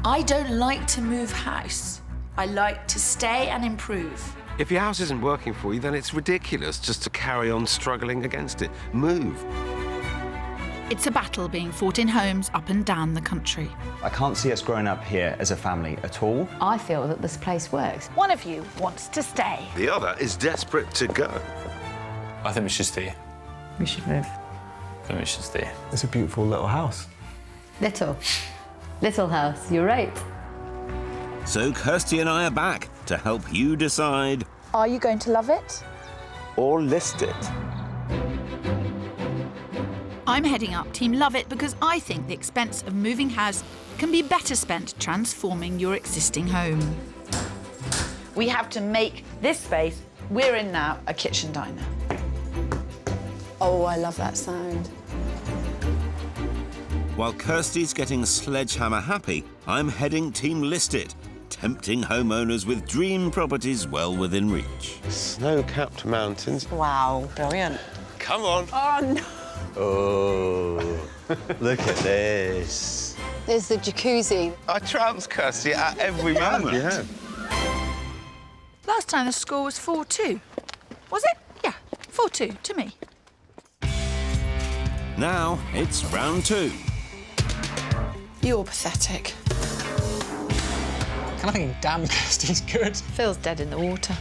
I don't like to move house. I like to stay and improve. If your house isn't working for you, then it's ridiculous just to carry on struggling against it. Move. It's a battle being fought in homes up and down the country. I can't see us growing up here as a family at all. I feel that this place works. One of you wants to stay. The other is desperate to go. I think we should stay. We should move. I think we should stay. It's a beautiful little house. Little house, you're right. So Kirstie and I are back to help you decide. Are you going to love it? Or list it. I'm heading up Team Love It because I think the expense of moving house can be better spent transforming your existing home. We have to make this space we're in now a kitchen diner. Oh, I love that sound. While Kirstie's getting sledgehammer happy, I'm heading Team List It, tempting homeowners with dream properties well within reach. Snow-capped mountains. Wow, brilliant. Come on. Oh, no. Oh, look at this. There's the jacuzzi. I trounced Kirstie at every moment. Yeah. Last time the score was 4-2. Was it? Yeah, 4-2 to me. Now it's round 2. You're pathetic. Kind of thinking, damn, Kirstie's good. Phil's dead in the water.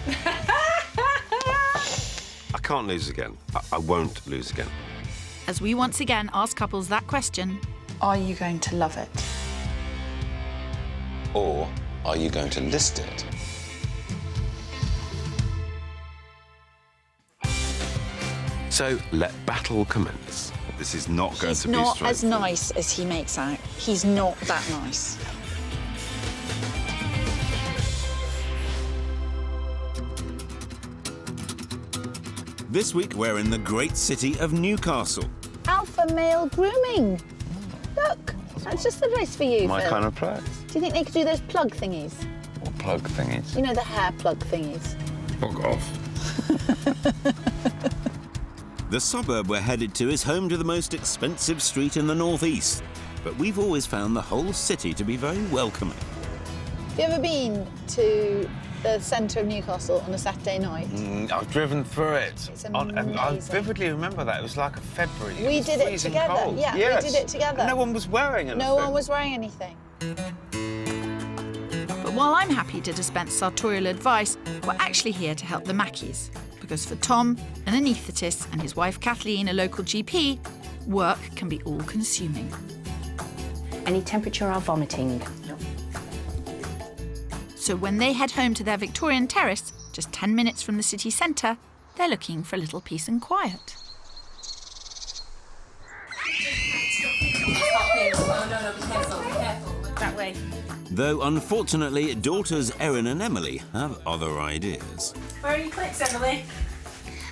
I can't lose again. I won't lose again. As we once again ask couples that question, Are you going to love it? Or are you going to list it? So let battle commence. This is not going to be Not as straightforward. nice as he makes out. He's not that nice. This week we're in the great city of Newcastle. Alpha male grooming. Look, that's just the place for you, My Phil. kind of place. Do you think they could do those plug thingies? Or plug thingies. You know, the hair plug thingies. Fuck off. The suburb we're headed to is home to the most expensive street in the northeast, but we've always found the whole city to be very welcoming. Have you ever been to the centre of Newcastle on a Saturday night? I've driven through it. It's I amazing. vividly remember that. It was like a February. We was did it freezing together. Cold. Yeah, yes. we did it together. And no one was wearing anything. No one was wearing anything. but while I'm happy to dispense sartorial advice, we're actually here to help the Mackies. Because for Tom, an anaesthetist, and his wife Kathleen, a local GP, work can be all-consuming. Any temperature or vomiting? So when they head home to their Victorian terrace, just 10 minutes from the city centre, they're looking for a little peace and quiet. That way. Though, unfortunately, daughters Erin and Emily have other ideas. Where are your clicks, Emily?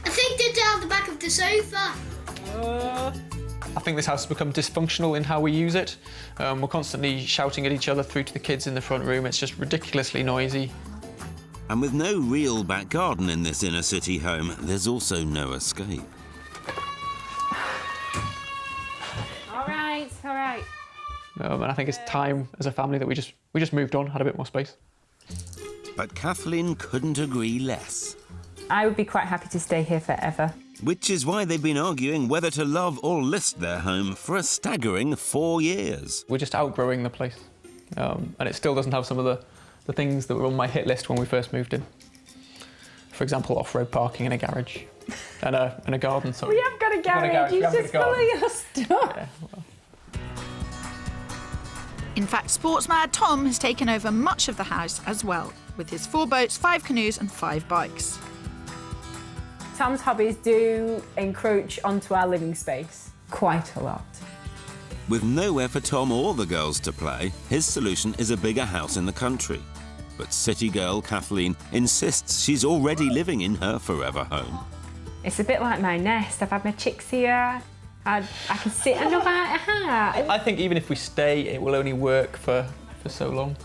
I think they're down the back of the sofa. I think this house has become dysfunctional in how we use it. We're constantly shouting at each other through to the kids in the front room. It's just ridiculously noisy. And with no real back garden in this inner city home, there's also no escape. All right, all right. And I think it's time as a family that we just moved on, had a bit more space. But Kathleen couldn't agree less. I would be quite happy to stay here forever. Which is why they've been arguing whether to love or list their home for a staggering 4 years. We're just outgrowing the place. And it still doesn't have some of the things that were on my hit list when we first moved in. For example, off-road parking and a garage. and a garden, sorry. We have got a garage, you just full of your stuff. Yeah, well. In fact, sports mad Tom has taken over much of the house as well, with his 4 boats, 5 canoes and 5 bikes. Tom's hobbies do encroach onto our living space quite a lot. With nowhere for Tom or the girls to play, his solution is a bigger house in the country. But city girl Kathleen insists she's already living in her forever home. It's a bit like my nest. I've had my chicks here. I can sit and look at her. I think even if we stay, it will only work for so long.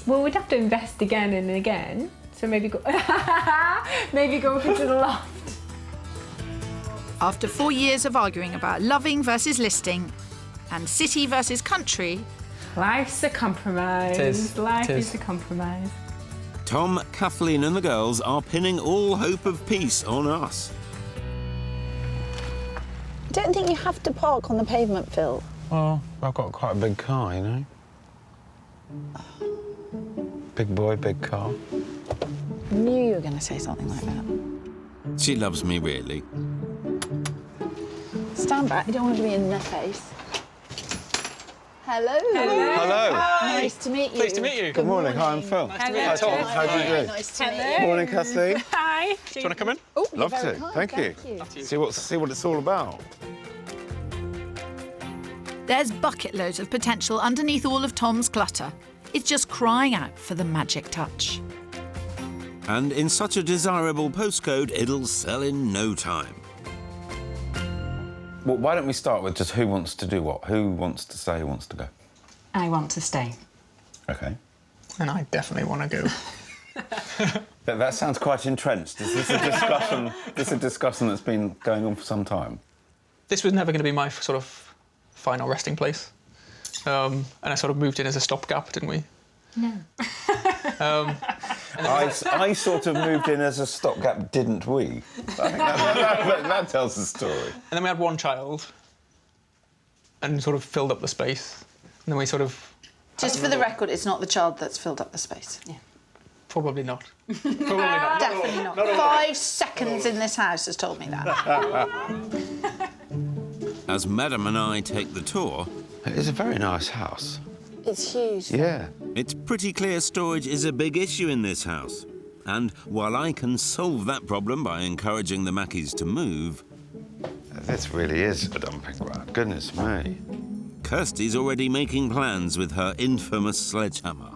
Well, we'd have to invest again and again. So maybe go, maybe go up into the loft. After 4 years of arguing about loving versus listing and city versus country, Life's a compromise. It is. Life It is. is a compromise. Tom, Kathleen and the girls are pinning all hope of peace on us. I don't think you have to park on the pavement, Phil. Well, I've got quite a big car, you know. Big boy, big car. I knew you were going to say something like that. She loves me, really. Stand back, you don't want to be in their face. Hello. Hello. Nice to meet you. Pleased to meet you. Good morning. Hi, I'm Phil. Nice to meet you, Tom. How do you do? Nice to meet you. Morning, Kirstie. Hi. Do you want to come in? Oh, Love you're very to. kind, Thank you. See what it's all about. There's bucket loads of potential underneath all of Tom's clutter. It's just crying out for the magic touch. And in such a desirable postcode, it'll sell in no time. Well, why don't we start with just who wants to do what? Who wants to stay, who wants to go? I want to stay. OK. And I definitely want to go. That sounds quite entrenched. Is this a discussion? This a discussion that's been going on for some time? This was never going to be my sort of final resting place. And I sort of moved in as a stopgap, didn't we? No. I sort of moved in as a stopgap, didn't we? I think that tells the story. And then we had one child and sort of filled up the space. And then we sort of... Just for the record, it's not the child that's filled up the space. Yeah. Probably not. Probably not. Definitely not. 5 seconds in this house has told me that. As Madam and I take the tour, It is a very nice house. It's huge. Yeah. it's pretty clear storage is a big issue in this house. And while I can solve that problem by encouraging the Mackies to move, This really is a dumping ground. Goodness me. Kirstie's already making plans with her infamous sledgehammer.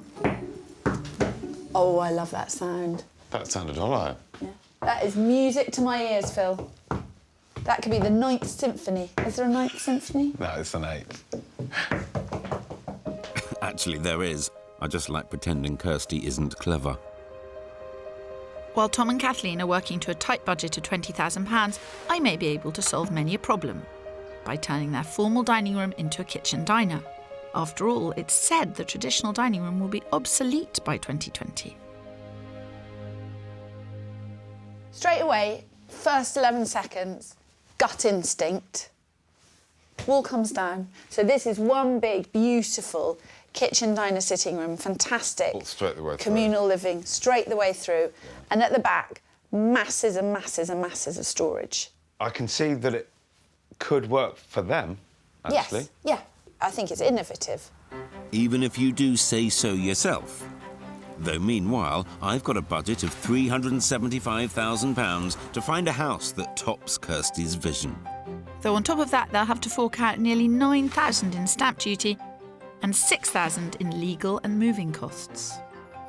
Oh, I love that sound. That sounded hollow. Yeah. That is music to my ears, Phil. That could be the 9th Symphony. Is there a 9th Symphony? No, it's an 8. Actually, there is. I just like pretending Kirstie isn't clever. While Tom and Kathleen are working to a tight budget of £20,000, I may be able to solve many a problem by turning their formal dining room into a kitchen diner. After all, it's said the traditional dining room will be obsolete by 2020. Straight away, first 11 seconds, gut instinct. Wall comes down. So this is one big, beautiful kitchen, diner, sitting room, fantastic. All straight the way through. Communal living, straight the way through. And at the back, masses and masses and masses of storage. I can see that it could work for them, actually. Yes, yeah. I think it's innovative. Even if you do say so yourself. Though meanwhile, I've got a budget of £375,000 to find a house that tops Kirstie's vision. Though on top of that, they'll have to fork out nearly £9,000 in stamp duty and £6,000 in legal and moving costs.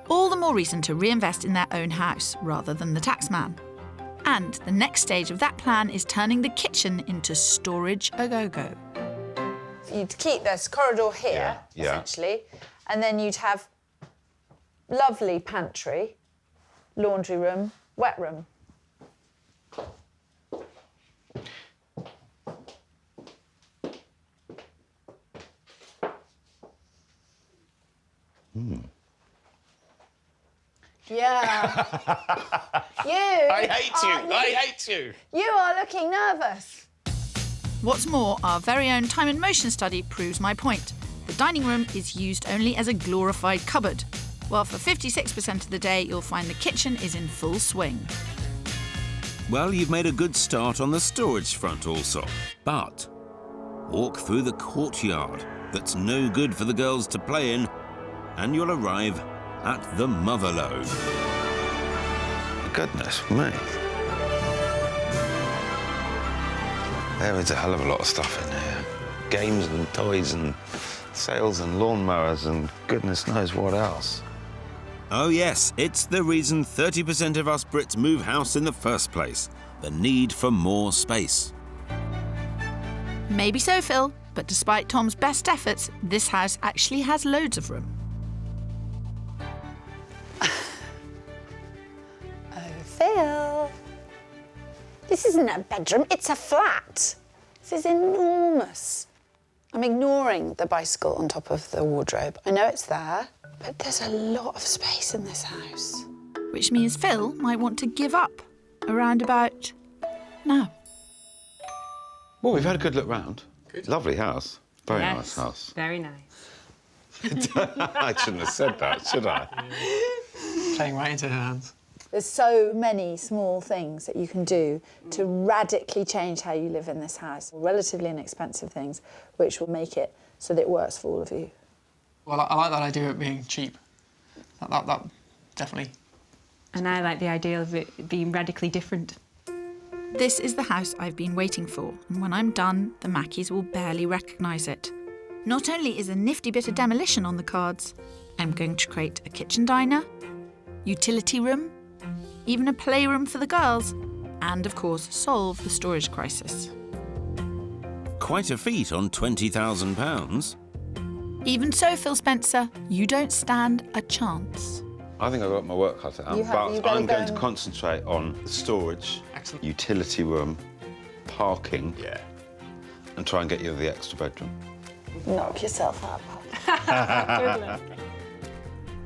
All the more reason to reinvest in their own house rather than the taxman. And the next stage of that plan is turning the kitchen into storage a-go-go. You'd keep this corridor here, Yeah. essentially, and then you'd have lovely pantry, laundry room, wet room. Yeah. I hate you! You are looking nervous. What's more, our very own time and motion study proves my point. The dining room is used only as a glorified cupboard, while for 56% of the day you'll find the kitchen is in full swing. Well, you've made a good start on the storage front, Allsopp. But walk through the courtyard that's no good for the girls to play in, and you'll arrive at the Motherlode. Goodness me. There is a hell of a lot of stuff in here. Games and toys and sales and lawnmowers and goodness knows what else. Oh yes, it's the reason 30% of us Brits move house in the first place. The need for more space. Maybe so, Phil, but despite Tom's best efforts, this house actually has loads of room. Phil, this isn't a bedroom, it's a flat. This is enormous. I'm ignoring the bicycle on top of the wardrobe. I know it's there, but there's a lot of space in this house. Which means Phil might want to give up around about now. Well, we've had a good look round. Lovely house. Very Yes, nice house. Very nice. I shouldn't have said that, should I? Playing right into her hands. There's so many small things that you can do to radically change how you live in this house. Relatively inexpensive things, which will make it so that it works for all of you. Well, I like that idea of it being cheap. That definitely. And I like the idea of it being radically different. This is the house I've been waiting for, and when I'm done, the Mackies will barely recognise it. Not only is a nifty bit of demolition on the cards, I'm going to create a kitchen diner, utility room, even a playroom for the girls, and of course solve the storage crisis. Quite a feat on £20,000. Even so, Phil Spencer, you don't stand a chance. I think I've got my work cut out, but I'm going to concentrate on the storage, utility room, parking, and try and get you the extra bedroom. Knock yourself out.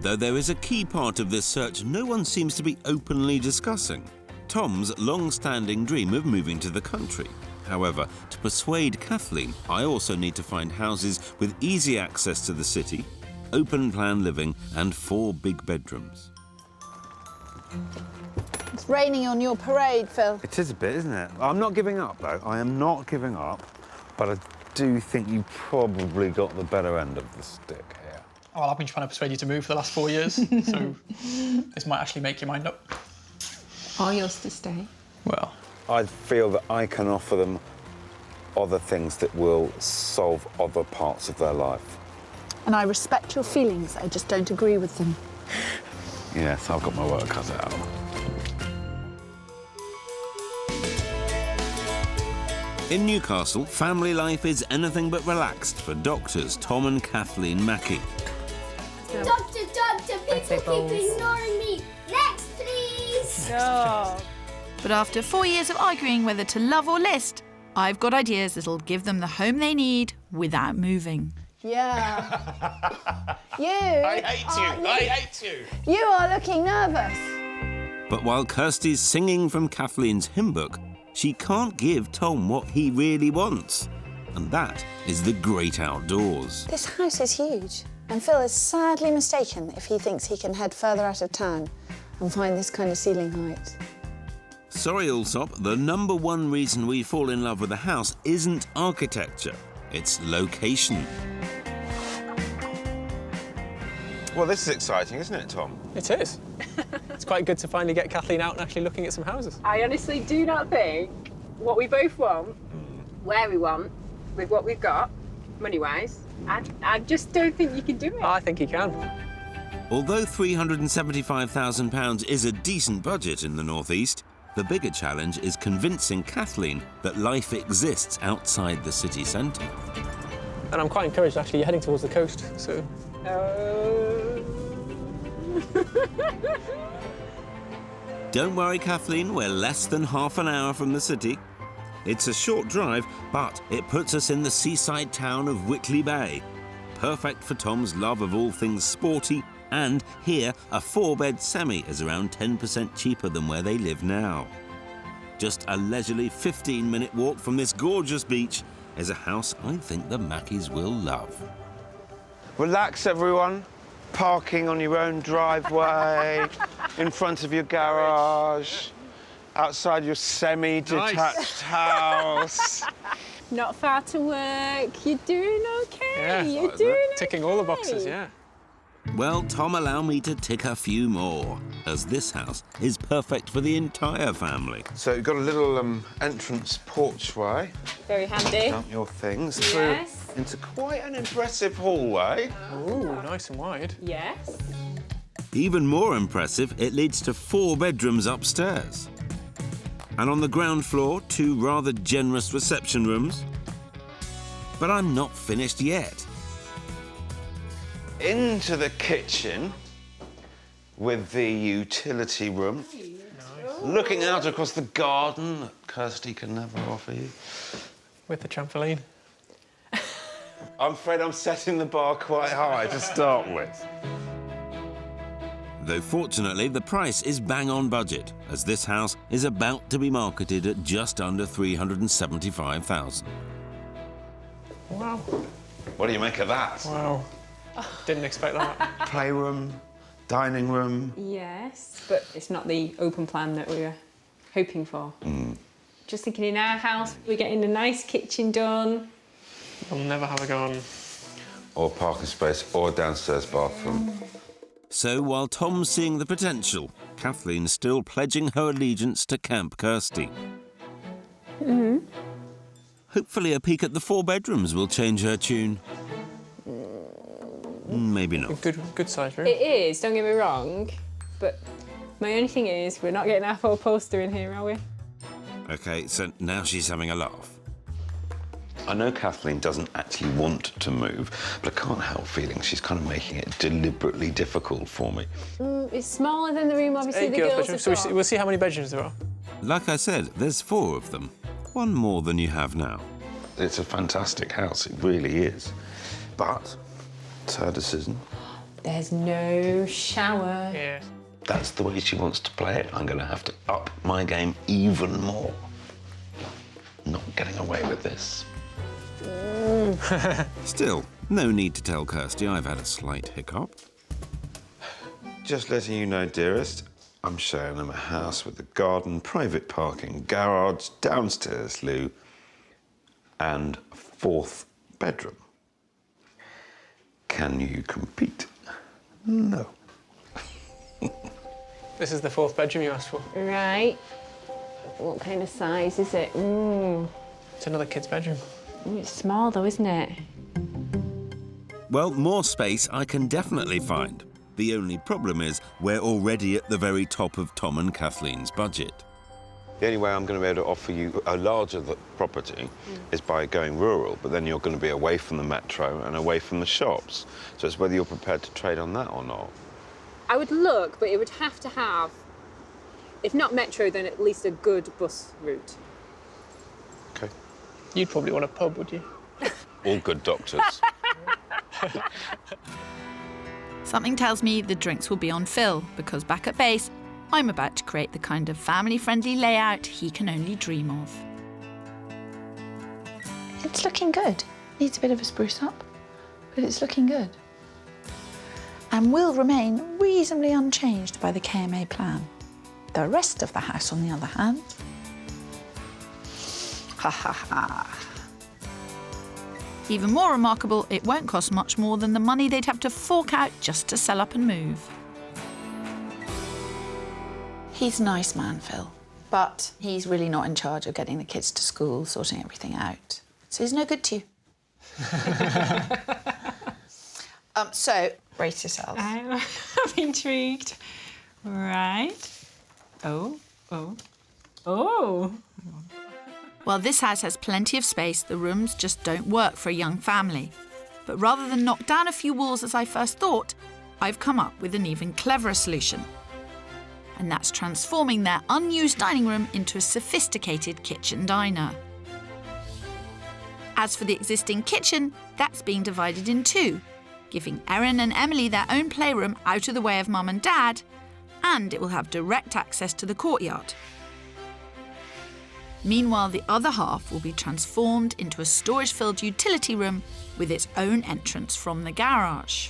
Though there is a key part of this search no one seems to be openly discussing. Tom's long-standing dream of moving to the country. However, to persuade Kathleen, I also need to find houses with easy access to the city, open-plan living and 4 big bedrooms. It's raining on your parade, Phil. It is a bit, isn't it? I'm not giving up, though. I am not giving up, but I do think you probably got the better end of the stick here. Oh, well, I've been trying to persuade you to move for the last 4 years, so this might actually make your mind up. Or yours to stay. Well, I feel that I can offer them other things that will solve other parts of their life. And I respect your feelings, I just don't agree with them. Yes, I've got my work cut out. In Newcastle, family life is anything but relaxed for doctors Tom and Kathleen Mackey. Doctor, people keep ignoring me. Next, please. But after 4 years of arguing whether to love or list, I've got ideas that'll give them the home they need without moving. Yeah. I hate you. You are looking nervous. But while Kirstie's singing from Kathleen's hymn book, she can't give Tom what he really wants. And that is the great outdoors. This house is huge, and Phil is sadly mistaken if he thinks he can head further out of town and find this kind of ceiling height. Sorry, Allsopp, the #1 reason we fall in love with a house isn't architecture, it's location. Well, this is exciting, isn't it, Tom? it is. It's quite good to finally get Kathleen out and actually looking at some houses. I honestly do not think what we both want, where we want, with what we've got, money-wise, I just don't think you can do it. I think he can. Although £375,000 is a decent budget in the northeast, the bigger challenge is convincing Kathleen that life exists outside the city centre. And I'm quite encouraged, actually, you're heading towards the coast, so... Don't worry, Kathleen, we're less than half an hour from the city. It's a short drive, but it puts us in the seaside town of Whitley Bay. Perfect for Tom's love of all things sporty, and here, a 4-bed semi is around 10% cheaper than where they live now. Just a leisurely 15-minute walk from this gorgeous beach is a house I think the Mackies will love. Relax, everyone. Parking on your own driveway, in front of your garage, outside your semi-detached house. Not far to work. You're doing okay. Yeah, You're doing okay. ticking all the boxes, yeah. Well, Tom, allow me to tick a few more, as this house is perfect for the entire family. So you've got a little entrance porchway. Very handy. Dump your things Yes. through into quite an impressive hallway. Ooh, nice and wide. Yes. Even more impressive, it leads to 4 bedrooms upstairs. And on the ground floor, 2 rather generous reception rooms. But I'm not finished yet. Into the kitchen with the utility room. Nice. Looking out across the garden that Kirstie can never offer you. With the trampoline. I'm afraid I'm setting the bar quite high to start with. Though fortunately, the price is bang on budget, as this house is about to be marketed at just under $375,000. Wow. What do you make of that? Wow. Didn't expect that. Playroom, dining room. Yes, but it's not the open plan that we were hoping for. Just thinking in our house, we're getting a nice kitchen done. We'll never have a garden. Or parking space, or downstairs bathroom. So while Tom's seeing the potential, Kathleen's still pledging her allegiance to Camp Kirstie. Hopefully a peek at the 4 bedrooms will change her tune. Maybe not. Good size room. It is, don't get me wrong, but my only thing is we're not getting our 4 poster in here, are we? OK, so now she's having a laugh. I know Kathleen doesn't actually want to move, but I can't help feeling she's kind of making it deliberately difficult for me. It's smaller than the room, obviously, the girls have got. So we'll see how many bedrooms there are. Like I said, there's 4 of them. 1 more than you have now. It's a fantastic house, it really is. But it's her decision. There's no shower. Yeah. That's the way she wants to play it. I'm going to have to up my game even more. Not getting away with this. Still, no need to tell Kirstie I've had a slight hiccup. Just letting you know, dearest, I'm showing them a house with a garden, private parking, garage, downstairs loo, and 4th bedroom. Can you compete? No. This is the 4th bedroom you asked for. Right. What kind of size is it? It's another kid's bedroom. It's small though, isn't it? Well, more space I can definitely find. The only problem is we're already at the very top of Tom and Kathleen's budget. The only way I'm going to be able to offer you a larger property is by going rural, but then you're going to be away from the metro and away from the shops. So it's whether you're prepared to trade on that or not. I would look, but it would have to have, if not metro, then at least a good bus route. OK. You'd probably want a pub, would you? All good doctors. Something tells me the drinks will be on Phil, because back at base, I'm about to create the kind of family-friendly layout he can only dream of. It's looking good. Needs a bit of a spruce up, but it's looking good. And will remain reasonably unchanged by the KMA plan. The rest of the house, on the other hand, ha ha ha. Even more remarkable, it won't cost much more than the money they'd have to fork out just to sell up and move. He's a nice man, Phil, but he's really not in charge of getting the kids to school, sorting everything out. So he's no good to you. So, brace yourselves. I'm intrigued. Right. Oh. While this house has plenty of space, the rooms just don't work for a young family. But rather than knock down a few walls as I first thought, I've come up with an even cleverer solution. And that's transforming their unused dining room into a sophisticated kitchen diner. As for the existing kitchen, that's being divided in 2, giving Erin and Emily their own playroom out of the way of Mum and Dad, and it will have direct access to the courtyard. Meanwhile, the other half will be transformed into a storage-filled utility room with its own entrance from the garage.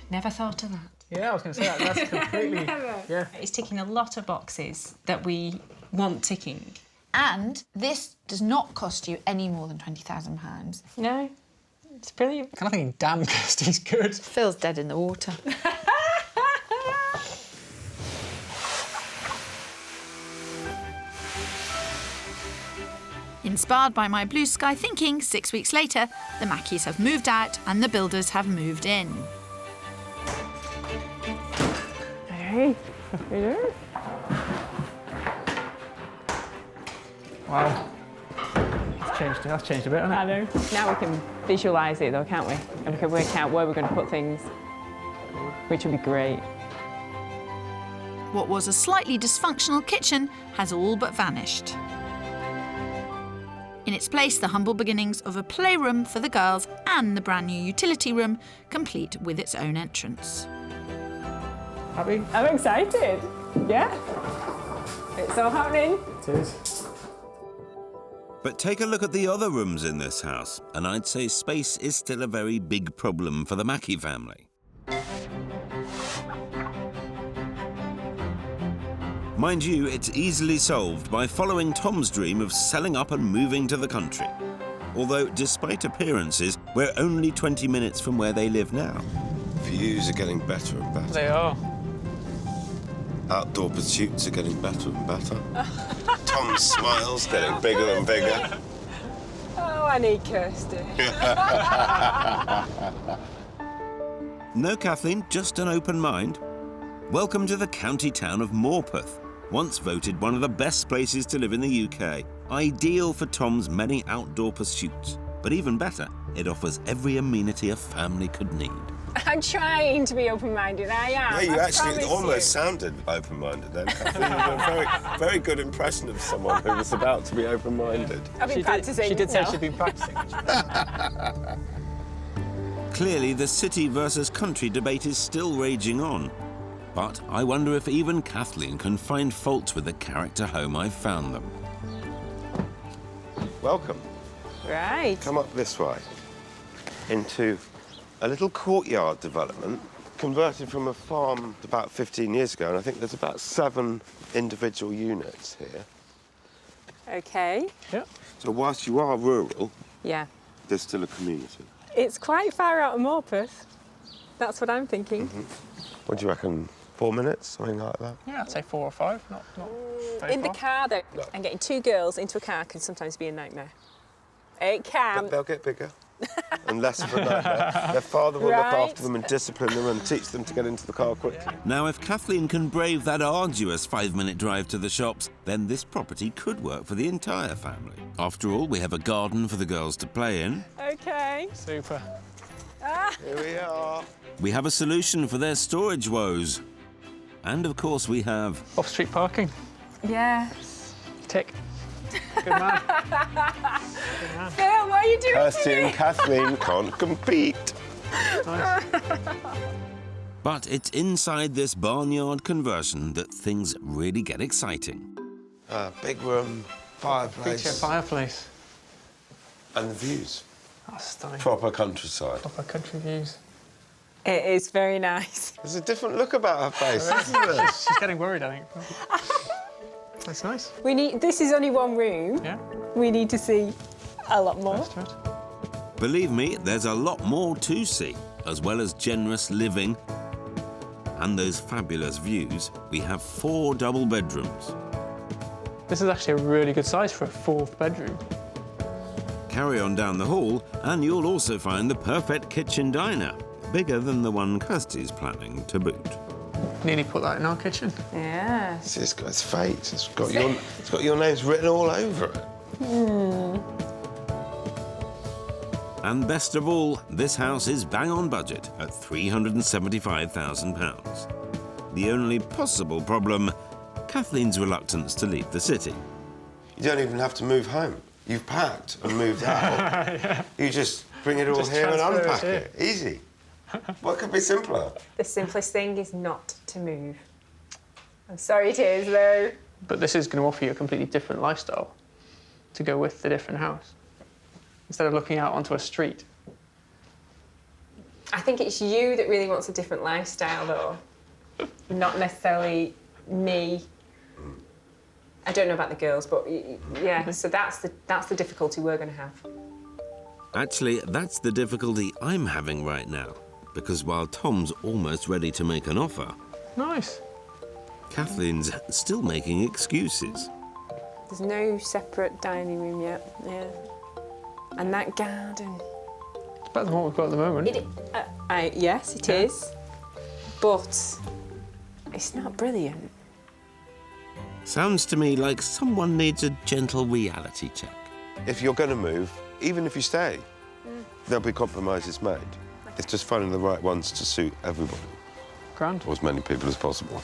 Never thought of that. Yeah, I was going to say that. That's completely... Yeah. It's ticking a lot of boxes that we want ticking. And this does not cost you any more than £20,000. No, it's brilliant. I'm kind of thinking, damn, Kirstie's good. Phil's dead in the water. Inspired by my blue sky thinking, 6 weeks later, the Mackies have moved out and the builders have moved in. Hey, Wow. That's changed a bit, hasn't it? I know. Now we can visualise it though, can't we? And we can work out where we're going to put things, which would be great. What was a slightly dysfunctional kitchen has all but vanished. In its place, the humble beginnings of a playroom for the girls and the brand new utility room, complete with its own entrance. Happy? I'm excited. Yeah. It's all happening. It is. But take a look at the other rooms in this house, and I'd say space is still a very big problem for the Mackey family. Mind you, it's easily solved by following Tom's dream of selling up and moving to the country. Although, despite appearances, we're only 20 minutes from where they live now. Views are getting better and better. They are. Outdoor pursuits are getting better and better. Tom's smile's getting bigger and bigger. Oh, I need Kirstie. No, Kathleen, just an open mind. Welcome to the county town of Morpeth, once voted one of the best places to live in the UK. Ideal for Tom's many outdoor pursuits. But even better, it offers every amenity a family could need. I'm trying to be open-minded, I am. Yeah, you I actually promise almost you. sounded open-minded then, Kathleen. You did a very, very good impression of someone who was about to be open-minded. I've been practicing. She did say no. she'd been practicing. Clearly, the city versus country debate is still raging on. But I wonder if even Kathleen can find faults with the character home I've found them. Welcome. Right. Come up this way into a little courtyard development converted from a farm about 15 years ago, and I think there's about 7 individual units here. OK. Yeah. So whilst you are rural, Yeah. there's still a community. It's quite far out of Morpeth. That's what I'm thinking. What do you reckon, 4 minutes, something like that? Yeah, I'd say 4 or 5, not very In the far. car, though, and getting 2 girls into a car can sometimes be a nightmare. It can. They'll get bigger and less of a nightmare. Their father will look Right. after them and discipline them and teach them to get into the car quickly. Now, if Kathleen can brave that arduous 5-minute drive to the shops, then this property could work for the entire family. After all, we have a garden for the girls to play in. OK. Super. Here we are. We have a solution for their storage woes. And, of course, we have... Off-street parking. Yes. Tick. Good man. Phil, what are you doing Kirstie to me? and Kathleen can't compete. But it's inside this barnyard conversion that things really get exciting. Big room, fireplace. Feature fireplace. And the views. That's stunning. Proper countryside. Proper country views. It is very nice. There's a different look about her face, isn't there? She's getting worried, I think. That's nice. We need. This is only one room. Yeah. We need to see a lot more. That's right. Believe me, there's a lot more to see. As well as generous living and those fabulous views, we have 4 double bedrooms. This is actually a really good size for a 4th bedroom. Carry on down the hall, and you'll also find the perfect kitchen diner, bigger than the one Kirstie's planning to boot. Nearly put that in our kitchen. Yes. It's got its fate. It's got your names written all over it. And best of all, this house is bang on budget at £375,000. The only possible problem, Kathleen's reluctance to leave the city. You don't even have to move home. You've packed and moved out. Yeah. You just bring it all Just here and transfer it unpack here. it. Easy. What could be simpler? The simplest thing is not to move. I'm sorry it is, though. But this is going to offer you a completely different lifestyle to go with the different house. Instead of looking out onto a street. I think it's you that really wants a different lifestyle, though. Not necessarily me. I don't know about the girls, but yeah. So that's the difficulty we're going to have. Actually, that's the difficulty I'm having right now. Because while Tom's almost ready to make an offer, Nice. Kathleen's still making excuses. There's no separate dining room yet. Yeah. And that garden. It's better than what we've got at the moment. Yes, it is. But it's not brilliant. Sounds to me like someone needs a gentle reality check. If you're going to move, even if you stay, there'll be compromises made. It's just finding the right ones to suit everybody. Grand. Or as many people as possible.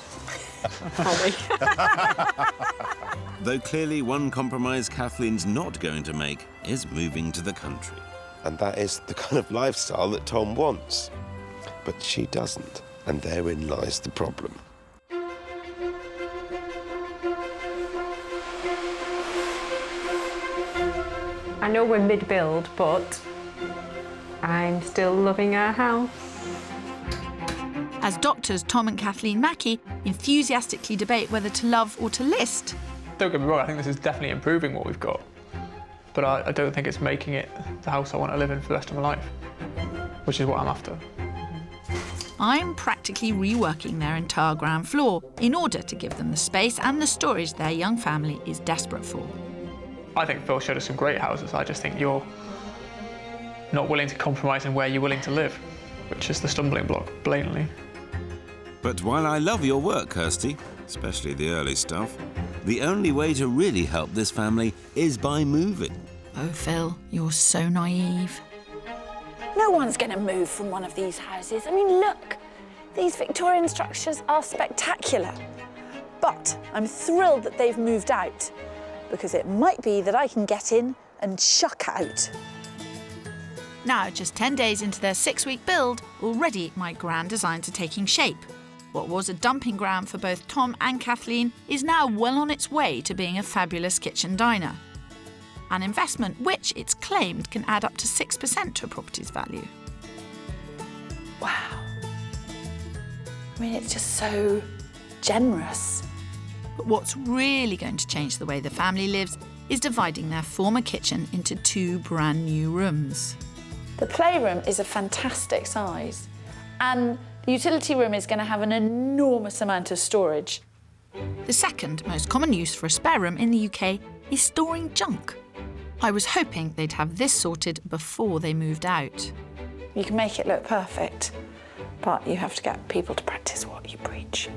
Though clearly one compromise Kathleen's not going to make is moving to the country. And that is the kind of lifestyle that Tom wants. But she doesn't, and therein lies the problem. I know we're mid-build, but I'm still loving our house. As doctors Tom and Kathleen Mackie enthusiastically debate whether to love or to list, Don't get me wrong, I think this is definitely improving what we've got. But I don't think it's making it the house I want to live in for the rest of my life, which is what I'm after. I'm practically reworking their entire ground floor in order to give them the space and the storage their young family is desperate for. I think Phil showed us some great houses. I just think you're not willing to compromise in where you're willing to live, which is the stumbling block, blatantly. But while I love your work, Kirstie, especially the early stuff, the only way to really help this family is by moving. Oh, Phil, you're so naive. No one's going to move from one of these houses. I mean, look, these Victorian structures are spectacular. But I'm thrilled that they've moved out, because it might be that I can get in and shuck out. Now, just 10 days into their 6-week build, already my grand designs are taking shape. What was a dumping ground for both Tom and Kathleen is now well on its way to being a fabulous kitchen diner. An investment which, it's claimed, can add up to 6% to a property's value. Wow. I mean, it's just so generous. But what's really going to change the way the family lives is dividing their former kitchen into 2 brand new rooms. The playroom is a fantastic size, and the utility room is going to have an enormous amount of storage. The second most common use for a spare room in the UK is storing junk. I was hoping they'd have this sorted before they moved out. You can make it look perfect, but you have to get people to practice what you preach.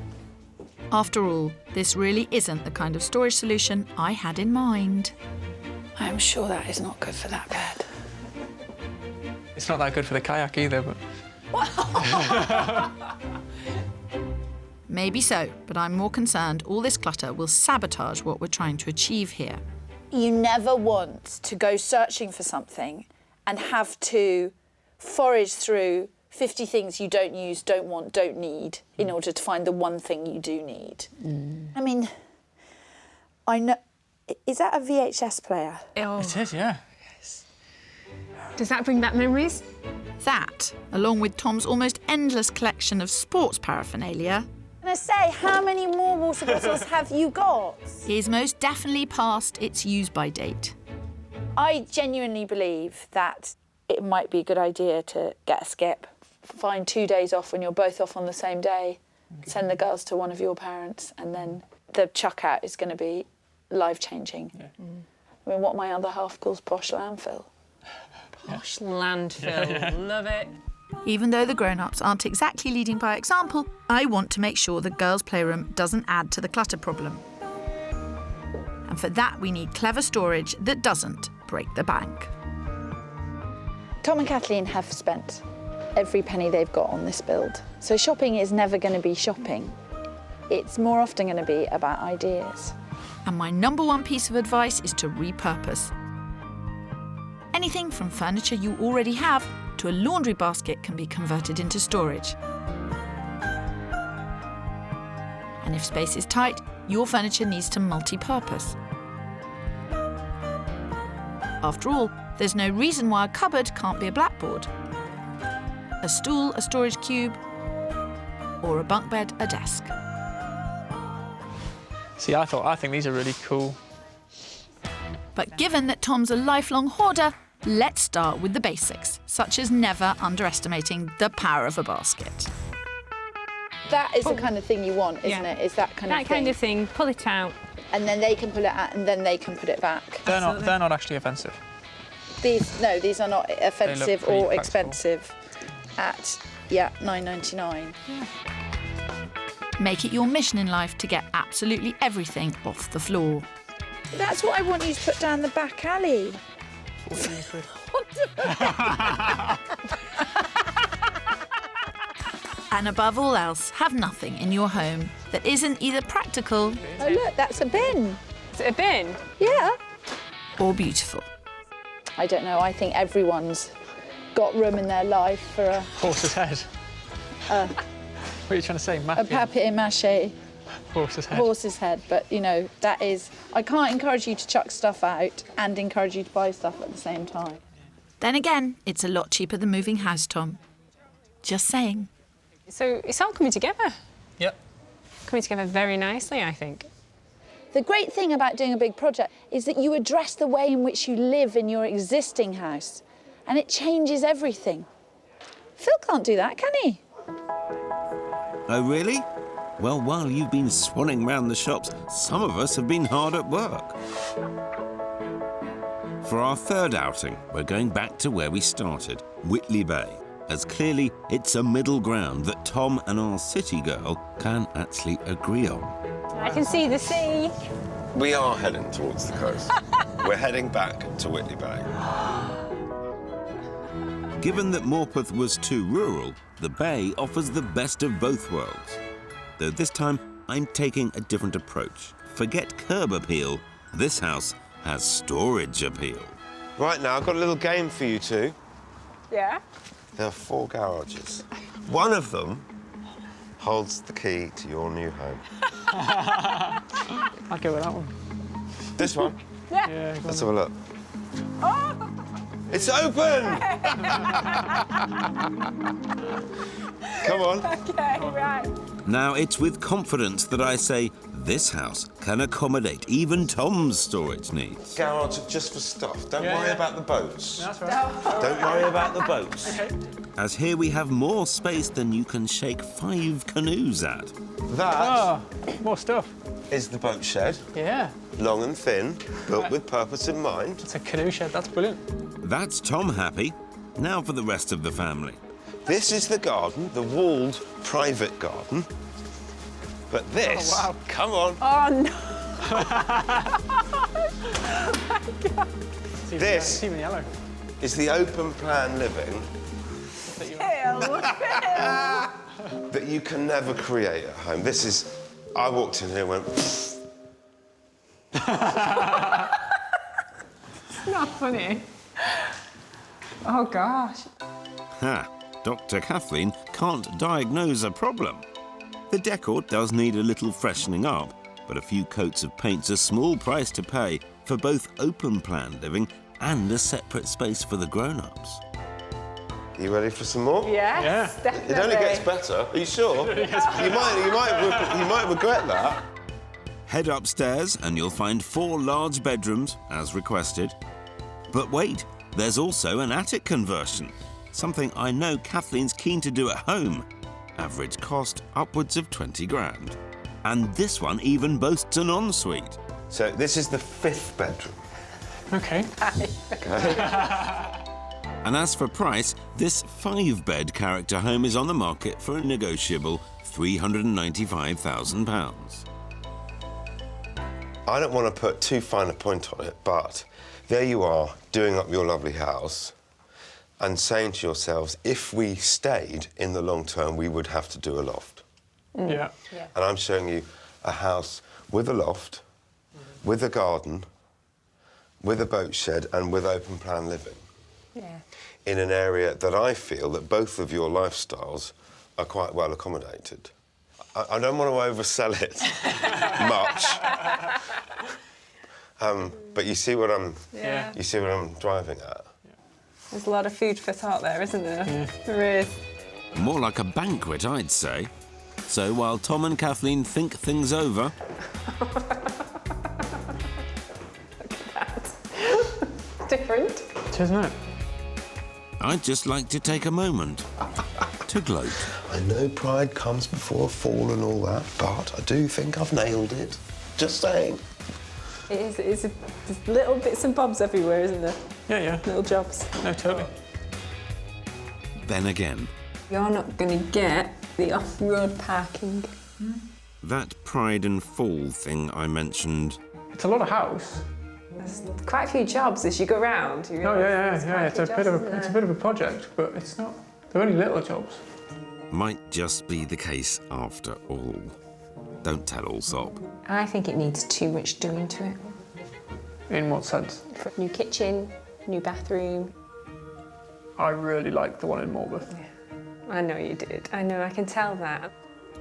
After all, this really isn't the kind of storage solution I had in mind. I'm sure that is not good for that bed. It's not that good for the kayak either, but... Maybe so, but I'm more concerned all this clutter will sabotage what we're trying to achieve here. You never want to go searching for something and have to forage through 50 things you don't use, don't want, don't need in order to find the one thing you do need. I mean, I know... Is that a VHS player? Oh. It is, yeah. Does that bring back memories? That, along with Tom's almost endless collection of sports paraphernalia, I'm gonna say, how many more water bottles have you got? is most definitely past its use-by date. I genuinely believe that it might be a good idea to get a skip, find 2 days off when you're both off on the same day, send the girls to one of your parents, and then the chuck out is going to be life-changing. Yeah. I mean, what my other half calls posh landfill. Posh landfill, love it. Even though the grown-ups aren't exactly leading by example, I want to make sure the girls' playroom doesn't add to the clutter problem. And for that, we need clever storage that doesn't break the bank. Tom and Kathleen have spent every penny they've got on this build. So shopping is never going to be shopping. It's more often going to be about ideas. And my number one piece of advice is to repurpose. Anything from furniture you already have to a laundry basket can be converted into storage. And if space is tight, your furniture needs to multi-purpose. After all, there's no reason why a cupboard can't be a blackboard, a stool a storage cube, or a bunk bed a desk. See, I think these are really cool. But given that Tom's a lifelong hoarder, let's start with the basics, such as never underestimating the power of a basket. That is the kind of thing you want, isn't it? Is that kind of thing. That kind of thing, pull it out. And then they can pull it out and then they can put it back. They're not actually offensive. These are not offensive or practical. Expensive at, £9.99. Yeah. Make it your mission in life to get absolutely everything off the floor. That's what I want you to put down the back alley. And above all else, have nothing in your home that isn't either practical... Oh, look, that's a bin. Is it a bin? Yeah. Or beautiful? I don't know. I think everyone's got room in their life for a Horse's head. What are you trying to say? a Mapping? papier-mâché Horse's head. horse's head. But, you know, that is... I can't encourage you to chuck stuff out and encourage you to buy stuff at the same time. Then again, it's a lot cheaper than moving house, Tom. Just saying. So it's all coming together. Yep. Coming together very nicely, I think. The great thing about doing a big project is that you address the way in which you live in your existing house, and it changes everything. Phil can't do that, can he? Oh, really? Well, while you've been swanning round the shops, some of us have been hard at work. For our third outing, we're going back to where we started, Whitley Bay, as clearly it's a middle ground that Tom and our city girl can actually agree on. I can see the sea. We are heading towards the coast. We're heading back to Whitley Bay. Given that Morpeth was too rural, the bay offers the best of both worlds. Though this time, I'm taking a different approach. Forget curb appeal. This house has storage appeal. Right now, I've got a little game for you two. Yeah? There are 4 garages. One of them holds the key to your new home. I'll go with that one. This one? Yeah. Yeah, Let's have a look. Oh! It's open! Come on. Okay, right. Now, it's with confidence that I say this house can accommodate even Tom's storage needs. Garage just for stuff. Don't worry about the boats. That's right. Don't worry about the boats. Okay. As here we have more space than you can shake 5 canoes at. That More stuff. is the boat shed. Yeah. Long and thin, built with purpose in mind. It's a canoe shed. That's brilliant. That's Tom happy. Now for the rest of the family. This is the garden, the walled private garden. But this, Oh, wow. come on, Oh, no. This- It's even yellow. is the open plan living that you can never create at home. This is, I walked in here and went, Not funny. Oh, gosh. Ha! Dr. Kathleen can't diagnose a problem. The decor does need a little freshening up, but a few coats of paint's a small price to pay for both open-plan living and a separate space for the grown-ups. Are you ready for some more? Yes, Yeah. definitely. It only gets better. Are you sure? you might regret that. Head upstairs and you'll find 4 large bedrooms, as requested. But wait, there's also an attic conversion, something I know Kathleen's keen to do at home. Average cost upwards of 20 grand. And this one even boasts an ensuite. So this is the 5th bedroom. Okay. And as for price, this 5-bed character home is on the market for a negotiable £395,000. I don't want to put too fine a point on it, but there you are, doing up your lovely house and saying to yourselves, if we stayed in the long term, we would have to do a loft. Yeah. And I'm showing you a house with a loft, with a garden, with a boat shed and with open plan living. Yeah. In an area that I feel that both of your lifestyles are quite well accommodated. I don't want to oversell it much, but you see what I'm driving at. There's a lot of food for thought there, isn't there? Yeah. There is. More like a banquet, I'd say. So while Tom and Kathleen think things over... Look at that. Different. Isn't it? I'd just like to take a moment to gloat. I know pride comes before a fall and all that, but I do think I've nailed it. Just saying. It is there's little bits and bobs everywhere, isn't there? Yeah. Little jobs. No, totally. Then again, You're not going to get the off-road parking. that pride and fall thing I mentioned... It's a lot of house. There's quite a few jobs as you go round. You Oh, realise yeah. there's It's quite a few bit of jobs, a, it's a isn't bit of a project, but it's not. They're only little jobs. might just be the case after all. Don't tell Allsopp. there? I think it needs too much doing to it. In what sense? New kitchen, new bathroom. I really like the one in Morpeth. Yeah. I know you did. I know, I can tell that.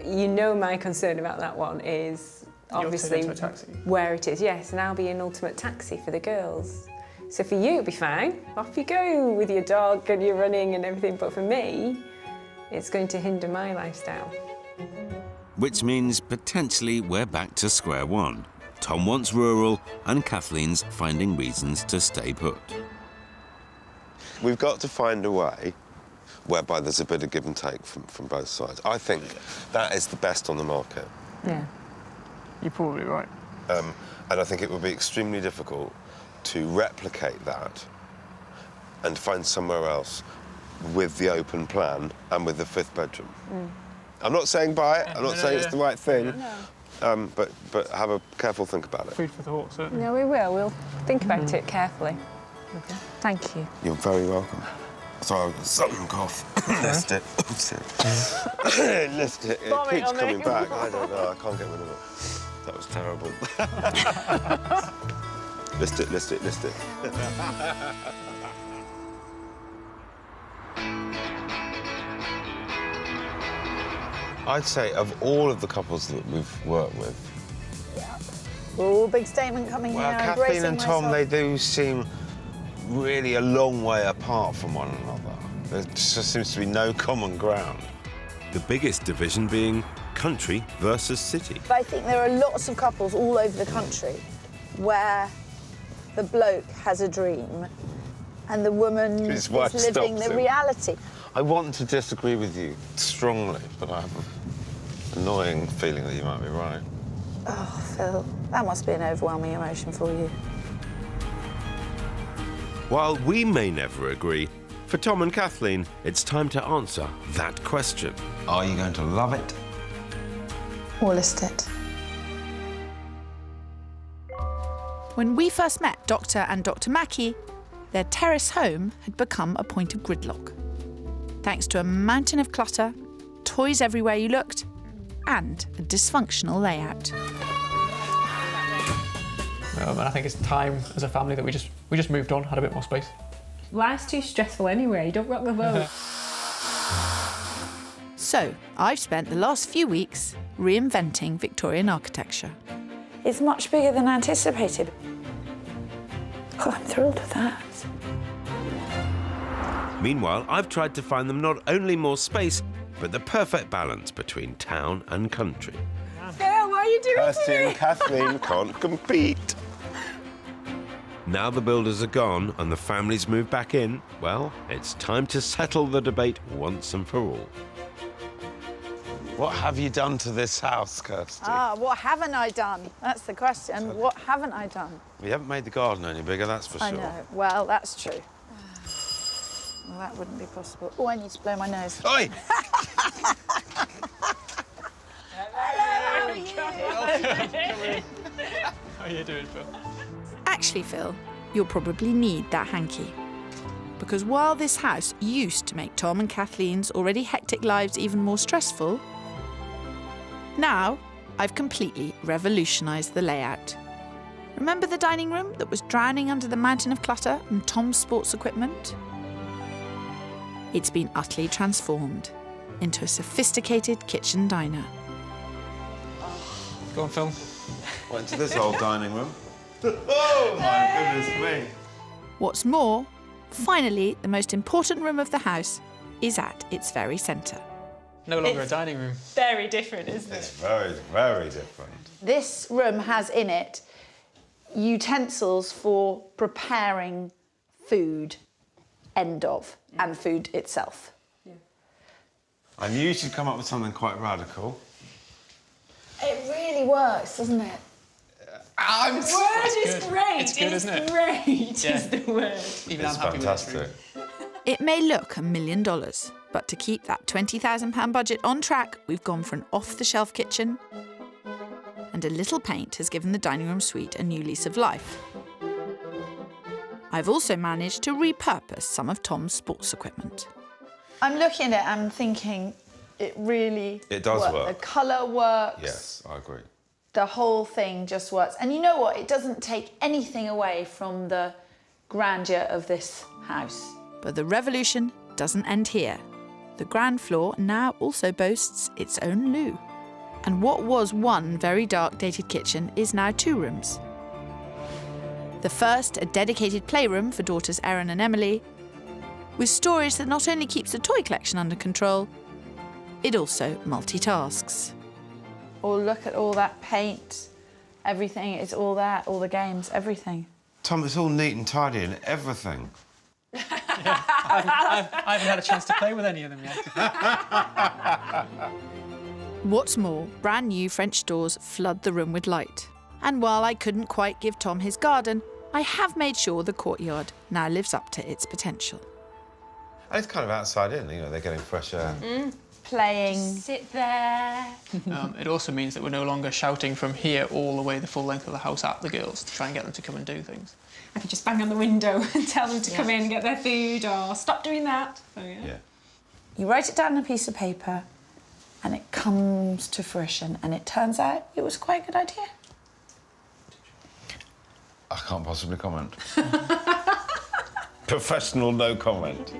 You know my concern about that one is obviously into a taxi. where it is. Yes, and I'll be an ultimate taxi for the girls. So for you, it'll be fine. Off you go with your dog and your running and everything. But for me, it's going to hinder my lifestyle. Which means potentially we're back to square one. Tom wants rural and Kathleen's finding reasons to stay put. We've got to find a way whereby there's a bit of give and take from both sides. I think that is the best on the market. Yeah. You're probably right. And I think it would be extremely difficult to replicate that and find somewhere else with the open plan and with the 5th bedroom. I'm not saying buy it, I'm not saying it's the right thing, but have a careful think about it. Food for thought, certainly. No, we will. We'll think about it carefully. Okay. Thank you. You're very welcome. Sorry, I've got something cough. List it. List it. It keeps coming back. I don't know. I can't get rid of it. That was terrible. List it, list it, list it. I'd say of all of the couples that we've worked with, Oh, big statement coming well, here. Kathleen and Tom, myself. they do seem really a long way apart from one another. There just seems to be no common ground. The biggest division being country versus city. But I think there are lots of couples all over the country where the bloke has a dream and the woman His is wife living stops the him. reality. I want to disagree with you strongly, but I have an annoying feeling that you might be right. Oh, Phil, that must be an overwhelming emotion for you. While we may never agree, for Tom and Kathleen, it's time to answer that question. Are you going to love it? Or list it. When we first met Dr. and Dr. Mackey, their terrace home had become a point of gridlock. Thanks to a mountain of clutter, toys everywhere you looked, and a dysfunctional layout. And I think it's time as a family that we just moved on, had a bit more space. Life's too stressful anyway, don't rock the boat. So, I've spent the last few weeks reinventing Victorian architecture. It's much bigger than anticipated. Oh, I'm thrilled with that. Meanwhile, I've tried to find them not only more space, but the perfect balance between town and country. Phil, what are you doing Kirstie and Kathleen can't compete. Now the builders are gone and the families move back in, well, it's time to settle the debate once and for all. What have you done to this house, Kirstie? Ah, what haven't I done? That's the question. What haven't I done? We haven't made the garden any bigger, that's for sure. I know. Well, that's true. Well, that wouldn't be possible. Oh, I need to blow my nose. Oi! How are you doing, Phil? Actually, Phil, you'll probably need that hanky. Because while this house used to make Tom and Kathleen's already hectic lives even more stressful, now I've completely revolutionised the layout. Remember the dining room that was drowning under the mountain of clutter and Tom's sports equipment? It's been utterly transformed into a sophisticated kitchen diner. Go on, Phil. Went to this old dining room. Oh, my goodness me. What's more, finally, the most important room of the house is at its very centre. No longer a dining room. Very different, isn't it? It's very, very different. This room has in it utensils for preparing food, end of, and food itself. I knew you'd come up with something quite radical. It really works, doesn't it? Word is great. It's good, isn't it? Great Yeah. is the word. Even It's I'm happy fantastic. with this room. It may look $1 million, but to keep that £20,000 budget on track, we've gone for an off-the-shelf kitchen, and a little paint has given the dining room suite a new lease of life. I've also managed to repurpose some of Tom's sports equipment. I'm looking at it, I'm thinking it really It does work. The colour works. Yes, I agree. The whole thing just works. And you know what? It doesn't take anything away from the grandeur of this house. But the revolution doesn't end here. The ground floor now also boasts its own loo. And what was one very dark, dated kitchen is now 2 rooms. The first, a dedicated playroom for daughters Erin and Emily, with storage that not only keeps the toy collection under control, it also multitasks. Oh, look at all that paint. Everything is all there, all the games, everything. Tom, it's all neat and tidy and everything. I haven't had a chance to play with any of them yet. What's more, brand new French doors flood the room with light. And while I couldn't quite give Tom his garden, I have made sure the courtyard now lives up to its potential. And it's kind of outside in, you know, they're getting fresh air. Playing. Just sit there. It also means that we're no longer shouting from here all the way the full length of the house at the girls to try and get them to come and do things. I could just bang on the window and tell them to come in and get their food or stop doing that. So, yeah. You write it down on a piece of paper and it comes to fruition, and it turns out it was quite a good idea. I can't possibly comment. Professional no comment.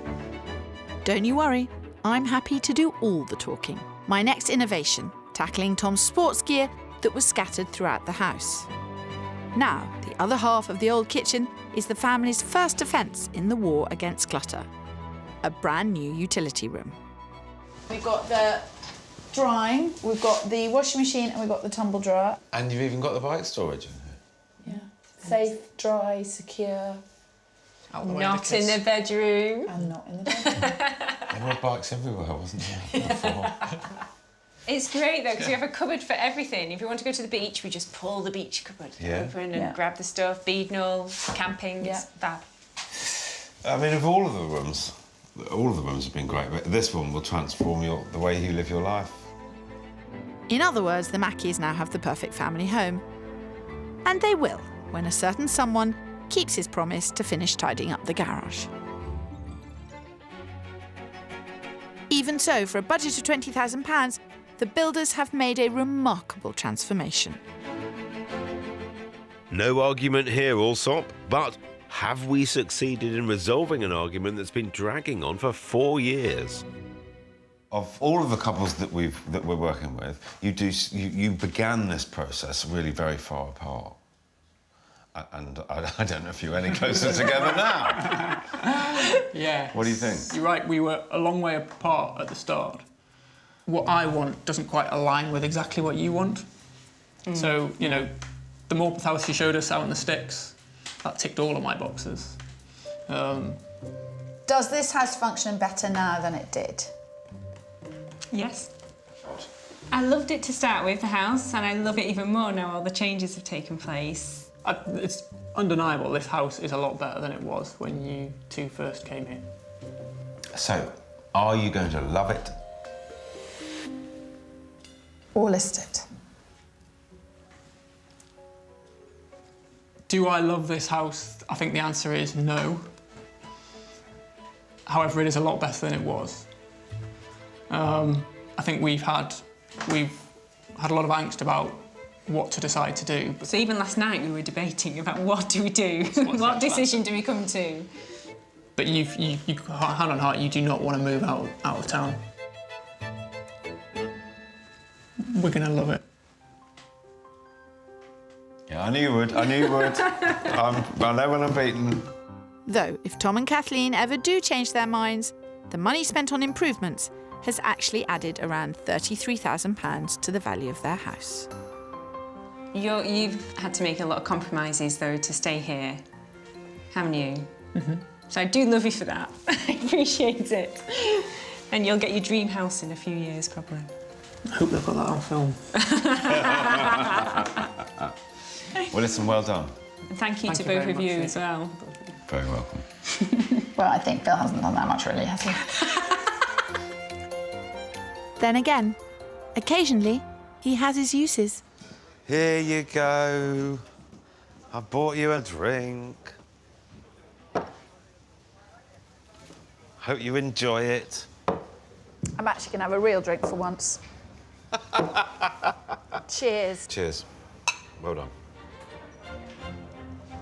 Don't you worry, I'm happy to do all the talking. My next innovation, tackling Tom's sports gear that was scattered throughout the house. Now, the other half of the old kitchen is the family's first defence in the war against clutter. A brand new utility room. We've got the drying, we've got the washing machine, and we've got the tumble dryer. And you've even got the bike storage in here. Yeah. Safe, dry, secure. Not in the bedroom. And not in the bedroom. There were bikes everywhere, wasn't there? Before. It's great though, because we have a cupboard for everything. If you want to go to the beach, we just pull the beach cupboard open and grab the stuff. Beadnell, camping, it's fab. I mean, of all of the rooms have been great, but this one will transform the way you live your life. In other words, the Mackies now have the perfect family home. And they will, when a certain someone keeps his promise to finish tidying up the garage. Even so, for a budget of £20,000, the builders have made a remarkable transformation. No argument here, Allsopp, but have we succeeded in resolving an argument that's been dragging on for 4 years? Of all of the couples that we're working with, you began this process really very far apart. And I don't know if you're any closer together now. Yeah. What do you think? You're right, we were a long way apart at the start. What I want doesn't quite align with exactly what you want. So, you know, the Morpeth house you showed us out in the sticks, that ticked all of my boxes. Does this house function better now than it did? Yes. I loved it to start with, the house, and I love it even more now all the changes have taken place. It's undeniable, this house is a lot better than it was when you two first came here. So, are you going to love it? Or list it? Do I love this house? I think the answer is no. However, it is a lot better than it was. I think we've had a lot of angst about what to decide to do. So even last night we were debating about what do we do? What decision do we come to? But you hand on heart, you do not want to move out of town. We're gonna love it. Yeah, I knew you would. I knew you would. I know when I'm beaten. Though, if Tom and Kathleen ever do change their minds, the money spent on improvements has actually added around £33,000 to the value of their house. You've had to make a lot of compromises, though, to stay here, haven't you? Mm-hmm. So I do love you for that. I appreciate it. And you'll get your dream house in a few years, probably. I hope they've got that on film. Well, listen, well done. And thank you to both of you as well. Very welcome. Well, I think Phil hasn't done that much, really, has he? Then again, occasionally, he has his uses. Here you go. I bought you a drink. Hope you enjoy it. I'm actually going to have a real drink for once. Cheers. Cheers. Well done.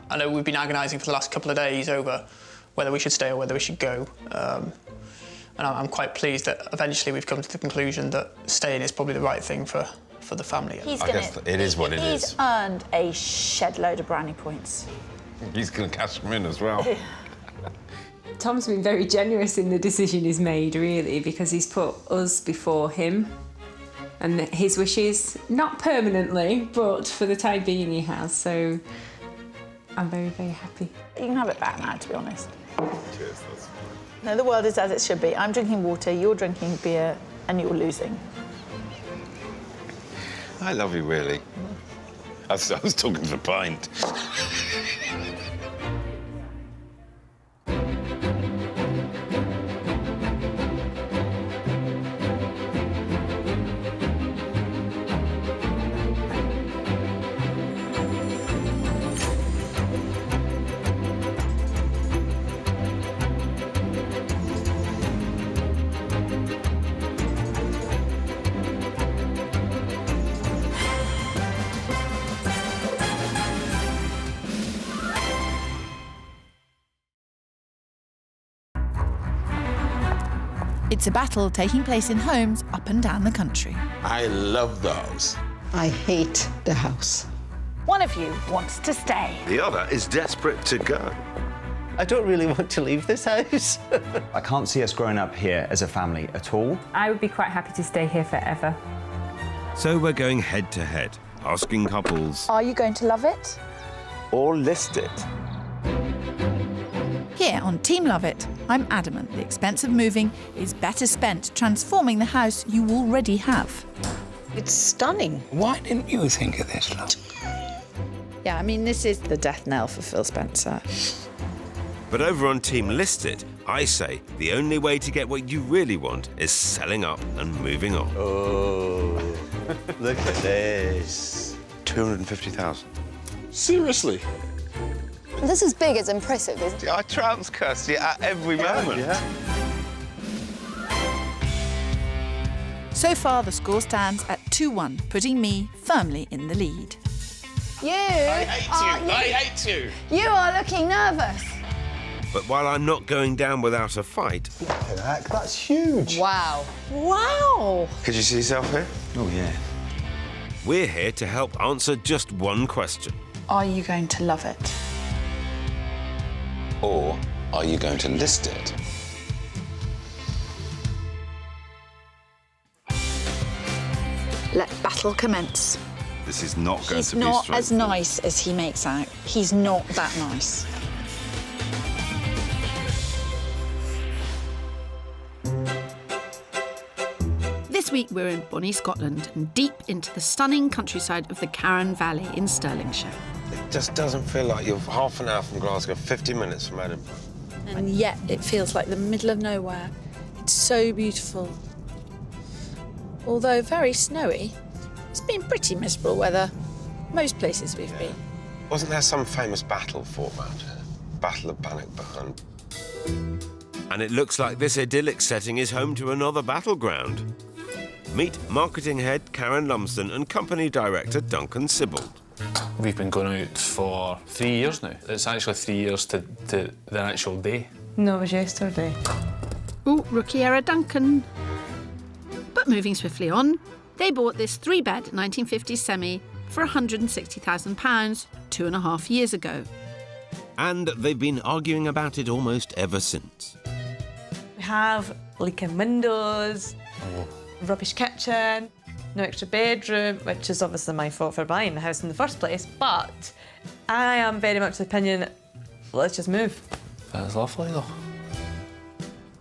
I know we've been agonising for the last couple of days over whether we should stay or whether we should go. And I'm quite pleased that eventually we've come to the conclusion that staying is probably the right thing for the family. I guess it is what it is. He's earned a shed load of brownie points. He's going to cash them in as well. Tom's been very generous in the decision he's made, really, because he's put us before him and his wishes, not permanently, but for the time being he has, so I'm very, very happy. You can have it back now, to be honest. Cheers. No, the world is as it should be. I'm drinking water, you're drinking beer, and you're losing. I love you, really. I was talking to the pint. It's a battle taking place in homes up and down the country. I love those. I hate the house. One of you wants to stay. The other is desperate to go. I don't really want to leave this house. I can't see us growing up here as a family at all. I would be quite happy to stay here forever. So we're going head to head, asking couples, Are you going to love it? Or list it. Here on Team Love It, I'm adamant the expense of moving is better spent transforming the house you already have. It's stunning. Why didn't you think of this, love? Yeah, I mean, this is the death knell for Phil Spencer. but over on Team List It, I say the only way to get what you really want is selling up and moving on. Oh, look at this. 250,000. Seriously? This is big, it's impressive, isn't it? I trounce Kirstie at every moment. Yeah. So far, the score stands at 2-1, putting me firmly in the lead. I hate you! You are looking nervous. But while I'm not going down without a fight, That's huge. Wow. Wow! Could you see yourself here? Oh, yeah. we're here to help answer just one question. Are you going to love it? Or are you going to list it? Let battle commence. This is not going He's to be not as straightforward. nice as he makes out. He's not that nice. This week we're in Bonnie, Scotland, and deep into the stunning countryside of the Carron Valley in Stirlingshire. It just doesn't feel like you're half an hour from Glasgow, 50 minutes from Edinburgh. And yet it feels like the middle of nowhere. It's so beautiful. Although very snowy, it's been pretty miserable weather most places we've been. Wasn't there some famous battle fought around here? Battle of Bannockburn. And it looks like this idyllic setting is home to another battleground. Meet marketing head Karen Lumsden and company director Duncan Sibbald. We've been going out for 3 years now. It's actually 3 years to the actual day. No, it was yesterday. Ooh, rookie error, Duncan. But moving swiftly on, they bought this 3-bed 1950s semi for £160,000 2.5 years ago. And they've been arguing about it almost ever since. We have leaking windows, rubbish kitchen, no extra bedroom, which is obviously my fault for buying the house in the first place, but I am very much the opinion, let's just move. That's lovely, though.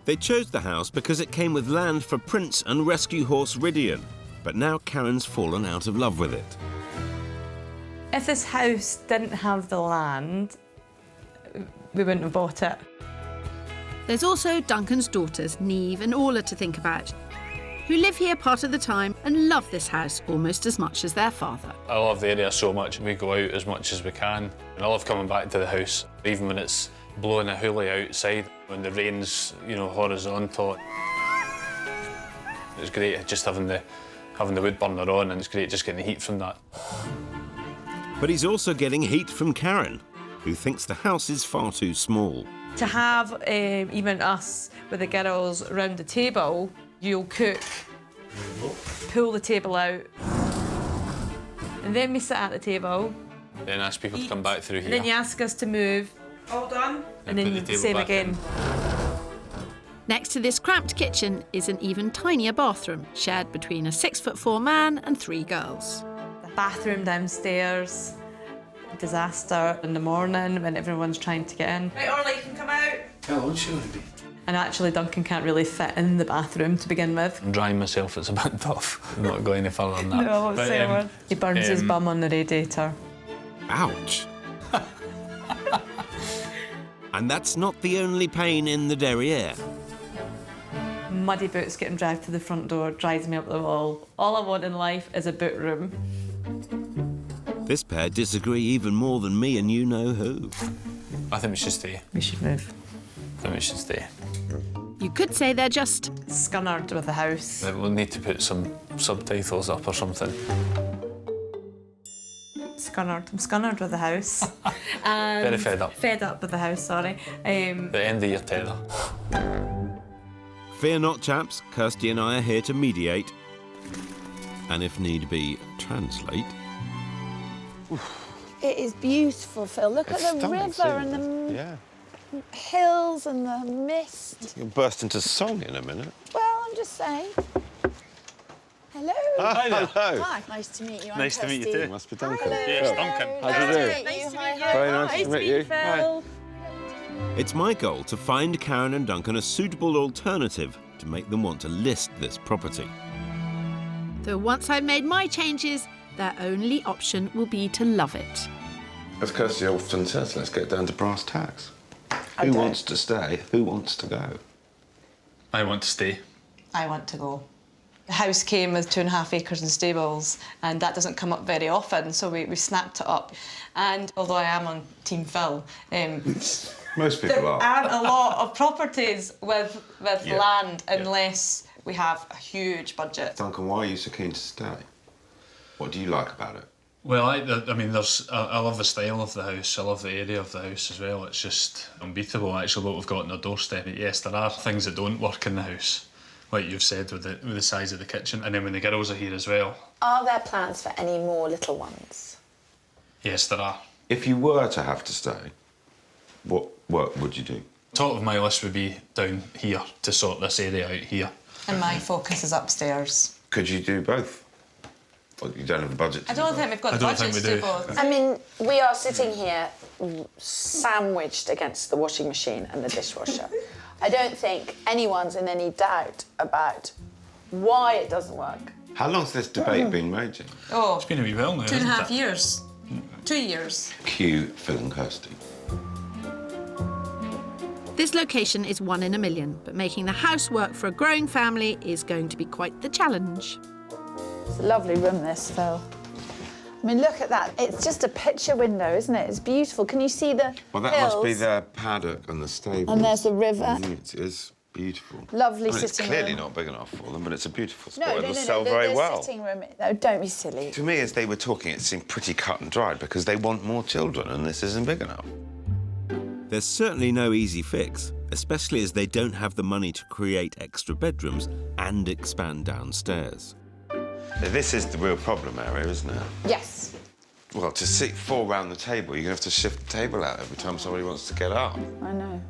They chose the house because it came with land for Prince and rescue horse Ridian, but now Karen's fallen out of love with it. If this house didn't have the land, we wouldn't have bought it. There's also Duncan's daughters, Neve and Orla, to think about, who live here part of the time and love this house almost as much as their father. I love the area so much. We go out as much as we can. And I love coming back to the house, even when it's blowing a hoolie outside, when the rain's, horizontal. It's great just having the wood burner on, and it's great just getting the heat from that. But he's also getting heat from Karen, who thinks the house is far too small. To have even us with the girls round the table, you'll cook, pull the table out, and then we sit at the table. Then ask people to come back through here. And then you ask us to move. All done. And then put the the same table back again. Next to this cramped kitchen is an even tinier bathroom, shared between a 6'4" man and 3 girls. The bathroom downstairs, disaster in the morning when everyone's trying to get in. Right, Orla, you can come out. How old should be? And actually, Duncan can't really fit in the bathroom to begin with. I'm drying myself, it's a bit tough. I'm not going any further than that. No, I won't say a word. He burns his bum on the radiator. Ouch. And that's not the only pain in the derriere. Muddy boots getting dragged to the front door drives me up the wall. All I want in life is a boot room. This pair disagree even more than me and you know who. I think we should stay. We should move. I think we should stay. You could say they're just scunnered with the house. We'll need to put some subtitles up or something. Scunnered. I'm scunnered with the house. And Very fed up. Fed up with the house, sorry. The end of your tether. Fear not, chaps. Kirstie and I are here to mediate. And if need be, translate. It is beautiful, Phil. Look at the river and the hills and the mist. You'll burst into song in a minute. Well, I'm just saying. Hello. Hi there. Hello. Hi, nice to meet you. I'm Nice to meet you Kirstie. too. Must be Duncan. Hello. Yes, Duncan. How do you do? Nice to meet you. Very nice to meet you. Phil. It's my goal to find Karen and Duncan a suitable alternative to make them want to list this property. Though once I've made my changes, their only option will be to love it. As Kirstie often says, let's get down to brass tacks. Who wants to stay? Who wants to go? I want to stay. I want to go. The house came with 2.5 acres and stables, and that doesn't come up very often, so we snapped it up. And although I am on Team Phil, most people there aren't a lot of properties with land unless we have a huge budget. Duncan, why are you so keen to stay? What do you like about it? Well, I mean, I love the style of the house. I love the area of the house as well. It's just unbeatable, actually, what we've got on our doorstep. Yes, there are things that don't work in the house, like you've said, with the size of the kitchen. And then when the girls are here as well. Are there plans for any more little ones? Yes, there are. If you were to have to stay, what work would you do? Top of my list would be down here to sort this area out here. And my focus is upstairs. Could you do both? Well, you don't have the budget to I don't think we've got the budget to do both. I mean, we are sitting here sandwiched against the washing machine and the dishwasher. I don't think anyone's in any doubt about why it doesn't work. How long's this debate been raging? Oh, It's been a wee while now, 2.5 hasn't it? years. 2 years. Cue Phil and Kirstie. This location is 1 in a million, but making the house work for a growing family is going to be quite the challenge. It's a lovely room, this, Phil. I mean, look at that. It's just a picture window, isn't it? It's beautiful. Can you see the Well, that hills? must be their paddock and the stable. And there's the river. It is beautiful. Lovely I mean, sitting It's clearly room. not big enough for them, but it's a beautiful spot. No, It'll sell very the well. sitting room. No, don't be silly. To me, as they were talking, it seemed pretty cut and dried because they want more children and this isn't big enough. There's certainly no easy fix, especially as they don't have the money to create extra bedrooms and expand downstairs. This is the real problem area, isn't it? Yes. Well, to sit 4 round the table, you're going to have to shift the table out every time somebody wants to get up. I know.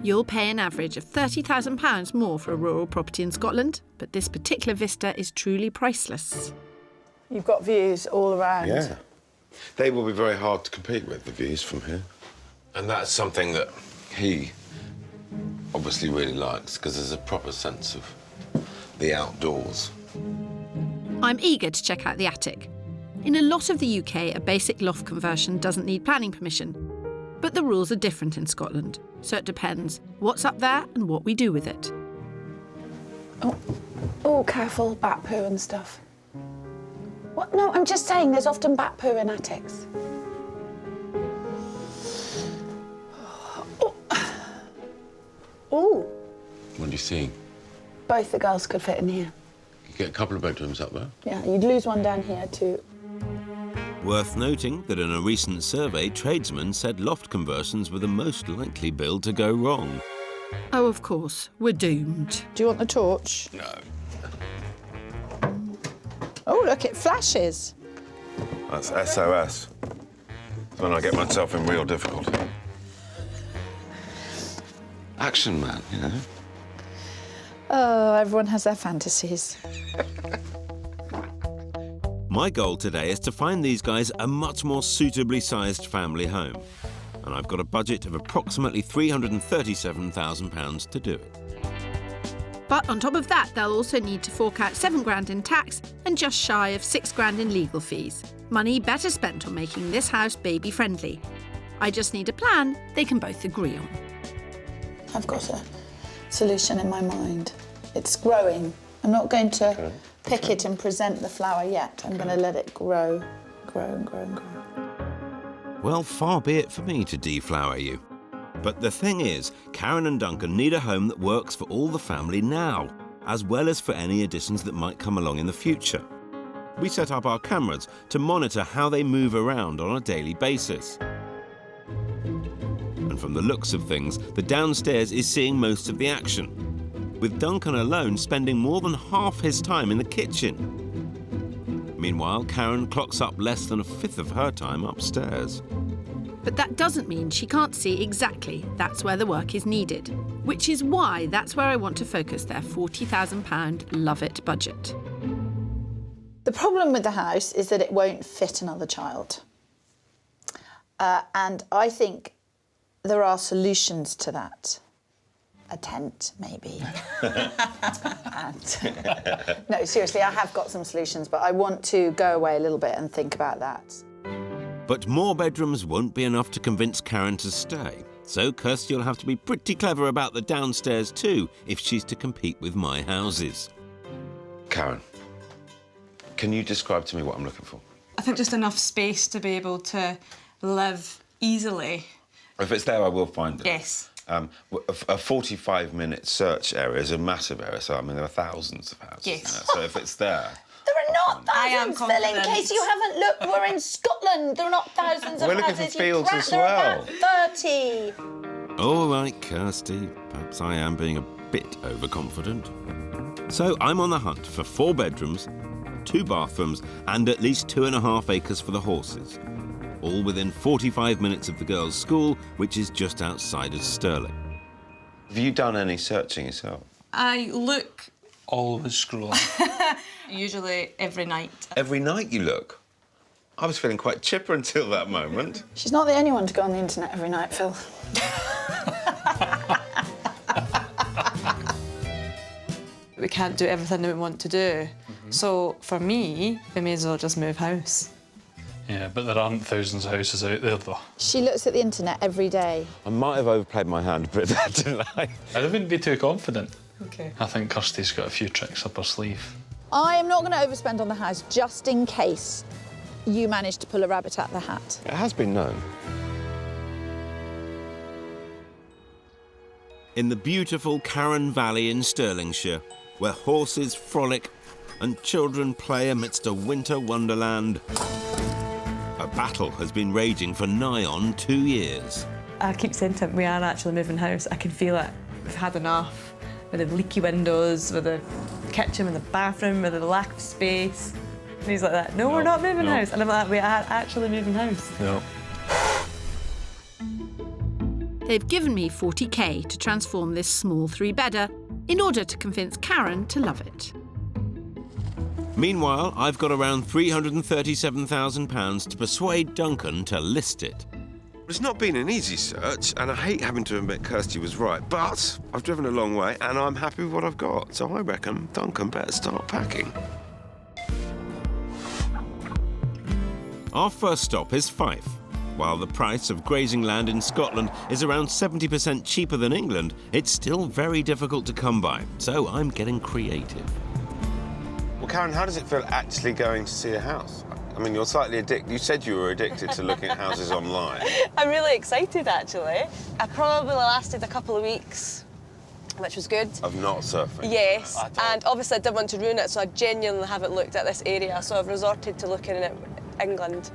You'll pay an average of £30,000 more for a rural property in Scotland, but this particular vista is truly priceless. You've got views all around. Yeah. They will be very hard to compete with, the views from here. And that's something that he obviously really likes, because there's a proper sense of the outdoors. I'm eager to check out the attic. In a lot of the UK, a basic loft conversion doesn't need planning permission. But the rules are different in Scotland, so it depends what's up there and what we do with it. Oh, careful, bat poo and stuff. What? No, I'm just saying there's often bat poo in attics. Oh. What do you see? Both the girls could fit in here. Get a couple of bedrooms up there. Yeah, you'd lose one down here too. Worth noting that in a recent survey, tradesmen said loft conversions were the most likely build to go wrong. Oh, of course, we're doomed. Do you want the torch? No. Oh, look, it flashes. That's SOS. When I get myself in real difficulty. Action man, you know. Oh, everyone has their fantasies. My goal today is to find these guys a much more suitably sized family home. And I've got a budget of approximately £337,000 to do it. But on top of that, they'll also need to fork out £7,000 in tax and just shy of £6,000 in legal fees. Money better spent on making this house baby-friendly. I just need a plan they can both agree on. I've got a solution in my mind. It's growing. I'm not going to pick it and present the flower yet. I'm going to let it grow, grow and grow and grow. Well, far be it for me to deflower you. But the thing is, Karen and Duncan need a home that works for all the family now, as well as for any additions that might come along in the future. We set up our cameras to monitor how they move around on a daily basis. And from the looks of things, the downstairs is seeing most of the action, with Duncan alone spending more than half his time in the kitchen. Meanwhile, Karen clocks up less than a fifth of her time upstairs. But that doesn't mean she can't see exactly that's where the work is needed, which is why that's where I want to focus their £40,000 Love It budget. The problem with the house is that it won't fit another child. And I think there are solutions to that. A tent, maybe. No, seriously, I have got some solutions, but I want to go away a little bit and think about that. But more bedrooms won't be enough to convince Karen to stay. So Kirstie will have to be pretty clever about the downstairs too, if she's to compete with my houses. Karen, can you describe to me what I'm looking for? I think just enough space to be able to live easily. If it's there, I will find it. Yes. A 45-minute search area is a massive area, so I mean there are thousands of houses. Yes. So if it's there, There are not thousands, Phil, in confident. case you haven't looked. We're in Scotland. There are not thousands of We're looking houses. for fields as There are well. about 30. All right, Kirstie, perhaps I am being a bit overconfident. So I'm on the hunt for 4 bedrooms, 2 bathrooms and at least 2.5 acres for the horses. All within 45 minutes of the girls' school, which is just outside of Stirling. have you done any searching yourself? I look Always scrolling. usually every night. Every night you look? I was feeling quite chipper until that moment. She's not the only one to go on the internet every night, Phil. We can't do everything that we want to do. So for me, we may as well just move house. Yeah, but there aren't thousands of houses out there, though. She looks at the internet every day. I might have overplayed my hand a bit there, didn't I? I wouldn't be too confident. Okay. I think Kirstie's got a few tricks up her sleeve. I am not going to overspend on the house just in case you manage to pull a rabbit out of the hat. It has been known. In the beautiful Carron Valley in Stirlingshire, where horses frolic and children play amidst a winter wonderland, a battle has been raging for nigh on 2 years. I keep saying to him, we are actually moving house. I can feel it. We've had enough. With the leaky windows, with the kitchen, with the bathroom, with the lack of space. And he's like that, no, we're not moving house. And I'm like, we are actually moving house. No. They've given me 40k to transform this small 3-bedder in order to convince Karen to love it. Meanwhile, I've got around £337,000 to persuade Duncan to list it. It's not been an easy search, and I hate having to admit Kirstie was right, but I've driven a long way and I'm happy with what I've got, so I reckon Duncan better start packing. Our first stop is Fife. While the price of grazing land in Scotland is around 70% cheaper than England, it's still very difficult to come by, so I'm getting creative. Well, Karen, how does it feel actually going to see a house? I mean, you're slightly addicted. You said you were addicted to looking at houses online. I'm really excited, actually. I probably lasted a couple of weeks. which was good. Of not surfing? Yes, and obviously I didn't want to ruin it, so I genuinely haven't looked at this area, so I've resorted to looking at England.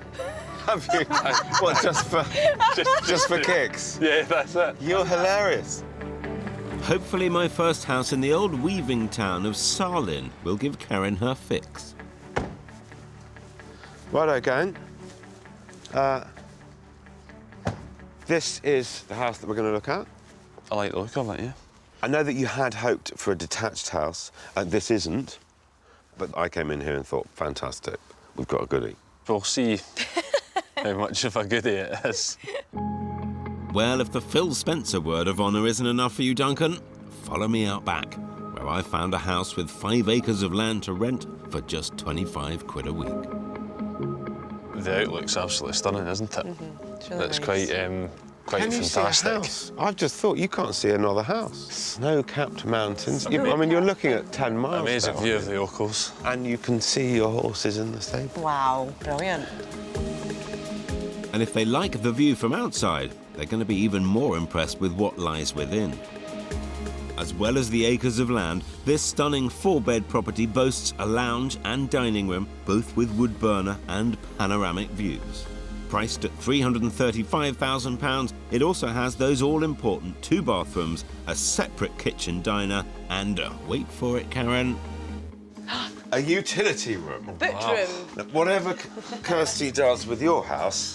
Have you? What, just for kicks? Yeah, that's it. You're hilarious. Hopefully my first house in the old weaving town of Salin will give Karen her fix. Righto, gang. This is the house that we're going to look at. I like the look of it, yeah. I know that you had hoped for a detached house, and this isn't, but I came in here and thought, fantastic, we've got a goodie. We'll see how much of a goodie it is. Well, if the Phil Spencer word of honour isn't enough for you, Duncan, follow me out back, where I found a house with 5 acres of land to rent for just 25 quid a week. The outlook's absolutely stunning, isn't it? It's really It's nice. quite Can you see a fantastic. house? I've just thought you can't see another house. Snow-capped mountains. I mean, you're looking at 10 miles. Amazing down. view of the Ochils. And you can see your horses in the stable. Wow, brilliant. And if they like the view from outside, they're going to be even more impressed with what lies within. As well as the acres of land, this stunning 4-bed property boasts a lounge and dining room, both with wood burner and panoramic views. Priced at £335,000, it also has those all-important 2 bathrooms, a separate kitchen diner, and, wait for it, Karen, a utility room. Booked room. Now, whatever Kirstie does with your house,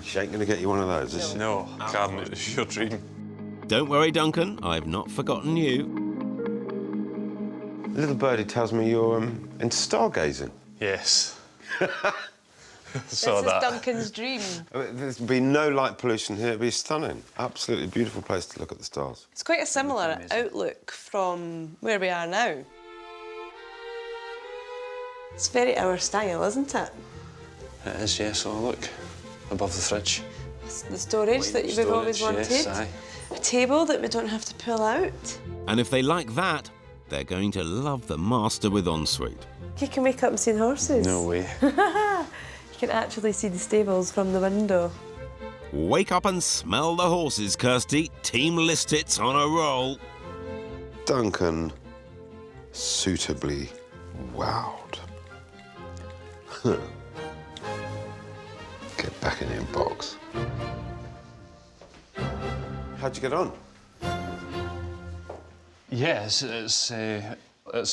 she ain't going to get you one of those, is she? No, Karen, it's your dream. Don't worry, Duncan, I've not forgotten you. Little birdie tells me you're into stargazing. Yes. This is Duncan's dream. There'd be no light pollution here. It'd be stunning. Absolutely beautiful place to look at the stars. It's quite a similar outlook from where we are now. It's very our style, isn't it? It is, yes. So look, above the fridge. It's the storage that we've always wanted. Yes, aye. A table that we don't have to pull out. And if they like that, they're going to love the master with ensuite. You can wake up and see the horses. No way. You can actually see the stables from the window. Wake up and smell the horses, Kirstie. Team Listits on a roll. Duncan, suitably wowed. Get back in your box. How'd you get on? Yes, it's a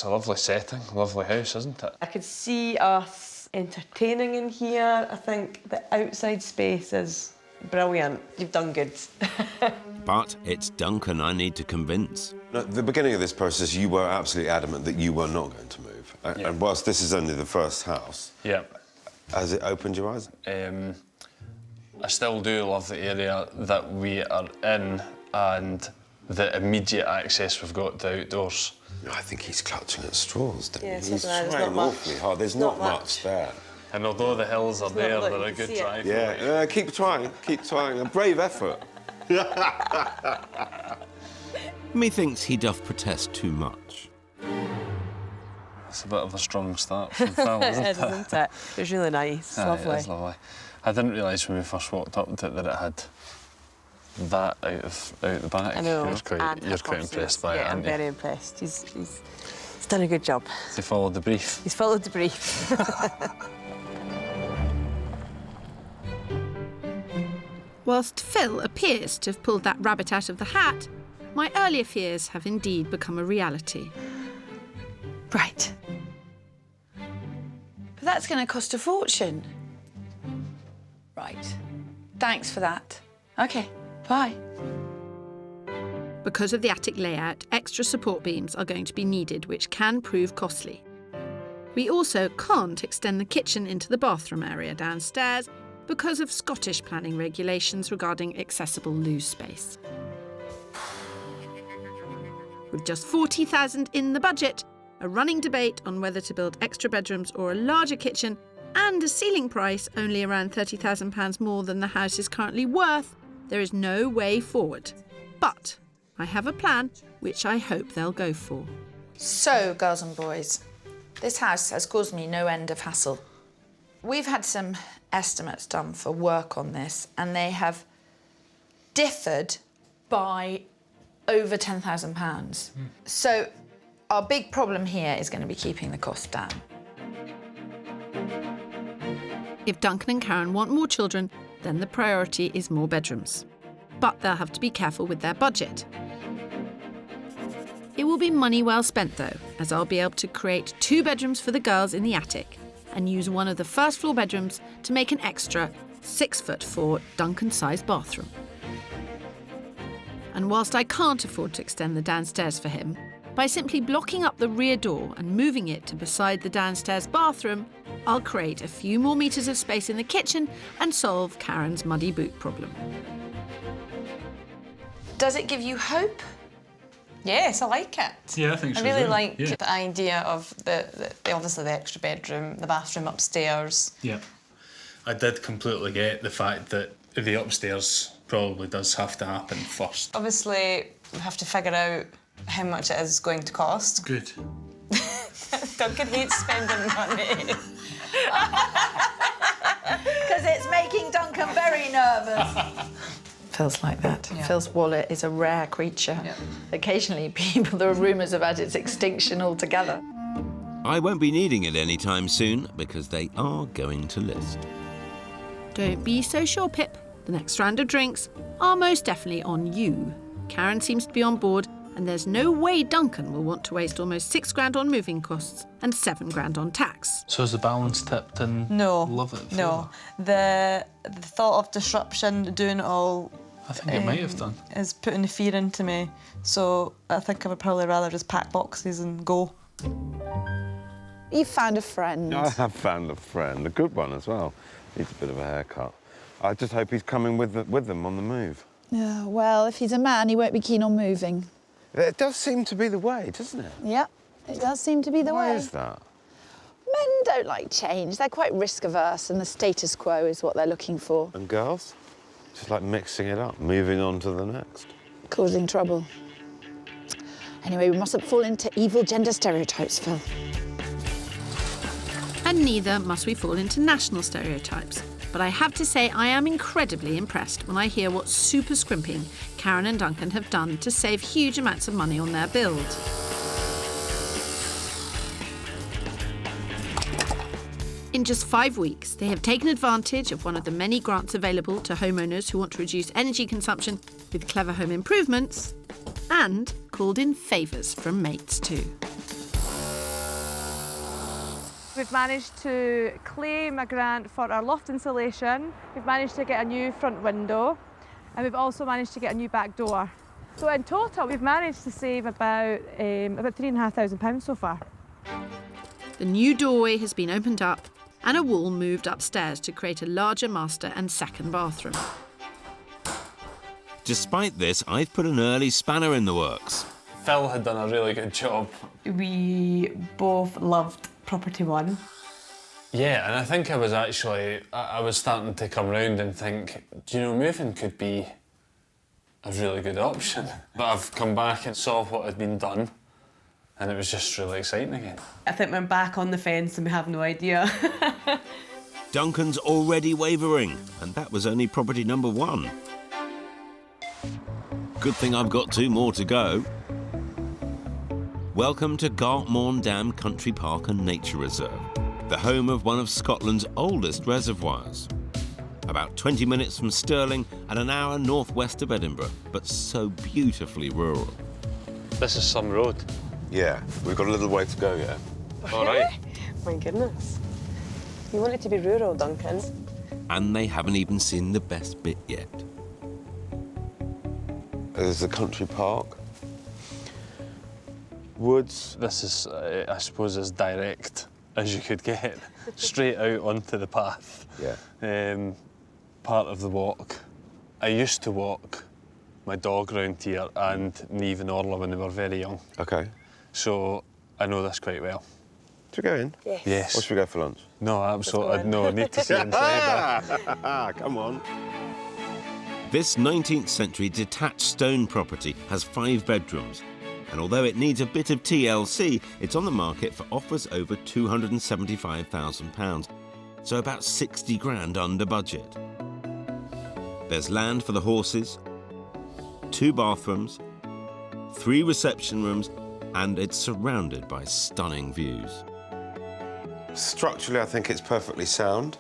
lovely setting, lovely house, isn't it? I could see us entertaining in here. I think the outside space is brilliant. You've done good. But it's Duncan I need to convince. No, at the beginning of this process, you were absolutely adamant that you were not going to move. Yeah. And whilst this is only the first house, Yeah. has it opened your eyes? I still do love the area that we are in and the immediate access we've got to outdoors. I think he's clutching at straws, don't Yeah, he? He's something like that. trying There's not awfully much. hard. There's not much there. And although the hills are there, look, they're you a can good see it. drive. Yeah, keep trying. A brave effort. Methinks he doth protest too much. It's a bit of a strong start from Phil, isn't it? Isn't it? It was really nice. Lovely. It is lovely. I didn't realise when we first walked up that it had that out the back. I know. You're quite impressed by it, I'm aren't you? very impressed. He's done a good job. He followed the brief. He's followed the brief. Whilst Phil appears to have pulled that rabbit out of the hat, my earlier fears have indeed become a reality. Right. But that's going to cost a fortune. Right. Thanks for that. OK, bye. Because of the attic layout, extra support beams are going to be needed, which can prove costly. We also can't extend the kitchen into the bathroom area downstairs because of Scottish planning regulations regarding accessible loo space. With just £40,000 in the budget, a running debate on whether to build extra bedrooms or a larger kitchen, and a ceiling price only around £30,000 more than the house is currently worth, there is no way forward. But I have a plan which I hope they'll go for. So, girls and boys, this house has caused me no end of hassle. We've had some estimates done for work on this, and they have differed by over £10,000. So our big problem here is going to be keeping the cost down. If Duncan and Karen want more children, then the priority is more bedrooms. But they'll have to be careful with their budget. It will be money well spent though, as I'll be able to create 2 bedrooms for the girls in the attic and use one of the first floor bedrooms to make an extra 6'4" Duncan-sized bathroom. And whilst I can't afford to extend the downstairs for him, by simply blocking up the rear door and moving it to beside the downstairs bathroom, I'll create a few more metres of space in the kitchen and solve Karen's muddy boot problem. Does it give you hope? Yes, I like it. Yeah, I think so. I really as well. like the idea of the obviously the extra bedroom, the bathroom upstairs. Yeah. I did completely get the fact that the upstairs probably does have to happen first. Obviously, we have to figure out how much it is going to cost. Good. Duncan hates spending money. Because it's making Duncan very nervous. Feels like that. Yeah. Phil's wallet is a rare creature. Yeah. Occasionally, there are rumours about its extinction altogether. I won't be needing it anytime soon because they are going to list. Don't be so sure, Pip. The next round of drinks are most definitely on you. Karen seems to be on board, and there's no way Duncan will want to waste almost £6,000 on moving costs and £7,000 on tax. So is the balance tipped and No. love it? No. The thought of disruption, doing it all... I think it might have done. ...is putting the fear into me. So I think I would probably rather just pack boxes and go. You found a friend. I have found a friend, a good one as well. Needs a bit of a haircut. I just hope he's coming with them on the move. Yeah, well, if he's a man, he won't be keen on moving. It does seem to be the way, doesn't it? Yep, it does seem to be the way. Why is that? Men don't like change. They're quite risk-averse, and the status quo is what they're looking for. And girls? Just like mixing it up, moving on to the next. Causing trouble. Anyway, we mustn't fall into evil gender stereotypes, Phil. And neither must we fall into national stereotypes. But I have to say I am incredibly impressed when I hear what super scrimping Karen and Duncan have done to save huge amounts of money on their build. In just 5 weeks, they have taken advantage of one of the many grants available to homeowners who want to reduce energy consumption with clever home improvements, and called in favours from mates too. We've managed to claim a grant for our loft insulation. We've managed to get a new front window, and we've also managed to get a new back door. So in total, we've managed to save about £3,500 so far. The new doorway has been opened up and a wall moved upstairs to create a larger master and second bathroom. Despite this, I've put an early spanner in the works. Phil had done a really good job. We both loved Property One. Yeah, and I think I was starting to come round and think, do you know, moving could be a really good option. But I've come back and saw what had been done, and it was just really exciting again. I think we're back on the fence and we have no idea. Duncan's already wavering, and that was only property number 1. Good thing I've got 2 more to go. Welcome to Gartmorn Dam Country Park and Nature Reserve, the home of one of Scotland's oldest reservoirs. About 20 minutes from Stirling and an hour northwest of Edinburgh, but so beautifully rural. This is some road. Yeah, we've got a little way to go yet. All right. My goodness. You want it to be rural, Duncan. And they haven't even seen the best bit yet. There's a country park. Woods. This is, I suppose, as direct as you could get. Straight out onto the path. Yeah. Part of the walk. I used to walk my dog round here and Neve and Orla when they were very young. OK. So I know this quite well. Should we go in? Yes. Yes. Or should we go for lunch? No, absolutely. No, I need to see inside. Come on. This 19th century detached stone property has 5 bedrooms. And although it needs a bit of TLC, it's on the market for offers over £275,000. So about 60 grand under budget. There's land for the horses, 2 bathrooms, 3 reception rooms, and it's surrounded by stunning views. Structurally, I think it's perfectly sound,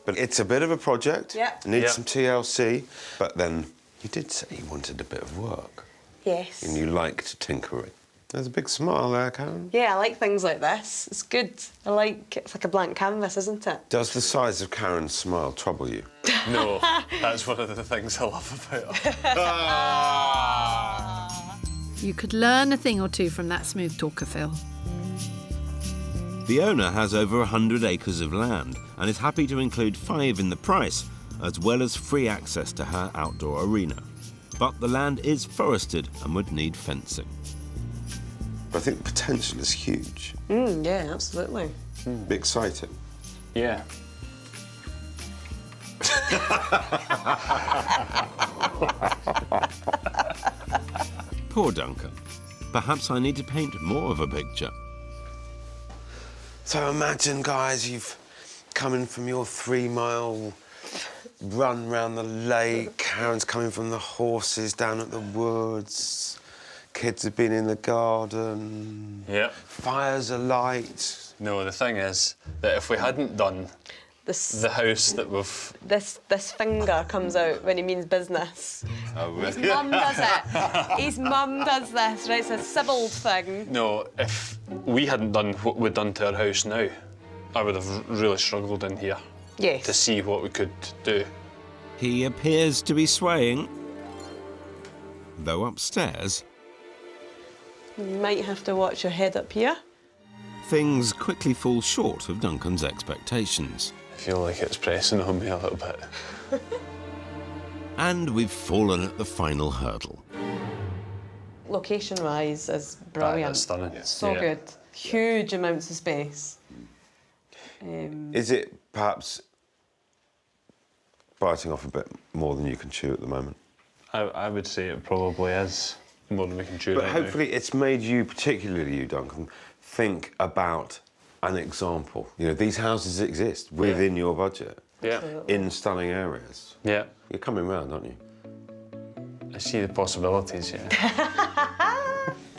but it's a bit of a project. Yeah. Needs some TLC, but then you did say you wanted a bit of work. Yes. And you liked tinkering. There's a big smile there, Karen. Yeah, I like things like this. It's good. It's like a blank canvas, isn't it? Does the size of Karen's smile trouble you? No, that's one of the things I love about her. You could learn a thing or two from that smooth talker, Phil. The owner has over 100 acres of land and is happy to include 5 in the price, as well as free access to her outdoor arena. But the land is forested and would need fencing. I think the potential is huge. Yeah, absolutely. Be exciting. Yeah. Poor Duncan. Perhaps I need to paint more of a picture. So imagine, guys, you've come in from your 3-mile run round the lake. Karen's coming from the horses down at the woods. Kids have been in the garden. Yeah. Fires alight. No, the thing is that if we hadn't done the house that we've... This finger comes out when he means business. Oh, really? His mum does it. His mum does this, right? It's a Sybil thing. No, if we hadn't done what we've done to our house now, I would have really struggled in here. Yes. To see what we could do. He appears to be swaying, though upstairs, You might have to watch your head up here. things quickly fall short of Duncan's expectations. I feel like it's pressing on me a little bit. And we've fallen at the final hurdle. Location-wise is brilliant. That's stunning. So Yeah. good. Huge amounts of space. Is it perhaps biting off a bit more than you can chew at the moment? I would say it probably is more than we can chew But right hopefully it's made you, particularly you, Duncan, think about an example. You know, these houses exist within your budget. Yeah. In stunning areas. Yeah. You're coming round, aren't you? I see the possibilities, yeah.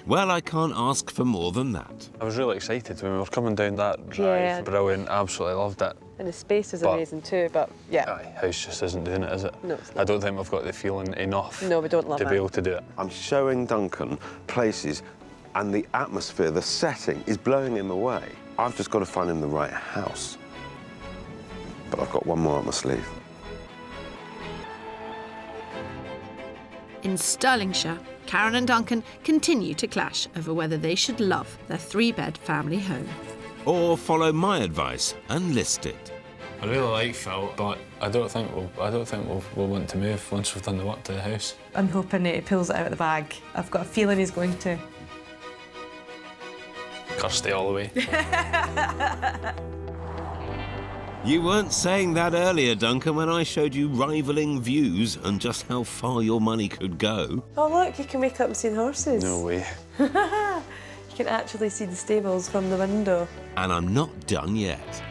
Well, I can't ask for more than that. I was really excited when we were coming down that drive. Yeah. Brilliant, absolutely loved it. And the space is But- amazing too, but yeah. Aye, house just isn't doing it, is it? No, it's I don't think we've got the feeling enough No, we don't love to it. be able to do it. I'm showing Duncan places and the atmosphere, the setting is blowing him away. I've just got to find him the right house. But I've got one more up my sleeve. In Stirlingshire, Karen and Duncan continue to clash over whether they should love their 3-bed family home. Or follow my advice and list it. I really like Phil, but I don't think we'll want to move once we've done the work to the house. I'm hoping that he pulls it out of the bag. I've got a feeling he's going to. Kirstie all the way. You weren't saying that earlier, Duncan, when I showed you rivaling views and just how far your money could go. Oh look, you can wake up and see the horses. No way. You can actually see the stables from the window. And I'm not done yet.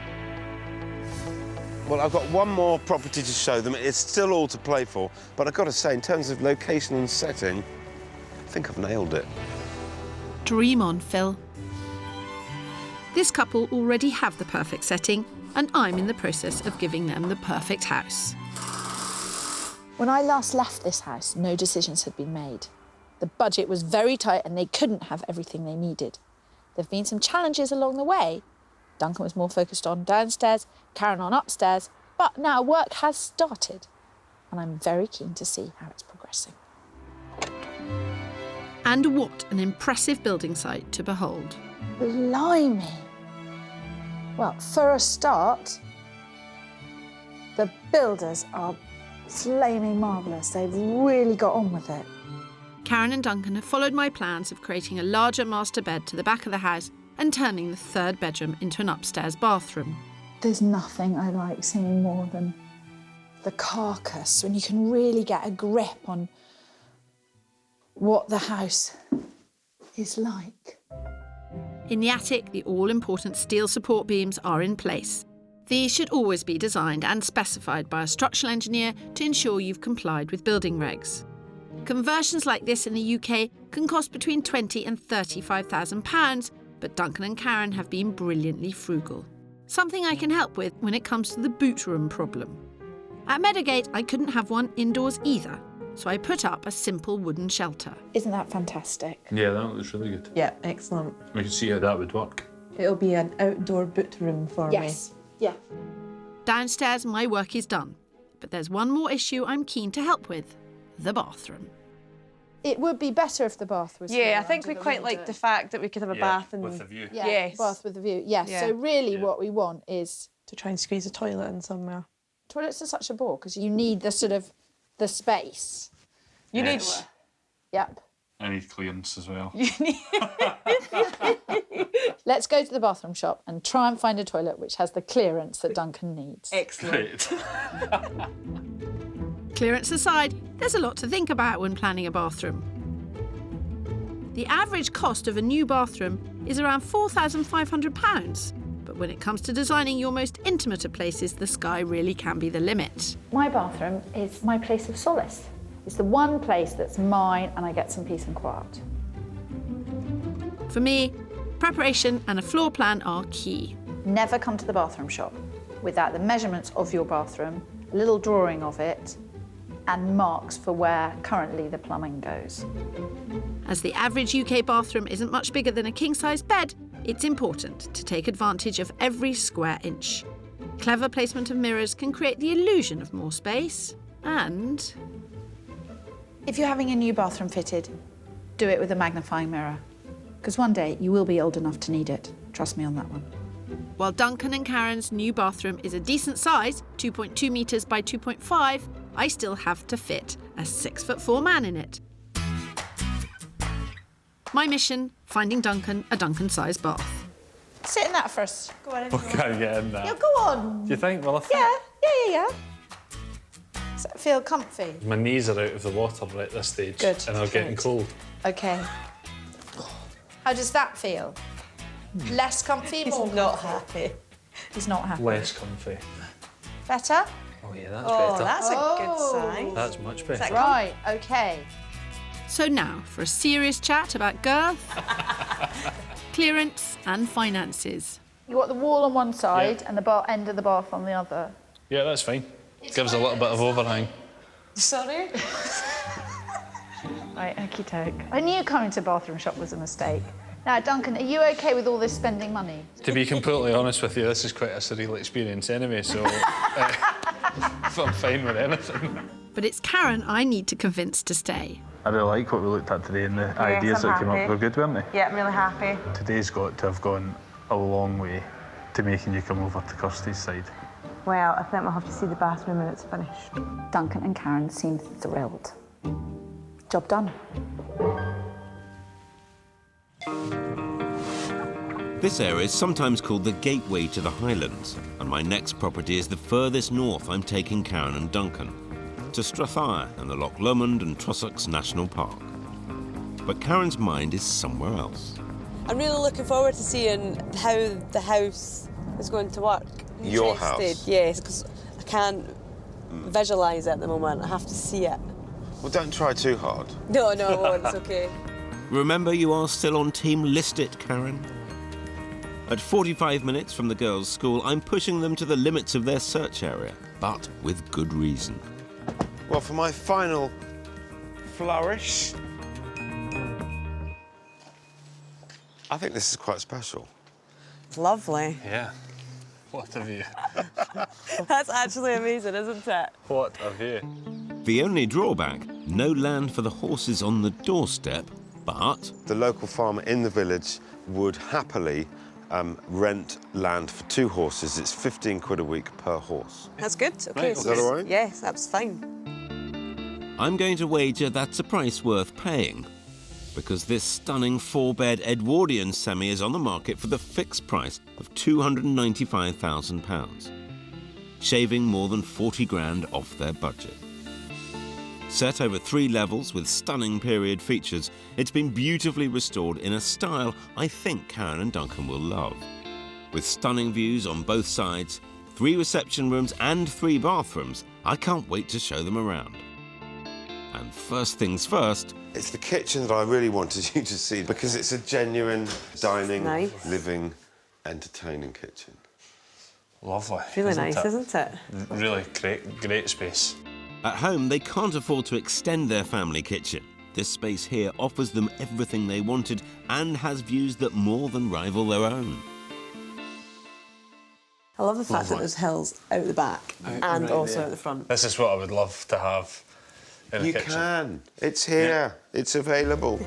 Well, I've got one more property to show them. It's still all to play for, but I've got to say, in terms of location and setting, I think I've nailed it. Dream on, Phil. This couple already have the perfect setting, and I'm in the process of giving them the perfect house. When I last left this house, no decisions had been made. The budget was very tight and they couldn't have everything they needed. There have been some challenges along the way. Duncan was more focused on downstairs, Karen on upstairs, but now work has started and I'm very keen to see how it's progressing. And what an impressive building site to behold. Blimey! Well, for a start, the builders are flaming marvellous. They've really got on with it. Karen and Duncan have followed my plans of creating a larger master bed to the back of the house and turning the 3rd bedroom into an upstairs bathroom. There's nothing I like seeing more than the carcass, when you can really get a grip on what the house is like. In the attic, the all-important steel support beams are in place. These should always be designed and specified by a structural engineer to ensure you've complied with building regs. Conversions like this in the UK can cost between £20,000 and £35,000, but Duncan and Karen have been brilliantly frugal. Something I can help with when it comes to the boot room problem. At Meadowgate, I couldn't have one indoors either, so I put up a simple wooden shelter. Isn't that fantastic? Yeah, that looks really good. Yeah, excellent. We can see how that would work. It'll be an outdoor boot room for me. Yes. Yeah. Downstairs, my work is done. But there's one more issue I'm keen to help with: the bathroom. It would be better if the bath was here Yeah, I think we under the quite window. like the fact that we could have a bath and with a view. Yeah, Yes. bath with a view. Yes. Yeah. So really what we want is... to try and squeeze a toilet in somewhere. Toilets are such a bore because you need the sort of the space. You need... Yep. I need clearance as well. Let's go to the bathroom shop and try and find a toilet which has the clearance that Duncan needs. Excellent. Clearance aside, there's a lot to think about when planning a bathroom. The average cost of a new bathroom is around £4,500. But when it comes to designing your most intimate of places, the sky really can be the limit. My bathroom is my place of solace. It's the one place that's mine and I get some peace and quiet. For me, preparation and a floor plan are key. Never come to the bathroom shop without the measurements of your bathroom, a little drawing of it, and marks for where currently the plumbing goes. As the average UK bathroom isn't much bigger than a king-size bed, it's important to take advantage of every square inch. Clever placement of mirrors can create the illusion of more space, and... If you're having a new bathroom fitted, do it with a magnifying mirror, because one day you will be old enough to need it. Trust me on that one. While Duncan and Karen's new bathroom is a decent size, 2.2 metres by 2.5, I still have to fit a 6'4" man in it. My mission, finding Duncan a Duncan-sized bath. Sit in that first. Go on. We can't get in there. Yeah, go on. Do you think? Well, I think Yeah. Does that feel comfy? my knees are out of the water right at this stage. Good, And they're getting good. cold. Okay. How does that feel? Less comfy? He's More not comfy? happy. He's not happy. Less comfy. Better? Oh yeah, that's Oh, better. that's a good sign. That's much better. Right, okay. So now, for a serious chat about girth, clearance and finances. You got the wall on one side and the end of the bath on the other. Yeah, that's fine. Gives a little bit of overhang. Sorry? Right, okie doke. I knew coming to a bathroom shop was a mistake. Now, Duncan, are you okay with all this spending money? To be completely honest with you, this is quite a surreal experience anyway, so I'm fine with anything. But it's Karen I need to convince to stay. I really like what we looked at today and the ideas I'm that came up happy. were good, weren't they? Yeah, I'm really happy. Today's got to have gone a long way to making you come over to Kirstie's side. Well, I think we'll have to see the bathroom when it's finished. Duncan and Karen seem thrilled. Job done. This area is sometimes called the gateway to the Highlands, and my next property is the furthest north I'm taking Karen and Duncan, to Strathire and the Loch Lomond and Trossachs National Park. But Karen's mind is somewhere else. I'm really looking forward to seeing how the house is going to work. Your Interested, house? yes, because I can't visualise it at the moment. I have to see it. Well, don't try too hard. No, I won't. It's okay. Remember, you are still on Team List It, Karen? At 45 minutes from the girls' school, I'm pushing them to the limits of their search area, but with good reason. Well, for my final flourish, I think this is quite special. It's lovely. Yeah. What a view. That's actually amazing, isn't it? What a view. The only drawback, no land for the horses on the doorstep, but... The local farmer in the village would happily rent land for 2 horses. It's 15 quid a week per horse. That's good. Okay. Right, is that all right? Yes, that's fine. I'm going to wager that's a price worth paying, because this stunning 4-bed Edwardian semi is on the market for the fixed price of £295,000, shaving more than 40 grand off their budget. Set over 3 levels with stunning period features, it's been beautifully restored in a style I think Karen and Duncan will love. With stunning views on both sides, 3 reception rooms and 3 bathrooms, I can't wait to show them around. And first things first... It's the kitchen that I really wanted you to see because it's a genuine dining, living, entertaining kitchen. Lovely. Really nice, isn't it? Really great space. At home, they can't afford to extend their family kitchen. This space here offers them everything they wanted and has views that more than rival their own. I love the fact that there's hills out the back and also out the front. This is what I would love to have in a kitchen. You can. It's here. It's available.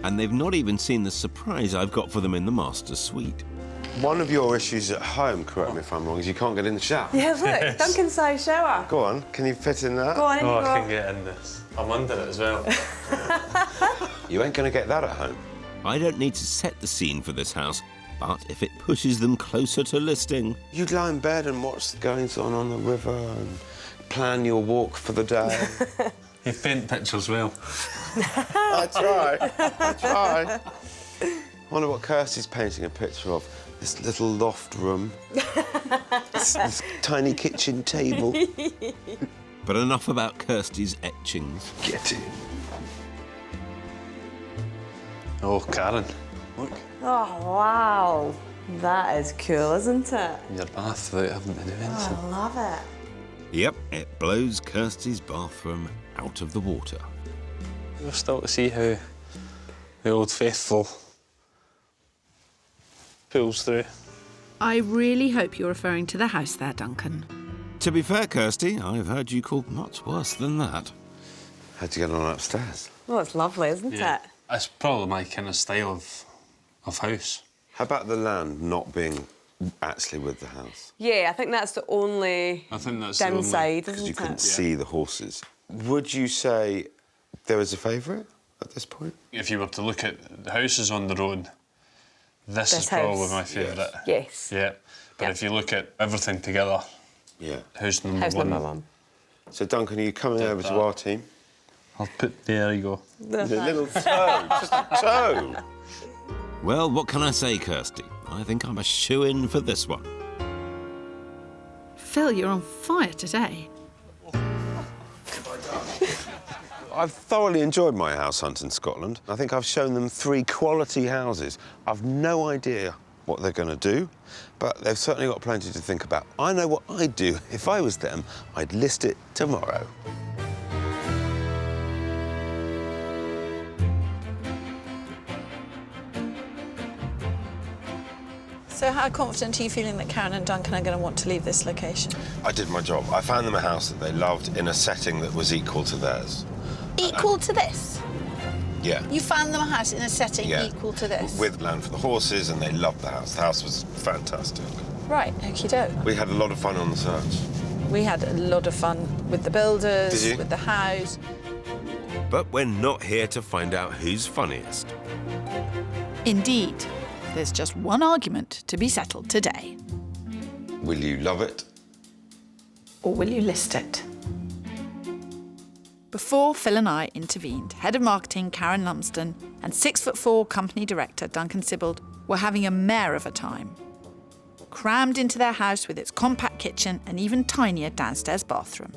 And they've not even seen the surprise I've got for them in the master suite. One of your issues at home, correct me if I'm wrong, is you can't get in the shower. Yeah, look, Duncan-sized shower. Go on, can you fit in that? Go on, in you go. I can get in this. I'm under it as well. You ain't going to get that at home. I don't need to set the scene for this house, but if it pushes them closer to listing... You'd lie in bed and watch the goings on the river and plan your walk for the day. You paint pictures well. I try. I wonder what Kirstie's painting a picture of. This little loft room. this tiny kitchen table. But enough about Kirstie's etchings. Get in. Oh, Karen, look. Oh, wow. That is cool, isn't it? Your bath without having to do anything. I love it. Yep, it blows Kirstie's bathroom out of the water. We're still to see how the old faithful pulls through. I really hope you're referring to the house there, Duncan. To be fair, Kirstie, I've heard you called much worse than that. How'd you get on upstairs? Well, it's lovely, isn't it? It's probably my kind of style of house. How about the land not being actually with the house? Yeah, I think that's the only downside, Because isn't you couldn't it? see the horses. Would you say there is a favourite at this point? If you were to look at the houses on the road, this is probably my favourite. Yes. Yeah. But if you look at everything together, house number one. So, Duncan, are you coming over to our team? I'll put... There you go. The little toe, just a toe. Well, what can I say, Kirstie? I think I'm a shoo-in for this one. Phil, you're on fire today. I've thoroughly enjoyed my house hunt in Scotland. I think I've shown them 3 quality houses. I've no idea what they're going to do, but they've certainly got plenty to think about. I know what I'd do. If I was them, I'd list it tomorrow. So how confident are you feeling that Karen and Duncan are going to want to leave this location? I did my job. I found them a house that they loved in a setting that was equal to theirs. Equal to this? Yeah. You found them a house in a setting equal to this? With land for the horses, and they loved the house. The house was fantastic. Right, okie doke. We had a lot of fun on the search. We had a lot of fun with the builders, Did you? with the house. But we're not here to find out who's funniest. Indeed, there's just one argument to be settled today. Will you love it? Or will you list it? Before Phil and I intervened, Head of Marketing Karen Lumsden and 6'4" company director Duncan Sibbald were having a mare of a time. Crammed into their house with its compact kitchen and even tinier downstairs bathroom.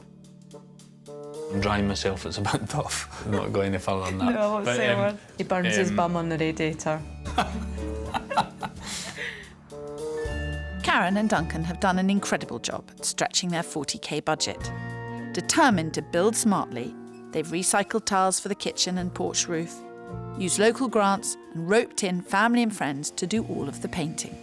I'm drying myself, it's a bit tough. I'm not going any further than that. No, I won't say a word. He burns his bum on the radiator. Karen and Duncan have done an incredible job at stretching their 40k budget. Determined to build smartly, they've recycled tiles for the kitchen and porch roof, used local grants and roped in family and friends to do all of the painting.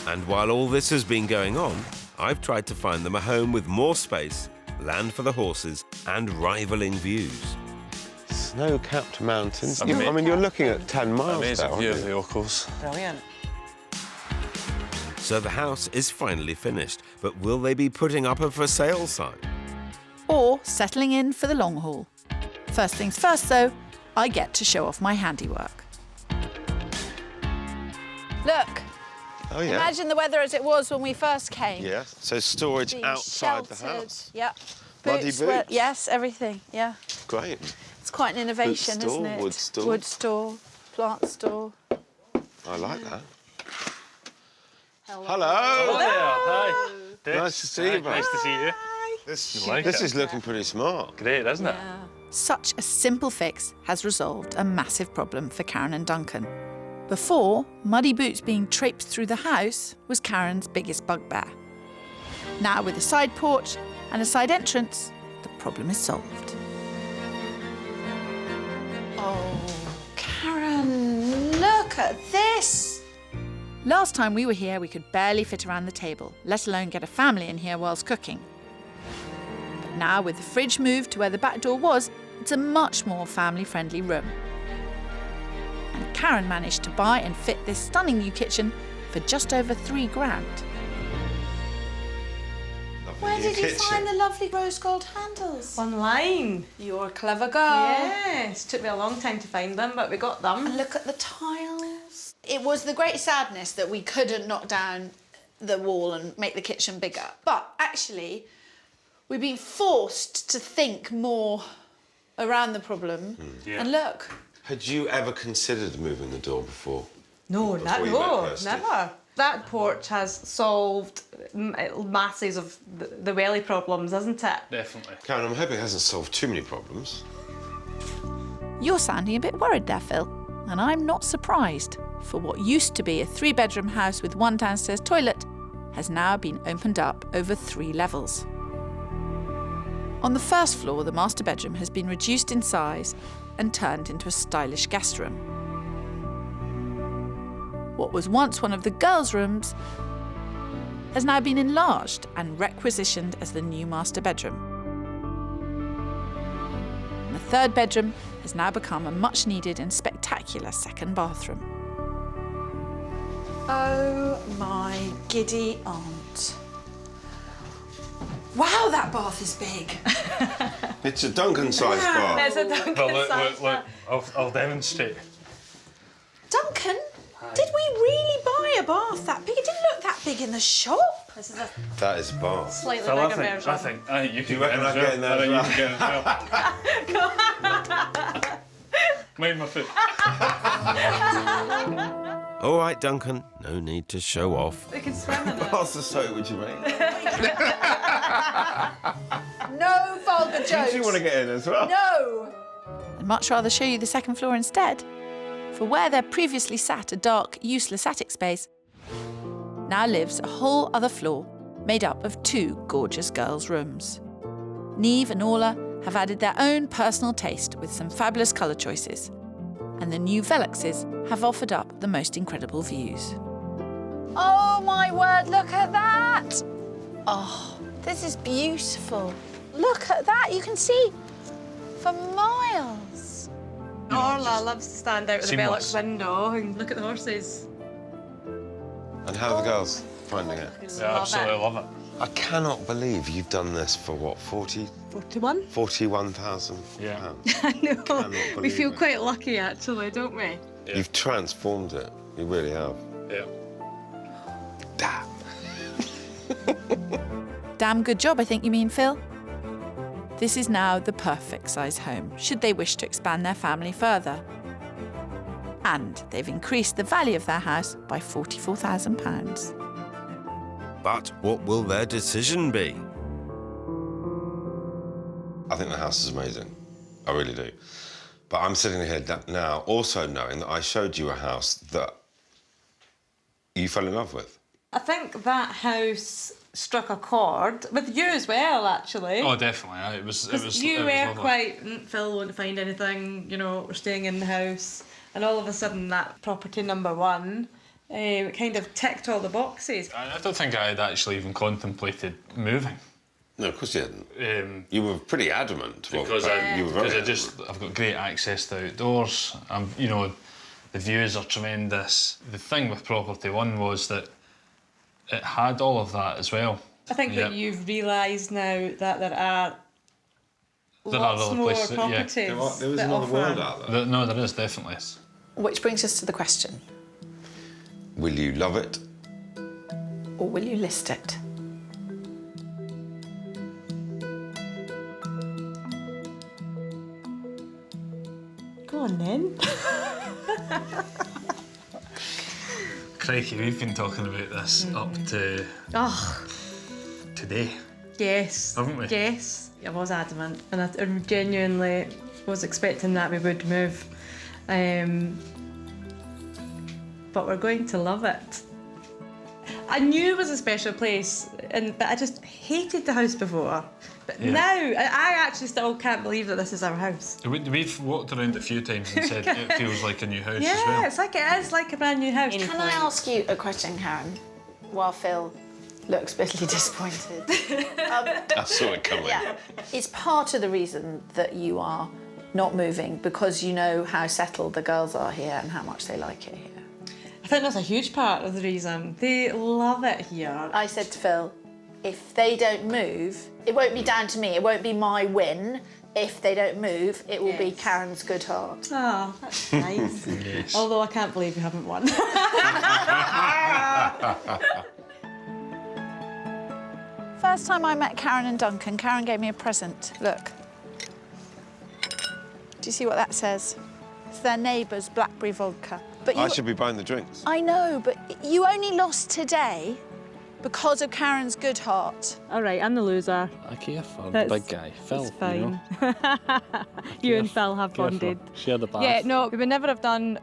And while all this has been going on, I've tried to find them a home with more space, land for the horses, and rivaling views. Snow-capped mountains. Amazing. I mean, you're looking at 10 miles Amazing there, view aren't of the you? Ochils. Brilliant. So the house is finally finished, but will they be putting up a for sale sign? Or settling in for the long haul. First things first, though, I get to show off my handiwork. Look, Oh, yeah. imagine the weather as it was when we first came. Yeah, so storage Being outside sheltered. the house. Yep. Muddy boots. boots. Yes, everything, yeah. Great. It's quite an innovation, Boot store, isn't it? wood store. Wood store, plant store. I like that. Hello. Hello. Hi. Nice to see you, mate. Nice to see you. This is looking pretty smart. Great, isn't it? Such a simple fix has resolved a massive problem for Karen and Duncan. Before, muddy boots being traipsed through the house was Karen's biggest bugbear. Now, with a side porch and a side entrance, the problem is solved. Oh, Karen, look at this. Last time we were here, we could barely fit around the table, let alone get a family in here whilst cooking. But now, with the fridge moved to where the back door was, it's a much more family-friendly room. And Karen managed to buy and fit this stunning new kitchen for just over £3,000. Where did you find the lovely rose gold handles? Online. You're a clever girl. Yes, took me a long time to find them, but we got them. And look at the tiles. It was the great sadness that we couldn't knock down the wall and make the kitchen bigger. But actually, we've been forced to think more around the problem. And look. Had you ever considered moving the door before? No, you met Kirstie? never. That porch has solved masses of the welly problems, hasn't it? Definitely. Karen, I'm hoping it hasn't solved too many problems. You're sounding a bit worried there, Phil, and I'm not surprised, for what used to be a 3-bedroom house with 1 downstairs toilet has now been opened up over 3 levels. On the first floor, the master bedroom has been reduced in size and turned into a stylish guest room. What was once one of the girls' rooms has now been enlarged and requisitioned as the new master bedroom. And the 3rd bedroom has now become a much-needed and spectacular 2nd bathroom. Oh my giddy aunt. Wow, that bath is big. It's a Duncan-sized bath. It's a Duncan-sized Look, I'll demonstrate. Duncan, did we really buy a bath that big? It didn't look that big in the shop. This is a That is a bath. slightly Phil, bigger version. I think you can you reckon get I get in there as well? You can get in as well. Mind my foot. All right, Duncan, no need to show off. We can swim in it. What's the soap would you make? No vulgar jokes. Do you want to get in as well? No. I'd much rather show you the 2nd floor instead, for where there previously sat a dark, useless attic space, now lives a whole other floor made up of 2 gorgeous girls' rooms. Neve and Orla have added their own personal taste with some fabulous colour choices, and the new Velluxes have offered up the most incredible views. Oh my word, look at that. Oh, this is beautiful. Look at that, you can see for miles. Orla loves to stand out of the Seamless. Velux window and look at the horses. And how are the girls finding it? Yeah, absolutely love it. I cannot believe you've done this for what, 41? 41,000 Yeah. pounds. I know. Cannot We believe feel it. quite lucky, actually, don't we? Yeah. You've transformed it. You really have. Yeah. Damn good job, I think you mean, Phil. This is now the perfect size home, should they wish to expand their family further. And they've increased the value of their house by £44,000. But what will their decision be? I think the house is amazing. I really do. But I'm sitting here now also knowing that I showed you a house that you fell in love with. I think that house struck a chord with you as well, actually. Oh, definitely. It was You it were was lovely. quite, Phil won't find anything, you know, we're staying in the house. And all of a sudden, that property number 1 kind of ticked all the boxes. I don't think I had actually even contemplated moving. No, of course you didn't. You were pretty adamant. Because you were very I've got great access to outdoors. You know, the views are tremendous. The thing with property 1 was that it had all of that as well. I think that you've realised now that there are lots other more places, properties. There is that another offer. world out there. No, there is definitely. Which brings us to the question. Will you love it? Or will you list it? Go on then. Crikey, we've been talking about this up to Oh, today. Yes. Haven't we? Yes. I was adamant, and I genuinely was expecting that we would move. But we're going to love it. I knew it was a special place, but I just hated the house before. But Yeah. now, I actually still can't believe that this is our house. We've walked around a few times and said it feels like a new house Yeah, as well. it is like a brand new house. Can I ask you a question, Karen? While Phil looks bitterly disappointed. I saw it coming. Yeah. It's part of the reason that you are not moving, because you know how settled the girls are here and how much they like it here. I think that's a huge part of the reason. They love it here. I said to Phil, if they don't move, it won't be down to me, it won't be my win. If they don't move, it will be Karen's good heart. Oh, that's nice. Yes. Although I can't believe you haven't won. First time I met Karen and Duncan, Karen gave me a present. Look. Do you see what that says? It's their neighbour's blackberry vodka. But I should be buying the drinks. I know, but you only lost today because of Karen's good heart. All right, I'm the loser. I care for That's- the big guy, Phil. It's fine. You know? You and Phil have Care for- bonded. Share the bath. Yeah, no, we would never have done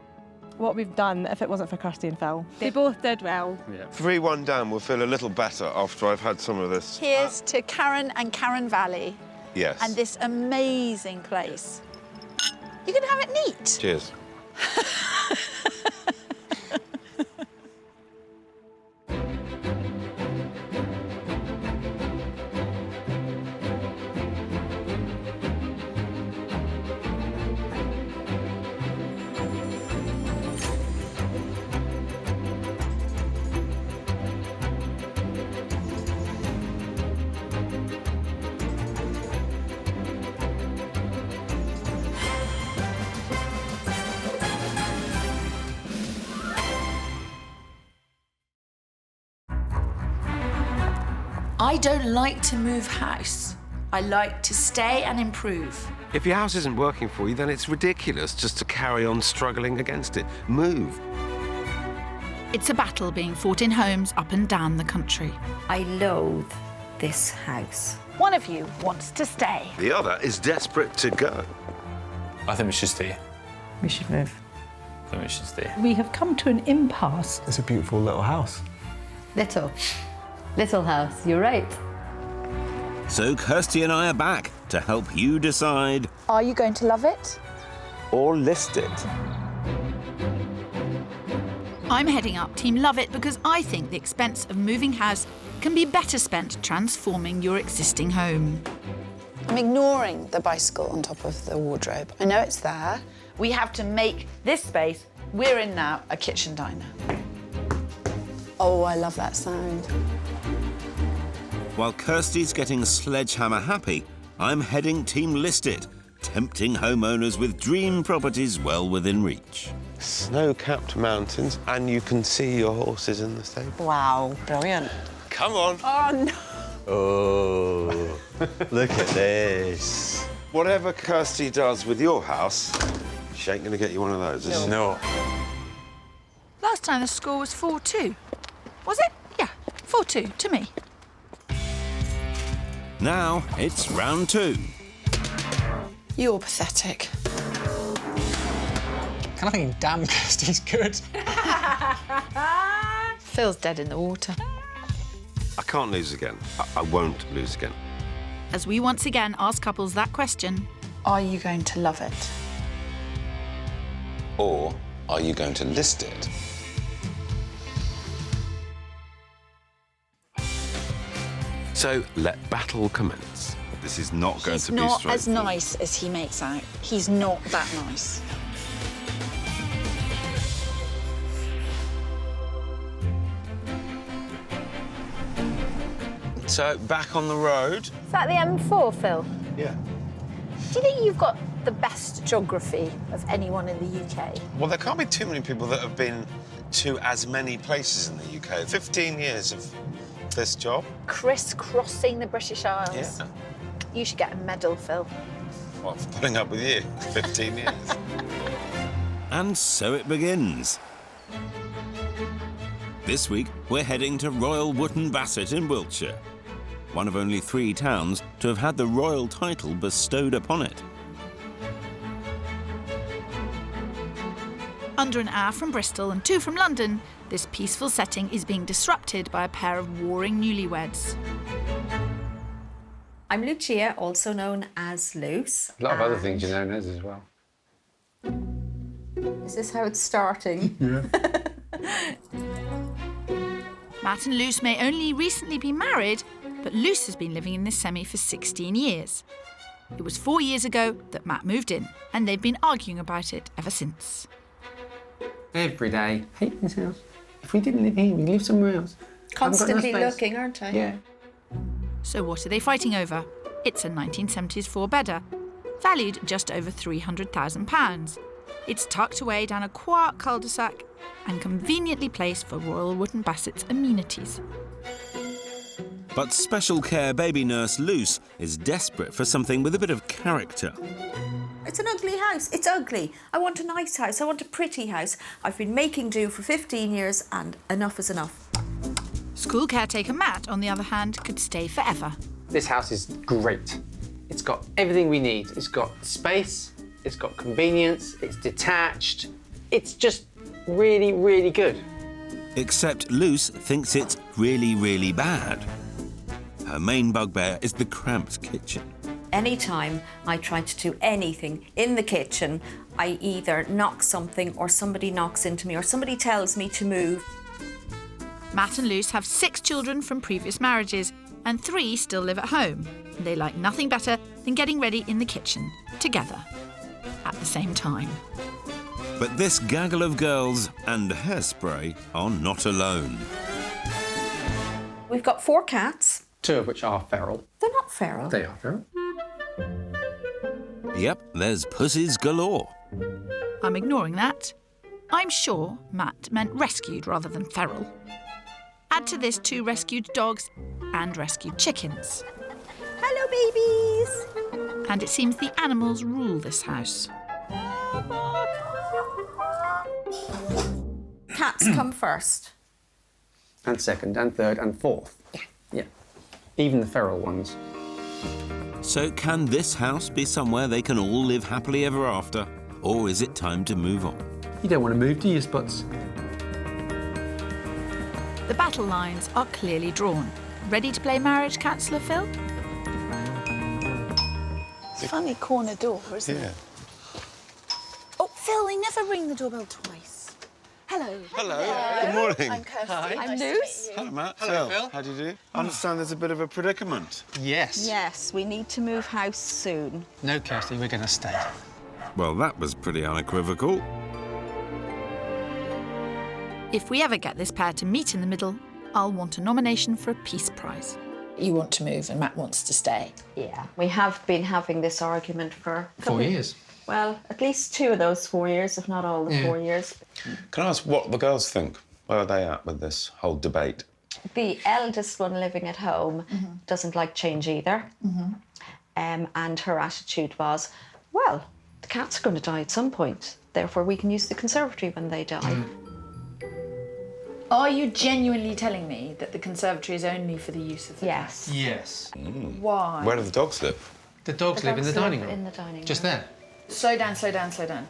what we've done if it wasn't for Kirstie and Phil. They both did well. Yeah. 3-1 down will feel a little better after I've had some of this. Here's to Karen and Karen Valley Yes. and this amazing place. You can have it neat. Cheers. I don't like to move house. I like to stay and improve. If your house isn't working for you, then it's ridiculous just to carry on struggling against it. Move. It's a battle being fought in homes up and down the country. I loathe this house. One of you wants to stay. The other is desperate to go. I think we should stay. We should move. I think we should stay. We have come to an impasse. It's a beautiful little house. Little house, you're right. So Kirstie and I are back to help you decide. Are you going to love it? Or list it. I'm heading up Team Love It because I think the expense of moving house can be better spent transforming your existing home. I'm ignoring the bicycle on top of the wardrobe. I know it's there. We have to make this space we're in now a kitchen diner. Oh, I love that sound. While Kirstie's getting sledgehammer happy, I'm heading Team List It, tempting homeowners with dream properties well within reach. Snow-capped mountains, and you can see your horses in the stable. Wow, brilliant. Come on. Oh, no. Oh, look at this. Whatever Kirstie does with your house, she ain't gonna get you one of those, is she? No. Last time the score was 4-2. Was it? Yeah, 4-2 to me. Now it's round 2. You're pathetic. Kind of thinking, damn, Kirstie's good. Phil's dead in the water. I can't lose again. I won't lose again. As we once again ask couples that question, Are you going to love it? Or are you going to list it? So let battle commence. This is not going to be He's not straightforward. as nice as he makes out. He's not that nice. So back on the road. Is that the M4, Phil? Yeah. Do you think you've got the best geography of anyone in the UK? Well, there can't be too many people that have been to as many places in the UK. 15 years of this job. Crisscrossing the British Isles. Yeah. You should get a medal, Phil. Well, for putting up with you. 15 years. And so it begins. This week, we're heading to Royal Wootton Bassett in Wiltshire. one of only 3 towns to have had the royal title bestowed upon it. Under an hour from Bristol and 2 from London, this peaceful setting is being disrupted by a pair of warring newlyweds. I'm Lucia, also known as Luce. A lot of other things you're known as well. Is this how it's starting? Yeah. Matt and Luce may only recently be married, but Luce has been living in this semi for 16 years. It was 4 years ago that Matt moved in, and they've been arguing about it ever since. Every day. Hate this house. If we didn't live here, we'd live somewhere else. Constantly looking, aren't I? Yeah. So what are they fighting over? It's a 1970s 4-bedder, valued just over £300,000. It's tucked away down a quiet cul-de-sac and conveniently placed for Royal Wootton Bassett's amenities. But special care baby nurse Luce is desperate for something with a bit of character. It's an ugly house. It's ugly. I want a nice house. I want a pretty house. I've been making do for 15 years and enough is enough. School caretaker Matt, on the other hand, could stay forever. This house is great. It's got everything we need. It's got space, it's got convenience, it's detached. It's just really, really good. Except Luce thinks it's really, really bad. Her main bugbear is the cramped kitchen. Anytime I try to do anything in the kitchen, I either knock something or somebody knocks into me or somebody tells me to move. Matt and Luce have 6 children from previous marriages and 3 still live at home. They like nothing better than getting ready in the kitchen, together, at the same time. But this gaggle of girls and hairspray are not alone. We've got 4 cats. 2 of which are feral. They're not feral. They are feral. Yep, there's pussies galore. I'm ignoring that. I'm sure Matt meant rescued rather than feral. Add to this 2 rescued dogs and rescued chickens. Hello, babies! And it seems the animals rule this house. Cats come first. And second, and third, and fourth. Yeah. Even the feral ones. So can this house be somewhere they can all live happily ever after? Or is it time to move on? You don't want to move, do you, Spots? The battle lines are clearly drawn. Ready to play marriage, Councillor Phil? It's a funny corner door, isn't it? Oh, Phil, they never ring the doorbell twice. Hello. Hello. Good morning. I'm Kirstie. Hi. I'm Luce. Hello, Matt. Hello, Phil. How do you do? I understand there's a bit of a predicament. Yes. Yes, we need to move house soon. No, Kirstie, we're going to stay. Well, that was pretty unequivocal. If we ever get this pair to meet in the middle, I'll want a nomination for a Peace Prize. You want to move and Matt wants to stay. Yeah, we have been having this argument for... 4 years. Well, at least 2 of those 4 years, if not all the 4 years. Can I ask what the girls think? Where are they at with this whole debate? The eldest one living at home doesn't like change either. And her attitude was, well, the cats are going to die at some point, therefore we can use the conservatory when they die. Are you genuinely telling me that the conservatory is only for the use of the Yes. Yes. Why? Where do the dogs live? The dogs live in the dining room. In the dining room. Just there. Slow down, slow down, slow down.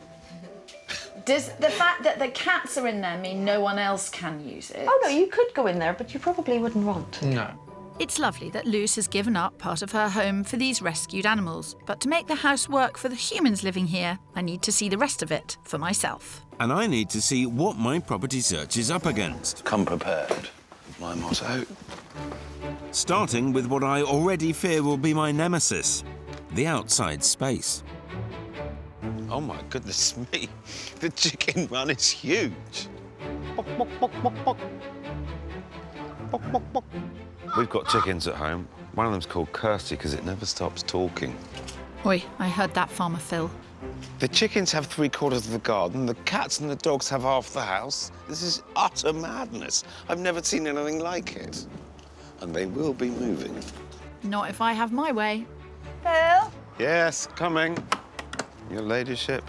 Does the fact that the cats are in there mean no one else can use it? Oh, no, you could go in there, but you probably wouldn't want to. No. It's lovely that Luce has given up part of her home for these rescued animals, but to make the house work for the humans living here, I need to see the rest of it for myself. And I need to see what my property search is up against. Come prepared. My motto. Starting with what I already fear will be my nemesis, the outside space. Oh my goodness me. The chicken run is huge. We've got chickens at home. One of them's called Kirstie because it never stops talking. Oi, I heard that, Farmer Phil. The chickens have 3/4 of the garden, the cats and the dogs have half the house. This is utter madness. I've never seen anything like it. And they will be moving. Not if I have my way. Phil? Yes, coming. Your ladyship.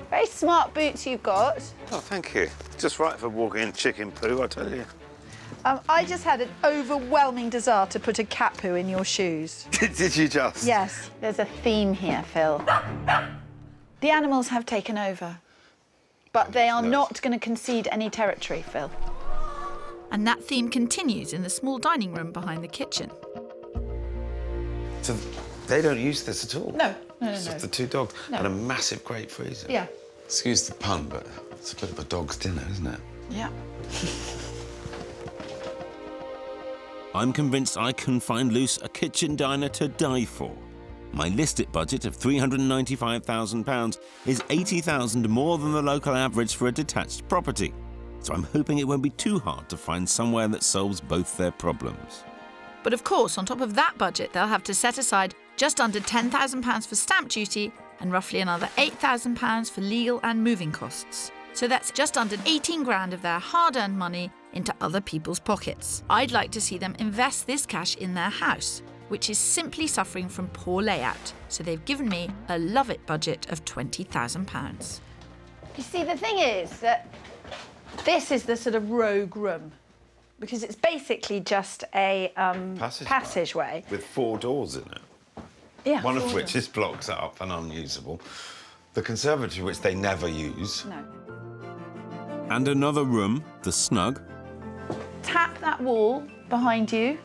Very smart boots you've got. Oh, thank you. Just right for walking in chicken poo, I tell you. I just had an overwhelming desire to put a cat poo in your shoes. Did you just? Yes. There's a theme here, Phil. The animals have taken over, but they are not going to concede any territory, Phil. And that theme continues in the small dining room behind the kitchen. So they don't use this at all? No. It's just the 2 dogs and a massive great freezer. Yeah. Excuse the pun, but it's a bit of a dog's dinner, isn't it? Yeah. I'm convinced I can find Luce a kitchen diner to die for. My listed budget of £395,000 is £80,000 more than the local average for a detached property. So I'm hoping it won't be too hard to find somewhere that solves both their problems. But of course, on top of that budget, they'll have to set aside just under £10,000 for stamp duty and roughly another £8,000 for legal and moving costs. So that's just under 18 grand of their hard-earned money into other people's pockets. I'd like to see them invest this cash in their house, which is simply suffering from poor layout. So they've given me a love-it budget of £20,000. You see, the thing is that this is the sort of rogue room, because it's basically just a passageway. With 4 doors in it. Yeah. One of which is blocked up and unusable. The conservatory, which they never use. No. And another room, the snug. Tap that wall behind you.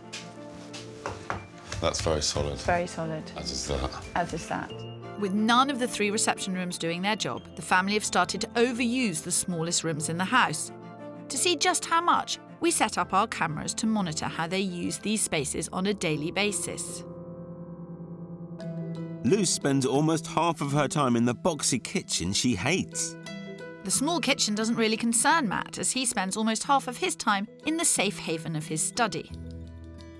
That's very solid. Very solid. As is that. As is that. With none of the 3 reception rooms doing their job, the family have started to overuse the smallest rooms in the house. To see just how much, we set up our cameras to monitor how they use these spaces on a daily basis. Luce spends almost half of her time in the boxy kitchen she hates. The small kitchen doesn't really concern Matt, as he spends almost half of his time in the safe haven of his study.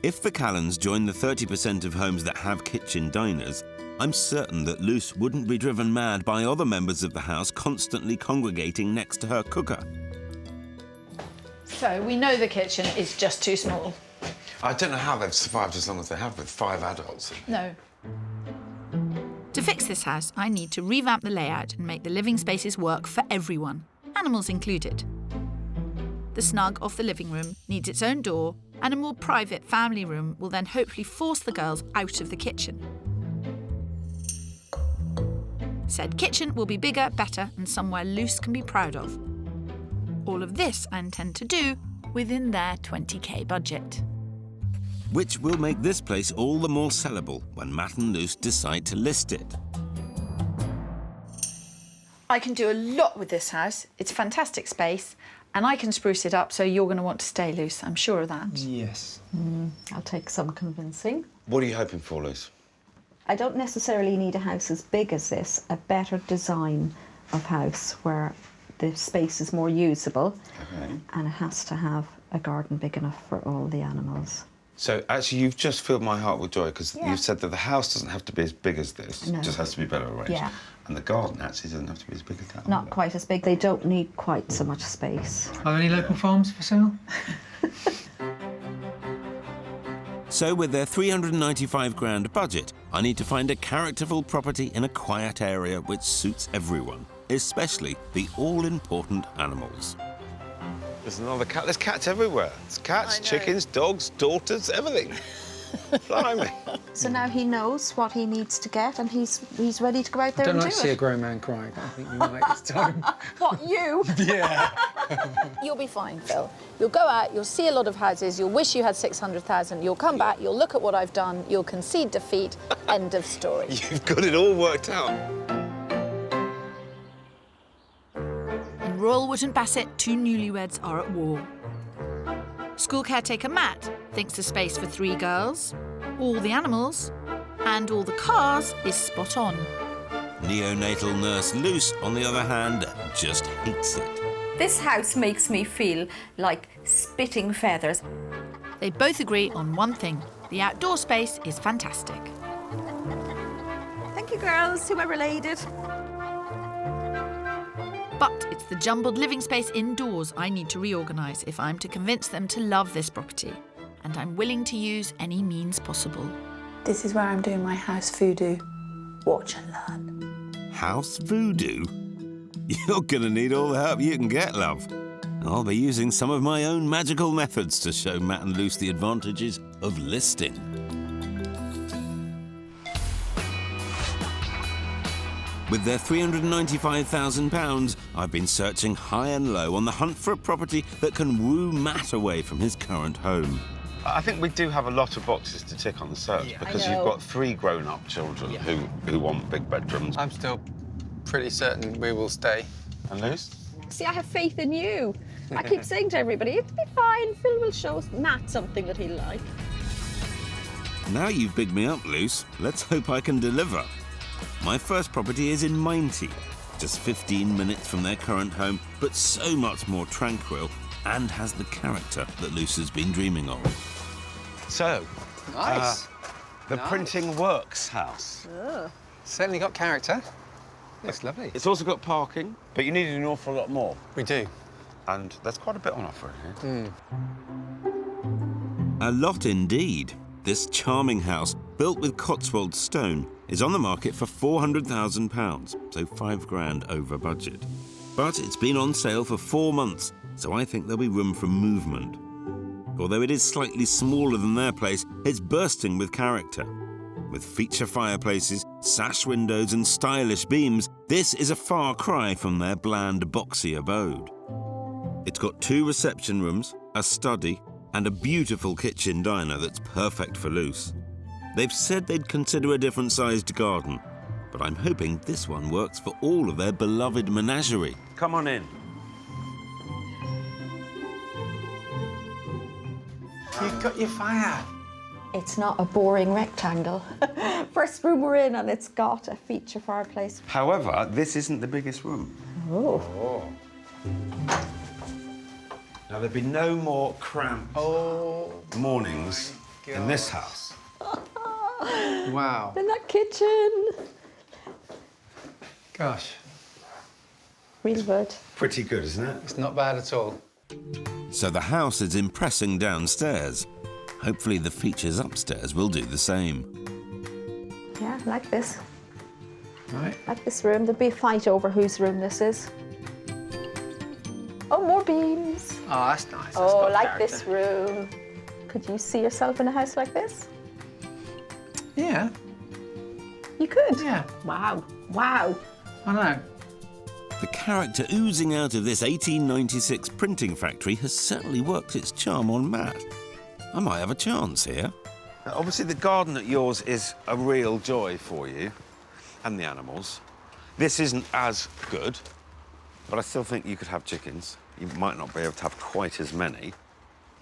If the Callans join the 30% of homes that have kitchen diners, I'm certain that Luce wouldn't be driven mad by other members of the house constantly congregating next to her cooker. So we know the kitchen is just too small. I don't know how they've survived as long as they have with 5 adults. No. To fix this house, I need to revamp the layout and make the living spaces work for everyone, animals included. The snug off the living room needs its own door, and a more private family room will then hopefully force the girls out of the kitchen. Said kitchen will be bigger, better, and somewhere Luce can be proud of. All of this I intend to do within their 20k budget. Which will make this place all the more sellable when Matt and Luce decide to list it. I can do a lot with this house. It's fantastic space, and I can spruce it up, so you're going to want to stay, Luce. I'm sure of that. Yes. I'll take some convincing. What are you hoping for, Luce? I don't necessarily need a house as big as this, a better design of house where the space is more usable, and it has to have a garden big enough for all the animals. So, actually, you've just filled my heart with joy, because you've said that the house doesn't have to be as big as this. No. It just has to be better arranged. Yeah. And the garden, actually, doesn't have to be as big as that. Not quite as big. They don't need quite so much space. Are there any local farms for sale? So with their 395 grand budget, I need to find a characterful property in a quiet area which suits everyone, especially the all-important animals. There's another cat. There's cats everywhere. There's cats, chickens, dogs, daughters, everything. Blimey. So now he knows what he needs to get, and he's ready to go out there Don't and like do to see a it. grown man crying. I think you might this time. What, you? Yeah. You'll be fine, Phil. You'll go out, you'll see a lot of houses, you'll wish you had 600,000, you'll come back, you'll look at what I've done, you'll concede defeat, end of story. You've got it all worked out. In Royal Wootton Bassett, 2 newlyweds are at war. School caretaker Matt thinks the space for 3 girls, all the animals, and all the cars is spot on. Neonatal nurse Luce, on the other hand, just hates it. This house makes me feel like spitting feathers. They both agree on one thing. The outdoor space is fantastic. Thank you, girls, whoever laid it. But it's the jumbled living space indoors I need to reorganise if I'm to convince them to love this property. And I'm willing to use any means possible. This is where I'm doing my house voodoo. Watch and learn. House voodoo? You're gonna need all the help you can get, love. I'll be using some of my own magical methods to show Matt and Luce the advantages of listing. With their £395,000, I've been searching high and low on the hunt for a property that can woo Matt away from his current home. I think we do have a lot of boxes to tick on the search because you've got 3 grown-up children who want big bedrooms. I'm still pretty certain we will stay. And Luce? See, I have faith in you. I keep saying to everybody, it'll be fine. Phil will show Matt something that he'll like. Now you've bigged me up, Luce. Let's hope I can deliver. My first property is in Minety, just 15 minutes from their current home, but so much more tranquil and has the character that Luce has been dreaming of. So, Nice. The Printing Works house. Certainly got character. Looks lovely. It's also got parking, but you needed an awful lot more. We do. And there's quite a bit on offer here. A lot indeed. This charming house, built with Cotswold stone, is on the market for £400,000, so £5,000 over budget. But it's been on sale for 4 months, so I think there'll be room for movement. Although it is slightly smaller than their place, it's bursting with character. With feature fireplaces, sash windows and stylish beams, this is a far cry from their bland, boxy abode. It's got 2 reception rooms, a study, and a beautiful kitchen diner that's perfect for Luce. They've said they'd consider a different-sized garden, but I'm hoping this one works for all of their beloved menagerie. Come on in. You've got your fire. It's not a boring rectangle. First room we're in and it's got a feature fireplace. However, this isn't the biggest room. Oh. Now, there'll be no more cramped mornings in this house. Wow. In that kitchen. Gosh. Real good. Pretty good, isn't it? It's not bad at all. So the house is impressing downstairs. Hopefully the features upstairs will do the same. Yeah, I like this. Right. Like this room. There'll be a fight over whose room this is. Oh, more beams. Oh, that's nice. Oh, like this room. Could you see yourself in a house like this? Yeah. You could? Yeah. Wow. Wow. I know. The character oozing out of this 1896 printing factory has certainly worked its charm on Matt. I might have a chance here. Now, obviously, the garden at yours is a real joy for you and the animals. This isn't as good, but I still think you could have chickens. You might not be able to have quite as many.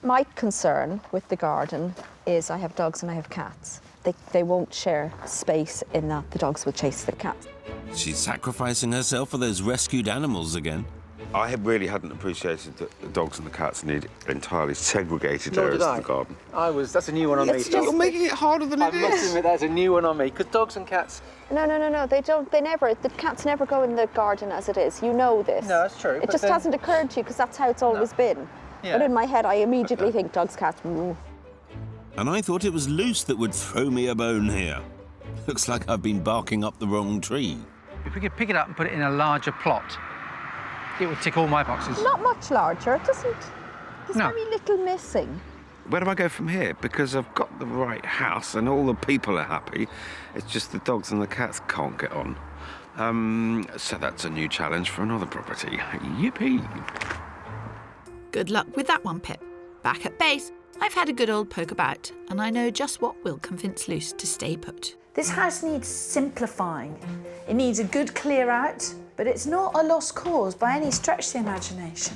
My concern with the garden is I have dogs and I have cats. They won't share space in that the dogs will chase the cats. She's sacrificing herself for those rescued animals again. I really hadn't appreciated that the dogs and the cats need entirely segregated areas of the garden. That's a new one on me. You're making it harder than it is. I must admit, that's a new one on me, because dogs and cats... No, they don't, the cats never go in the garden as it is. You know this. No, that's true. It just hasn't occurred to you because that's how it's always been. Yeah. But in my head, I immediately think dogs, cats, And I thought it was Luce that would throw me a bone here. Looks like I've been barking up the wrong tree. If we could pick it up and put it in a larger plot, it would tick all my boxes. Not much larger. It doesn't. There's very little missing. Where do I go from here? Because I've got the right house and all the people are happy. It's just the dogs and the cats can't get on. So that's a new challenge for another property. Yippee! Good luck with that one, Pip. Back at base, I've had a good old poke about, and I know just what will convince Luce to stay put. This house needs simplifying. It needs a good clear out, but it's not a lost cause by any stretch of the imagination.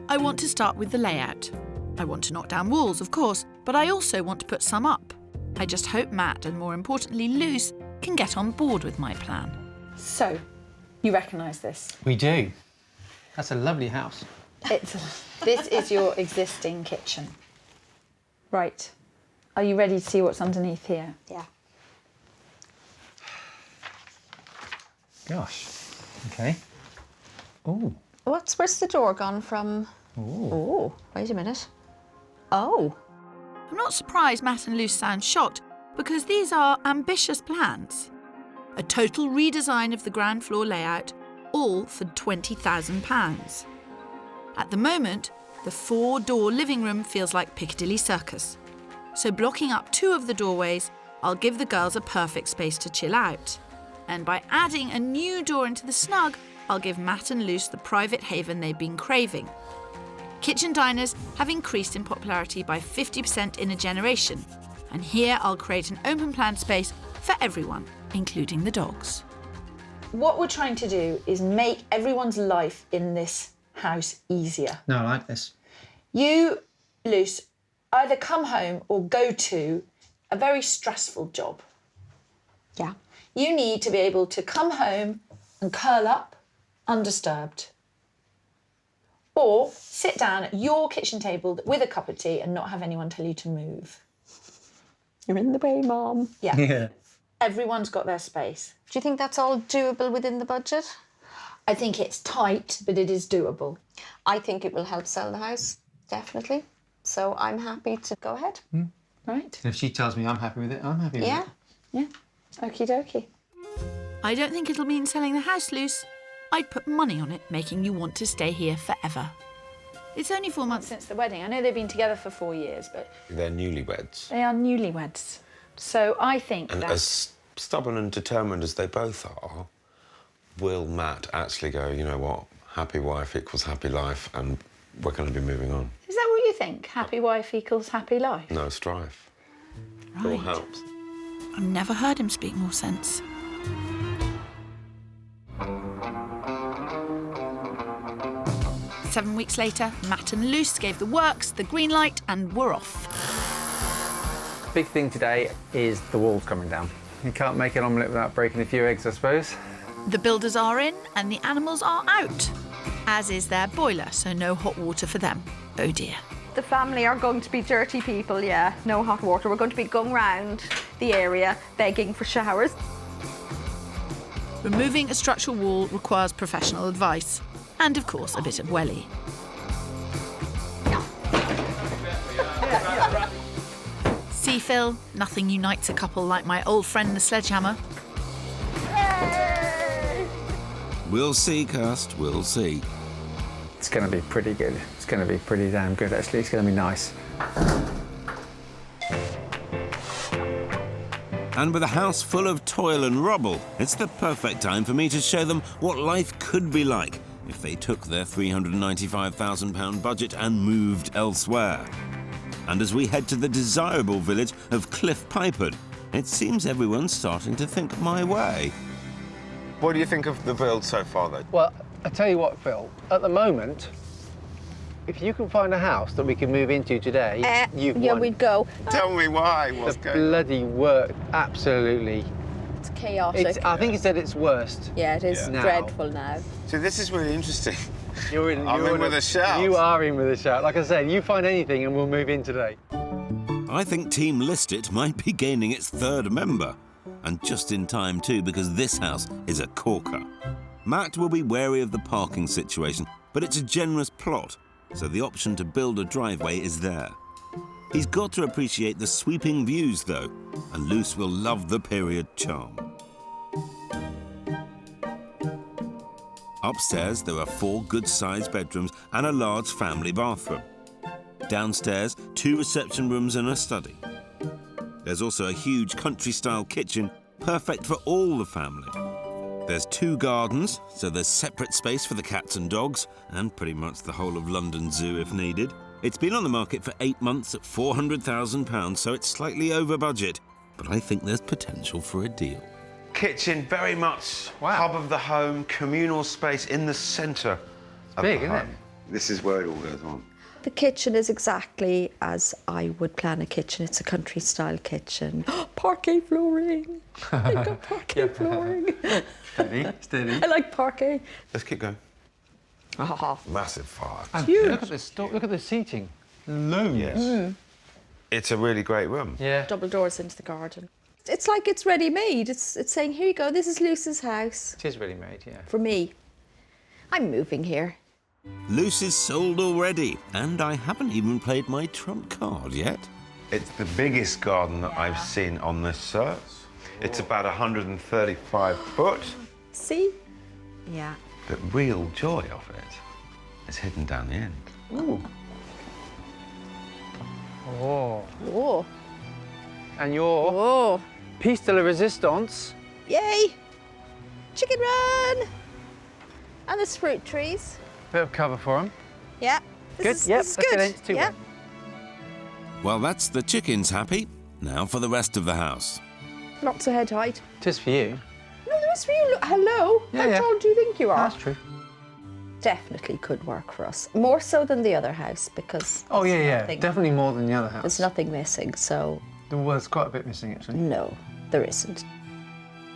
I want to start with the layout. I want to knock down walls, of course, but I also want to put some up. I just hope Matt, and more importantly Luce, can get on board with my plan. So, you recognise this? We do. That's a lovely house. This is your existing kitchen. Right. Are you ready to see what's underneath here? Yeah. Gosh. Okay. Oh. Where's the door gone from? Oh, wait a minute. Oh. I'm not surprised Matt and Luce sound shocked, because these are ambitious plans. A total redesign of the ground floor layout, all for £20,000. At the moment, the 4-door living room feels like Piccadilly Circus. So blocking up 2 of the doorways, I'll give the girls a perfect space to chill out. And by adding a new door into the snug, I'll give Matt and Luce the private haven they've been craving. Kitchen diners have increased in popularity by 50% in a generation, and here I'll create an open-plan space for everyone, including the dogs. What we're trying to do is make everyone's life in this house easier. No, I like this. You, Luce, either come home or go to a very stressful job. Yeah. You need to be able to come home and curl up undisturbed. Or sit down at your kitchen table with a cup of tea and not have anyone tell you to move. You're in the way, Mum. Yeah. Yeah. Everyone's got their space. Do you think that's all doable within the budget? I think it's tight, but it is doable. I think it will help sell the house, definitely. So I'm happy to go ahead. Right. If she tells me I'm happy with it, I'm happy with Yeah. it. Yeah. Okie dokie. I don't think it'll mean selling the house, Luce. I'd put money on it, making you want to stay here forever. It's only 4 months Since the wedding. I know they've been together for 4 years, but They're newlyweds. they are newlyweds. So I think And that... as stubborn and determined as they both are, will Matt actually go, you know what, happy wife equals happy life, and we're going to be moving on? Is that what you think? Happy wife equals happy life? No strife. It all Right. helps. I've never heard him speak more sense. Seven weeks later, Matt and Luce gave the works the green light and were off. Big thing today is the walls coming down. You can't make an omelette without breaking a few eggs, I suppose. The builders are in and the animals are out, as is their boiler, so no hot water for them. Oh dear. The family are going to be dirty people, yeah. No hot water. We're going to be going round the area begging for showers. Removing a structural wall requires professional advice and, of course, a bit of welly. See, Phil, nothing unites a couple like my old friend the sledgehammer. We'll see, Kirst, we'll see. It's going to be pretty good. It's going to be pretty damn good, actually. It's going to be nice. And with a house full of toil and rubble, it's the perfect time for me to show them what life could be like if they took their £395,000 budget and moved elsewhere. And as we head to the desirable village of Cliff Pipard, it seems everyone's starting to think my way. What do you think of the build so far, though? Well, I tell you what, Phil, at the moment, if you can find a house that we can move into today, you've Yeah, won. we'd go. Tell me why. What's The going on? bloody work, absolutely. It's chaotic. I think it's at its worst. Yeah, it is Now. dreadful now. So this is really interesting. You're in, I'm you're in with a shout. You are in with a shout. Like I said, you find anything and we'll move in today. I think Team List It might be gaining its 3rd member. And just in time too, because this house is a corker. Matt will be wary of the parking situation, but it's a generous plot, so the option to build a driveway is there. He's got to appreciate the sweeping views though, and Luce will love the period charm. Upstairs there are 4 good-sized bedrooms and a large family bathroom. Downstairs, 2 reception rooms and a study. There's also a huge country-style kitchen, perfect for all the family. There's 2 gardens, so there's separate space for the cats and dogs, and pretty much the whole of London Zoo if needed. It's been on the market for 8 months at £400,000, so it's slightly over budget, but I think there's potential for a deal. Kitchen, very much hub of the home, communal space in the centre of big, the isn't it? home. This is where it all goes on. The kitchen is exactly as I would plan a kitchen. It's a country-style kitchen. Parquet flooring. I got parquet flooring. Steady, steady. I like parquet. Let's keep going. Oh. Massive fire. And huge. Look at the seating. Loads. Yes. It's a really great room. Yeah. Double doors into the garden. It's like it's ready-made. It's saying, here you go, this is Luce's house. It is ready made, yeah. For me. I'm moving here. Luce is sold already, and I haven't even played my trump card yet. It's the biggest garden that I've seen on this search. It's about 135 foot. See? Yeah. The real joy of it It's hidden down the end. Ooh. Oh. Oh. And your piece de la resistance. Yay! Chicken run! And there's fruit trees. Bit of cover for them. Yeah. Good. This Yep. is That's good. good. It's too Yeah. bad. Well, that's the chickens happy. Now for the rest of the house. Not to head height. Just for you. No, that's for you. Look, hello. Yeah, How yeah. tall do you think you are? That's true. Definitely could work for us. More so than the other house because Oh, yeah, there's yeah. nothing- Definitely more than the other house. There's nothing missing, so There was quite a bit missing, actually. no, there isn't.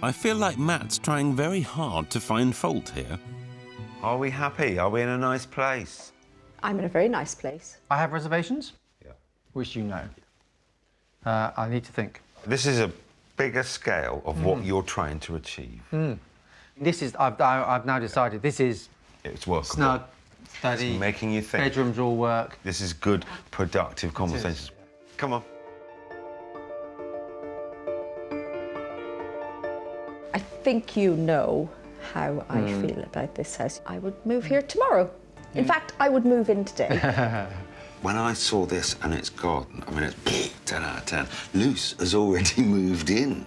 I feel like Matt's trying very hard to find fault here. Are we happy? Are we in a nice place? I'm in a very nice place. I have reservations? Yeah. Which you know. I need to think. This is a bigger scale of what you're trying to achieve. This is, I've now decided, this is It's workable. snug, study, It's making you think. bedrooms all work. This is good, productive conversations. Come on. I think you know how I feel about this house. I would move here tomorrow. In fact, I would move in today. When I saw this and its garden, I mean, it's 10 out of 10. Luce has already moved in.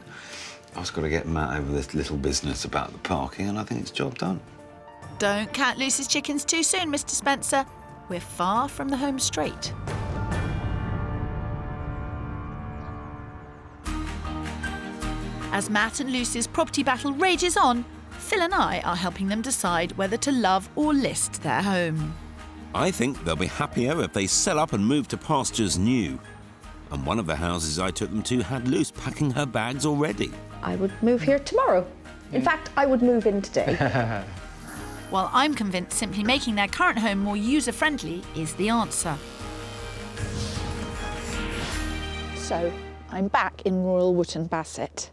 I've just got to get Matt over this little business about the parking, and I think it's job done. Don't count Lucy's chickens too soon, Mr. Spencer. We're far from the home straight. As Matt and Lucy's property battle rages on, Phil and I are helping them decide whether to love or list their home. I think they'll be happier if they sell up and move to pastures new. And one of the houses I took them to had Luce packing her bags already. I would move here tomorrow. In fact, I would move in today. While I'm convinced simply making their current home more user-friendly is the answer. So, I'm back in Royal Wootton Bassett.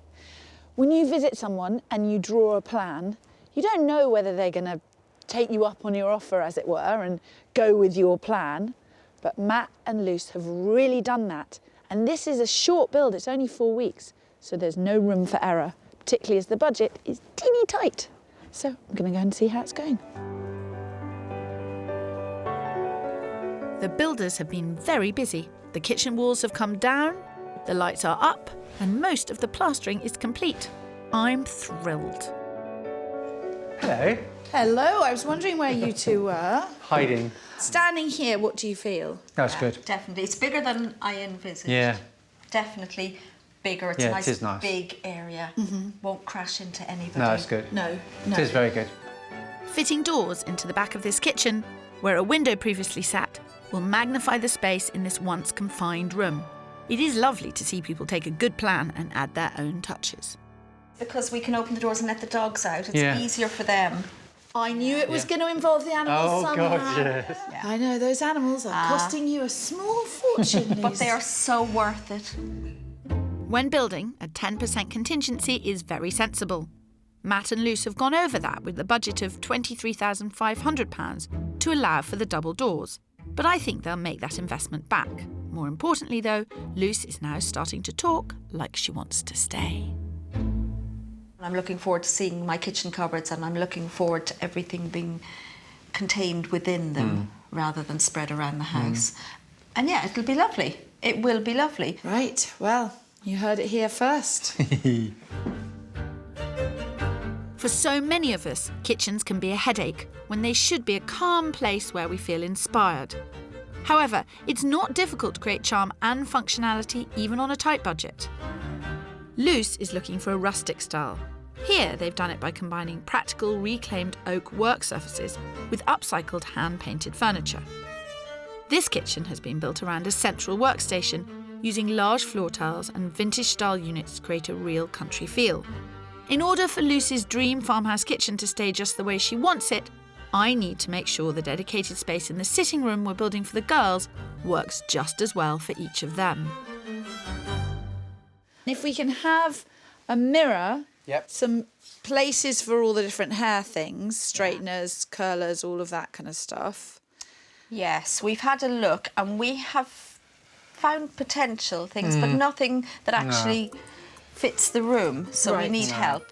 When you visit someone and you draw a plan, you don't know whether they're going to take you up on your offer, as it were, and go with your plan. But Matt and Luce have really done that. And this is a short build, it's only 4 weeks, so there's no room for error, particularly as the budget is teeny tight. So I'm going to go and see how it's going. The builders have been very busy. The kitchen walls have come down, the lights are up, and most of the plastering is complete. I'm thrilled. Hello. Hello, I was wondering where you two were. Hiding. Standing here, what do you feel? That's good. Definitely. It's bigger than I envisaged. Yeah. Definitely bigger. It's Yeah, a it nice, is nice. big area. Won't crash into anybody. No, it's good. No. It is very good. Fitting doors into the back of this kitchen, where a window previously sat, will magnify the space in this once confined room. It is lovely to see people take a good plan and add their own touches. Because we can open the doors and let the dogs out. It's Yeah. easier for them. I knew it was going to involve the animals Oh, somehow. God, yes. I know, those animals are costing you a small fortune. But they are so worth it. When building, a 10% contingency is very sensible. Matt and Luce have gone over that with a budget of £23,500 to allow for the double doors. But I think they'll make that investment back. More importantly, though, Luce is now starting to talk like she wants to stay. I'm looking forward to seeing my kitchen cupboards, and I'm looking forward to everything being contained within them rather than spread around the house. And yeah, it'll be lovely. It will be lovely. Right, well, you heard it here first. For so many of us, kitchens can be a headache when they should be a calm place where we feel inspired. However, it's not difficult to create charm and functionality even on a tight budget. Luce is looking for a rustic style. Here, they've done it by combining practical reclaimed oak work surfaces with upcycled hand-painted furniture. This kitchen has been built around a central workstation, using large floor tiles and vintage-style units to create a real country feel. In order for Lucy's dream farmhouse kitchen to stay just the way she wants it, I need to make sure the dedicated space in the sitting room we're building for the girls works just as well for each of them. If we can have a mirror, some places for all the different hair things, straighteners, curlers, all of that kind of stuff. Yes, we've had a look and we have found potential things, but nothing that actually fits the room, so we need help.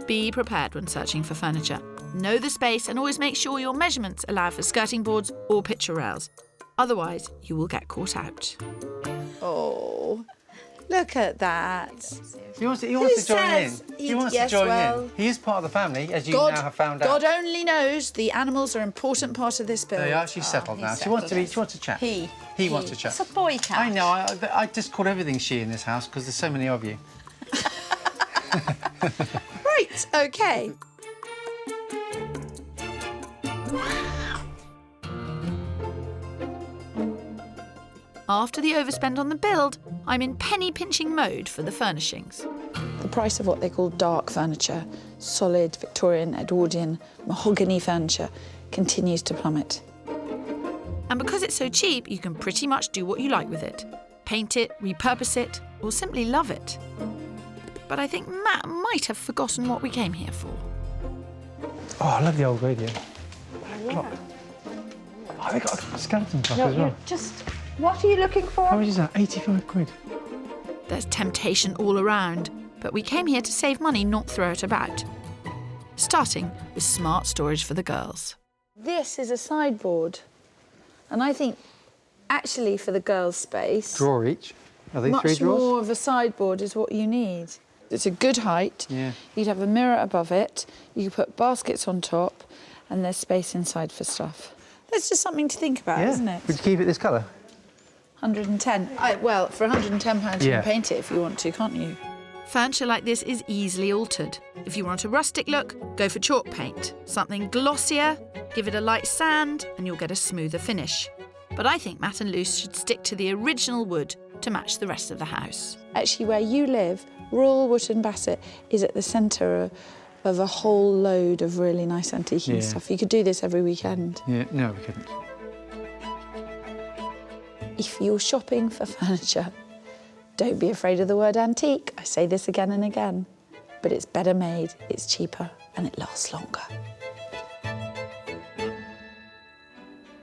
Be prepared when searching for furniture. Know the space and always make sure your measurements allow for skirting boards or picture rails. Otherwise, you will get caught out. Oh, look at that. He wants to join in. He wants to join in. He is part of the family, as you now have found out. God only knows the animals are an important part of this build. They are. She's settled now. She wants to chat. He wants to chat. It's a boy cat. I know. I just call everything she in this house because there's so many of you. Right, OK. After the overspend on the build, I'm in penny-pinching mode for the furnishings. The price of what they call dark furniture, solid Victorian, Edwardian, mahogany furniture, continues to plummet. And because it's so cheap, you can pretty much do what you like with it. Paint it, repurpose it, or simply love it. But I think Matt might have forgotten what we came here for. Oh, I love the old radio. Yeah. Oh, they got a skeleton clock No, as well. you're just... What are you looking for? How much is that? 85 quid. There's temptation all around, but we came here to save money, not throw it about. Starting with smart storage for the girls. This is a sideboard, and I think, actually, for the girls' space... Drawer each. Are these 3 much drawers? more of a sideboard is what you need. It's a good height. Yeah. You'd have a mirror above it. You could put baskets on top, and there's space inside for stuff. That's just something to think about, isn't it? Would you keep it this colour? 110. Well, for £110 you can paint it if you want to, can't you? Furniture like this is easily altered. If you want a rustic look, go for chalk paint. Something glossier, give it a light sand, and you'll get a smoother finish. But I think Matt and Luce should stick to the original wood to match the rest of the house. Actually, where you live, Royal Wootton Bassett is at the centre of a whole load of really nice antiquing stuff. You could do this every weekend. Yeah, no, we couldn't. If you're shopping for furniture, don't be afraid of the word antique. I say this again and again. But it's better made, it's cheaper, and it lasts longer.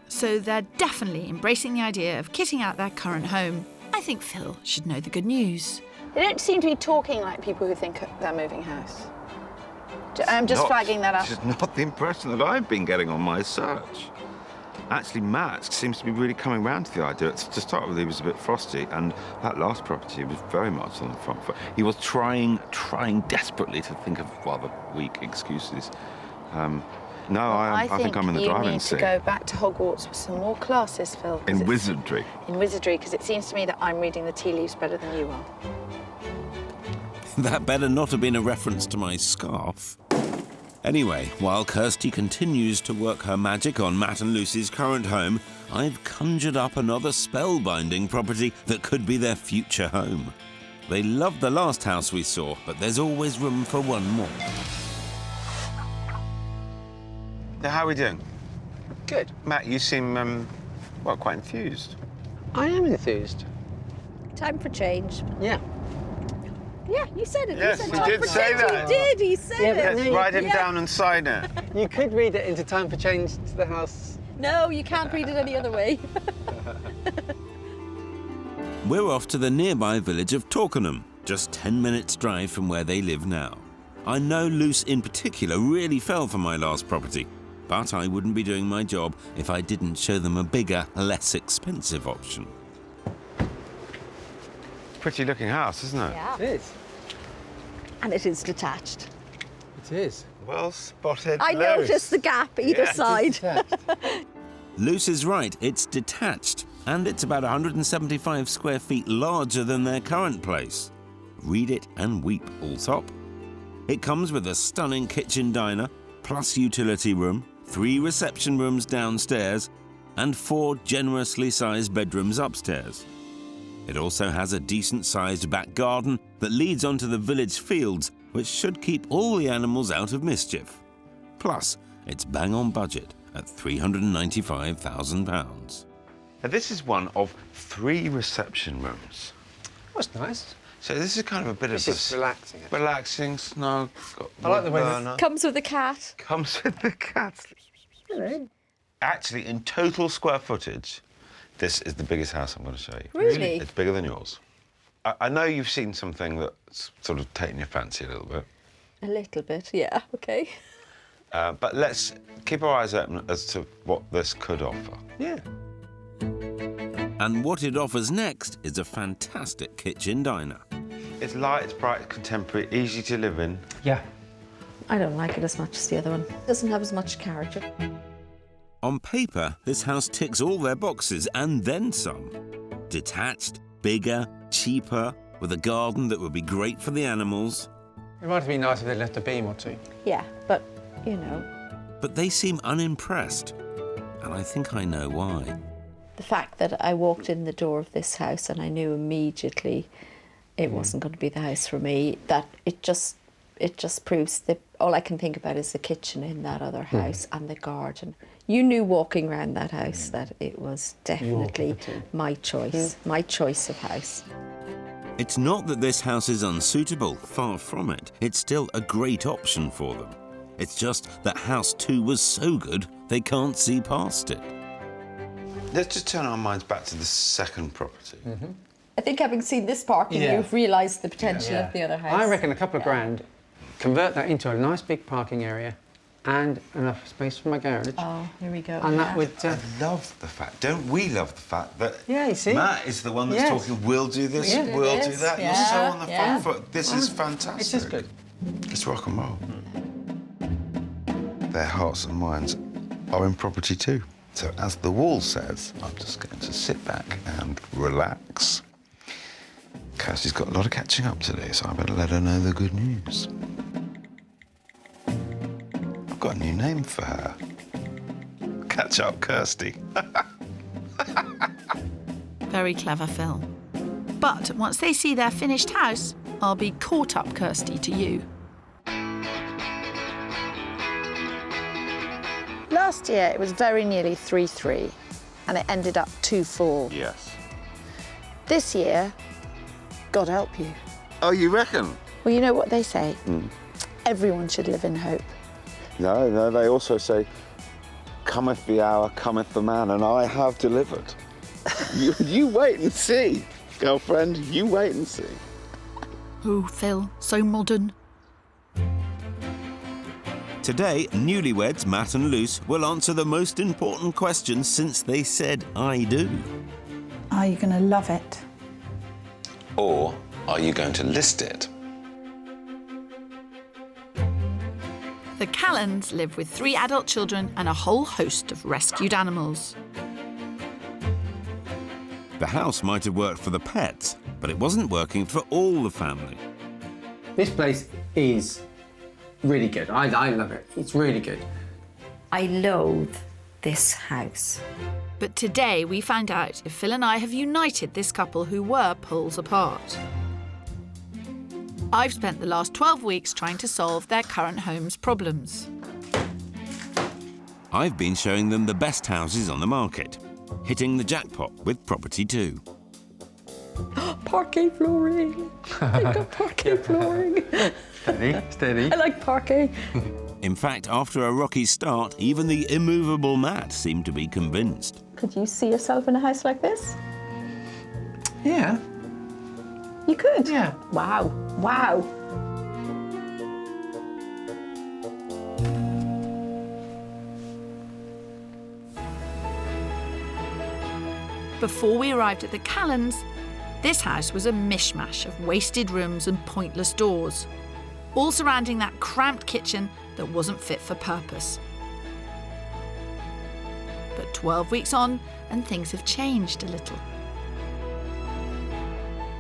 So they're definitely embracing the idea of kitting out their current home. I think Phil should know the good news. They don't seem to be talking like people who think they're moving house. I'm just flagging that up. Which is not the impression that I've been getting on my search. Actually, Matt seems to be really coming round to the idea. To start with, he was a bit frosty, and that last property was very much on the front foot. He was trying desperately to think of rather weak excuses. No, I think I'm in the driving seat. You need to go back to Hogwarts with some more classes, Phil. In wizardry. In wizardry, because it seems to me that I'm reading the tea leaves better than you are. That better not have been a reference to my scarf. Anyway, while Kirstie continues to work her magic on Matt and Lucy's current home, I've conjured up another spellbinding property that could be their future home. They loved the last house we saw, but there's always room for one more. So how are we doing? Good. Matt, you seem, well, quite enthused. I am enthused. Time for change. Yeah. Yeah, you said it. Yes, you said he time did for say change. that. He did. He said it. Let's write him down and sign it. You could read it into time for change to the house. No, you can't read it any other way. We're off to the nearby village of Torkenham, just 10 minutes' drive from where they live now. I know Luce in particular really fell for my last property, but I wouldn't be doing my job if I didn't show them a bigger, less expensive option. Pretty looking house, isn't it? Yeah. It is. And it is detached. It is. Well spotted, I Luce. noticed the gap either side. Luce is right, it's detached, and it's about 175 square feet larger than their current place. Read it and weep, Allsopp. It comes with a stunning kitchen diner, plus utility room, 3 reception rooms downstairs, and 4 generously sized bedrooms upstairs. It also has a decent-sized back garden that leads onto the village fields, which should keep all the animals out of mischief. Plus, it's bang on budget at £395,000. Now, this is one of 3 reception rooms. That's nice. So this is kind of a bit This of is relaxing. relaxing, snug. Got I like the way burner. Comes with a cat. Comes with the cat. Hello. Actually, in total square footage, this is the biggest house I'm going to show you. Really? It's bigger than yours. I know you've seen something that's sort of taken your fancy a little bit. A little bit, yeah, okay. But let's keep our eyes open as to what this could offer. Yeah. And what it offers next is a fantastic kitchen diner. It's light, it's bright, it's contemporary, easy to live in. Yeah. I don't like it as much as the other one. It doesn't have as much character. On paper, this house ticks all their boxes and then some. Detached, bigger, cheaper, with a garden that would be great for the animals. It might have been nice if they left a beam or two. Yeah, but, you know. But they seem unimpressed, and I think I know why. The fact that I walked in the door of this house and I knew immediately it wasn't going to be the house for me, that it just proves that all I can think about is the kitchen in that other house and the garden. You knew walking around that house that it was definitely my choice, my choice of house. It's not that this house is unsuitable, far from it. It's still a great option for them. It's just that house 2 was so good, they can't see past it. Let's just turn our minds back to the second property. I think having seen this parking, you've realised the potential of the other house. I reckon a couple of grand, convert that into a nice big parking area and enough space for my garage. Oh, here we go. And that would... I love the fact, don't we love the fact that you see? Matt is the one that's talking, we'll do this, we'll do that. You're so on the front foot. This is fantastic. It's just good. It's rock and roll. Their hearts and minds are in property too. So as the wall says, I'm just going to sit back and relax. Kirstie's got a lot of catching up today, so I better let her know the good news. I've got a new name for her. Catch up, Kirstie. Very clever, Phil. But once they see their finished house, I'll be caught up, Kirstie, to you. Last year, it was very nearly 3-3, and it ended up 2-4. Yes. This year, God help you. Oh, you reckon? Well, you know what they say? Everyone should live in hope. No, they also say, cometh the hour, cometh the man, and I have delivered. you wait and see, girlfriend, you wait and see. Oh, Phil, so modern. Today, newlyweds Matt and Luce will answer the most important question since they said I do. Are you going to love it? Or are you going to list it? The Callens live with 3 adult children and a whole host of rescued animals. The house might have worked for the pets, but it wasn't working for all the family. This place is really good. I love it. It's really good. I loathe this house. But today we find out if Phil and I have united this couple who were poles apart. I've spent the last 12 weeks trying to solve their current home's problems. I've been showing them the best houses on the market, hitting the jackpot with property 2. Parquet flooring. They've got parquet flooring. Steady. I like parquet. In fact, after a rocky start, even the immovable Matt seemed to be convinced. Could you see yourself in a house like this? Yeah. You could? Yeah. Wow. Wow. Before we arrived at the Callens, this house was a mishmash of wasted rooms and pointless doors, all surrounding that cramped kitchen that wasn't fit for purpose. But 12 weeks on, and things have changed a little.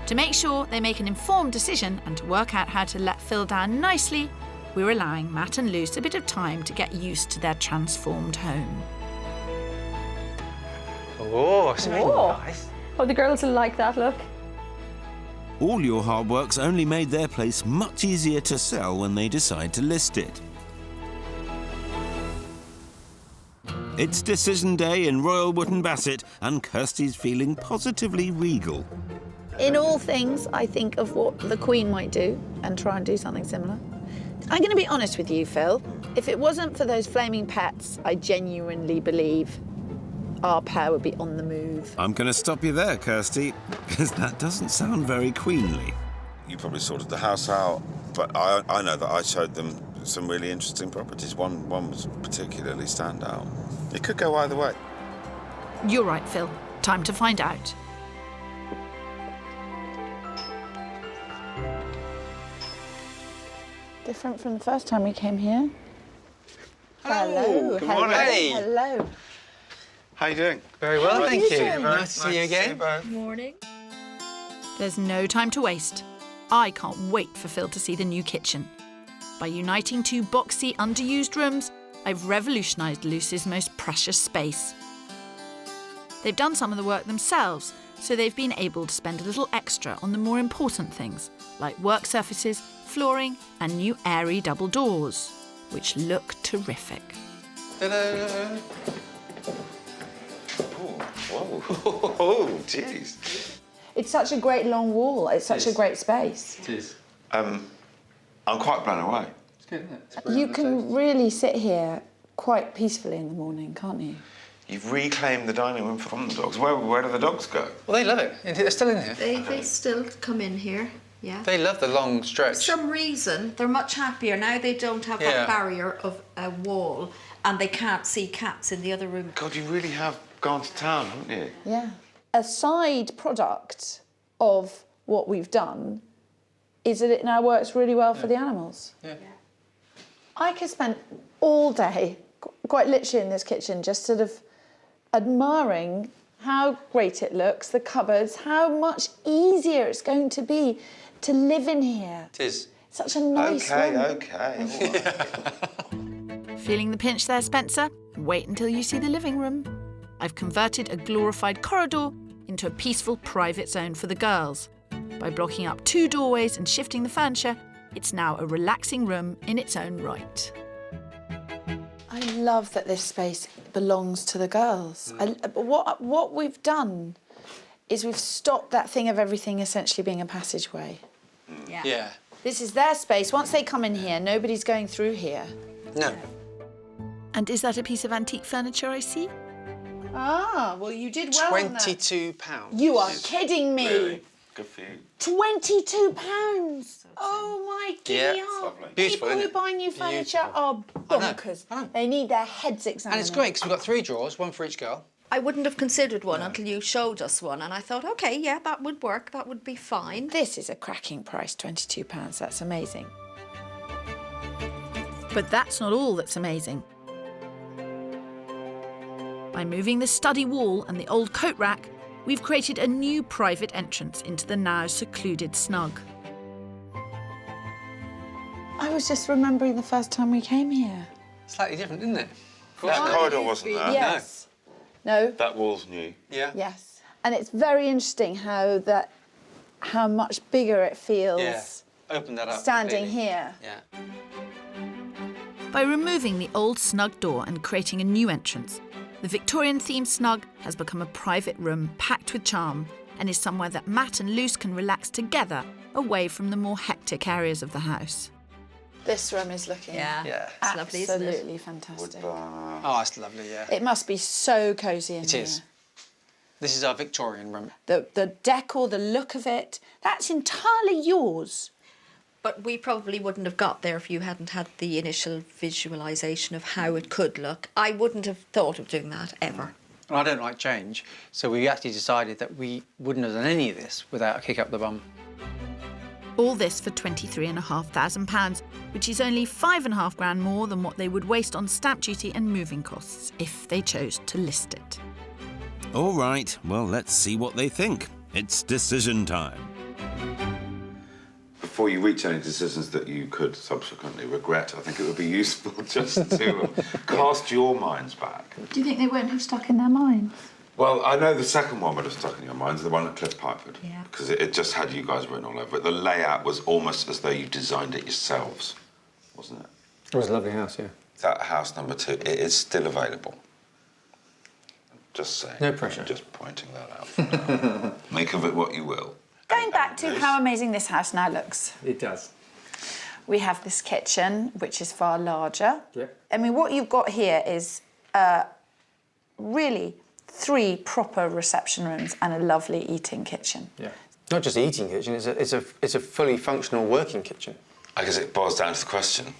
To make sure they make an informed decision and to work out how to let Phil down nicely, we're allowing Matt and Luce a bit of time to get used to their transformed home. Oh, it's really nice. Oh, the girls will like that look. All your hard work's only made their place much easier to sell when they decide to list it. It's decision day in Royal Wootton Bassett, and Kirstie's feeling positively regal. In all things, I think of what the Queen might do and try and do something similar. I'm going to be honest with you, Phil. If it wasn't for those flaming pets, I genuinely believe our pair would be on the move. I'm going to stop you there, Kirstie, because that doesn't sound very queenly. You probably sorted the house out, but I know that I showed them some really interesting properties. One was particularly standout. It could go either way. You're right, Phil. Time to find out. Different from the first time we came here. Hello. Good morning. Hey. Hello. How you doing? Very well, How thank you you. doing? Nice to see you again. Morning. There's no time to waste. I can't wait for Phil to see the new kitchen. By uniting two boxy, underused rooms, I've revolutionised Luce's most precious space. They've done some of the work themselves, so they've been able to spend a little extra on the more important things, like work surfaces, flooring, and new airy double doors, which look terrific. Ta-da! Oh, jeez. It's such a great long wall. It's such a great space. It is. I'm quite blown away. It's good, isn't it? You can really sit here quite peacefully in the morning, can't you? You've reclaimed the dining room from the dogs. Where do the dogs go? Well, they love it. They're still in here. They still come in here, yeah. They love the long For stretch. some reason, they're much happier now. They don't have Yeah. that barrier of a wall, and they can't see cats in the other room. God, you really have gone to town, haven't you? Yeah. A side product of what we've done is that it now works really well for the animals. Yeah. I could spend all day, quite literally in this kitchen, just sort of admiring how great it looks, the cupboards, how much easier it's going to be to live in here. It is. Such a nice room. Okay. All right. Feeling the pinch there, Spencer? Wait until you see the living room. I've converted a glorified corridor into a peaceful private zone for the girls. By blocking up two doorways and shifting the furniture, it's now a relaxing room in its own right. I love that this space belongs to the girls. What we've done is we've stopped that thing of everything essentially being a passageway. Yeah. This is their space. Once they come in here, nobody's going through here. No. And is that a piece of antique furniture I see? Ah, well, you did well on that. £22. You are kidding me. Really? Good for you. £22. Oh my giddy Yeah. heart. Beautiful, People isn't who it? buy new furniture Beautiful. are bonkers. I know. They need their heads examined. And it's great because we've got 3 drawers, one for each girl. I wouldn't have considered one until you showed us one, and I thought, OK, yeah, that would work, that would be fine. This is a cracking price, £22. That's amazing. But that's not all that's amazing. By moving the study wall and the old coat rack, we've created a new private entrance into the now secluded snug. I was just remembering the first time we came here. Slightly different, isn't it? That corridor wasn't there. Yes. No. That wall's new. Yeah. Yes. And it's very interesting how much bigger it feels Yeah. Open that up. standing completely. here. Yeah. By removing the old snug door and creating a new entrance, the Victorian-themed snug has become a private room packed with charm and is somewhere that Matt and Luce can relax together away from the more hectic areas of the house. This room is looking Yeah. It's lovely, isn't it? absolutely fantastic. Oh, it's lovely, yeah. It must be so cosy in It here. is. This is our Victorian room. The decor, the look of it, that's entirely yours. But we probably wouldn't have got there if you hadn't had the initial visualisation of how it could look. I wouldn't have thought of doing that, ever. And I don't like change, so we actually decided that we wouldn't have done any of this without a kick up the bum. All this for £23,500, which is only £5,500 more than what they would waste on stamp duty and moving costs if they chose to list it. All right, well, let's see what they think. It's decision time. Before you reach any decisions that you could subsequently regret, I think it would be useful just to cast your minds back. Do you think they won't have stuck in their minds? Well, I know the second one would have stuck in your minds, the one at Cliff Pipeford. Yeah. Because it just had you guys written all over it. The layout was almost as though you designed it yourselves, wasn't it? It was a lovely house, yeah. That house number 2, it is still available. Just saying. No pressure. Just pointing that out for now. Make of it what you will. Going back to how amazing this house now looks. It does. We have this kitchen, which is far larger. Yep. I mean, what you've got here is really 3 proper reception rooms and a lovely eating kitchen. Yeah. Not just an eating kitchen, it's a fully functional working kitchen. I guess it boils down to the question,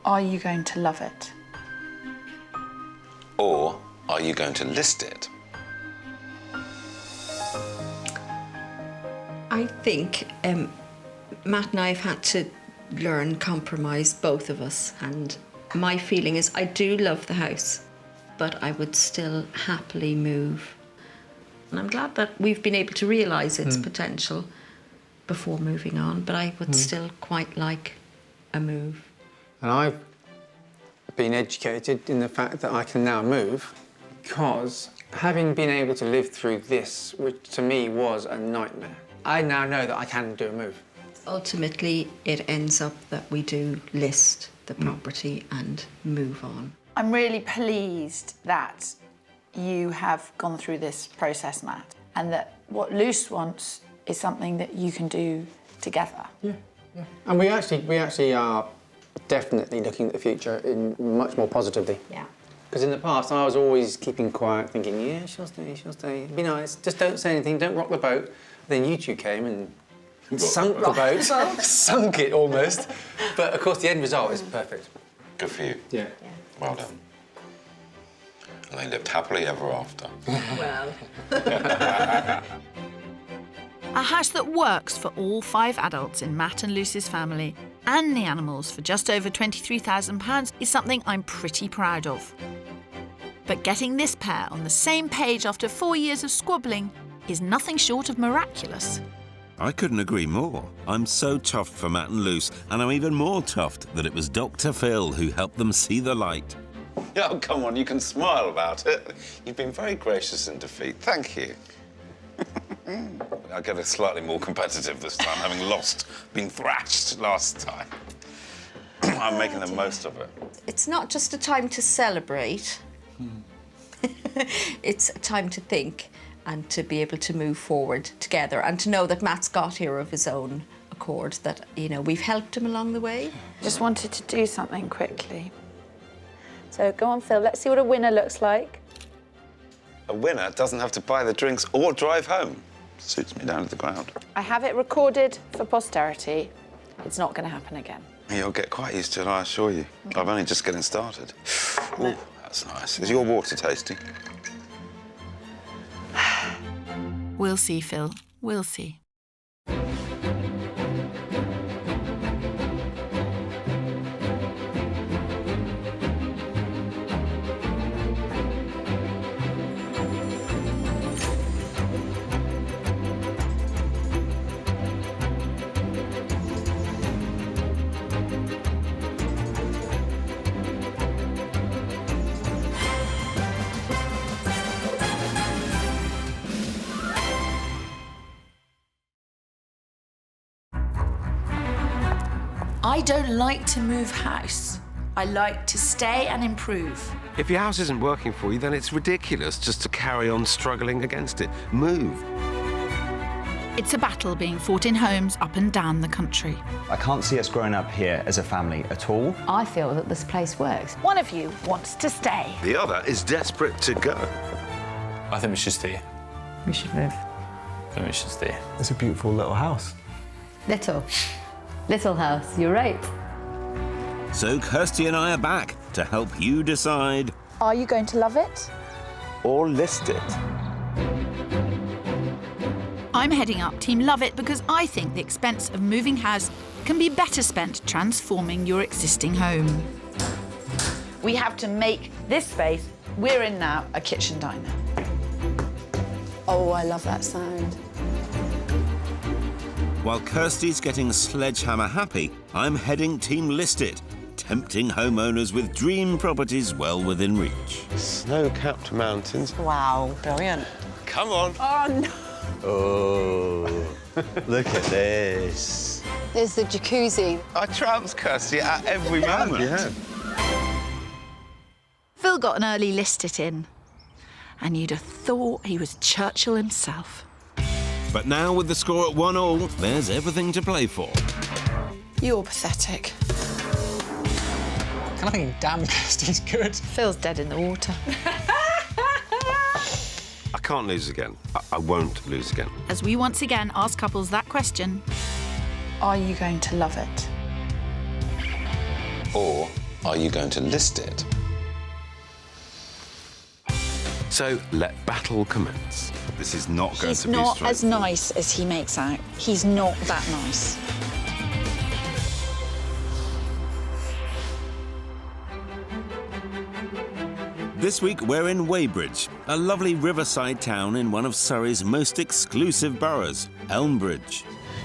Are you going to love it? Or are you going to list it? I think Matt and I have had to learn compromise, both of us, and my feeling is I do love the house, but I would still happily move. And I'm glad that we've been able to realise its potential before moving on, but I would still quite like a move. And I've been educated in the fact that I can now move because having been able to live through this, which to me was a nightmare, I now know that I can do a move. Ultimately, it ends up that we do list the property and move on. I'm really pleased that you have gone through this process, Matt, and that what Luce wants is something that you can do together. Yeah. And we actually are definitely looking at the future in much more positively. Yeah. Because in the past, I was always keeping quiet, thinking, yeah, she'll stay, it'd be nice, just don't say anything, don't rock the boat. Then you two came and sunk the boat, sunk it almost. But of course, the end result is perfect. Good for you. Yeah. Well done. And they lived happily ever after. Well. A house that works for all 5 adults in Matt and Lucy's family and the animals for just over £23,000 is something I'm pretty proud of. But getting this pair on the same page after 4 years of squabbling is nothing short of miraculous. I couldn't agree more. I'm so chuffed for Matt and Luce, and I'm even more chuffed that it was Dr. Phil who helped them see the light. Oh, come on, you can smile about it. You've been very gracious in defeat. Thank you. I'll get it slightly more competitive this time, having lost, being thrashed last time. I'm making the most of it. It's not just a time to celebrate. It's a time to think and to be able to move forward together and to know that Matt's got here of his own accord, that, you know, we've helped him along the way. Just wanted to do something quickly. So go on, Phil, let's see what a winner looks like. A winner doesn't have to buy the drinks or drive home. Suits me down to the ground. I have it recorded for posterity. It's not going to happen again. You'll get quite used to it, I assure you. I'm only just getting started. Ooh, that's nice. Is your water tasty? We'll see, Phil. We'll see. I don't like to move house. I like to stay and improve. If your house isn't working for you, then it's ridiculous just to carry on struggling against it. Move. It's a battle being fought in homes up and down the country. I can't see us growing up here as a family at all. I feel that this place works. One of you wants to stay. The other is desperate to go. I think we should stay. We should move. I think we should stay. It's a beautiful little house. Little house, you're right. So Kirstie and I are back to help you decide. Are you going to love it? Or list it. I'm heading up Team Love It because I think the expense of moving house can be better spent transforming your existing home. We have to make this space we're in now a kitchen diner. Oh, I love that sound. While Kirstie's getting sledgehammer happy, I'm heading Team List It, tempting homeowners with dream properties well within reach. Snow-capped mountains. Wow, brilliant. Come on. Oh, no. Oh, look at this. There's the jacuzzi. I trounced Kirstie at every moment. Yeah. Phil got an early List It in, and you'd have thought he was Churchill himself. But now with the score at 1-1, there's everything to play for. You're pathetic. Kind of thinking, damn, Kirstie's good. Phil's dead in the water. I can't lose again. I won't lose again. As we once again ask couples that question. Are you going to love it? Or Are you going to list it? So let battle commence. This is not going He's to be not straightforward. as nice as he makes out. He's not that nice. This week we're in Weybridge, a lovely riverside town in one of Surrey's most exclusive boroughs, Elmbridge.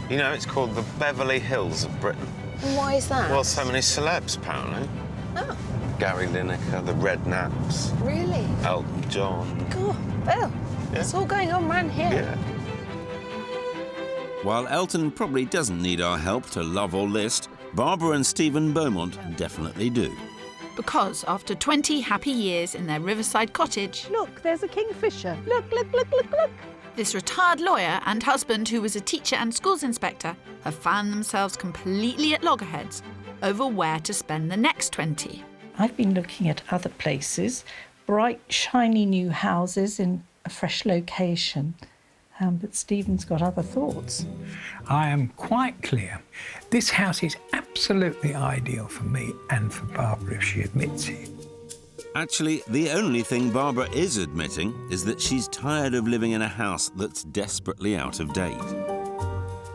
You know, it's called the Beverly Hills of Britain. And why is that? Well, so many celebs, apparently. Oh, Gary Lineker, the Redknaps, really? Elton John. Cool. Well, it's all going on round here. Yeah. While Elton probably doesn't need our help to love or list, Barbara and Stephen Beaumont definitely do. Because after 20 happy years in their riverside cottage... Look, there's a kingfisher. Look, look, look, look, look. This retired lawyer and husband, who was a teacher and schools inspector, have found themselves completely at loggerheads over where to spend the next 20. I've been looking at other places, bright, shiny new houses in a fresh location. But Stephen's got other thoughts. I am quite clear. This house is absolutely ideal for me and for Barbara if she admits it. Actually, the only thing Barbara is admitting is that she's tired of living in a house that's desperately out of date.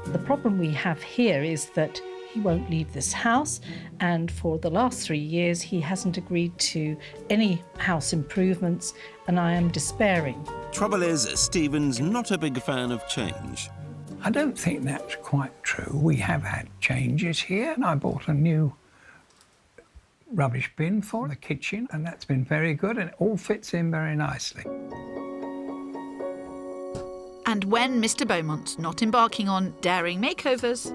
The problem we have here is that he won't leave this house, and for the last 3 years he hasn't agreed to any house improvements, and I am despairing. Trouble is, Stephen's not a big fan of change. I don't think that's quite true. We have had changes here, and I bought a new rubbish bin for the kitchen, and that's been very good, and it all fits in very nicely. And when Mr. Beaumont's not embarking on daring makeovers,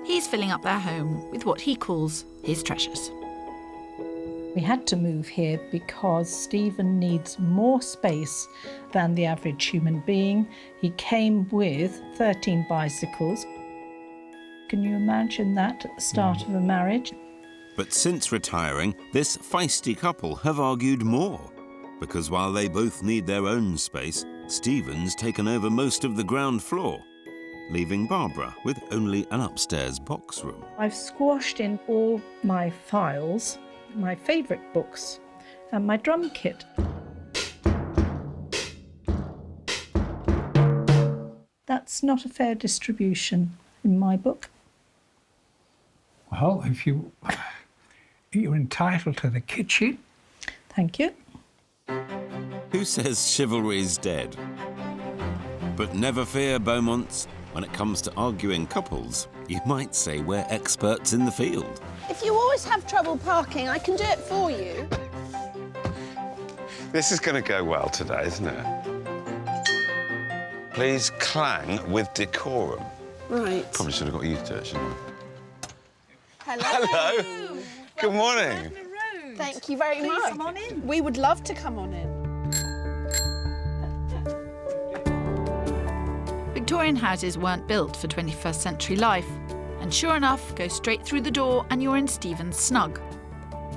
he's filling up their home with what he calls his treasures. We had to move here because Stephen needs more space than the average human being. He came with 13 bicycles. Can you imagine that at the start of a marriage? But since retiring, this feisty couple have argued more. Because while they both need their own space, Stephen's taken over most of the ground floor, leaving Barbara with only an upstairs box room. I've squashed in all my files, my favourite books, and my drum kit. That's not a fair distribution in my book. Well, if you're entitled to the kitchen. Thank you. Who says chivalry's dead? But never fear, Beaumonts. When it comes to arguing couples, you might say we're experts in the field. If you always have trouble parking, I can do it for you. This is going to go well today, isn't it? Please clang with decorum. Right. Probably should have got used to it, shouldn't I? Hello. Hello. Good morning. Thank you very much. Come on in. We would love to come on in. Victorian houses weren't built for 21st century life, and sure enough, go straight through the door and you're in Stephen's snug.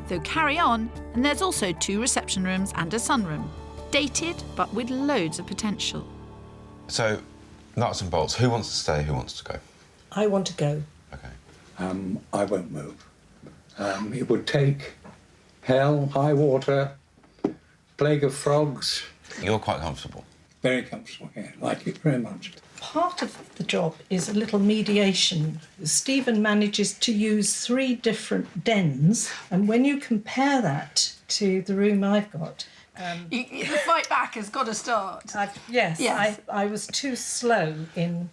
Though carry on, and there's also 2 reception rooms and a sunroom, dated but with loads of potential. So, nuts and bolts. Who wants to stay? Who wants to go? I want to go. I won't move. It would take hell, high water, plague of frogs. You're quite comfortable. Very comfortable, yeah. Like it very much. Part of the job is a little mediation. Stephen manages to use 3 different dens, and when you compare that to the room I've got... The fight back has got to start. Yes. I was too slow in,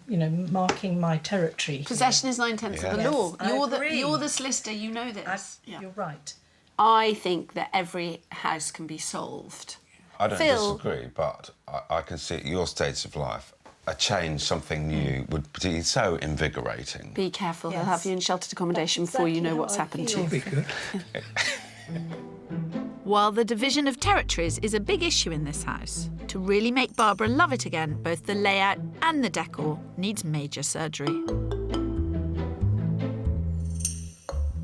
marking my territory. Possession is 9/10 of the law. You're the solicitor, you know this. You're right. I think that every house can be solved. I don't Phil. disagree, but I can see at your stage of life, a change, something new, would be so invigorating. Be careful, they'll have you in sheltered accommodation before you know what's happened to you. Be good. While the division of territories is a big issue in this house, to really make Barbara love it again, both the layout and the decor needs major surgery.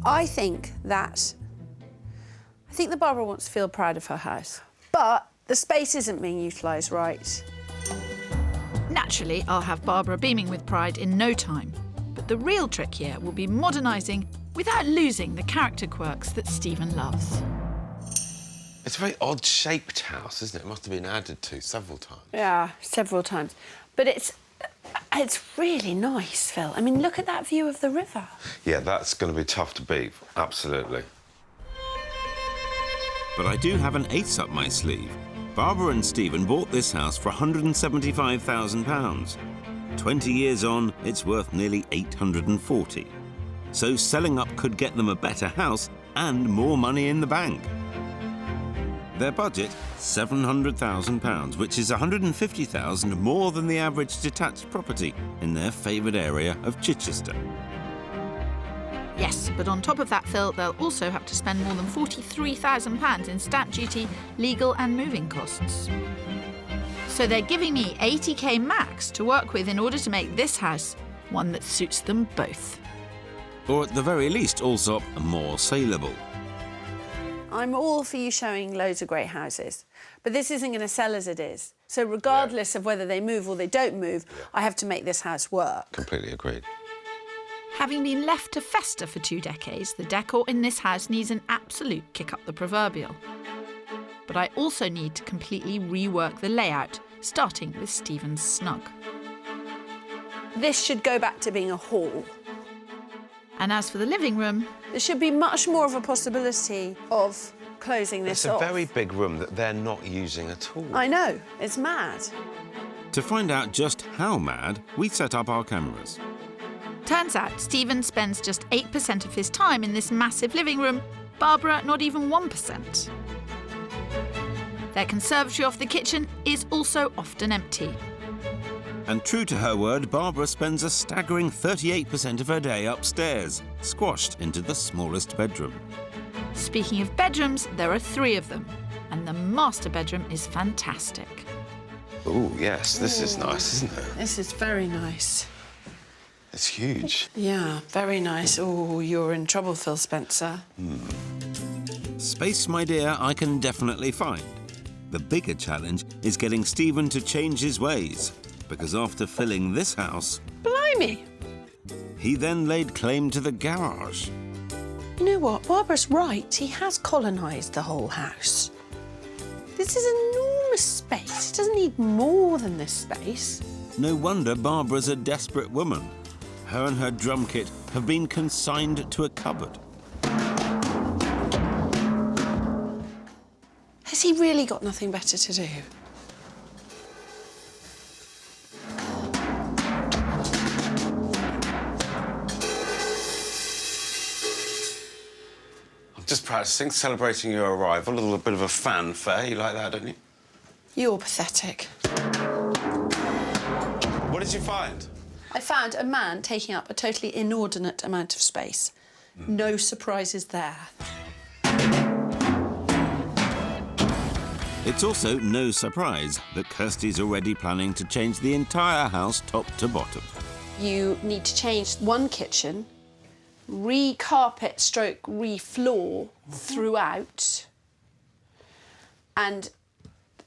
I think that Barbara wants to feel proud of her house, but the space isn't being utilised right. Naturally, I'll have Barbara beaming with pride in no time. But the real trick here will be modernising without losing the character quirks that Stephen loves. It's a very odd-shaped house, isn't it? It must have been added to several times. Yeah, several times. But it's really nice, Phil. I mean, look at that view of the river. Yeah, that's going to be tough to beat, absolutely. But I do have an ace up my sleeve. Barbara and Stephen bought this house for £175,000. 20 years on, it's worth nearly 840. So selling up could get them a better house and more money in the bank. Their budget, £700,000, which is £150,000 more than the average detached property in their favoured area of Chichester. Yes, but on top of that, Phil, they'll also have to spend more than £43,000 in stamp duty, legal and moving costs. So they're giving me 80k max to work with in order to make this house one that suits them both. Or at the very least, Allsopp more saleable. I'm all for you showing loads of great houses, but this isn't going to sell as it is. So regardless of whether they move or they don't move, I have to make this house work. Completely agreed. Having been left to fester for 2 decades, the decor in this house needs an absolute kick up the proverbial. But I also need to completely rework the layout, starting with Stephen's snug. This should go back to being a hall. And as for the living room... There should be much more of a possibility of closing this off. It's a very big room that they're not using at all. I know, it's mad. To find out just how mad, we set up our cameras. Turns out Stephen spends just 8% of his time in this massive living room, Barbara not even 1%. Their conservatory off the kitchen is also often empty. And true to her word, Barbara spends a staggering 38% of her day upstairs, squashed into the smallest bedroom. Speaking of bedrooms, there are 3 of them, and the master bedroom is fantastic. Oh, yes, this is nice, isn't it? This is very nice. It's huge. Yeah, very nice. Oh, you're in trouble, Phil Spencer. Space, my dear, I can definitely find. The bigger challenge is getting Stephen to change his ways, because after filling this house... Blimey! He then laid claim to the garage. You know what? Barbara's right. He has colonised the whole house. This is enormous space. It doesn't need more than this space. No wonder Barbara's a desperate woman. Her and her drum kit have been consigned to a cupboard. Has he really got nothing better to do? Just practising, celebrating your arrival, a little bit of a fanfare. You like that, don't you? You're pathetic. What did you find? I found a man taking up a totally inordinate amount of space. No surprises there. It's also no surprise that Kirstie's already planning to change the entire house top to bottom. You need to change one kitchen, re-carpet stroke re-floor throughout, and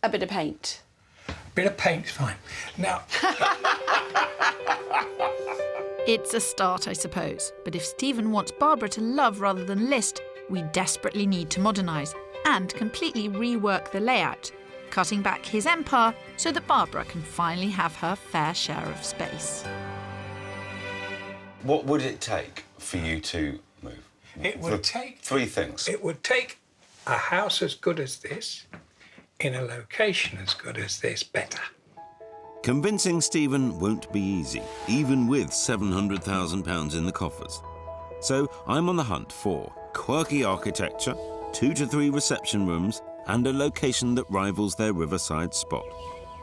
a bit of paint. Bit of paint's fine. Now... It's a start, I suppose. But if Stephen wants Barbara to love rather than list, we desperately need to modernise and completely rework the layout, cutting back his empire so that Barbara can finally have her fair share of space. What would it take for you to move? It would take... 3 things. It would take a house as good as this, in a location as good as this, better. Convincing Stephen won't be easy, even with £700,000 in the coffers. So I'm on the hunt for quirky architecture, 2 to 3 reception rooms, and a location that rivals their riverside spot.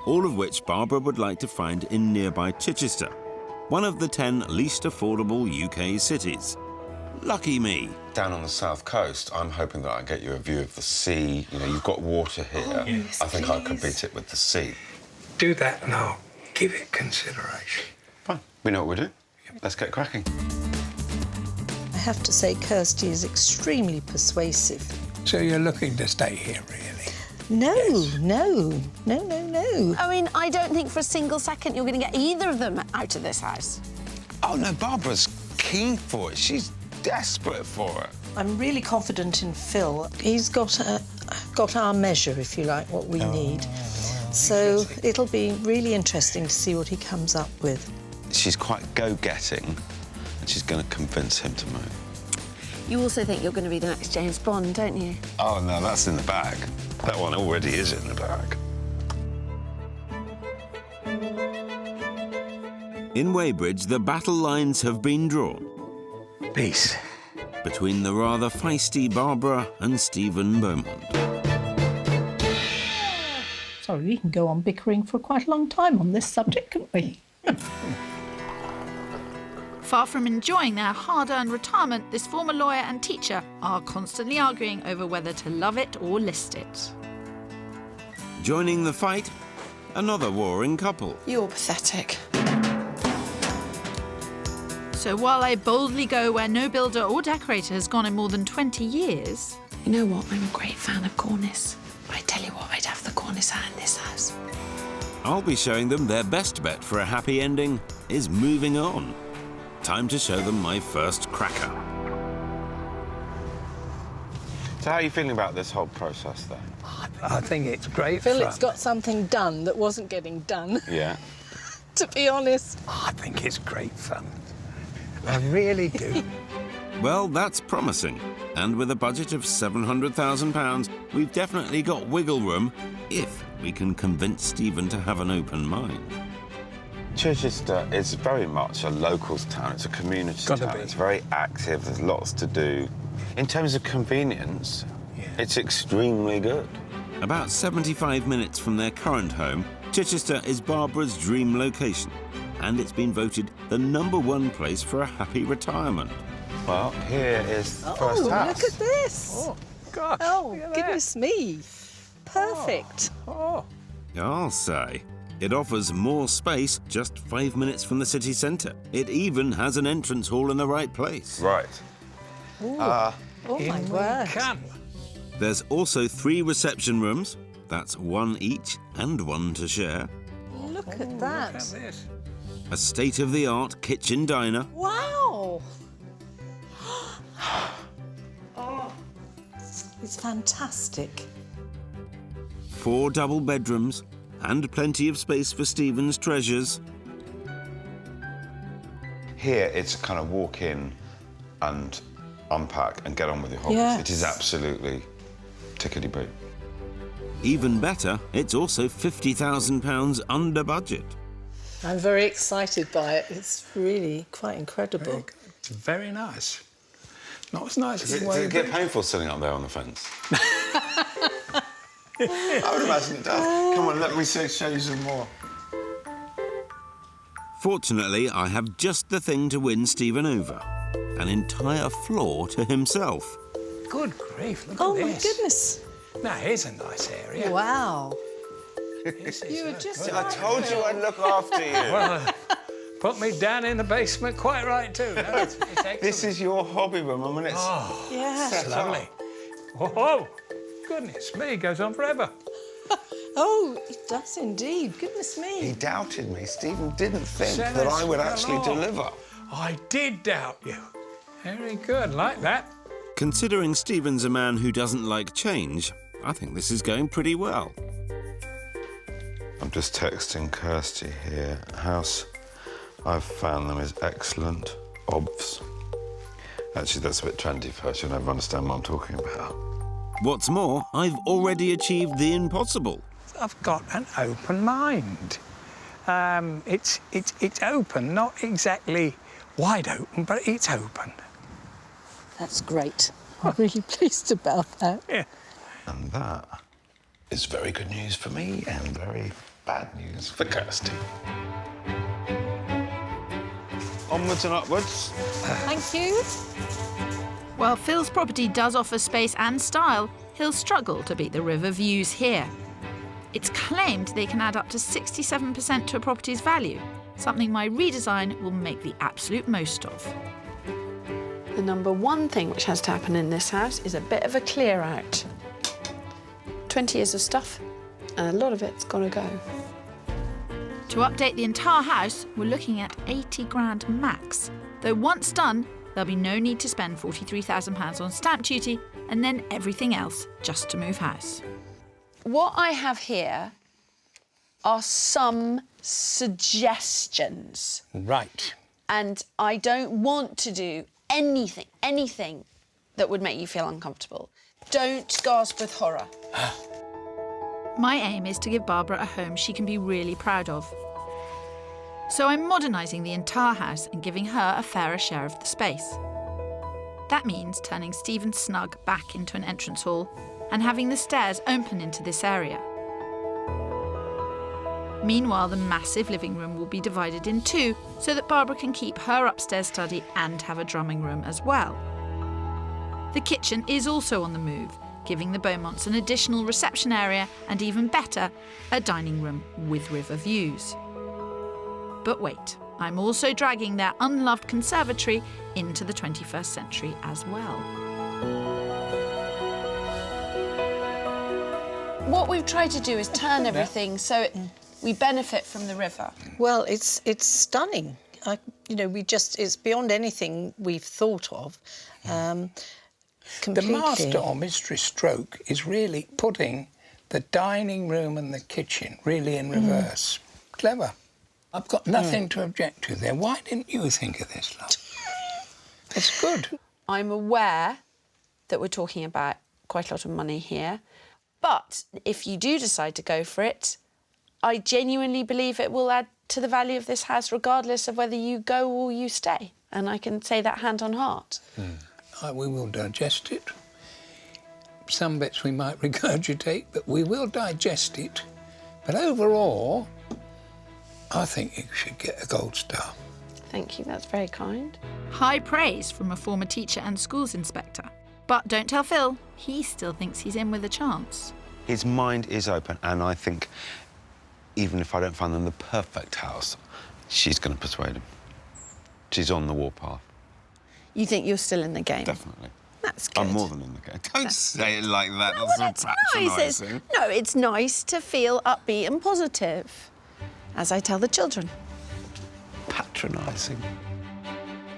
All of which Barbara would like to find in nearby Chichester, one of the 10 least affordable UK cities. Lucky me. Down on the south coast, I'm hoping that I get you a view of the sea. You know, you've got water here. Oh, yes, I think I could beat it with the sea. Do that and I'll give it consideration. Fine. We know what we're doing. Let's get cracking. I have to say Kirstie is extremely persuasive. So you're looking to stay here, really? No, no. I mean, I don't think for a single second you're going to get either of them out of this house. Oh, no, Barbara's keen for it. She's desperate for it. I'm really confident in Phil. He's got our measure, if you like, what we need. So it'll be really interesting to see what he comes up with. She's quite go-getting, and she's going to convince him to move. You also think you're going to be the next James Bond, don't you? Oh, no, that's in the bag. That one already is in the bag. In Weybridge, the battle lines have been drawn. Peace. Between the rather feisty Barbara and Stephen Beaumont. Sorry, we can go on bickering for quite a long time on this subject, couldn't we? Far from enjoying their hard-earned retirement, this former lawyer and teacher are constantly arguing over whether to love it or list it. Joining the fight, another warring couple. You're pathetic. So while I boldly go where no builder or decorator has gone in more than 20 years... You know what? I'm a great fan of cornice. But I tell you what, I'd have the cornice out in this house. I'll be showing them their best bet for a happy ending is moving on. Time to show them my first cracker. So how are you feeling about this whole process, then? I think it's great Phil, fun. it's got something done that wasn't getting done, Yeah. to be honest. I think it's great fun. I really do. Well, that's promising. And with a budget of £700,000, we've definitely got wiggle room if we can convince Stephen to have an open mind. Chichester is very much a locals town. It's a community town. It's very active. There's lots to do. In terms of convenience, it's extremely good. About 75 minutes from their current home, Chichester is Barbara's dream location, and it's been voted the #1 place for a happy retirement. Well, here is the first house. Look at this! Oh, gosh. Oh, goodness me. Perfect. Oh. I'll say. It offers more space just 5 minutes from the city centre. It even has an entrance hall in the right place. Right. Oh, my word. There's also 3 reception rooms. That's 1 each and 1 to share. Look at that. Look at this. A state-of-the-art kitchen diner. Wow. Oh, it's fantastic. 4 double bedrooms and plenty of space for Stephen's treasures. Here, it's kind of walk in and unpack and get on with your hobbies. Yes. It is absolutely tickety-boo. Even better, it's also £50,000 under budget. I'm very excited by it. It's really quite incredible. It's very nice. Not as nice as Does the it get painful sitting up there on the fence? I would imagine it does. Come on, let me show you some more. Fortunately, I have just the thing to win Stephen over. An entire floor to himself. Good grief, look Oh, at my this. goodness. Now, here's a nice area. Wow. You were just I told you I'd look after you. Well, put me down in the basement quite right, too. No, it's excellent. This is your hobby room. I mean, it's Yeah. That's lovely. Whoa, goodness me, it goes on forever. Oh, it does indeed. Goodness me. He doubted me. Stephen didn't think Said that us I would well actually off. deliver. I did doubt you. Very good, like that. Considering Stephen's a man who doesn't like change, I think this is going pretty well. I'm just texting Kirstie here. House, I've found them is excellent. Obvs. Actually, that's a bit trendy for her. She'll never understand what I'm talking about. What's more, I've already achieved the impossible. I've got an open mind. It's open, not exactly wide open, but it's open. That's great. I'm really pleased about that. Yeah. And that is very good news for me and very bad news for Kirstie. Onwards and upwards. Thank you. While Phil's property does offer space and style, he'll struggle to beat the river views here. It's claimed they can add up to 67% to a property's value, something my redesign will make the absolute most of. The #1 thing which has to happen in this house is a bit of a clear out. 20 years of stuff, and a lot of it's got to go. To update the entire house, we're looking at 80 grand max, though once done, there'll be no need to spend £43,000 on stamp duty and then everything else just to move house. What I have here are some suggestions. Right. And I don't want to do anything that would make you feel uncomfortable. Don't gasp with horror. My aim is to give Barbara a home she can be really proud of. So I'm modernising the entire house and giving her a fairer share of the space. That means turning Stephen's snug back into an entrance hall and having the stairs open into this area. Meanwhile, the massive living room will be divided in two so that Barbara can keep her upstairs study and have a drumming room as well. The kitchen is also on the move, giving the Beaumonts an additional reception area and, even better, a dining room with river views. But wait, I'm also dragging their unloved conservatory into the 21st century as well. What we've tried to do is turn everything so we benefit from the river. Well, it's stunning. It's beyond anything we've thought of. The master or mistress stroke is really putting the dining room and the kitchen really in reverse. Clever. I've got nothing to object to there. Why didn't you think of this, love? It's good. I'm aware that we're talking about quite a lot of money here, but if you do decide to go for it, I genuinely believe it will add to the value of this house regardless of whether you go or you stay. And I can say that hand on heart. We will digest it. Some bits we might regurgitate, but we will digest it. But overall, I think you should get a gold star. Thank you, that's very kind. High praise from a former teacher and schools inspector. But don't tell Phil, he still thinks he's in with a chance. His mind is open, and I think even if I don't find them the perfect house, she's going to persuade him. She's on the warpath. You think you're still in the game? Definitely. That's good. I'm more than in the game. Don't say it like that. No, That's well, so it's nice. It's nice to feel upbeat and positive, as I tell the children. Patronising.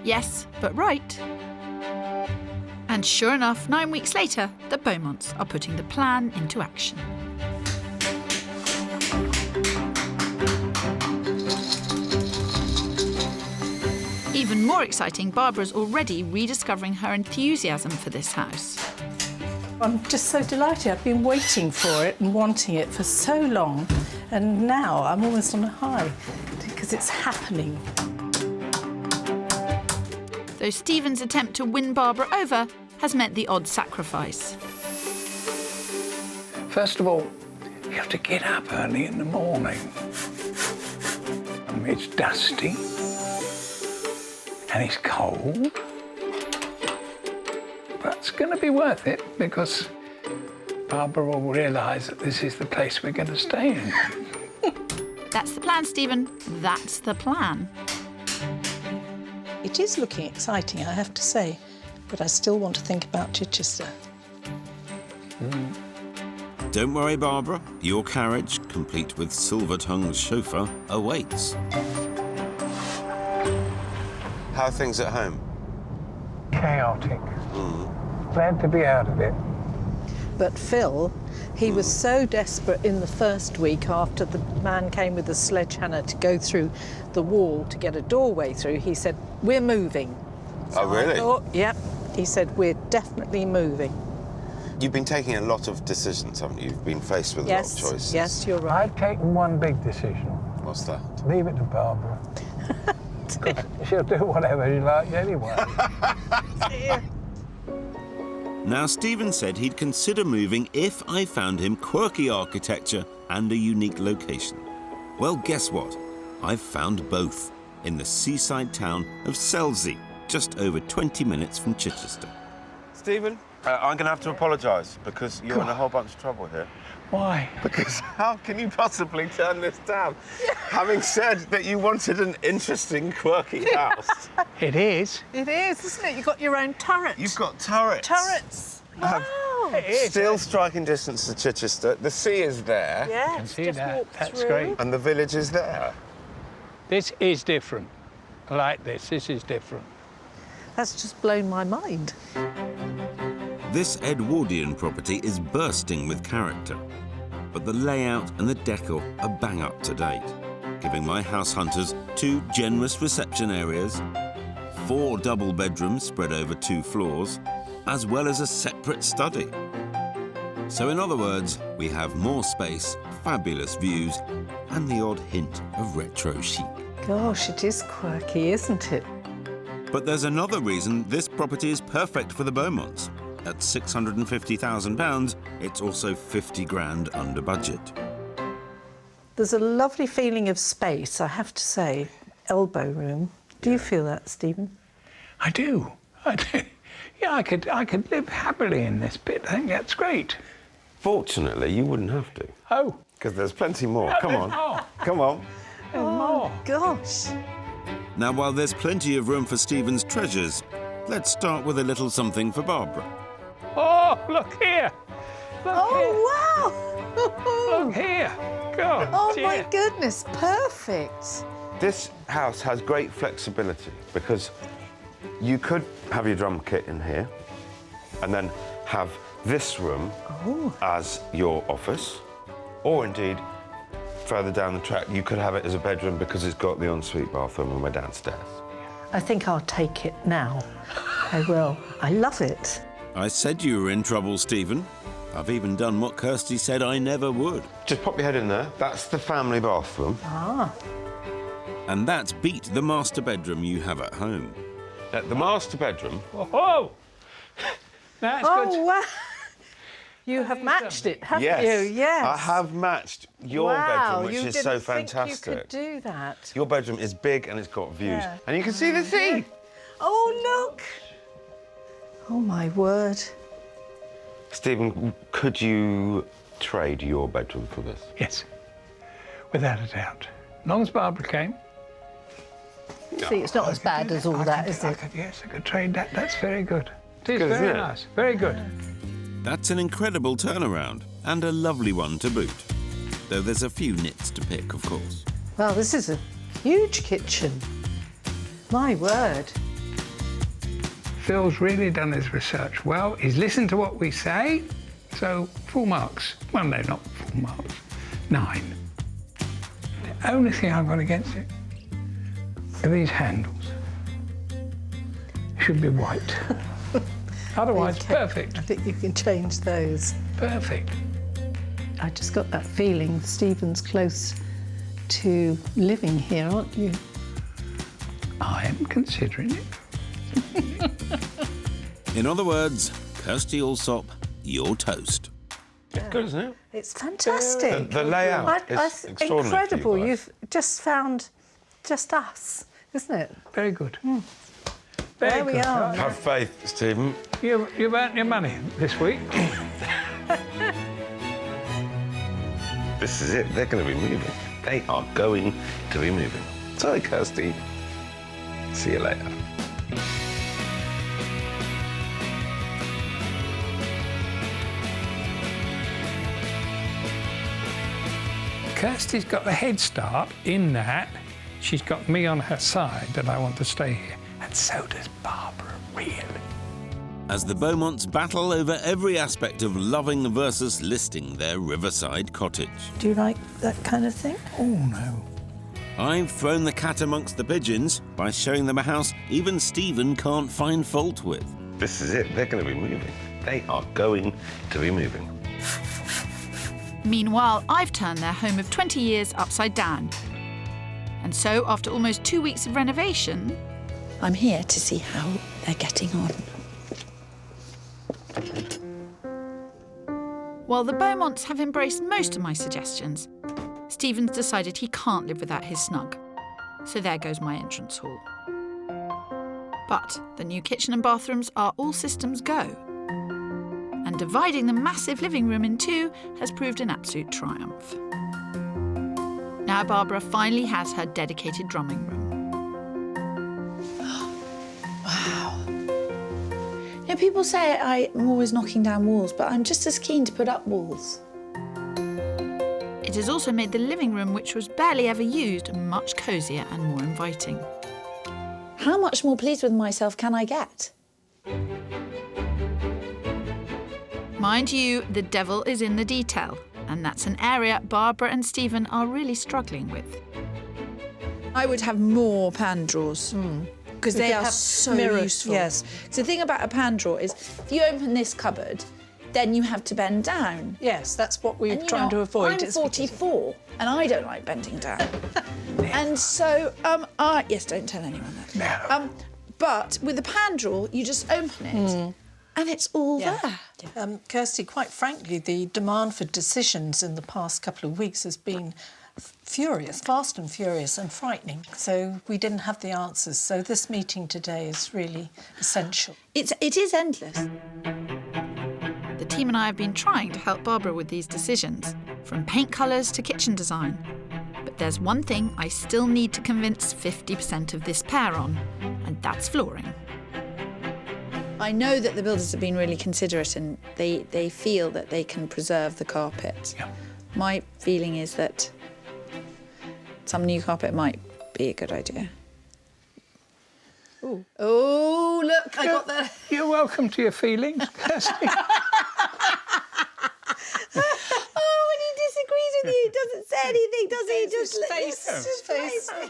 Yes, but right. And sure enough, 9 weeks later, the Beaumonts are putting the plan into action. Even more exciting, Barbara's already rediscovering her enthusiasm for this house. I'm just so delighted. I've been waiting for it and wanting it for so long, and now I'm almost on a high because it's happening. Though Stephen's attempt to win Barbara over has meant the odd sacrifice. First of all, you have to get up early in the morning. It's dusty and it's cold. But it's going to be worth it because Barbara will realise that this is the place we're going to stay in. That's the plan, Stephen. That's the plan. It is looking exciting, I have to say, but I still want to think about Chichester. Don't worry, Barbara. Your carriage, complete with silver-tongued chauffeur, awaits. How are things at home? Chaotic. Glad to be out of it. But Phil, he was so desperate in the first week after the man came with the sledgehammer to go through the wall to get a doorway through, he said, "We're moving." Oh, really? I thought, yep. He said, "We're definitely moving." You've been taking a lot of decisions, haven't you? You've been faced with a lot of choices. Yes, you're right. I've taken one big decision. What's that? Leave it to Barbara. She'll do whatever she likes anyway. Now, Stephen said he'd consider moving if I found him quirky architecture and a unique location. Well, guess what? I've found both in the seaside town of Selsey, just over 20 minutes from Chichester. Stephen, I'm going to have to apologise because you're in a whole bunch of trouble here. Why? Because how can you possibly turn this down? Having said that you wanted an interesting, quirky house. It is. It is, isn't it? You've got your own turret. You've got turrets. Turrets. Wow. Still striking distance to Chichester. The sea is there. Yeah, I can see that. That's great. And the village is there. This is different. I like this. This is different. That's just blown my mind. This Edwardian property is bursting with character, but the layout and the decor are bang up to date, giving my house hunters 2 generous reception areas, 4 double bedrooms spread over 2 floors, as well as a separate study. So in other words, we have more space, fabulous views, and the odd hint of retro chic. Gosh, it is quirky, isn't it? But there's another reason this property is perfect for the Beaumonts. At £650,000, it's also 50 grand under budget. There's a lovely feeling of space, I have to say. Elbow room. Do you feel that, Stephen? I do. Yeah, I could live happily in this bit. I think that's great. Fortunately, you wouldn't have to. Oh. Because there's plenty more. No, Come there's on. more. Come on. There's more. Gosh. Now, while there's plenty of room for Stephen's treasures, let's start with a little something for Barbara. Oh, look here. Look Oh, wow. Look here. God, Oh, dear. my goodness, perfect. This house has great flexibility because you could have your drum kit in here and then have this room as your office, or indeed, further down the track, you could have it as a bedroom because it's got the ensuite bathroom and we're downstairs. I think I'll take it now. I will. I love it. I said you were in trouble, Stephen. I've even done what Kirstie said I never would. Just pop your head in there. That's the family bathroom. Ah. And that's beat the master bedroom you have at home. The master bedroom. Oh, that's Oh, good. wow. You have matched it, haven't Yes. you? Yes. I have matched your Wow, bedroom, which you is didn't so think fantastic. you could do that. Your bedroom is big and it's got views. Yeah. And you can see the sea. Oh, look. Oh, my word. Stephen, could you trade your bedroom for this? Yes, without a doubt. As long as Barbara came. See, it's not as bad as all that, is it? Yes, I could trade that. That's very good. It is Good, isn't very it? nice. Very good. That's an incredible turnaround, and a lovely one to boot. Though there's a few nits to pick, of course. Well, this is a huge kitchen. My word. Phil's really done his research well. He's listened to what we say, so full marks. Well, no, not full marks. 9. The only thing I've got against it are these handles. Should be white. Otherwise, Okay. perfect. I think you can change those. Perfect. I just got that feeling Stephen's close to living here, aren't you? I am considering it. In other words, Kirstie Allsopp, you're toast. It's good, isn't it? It's fantastic. The layout is extraordinary. Incredible. for you guys. You've just found just us, isn't it? Very good. There Very we good. are. Have faith, Stephen. You've earned your money this week. This is it. They're going to be moving. They are going to be moving. Sorry, Kirstie. See you later. Kirstie's got the head start in that she's got me on her side that I want to stay here. And so does Barbara, really. As the Beaumonts battle over every aspect of loving versus listing their riverside cottage. Do you like that kind of thing? Oh, no. I've thrown the cat amongst the pigeons by showing them a house even Stephen can't find fault with. This is it. They're going to be moving. They are going to be moving. Meanwhile, I've turned their home of 20 years upside down. And so, after almost 2 weeks of renovation, I'm here to see how they're getting on. while the Beaumonts have embraced most of my suggestions, Stephen's decided he can't live without his snug. So there goes my entrance hall. But the new kitchen and bathrooms are all systems go. And dividing the massive living room in two has proved an absolute triumph. Now Barbara finally has her dedicated drumming room. Wow. You know, people say I'm always knocking down walls, but I'm just as keen to put up walls. It has also made the living room, which was barely ever used, much cosier and more inviting. How much more pleased with myself can I get? Mind you, the devil is in the detail, and that's an area Barbara and Stephen are really struggling with. I would have more pan drawers. Because they are have so mirrors, useful. yes. So the thing about a pan drawer is, if you open this cupboard, then you have to bend down. Yes, that's what we're trying to avoid. I'm 44, and I don't like bending down. And so, yes, don't tell anyone that. No. But with the pan drawer, you just open it, and it's all there. Kirstie, quite frankly, the demand for decisions in the past couple of weeks has been furious, fast and furious and frightening. So we didn't have the answers. So this meeting today is really essential. It is endless. The team and I have been trying to help Barbara with these decisions, from paint colours to kitchen design. But there's one thing I still need to convince 50% of this pair on, and that's flooring. I know that the builders have been really considerate and they feel that they can preserve the carpet. Yeah. My feeling is that some new carpet might be a good idea. Ooh. Oh, look, I got that. You're welcome to your feelings, Kirstie. Oh, when he disagrees with you, he doesn't say anything, does he? His face.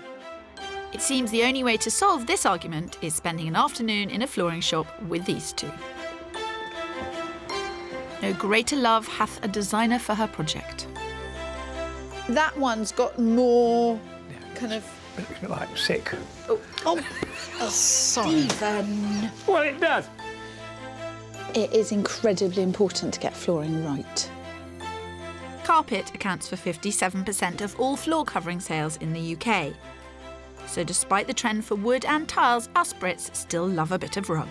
It seems the only way to solve this argument is spending an afternoon in a flooring shop with these two. No greater love hath a designer for her project. That one's got more kind of... Like sick. Oh, sorry. Stephen. Well, it does. It is incredibly important to get flooring right. Carpet accounts for 57% of all floor covering sales in the UK. So despite the trend for wood and tiles, us Brits still love a bit of rug.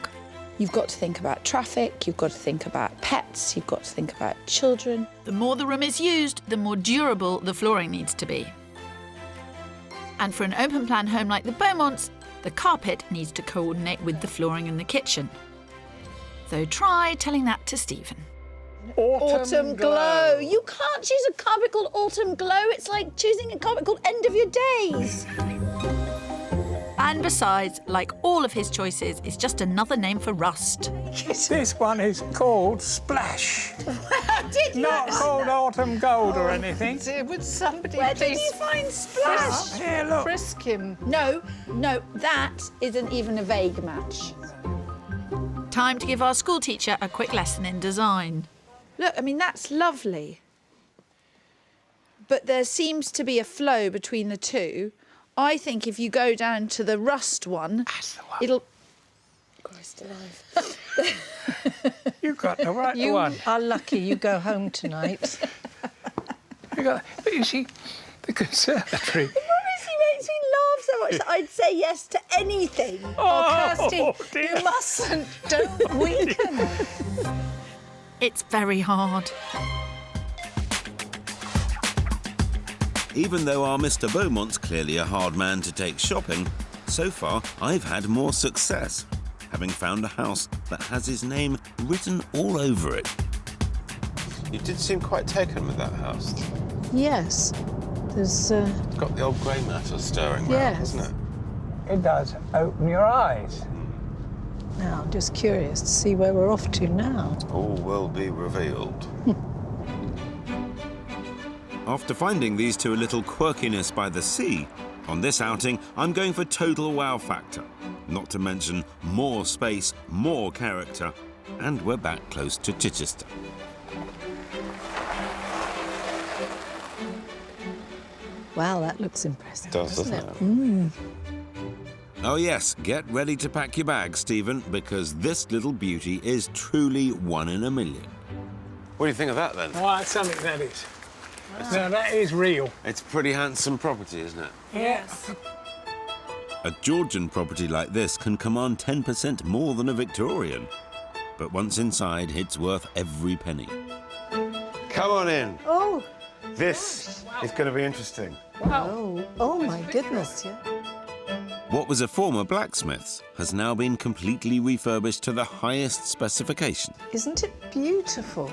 You've got to think about traffic, you've got to think about pets, you've got to think about children. The more the room is used, the more durable the flooring needs to be. And for an open plan home like the Beaumonts, the carpet needs to coordinate with the flooring in the kitchen. So try telling that to Stephen. Autumn glow. You can't choose a carpet called Autumn Glow. It's like choosing a carpet called End of Your Days. And besides, like all of his choices, it's just another name for rust. This one is called Splash. Not called Autumn Gold or anything. Would somebody Where did please you find Splash? Here, look. frisk him? No, that isn't even a vague match. Time to give our school teacher a quick lesson in design. Look, I mean, that's lovely. But there seems to be a flow between the two. I think if you go down to the rust one, it'll... Christ alive. You got the right You one. are lucky you go home tonight. But you see, the conservatory... He makes me laugh so much that I'd say yes to anything. Oh, Kirstie, you mustn't. Don't weaken. It's very hard. Even though our Mr. Beaumont's clearly a hard man to take shopping, so far I've had more success, having found a house that has his name written all over it. You did seem quite taken with that house. Yes. There's... It's got the old grey matter stirring round, Yes. hasn't it? It does open your eyes. Now, I'm just curious to see where we're off to now. All will be revealed. After finding these two a little quirkiness by the sea, on this outing I'm going for total wow factor. Not to mention more space, more character, and we're back close to Chichester. Wow, that looks impressive. Doesn't it? Oh yes, get ready to pack your bags, Stephen, because this little beauty is truly one in a million. What do you think of that, then? Oh, that's something that is. Now, that is real. It's a pretty handsome property, isn't it? Yes. A Georgian property like this can command 10% more than a Victorian. But once inside, it's worth every penny. Come on in. Oh. This is going to be interesting. Wow. Oh, my goodness, yeah. What was a former blacksmith's has now been completely refurbished to the highest specification, Isn't it beautiful?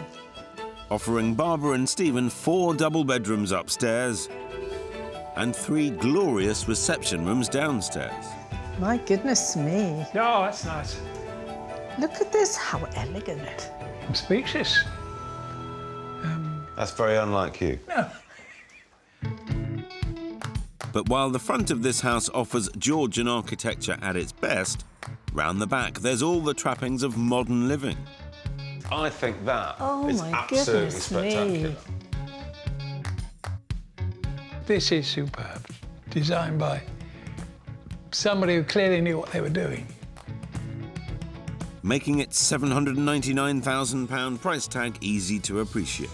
offering Barbara and Stephen 4 double bedrooms upstairs and 3 glorious reception rooms downstairs. My goodness me. Oh, that's nice. Look at this, how elegant. I'm speechless. That's very unlike you. No. But while the front of this house offers Georgian architecture at its best, round the back there's all the trappings of modern living. I think that Oh is my absolutely goodness spectacular. me. This is superb. Designed by somebody who clearly knew what they were doing. Making its £799,000 price tag easy to appreciate.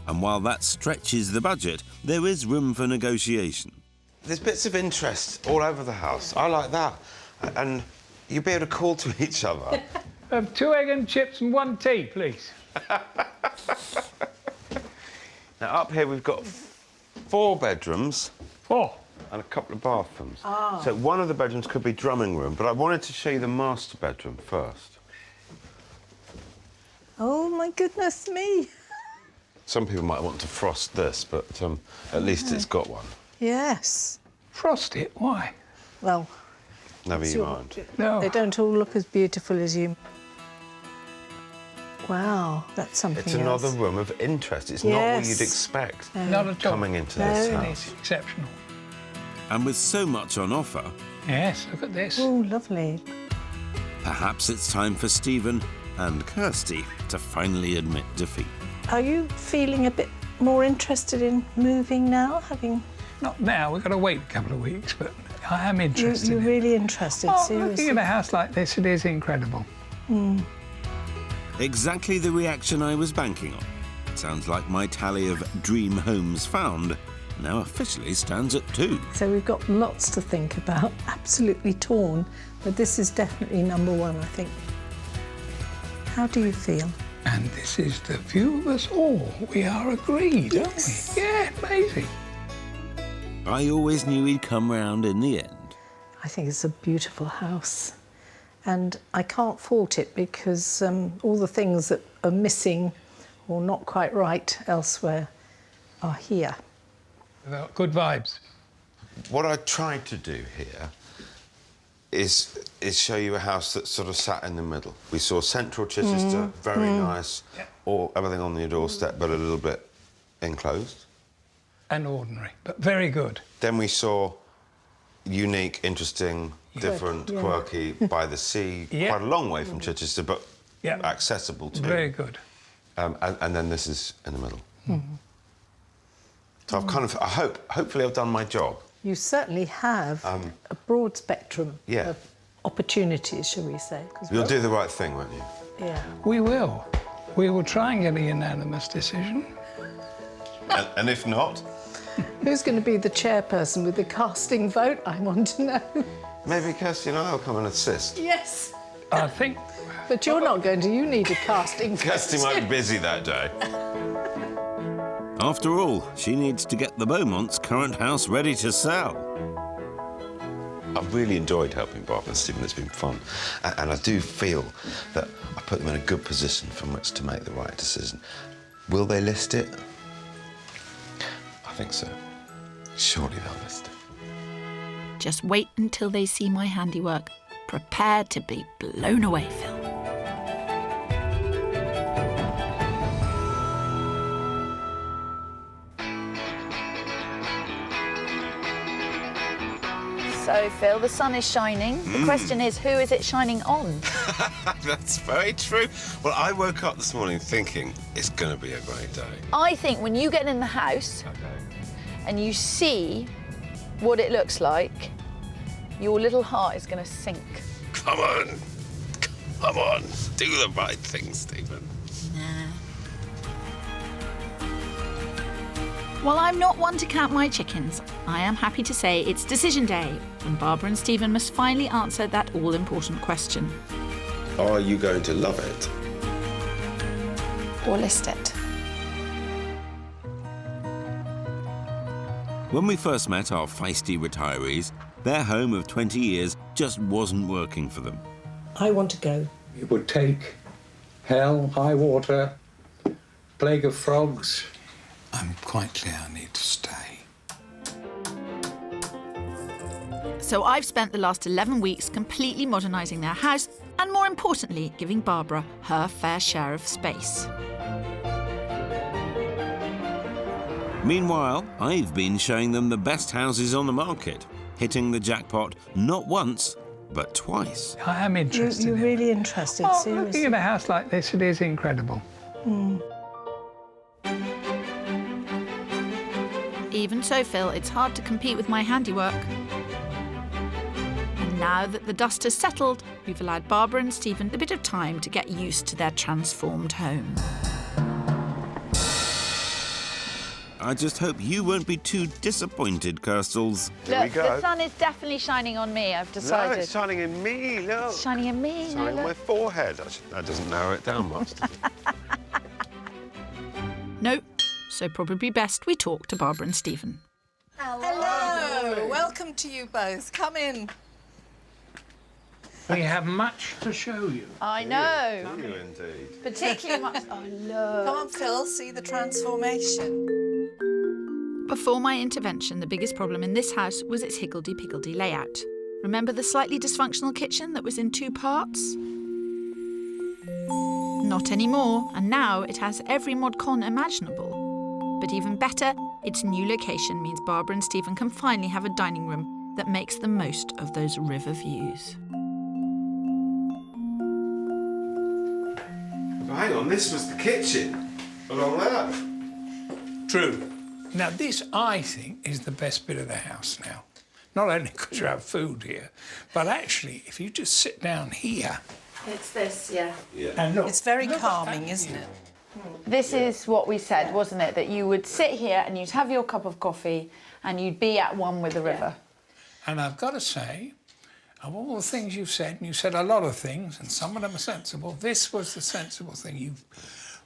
And while that stretches the budget, there is room for negotiation. There's bits of interest all over the house. I like that. And you'll be able to call to each other. 2 egg and chips and 1 tea, please. Now, up here we've got 4 bedrooms. 4. And a couple of bathrooms. Ah. So one of the bedrooms could be drumming room, but I wanted to show you the master bedroom first. Oh my goodness me. Some people might want to frost this, but at least it's got one. Yes. Frost it? Why? Well, Never it's you your- mind. No. They don't all look as beautiful as you. Wow, that's something It's another else. room of interest. It's not what Yes. you'd expect Not at all. coming into this No. house. Exceptional. And with so much on offer, Yes, look at this. Oh, lovely. perhaps it's time for Stephen and Kirstie to finally admit defeat. Are you feeling a bit more interested in moving now, having... Not now, we've got to wait a couple of weeks, but I am interested. You're in it. really interested, Oh, seriously. looking at a house like this, it is incredible. Mm. Exactly the reaction I was banking on. Sounds like my tally of dream homes found now officially stands at 2. So we've got lots to think about, absolutely torn, but this is definitely number 1, I think. How do you feel? And this is the view of us all. We are agreed, Yes. aren't we? Yeah, amazing. I always knew he'd come round in the end. I think it's a beautiful house. And I can't fault it because all the things that are missing or not quite right elsewhere are here. Without good vibes. What I tried to do here is show you a house that sort of sat in the middle. We saw central Chichester, very nice, or everything on your doorstep, but a little bit enclosed. And ordinary, but very good. Then we saw unique, interesting, different, quirky, by the sea, quite a long way from Chichester, but accessible too. Very good. And then this is in the middle. So I've kind of, hopefully I've done my job. You certainly have a broad spectrum Yeah. of opportunities, shall we say. 'Cause You'll do the right thing, won't you? Yeah. We will. We will try and get a unanimous decision. And if not? Who's going to be the chairperson with the casting vote? I want to know. Maybe Kirstie and I will come and assist. Yes. I think... But you're not going to. You need a casting vote. Kirstie might be busy that day. After all, she needs to get the Beaumont's current house ready to sell. I've really enjoyed helping Bob and Stephen. It's been fun. And I do feel that I put them in a good position from which to make the right decision. Will they list it? I think so. Surely they'll list it. Just wait until they see my handiwork. Prepare to be blown away, Phil. So, Phil, the sun is shining. The question is, who is it shining on? That's very true. Well, I woke up this morning thinking it's going to be a great day. I think when you get in the house and you see what it looks like, your little heart is going to sink. Come on. Come on. Do the right thing, Stephen. While I'm not one to count my chickens, I am happy to say it's decision day, and Barbara and Stephen must finally answer that all-important question. Are you going to love it? Or list it. When we first met our feisty retirees, their home of 20 years just wasn't working for them. I want to go. It would take hell, high water, plague of frogs. I'm quite clear I need to stay. So I've spent the last 11 weeks completely modernising their house and, more importantly, giving Barbara her fair share of space. Meanwhile, I've been showing them the best houses on the market, hitting the jackpot not once, but twice. I am interested. You're in really it. interested, Oh, seriously. looking at a house like this, it is incredible. Even so, Phil, it's hard to compete with my handiwork. And now that the dust has settled, we've allowed Barbara and Stephen a bit of time to get used to their transformed home. I just hope you won't be too disappointed, Kirstles. Look, the sun is definitely shining on me, I've decided. No, it's shining in me, look. It's shining in me. It's shining on my forehead. That doesn't narrow it down much, does it? No, so probably best we talk to Barbara and Stephen. Hello. Welcome to you both. Come in. We have much to show you. I know. Do you indeed? Particularly much. Oh, look. Come on, Phil, see the transformation. Before my intervention, the biggest problem in this house was its higgledy-piggledy layout. Remember the slightly dysfunctional kitchen that was in 2 parts? Not anymore, and now it has every mod con imaginable. But even better, its new location means Barbara and Stephen can finally have a dining room that makes the most of those river views. But hang on, this was the kitchen along that. True. Now, this, I think, is the best bit of the house now. Not only because you have food here, but actually, if you just sit down here... It's this, yeah. And look, It's very calming, isn't it? This is what we said, wasn't it? That you would sit here and you'd have your cup of coffee and you'd be at one with the river. And I've got to say, of all the things you've said, and you said a lot of things, and some of them are sensible, this was the sensible thing. You've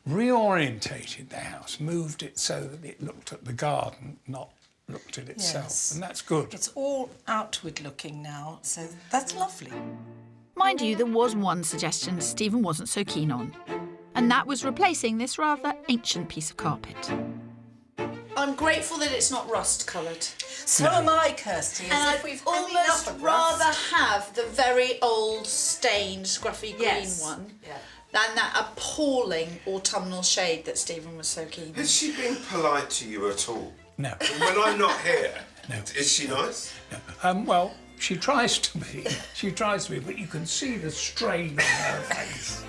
reorientated the house, moved it so that it looked at the garden, not looked at itself. Yes. And that's good. It's all outward looking now, so that's lovely. Mind you, there was one suggestion Stephen wasn't so keen on, and that was replacing this rather ancient piece of carpet. I'm grateful that it's not rust-coloured. So am I, Kirstie, as if we've had enough almost of rather rust. have the very old, stained, scruffy green Yes. one Yeah. than that appalling autumnal shade that Stephen was so keen on. Has she been polite to you at all? No. When I'm not here? No. Is she nice? No. Well, she tries to be. She tries to be, but you can see the strain on her face.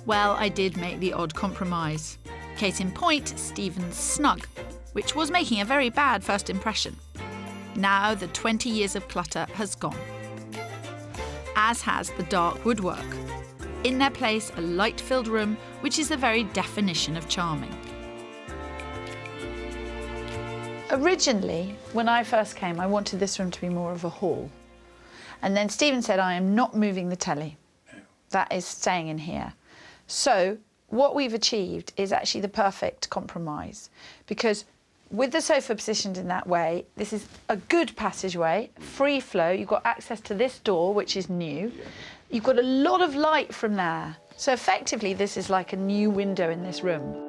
Well, I did make the odd compromise. Case in point, Stephen's snug, which was making a very bad first impression. Now the 20 years of clutter has gone, as has the dark woodwork. In their place, a light-filled room, which is the very definition of charming. Originally, when I first came, I wanted this room to be more of a hall. And then Stephen said, I am not moving the telly. That is staying in here. So what we've achieved is actually the perfect compromise, because with the sofa positioned in that way, this is a good passageway, free flow. You've got access to this door, which is new. You've got a lot of light from there. So effectively, this is like a new window in this room.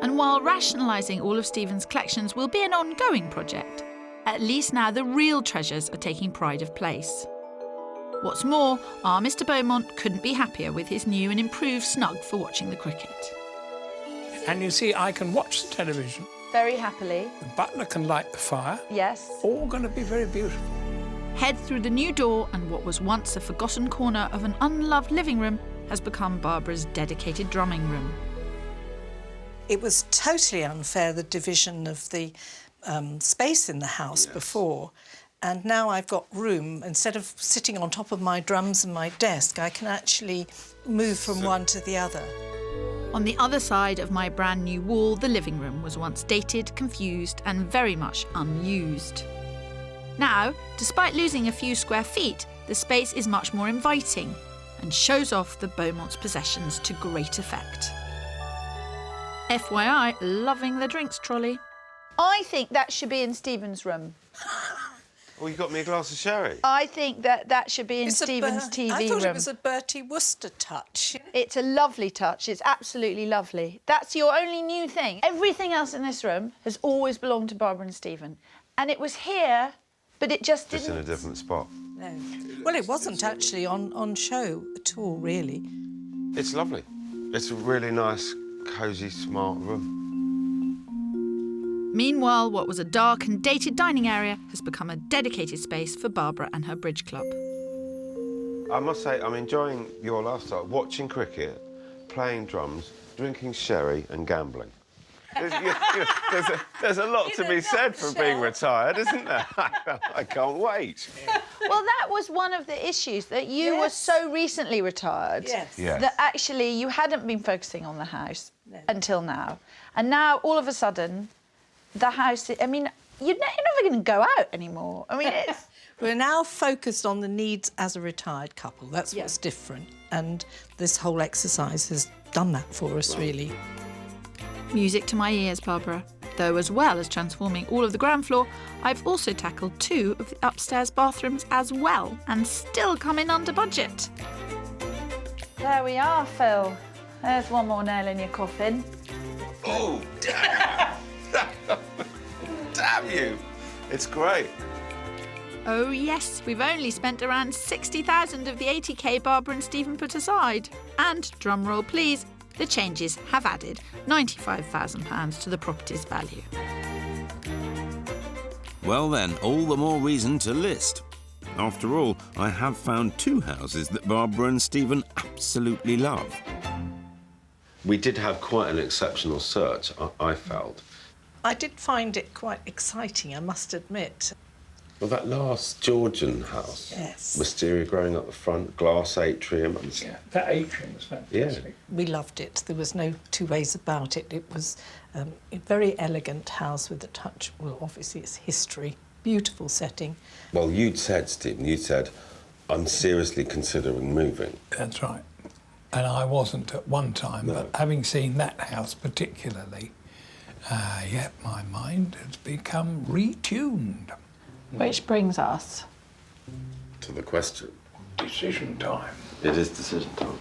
And while rationalising all of Stephen's collections will be an ongoing project, at least now the real treasures are taking pride of place. What's more, our Mr. Beaumont couldn't be happier with his new and improved snug for watching the cricket. And you see, I can watch the television. Very happily. The butler can light the fire. Yes. All going to be very beautiful. Head through the new door, and what was once a forgotten corner of an unloved living room has become Barbara's dedicated drumming room. It was totally unfair, the division of the space in the house before. And now I've got room. Instead of sitting on top of my drums and my desk, I can actually move from one to the other. On the other side of my brand new wall, the living room was once dated, confused, and very much unused. Now, despite losing a few square feet, the space is much more inviting and shows off the Beaumont's possessions to great effect. FYI, loving the drinks trolley. I think that should be in Stephen's room. Oh, you got me a glass of sherry. I think that should be in Stephen's TV room. I thought it was a Bertie Wooster touch. It's a lovely touch. It's absolutely lovely. That's your only new thing. Everything else in this room has always belonged to Barbara and Stephen. And it was here but it just Just didn't... in a different spot. No. Well, it wasn't actually on show at all, really. It's lovely. It's a really nice, cosy, smart room. Meanwhile, what was a dark and dated dining area has become a dedicated space for Barbara and her bridge club. I must say, I'm enjoying your lifestyle, watching cricket, playing drums, drinking sherry and gambling. There's a lot to be said for being retired, isn't there? I can't wait. Well, that was one of the issues, that you were so recently retired that actually you hadn't been focusing on the house until now. And now, all of a sudden, the house... I mean, you're never going to go out anymore. I mean, it's... We're now focused on the needs as a retired couple. That's what's different. And this whole exercise has done that for us, really. Music to my ears, Barbara. Though as well as transforming all of the ground floor, I've also tackled 2 of the upstairs bathrooms as well, and still come in under budget. There we are, Phil. There's one more nail in your coffin. Oh, damn! Damn you! It's great. Oh yes, we've only spent around 60,000 of the 80k Barbara and Stephen put aside. And, drumroll please, the changes have added £95,000 to the property's value. Well then, all the more reason to list. After all, I have found 2 houses that Barbara and Stephen absolutely love. We did have quite an exceptional search, I felt. I did find it quite exciting, I must admit. Well, that last Georgian house. Yes. Wisteria growing up the front, glass atrium. Yeah, that atrium was fantastic. Yeah. We loved it. There was no 2 ways about it. It was a very elegant house with a touch, well, obviously it's history. Beautiful setting. Well, you'd said, Stephen, I'm seriously considering moving. That's right. And I wasn't at one time, but having seen that house particularly, my mind has become retuned. Which brings us... to the question. Decision time. It is decision time.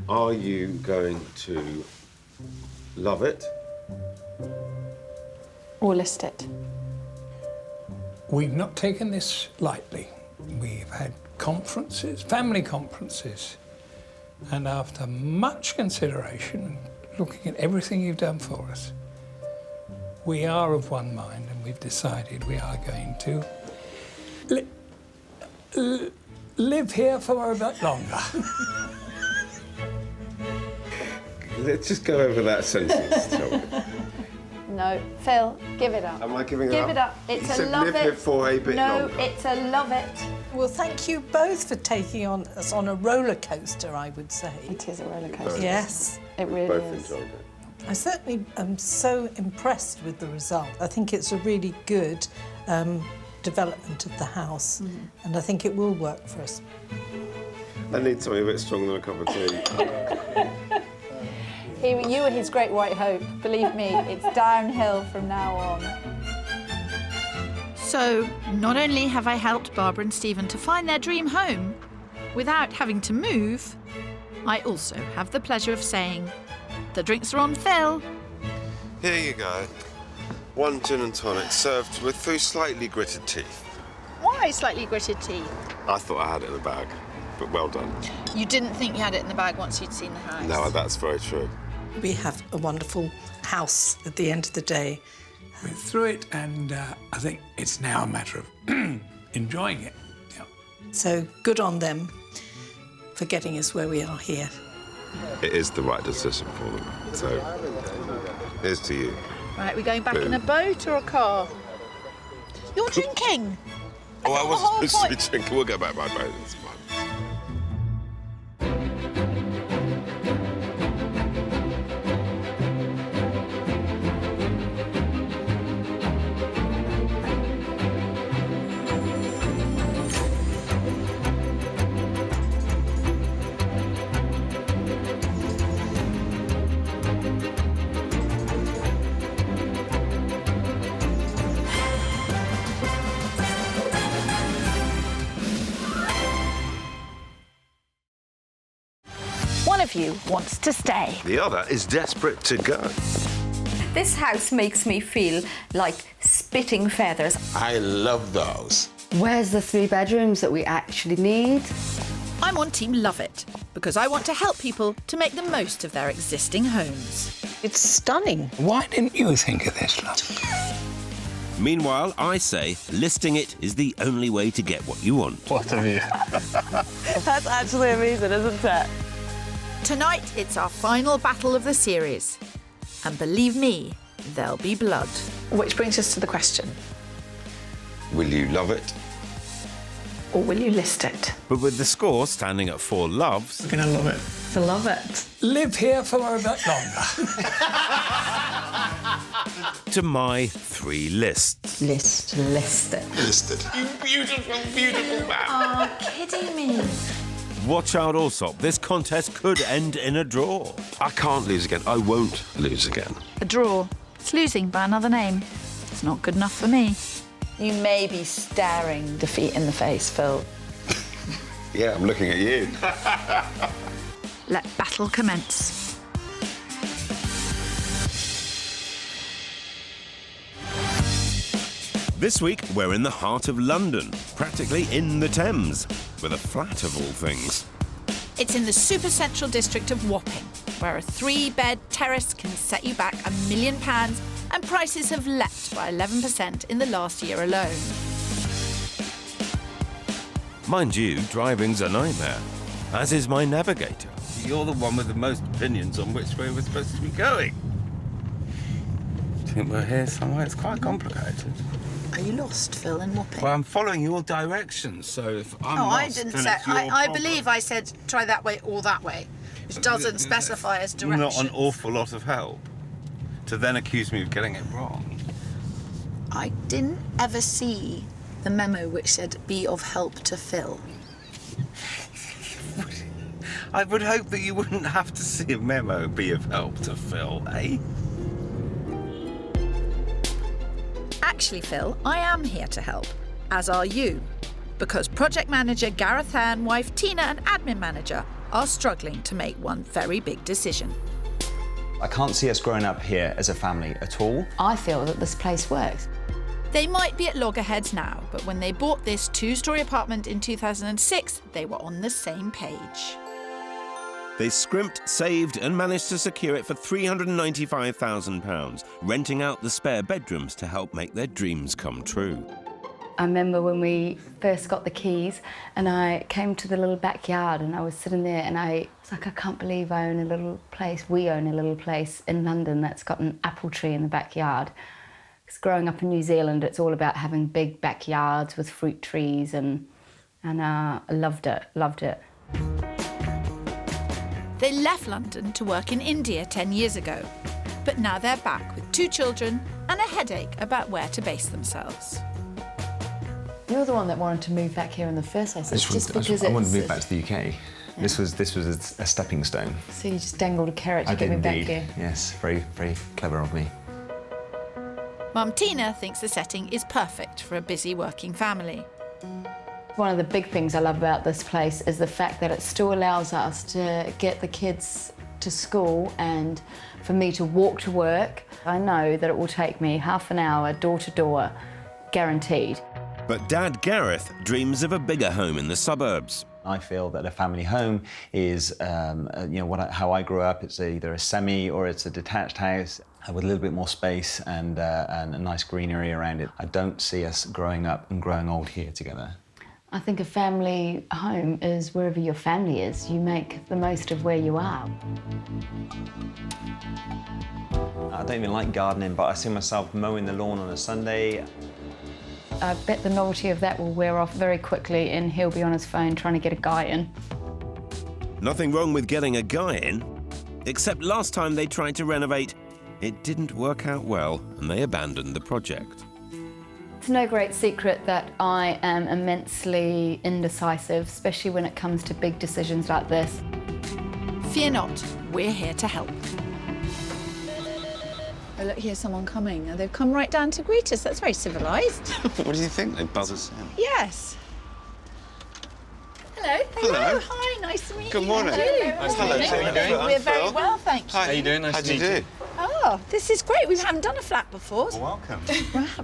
Are you going to love it? Or list it? We've not taken this lightly. We've had conferences, family conferences, and after much consideration, looking at everything you've done for us, we are of one mind, and we've decided we are going to live here for a bit longer. Let's just go over that sentence, shall we? No, Phil, give it up. Am I giving it up? Give it up. It's You a said love live it. here for a bit longer. No, it's a love it. Well, thank you both for taking us on a roller coaster, I would say. It is a roller coaster. Yes. It really Both is. enjoyed it. I certainly am so impressed with the result. I think it's a really good development of the house, and I think it will work for us. I need something a bit stronger than a cup of tea. You were his great white hope. Believe me, it's downhill from now on. So, not only have I helped Barbara and Stephen to find their dream home without having to move, I also have the pleasure of saying, the drinks are on Phil. Here you go. 1 gin and tonic served with 2 slightly gritted teeth. Why slightly gritted teeth? I thought I had it in the bag, but well done. You didn't think you had it in the bag once you'd seen the house? No, that's very true. We have a wonderful house at the end of the day. We're through it, and I think it's now a matter of enjoying it. Yeah. So good on them for getting us where we are here. It is the right decision for them. So, here's to you. Right, we're going back in a boat or a car? You're drinking! Oh, I wasn't whole supposed to be point. drinking. We'll go back by boat. It's fine. One of you wants to stay. The other is desperate to go. This house makes me feel like spitting feathers. I love those. Where's the 3 bedrooms that we actually need? I'm on Team Love It because I want to help people to make the most of their existing homes. It's stunning. Why didn't you think of this, love? Meanwhile, I say listing it is the only way to get what you want. What a view. That's actually amazing, isn't it? Tonight, it's our final battle of the series. And believe me, there'll be blood. Which brings us to the question. Will you love it? Or will you list it? But with the score standing at 4 loves... We're going to love it. To love it. Live here for a bit longer. to my 3 lists. List it. Listed. You beautiful, beautiful man. Oh, kidding me. Watch out, Allsopp. This contest could end in a draw. I can't lose again. I won't lose again. A draw. It's losing by another name. It's not good enough for me. You may be staring defeat in the face, Phil. Yeah, I'm looking at you. Let battle commence. This week, we're in the heart of London, practically in the Thames, with a flat of all things. It's in the super central district of Wapping, where a 3-bed terrace can set you back £1 million, and prices have leapt by 11% in the last year alone. Mind you, driving's a nightmare, as is my navigator. You're the one with the most opinions on which way we're supposed to be going. I think we're here somewhere. It's quite complicated. Are you lost, Phil, in Wapping? Well, I'm following your directions, so if I'm lost, I didn't then say. it's your I problem. believe I said try that way or that way, which doesn't specify as direction. Not an awful lot of help to then accuse me of getting it wrong. I didn't ever see the memo which said be of help to Phil. I would hope that you wouldn't have to see a memo be of help to Phil, eh? Actually, Phil, I am here to help, as are you, because project manager Gareth and wife Tina and admin manager are struggling to make one very big decision. I can't see us growing up here as a family at all. I feel that this place works. They might be at loggerheads now, but when they bought this 2-storey apartment in 2006, they were on the same page. They scrimped, saved and managed to secure it for £395,000, renting out the spare bedrooms to help make their dreams come true. I remember when we first got the keys and I came to the little backyard and I was sitting there and I was like, I can't believe I own a little place. We own a little place in London that's got an apple tree in the backyard. Because growing up in New Zealand, it's all about having big backyards with fruit trees and I loved it. They left London to work in India 10 years ago, but now they're back with 2 children and a headache about where to base themselves. You're the one that wanted to move back here in the first place. It's just because I wanted to move back to the UK. Yeah. This was a stepping stone. So you just dangled a carrot to get me back here. Yes, very, very clever of me. Mum Tina thinks the setting is perfect for a busy working family. One of the big things I love about this place is the fact that it still allows us to get the kids to school and for me to walk to work. I know that it will take me half an hour door to door, guaranteed. But Dad Gareth dreams of a bigger home in the suburbs. I feel that a family home is, how I grew up. It's either a semi or it's a detached house with a little bit more space and a nice greenery around it. I don't see us growing up and growing old here together. I think a family home is wherever your family is. You make the most of where you are. I don't even like gardening, but I see myself mowing the lawn on a Sunday. I bet the novelty of that will wear off very quickly and he'll be on his phone trying to get a guy in. Nothing wrong with getting a guy in, except last time they tried to renovate, it didn't work out well and they abandoned the project. It's no great secret that I am immensely indecisive, especially when it comes to big decisions like this. Fear not, we're here to help. Oh, look, here's someone coming. They've come right down to greet us. That's very civilised. What do you think? They buzz us in. Yes. Hello. Hello. Hi, nice to meet you. Good morning. Hello. Nice to meet you. How you doing? We're very well, thank you. How you doing? Nice How to do you meet do? you. Oh, Oh, this is great. We haven't done a flat before. Welcome.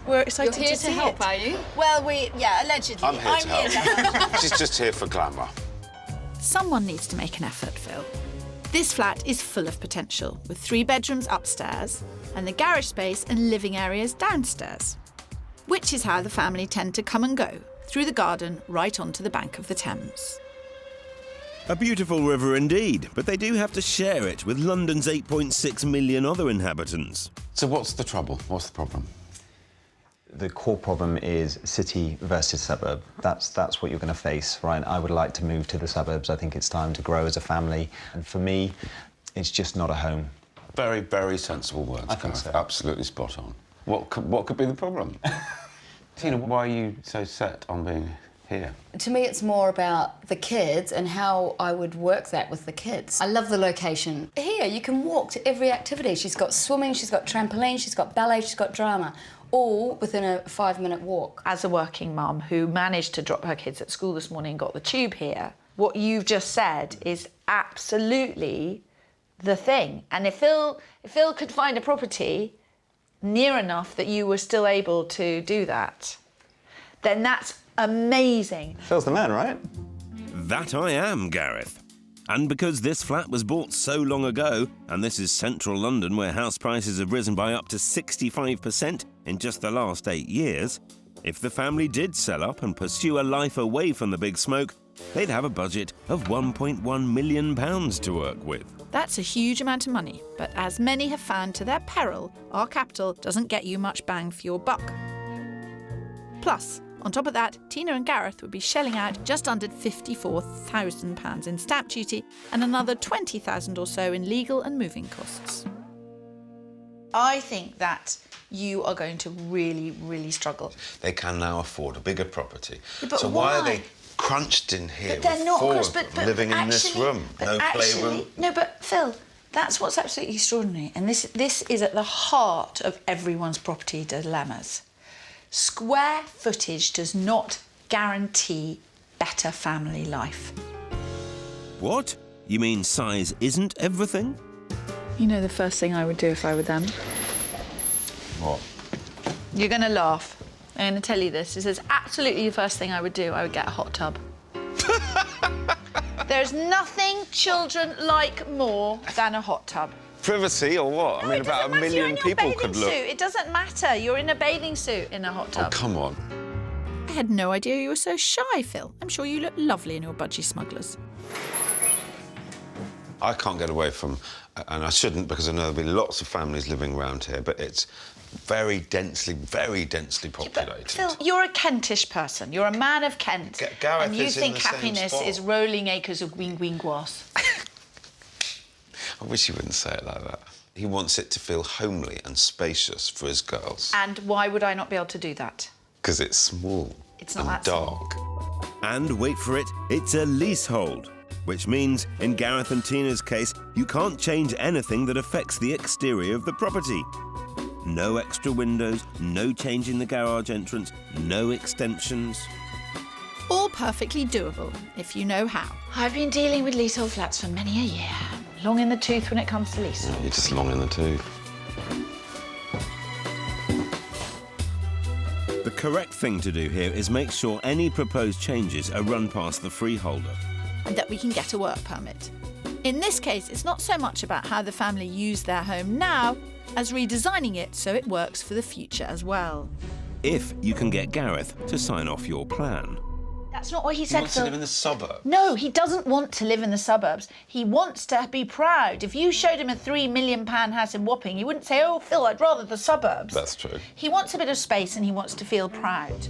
We're excited You're here to to see help, it. are you? Well, allegedly. I'm here to help. She's just here for glamour. Someone needs to make an effort, Phil. This flat is full of potential, with 3 bedrooms upstairs and the garage space and living areas downstairs, which is how the family tend to come and go, through the garden right onto the bank of the Thames. A beautiful river indeed, but they do have to share it with London's 8.6 million other inhabitants. So what's the trouble? What's the problem? The core problem is city versus suburb. That's what you're going to face, right? I would like to move to the suburbs. I think it's time to grow as a family. And for me, it's just not a home. Very, very sensible words, I think Gareth. so. Absolutely spot on. What could be the problem? Tina, why are you so set on being here? To me, it's more about the kids and how I would work that with the kids. I love the location. Here, you can walk to every activity. She's got swimming, she's got trampoline, she's got ballet, she's got drama, all within a 5-minute walk. As a working mum who managed to drop her kids at school this morning and got the tube here, what you've just said is absolutely the thing. And if Phil could find a property near enough that you were still able to do that, then that's amazing. Phil's the man, right? That I am, Gareth. And because this flat was bought so long ago, and this is central London where house prices have risen by up to 65% in just the last 8 years, if the family did sell up and pursue a life away from the big smoke, they'd have a budget of £1.1 million to work with. That's a huge amount of money, but as many have found to their peril, our capital doesn't get you much bang for your buck. Plus, on top of that, Tina and Gareth would be shelling out just under £54,000 in stamp duty and another £20,000 or so in legal and moving costs. I think that you are going to really, really struggle. They can now afford a bigger property. Yeah, but so why are why? they crunched in here But they're with not, 4 Chris, of them but living in this actually- room? but No actually- playroom? No, but Phil, that's what's absolutely extraordinary. And this is at the heart of everyone's property dilemmas. Square footage does not guarantee better family life. What? You mean size isn't everything? You know the first thing I would do if I were them? What? You're going to laugh. I'm going to tell you this. This is absolutely the first thing I would do. I would get a hot tub. There's nothing children like more than a hot tub. Privacy or what? I mean, about 1 million people could look. It doesn't matter. You're in a bathing suit in a hot tub. Oh, come on. I had no idea you were so shy, Phil. I'm sure you look lovely in your budgie smugglers. I can't get away from, and I shouldn't because I know there'll be lots of families living around here, but it's very densely populated. Phil, you're a Kentish person. You're a man of Kent. Gareth and you is in think the same happiness spot. is rolling acres of green grass. I wish he wouldn't say it like that. He wants it to feel homely and spacious for his girls. And why would I not be able to do that? Because it's small It's not and that small. dark. And wait for it, it's a leasehold, which means, in Gareth and Tina's case, you can't change anything that affects the exterior of the property. No extra windows, no change in the garage entrance, no extensions. All perfectly doable, if you know how. I've been dealing with leasehold flats for many a year. Long in the tooth when it comes to lease. You're just long in the tooth. The correct thing to do here is make sure any proposed changes are run past the freeholder. And that we can get a work permit. In this case, it's not so much about how the family use their home now as redesigning it so it works for the future as well. If you can get Gareth to sign off your plan. That's not what he He said, wants to Phil. live in the suburb. No, he doesn't want to live in the suburbs. He wants to be proud. If you showed him a £3 million house in Wapping, he wouldn't say, oh, Phil, I'd rather the suburbs. That's true. He wants a bit of space and he wants to feel proud.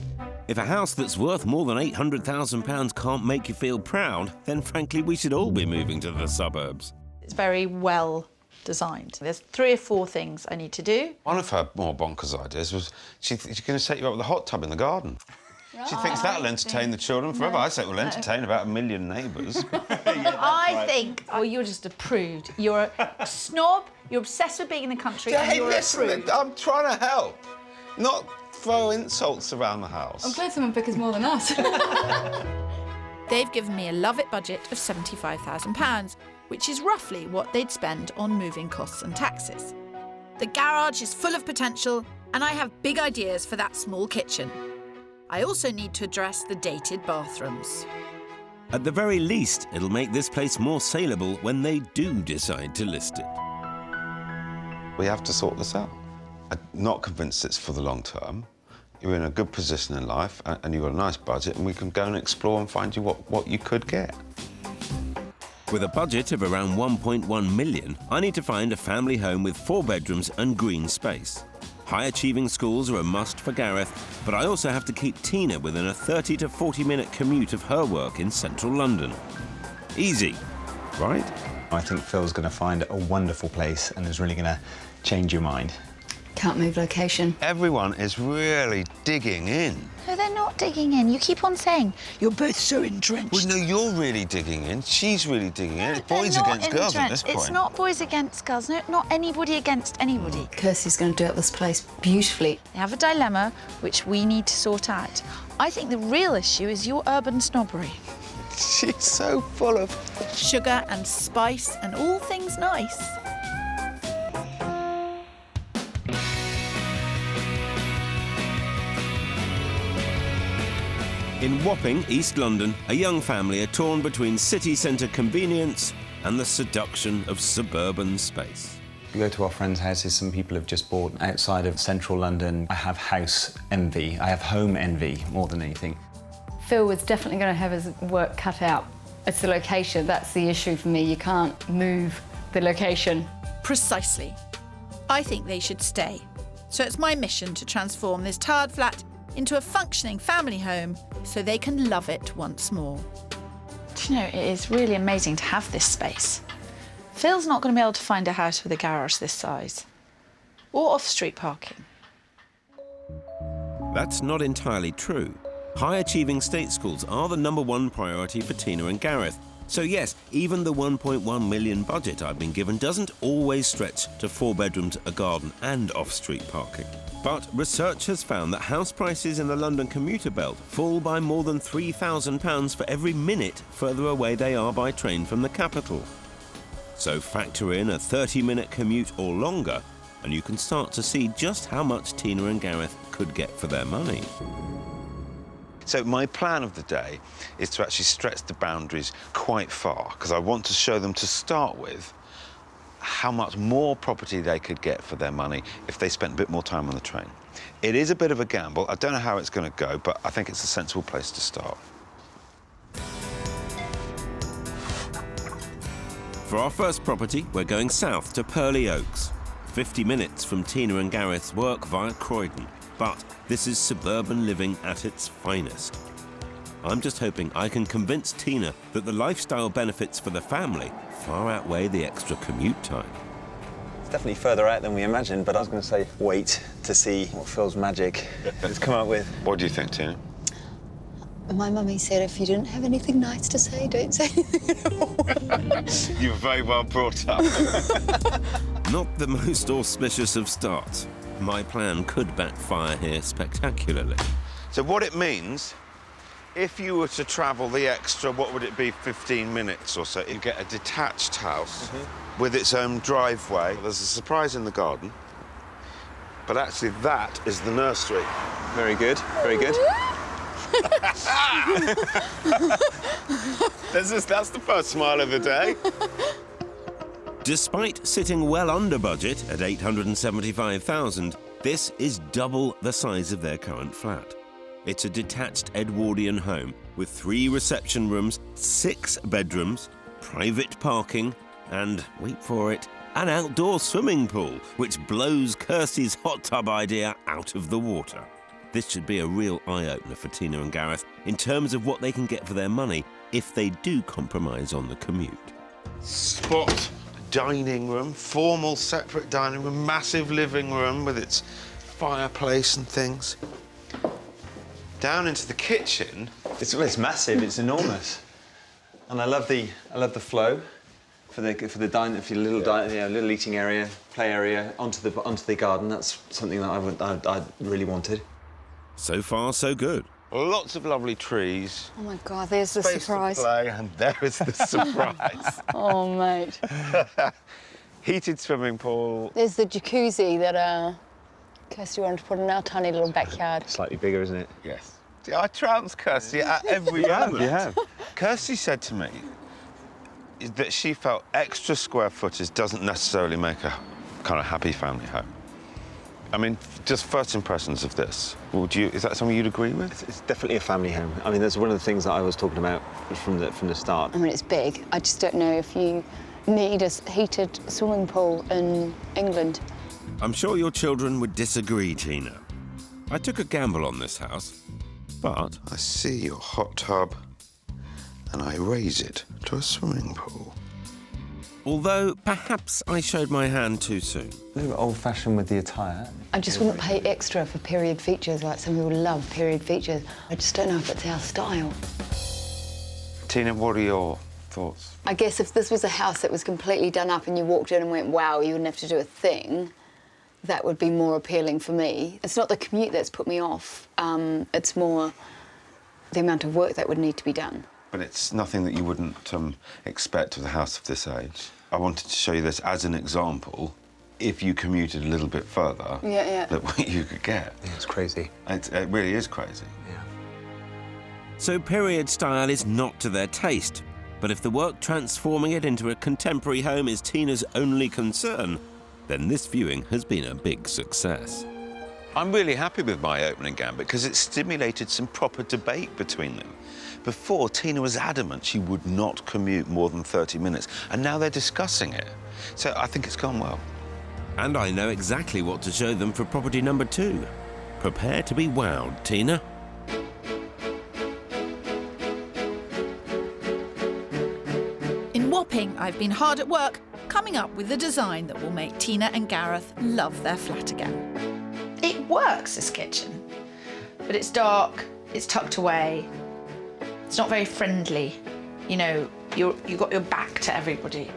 If a house that's worth more than £800,000 can't make you feel proud, then frankly we should all be moving to the suburbs. It's very well designed. There's 3 or 4 things I need to do. One of her more bonkers ideas was she's going to set you up with a hot tub in the garden. She thinks that'll entertain the children forever. I say it will entertain about 1 million neighbours. I think, oh, you're just a prude. You're a snob, you're obsessed with being in the country, and Hey, you're listen, a prude. I'm trying to help, not throw insults around the house. I'm glad someone pickers more than us. They've given me a love-it budget of £75,000, which is roughly what they'd spend on moving costs and taxes. The garage is full of potential, and I have big ideas for that small kitchen. I also need to address the dated bathrooms. At the very least, it'll make this place more saleable when they do decide to list it. We have to sort this out. I'm not convinced it's for the long term. You're in a good position in life and you've got a nice budget, and we can go and explore and find you what you could get. With a budget of around 1.1 million, I need to find a family home with 4 bedrooms and green space. High-achieving schools are a must for Gareth, but I also have to keep Tina within a 30 to 40-minute commute of her work in central London. Easy, right? I think Phil's going to find a wonderful place and is really going to change your mind. Can't move location. Everyone is really digging in. No, they're not digging in. You keep on saying, you're both so entrenched. Well, no, you're really digging in. She's really digging in. It's boys against girls at this point. It's not boys against girls. No, not anybody against anybody. Kirstie's going to do up this place beautifully. They have a dilemma which we need to sort out. I think the real issue is your urban snobbery. She's so full of sugar and spice and all things nice. In Wapping, East London, a young family are torn between city centre convenience and the seduction of suburban space. We go to our friends' houses. Some people have just bought outside of central London. I have house envy. I have home envy more than anything. Phil was definitely going to have his work cut out. It's the location. That's the issue for me. You can't move the location. Precisely. I think they should stay. So it's my mission to transform this tiled flat into a functioning family home so they can love it once more. Do you know, it is really amazing to have this space. Phil's not going to be able to find a house with a garage this size. Or off-street parking. That's not entirely true. High-achieving state schools are the #1 priority for Tina and Gareth. So yes, even the 1.1 million budget I've been given doesn't always stretch to 4 bedrooms, a garden and off-street parking. But research has found that house prices in the London commuter belt fall by more than £3,000 for every minute further away they are by train from the capital. So factor in a 30-minute commute or longer, and you can start to see just how much Tina and Gareth could get for their money. So my plan of the day is to actually stretch the boundaries quite far, because I want to show them to start with how much more property they could get for their money if they spent a bit more time on the train. It is a bit of a gamble. I don't know how it's going to go, but I think it's a sensible place to start. For our first property, we're going south to Purley Oaks, 50 minutes from Tina and Gareth's work via Croydon. But this is suburban living at its finest. I'm just hoping I can convince Tina that the lifestyle benefits for the family far outweigh the extra commute time. It's definitely further out than we imagined, but I was going to say wait to see what Phil's magic has come up with. What do you think, Tina? My mummy said if you didn't have anything nice to say, don't say anything at all. You were very well brought up. Not the most auspicious of starts. My plan could backfire here spectacularly. So what it means, if you were to travel the extra, what would it be, 15 minutes or so, you get a detached house with its own driveway. There's a surprise in the garden, but actually that is the nursery. Very good, very good. That's the first smile of the day. Despite sitting well under budget at £875,000, this is double the size of their current flat. It's a detached Edwardian home with 3 reception rooms, 6 bedrooms, private parking, and, wait for it, an outdoor swimming pool, which blows Kirstie's hot tub idea out of the water. This should be a real eye-opener for Tina and Gareth in terms of what they can get for their money if they do compromise on the commute. Spot dining room, formal separate dining room, massive living room with its fireplace and things. Down into the kitchen. It's massive. It's enormous, and I love the flow for the little eating area, play area onto the garden. That's something that I really wanted. So far, so good. Lots of lovely trees. Oh my God, there's the Space surprise. To play, and there is the surprise. Oh, mate. Heated swimming pool. There's the jacuzzi that Kirstie wanted to put in our tiny little backyard. Slightly bigger, isn't it? Yes. I trounced Kirstie at every moment. You have. Kirstie said to me that she felt extra square footage doesn't necessarily make a kind of happy family home. I mean, just first impressions of this, is that something you'd agree with? It's definitely a family home. I mean, that's one of the things that I was talking about from the start. I mean, it's big. I just don't know if you need a heated swimming pool in England. I'm sure your children would disagree, Tina. I took a gamble on this house, but... I see your hot tub, and I raise it to a swimming pool. Although, perhaps I showed my hand too soon. A little bit old-fashioned with the attire. I just wouldn't pay extra for period features, like some people love period features. I just don't know if it's our style. Tina, what are your thoughts? I guess if this was a house that was completely done up and you walked in and went, wow, you wouldn't have to do a thing, that would be more appealing for me. It's not the commute that's put me off. It's more the amount of work that would need to be done. But it's nothing that you wouldn't expect with a house of this age. I wanted to show you this as an example. If you commuted a little bit further, that what you could get. Yeah, it's crazy. It really is crazy. Yeah. So period style is not to their taste. But if the work transforming it into a contemporary home is Tina's only concern, then this viewing has been a big success. I'm really happy with my opening gambit because it stimulated some proper debate between them. Before, Tina was adamant she would not commute more than 30 minutes, and now they're discussing it. So I think it's gone well. And I know exactly what to show them for property number 2. Prepare to be wowed, Tina. In Wapping, I've been hard at work coming up with the design that will make Tina and Gareth love their flat again. It works, this kitchen, but it's dark, it's tucked away, it's not very friendly. You know, you've got your back to everybody.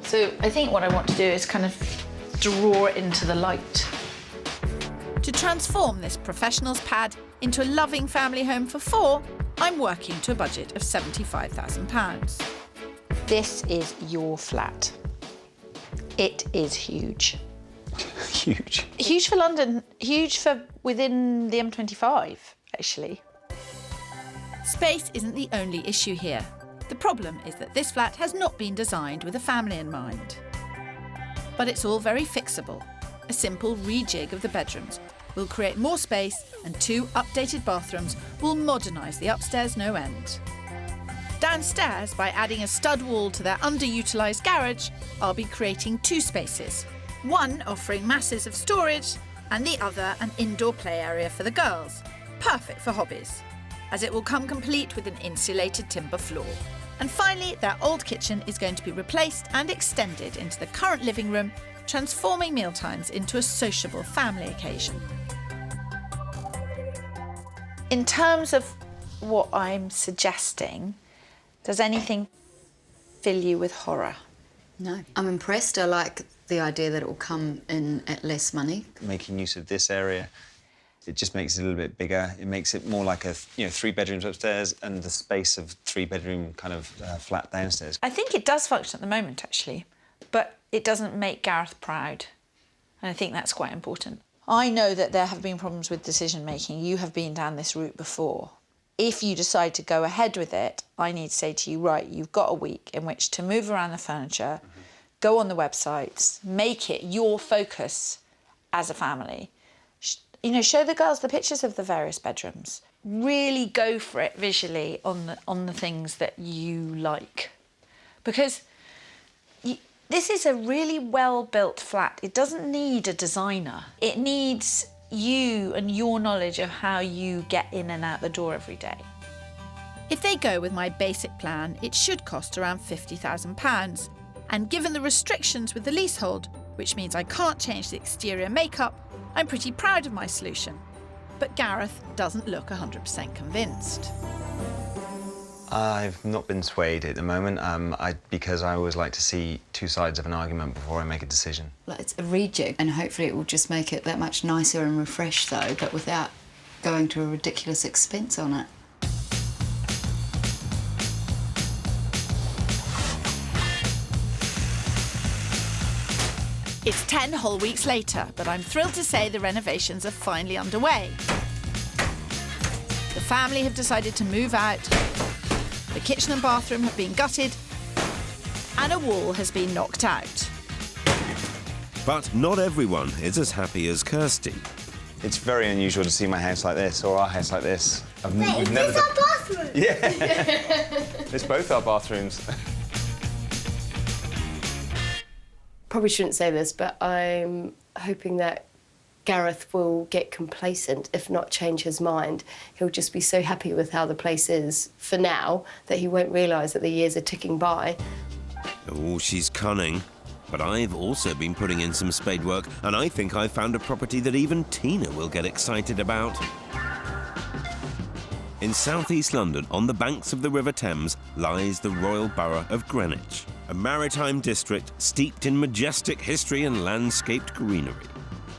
So I think what I want to do is kind of draw it into the light. To transform this professional's pad into a loving family home for 4, I'm working to a budget of £75,000. This is your flat. It is huge. Huge. Huge for London, huge for within the M25, actually. Space isn't the only issue here. The problem is that this flat has not been designed with a family in mind. But it's all very fixable. A simple rejig of the bedrooms will create more space, and 2 updated bathrooms will modernise the upstairs no end. Downstairs, by adding a stud wall to their underutilised garage, I'll be creating 2 spaces. One offering masses of storage, and the other an indoor play area for the girls. Perfect for hobbies, as it will come complete with an insulated timber floor. And finally, their old kitchen is going to be replaced and extended into the current living room, transforming mealtimes into a sociable family occasion. In terms of what I'm suggesting, does anything fill you with horror? No. I'm impressed. I like the idea that it will come in at less money. Making use of this area, it just makes it a little bit bigger. It makes it more like 3 bedrooms upstairs and the space of 3-bedroom kind of flat downstairs. I think it does function at the moment, actually, but it doesn't make Gareth proud. And I think that's quite important. I know that there have been problems with decision-making. You have been down this route before. If you decide to go ahead with it, I need to say to you, right, you've got a week in which to move around the furniture, go on the websites, make it your focus as a family. You know, show the girls the pictures of the various bedrooms. Really go for it visually on the things that you like. Because this is a really well-built flat. It doesn't need a designer. It needs you and your knowledge of how you get in and out the door every day. If they go with my basic plan, it should cost around £50,000. And given the restrictions with the leasehold, which means I can't change the exterior makeup, I'm pretty proud of my solution. But Gareth doesn't look 100% convinced. I've not been swayed at the moment, because I always like to see 2 sides of an argument before I make a decision. It's a rejig, and hopefully it will just make it that much nicer and refreshed, though, but without going to a ridiculous expense on it. It's 10 whole weeks later, but I'm thrilled to say the renovations are finally underway. The family have decided to move out, the kitchen and bathroom have been gutted, and a wall has been knocked out. But not everyone is as happy as Kirstie. It's very unusual to see my house like this, or our house like this. Wait, is this our bathroom? Yeah. It's both our bathrooms. Probably shouldn't say this, but I'm hoping that Gareth will get complacent, if not change his mind. He'll just be so happy with how the place is for now that he won't realise that the years are ticking by. Oh, she's cunning. But I've also been putting in some spade work, and I think I've found a property that even Tina will get excited about. In southeast London, on the banks of the River Thames, lies the Royal Borough of Greenwich, a maritime district steeped in majestic history and landscaped greenery.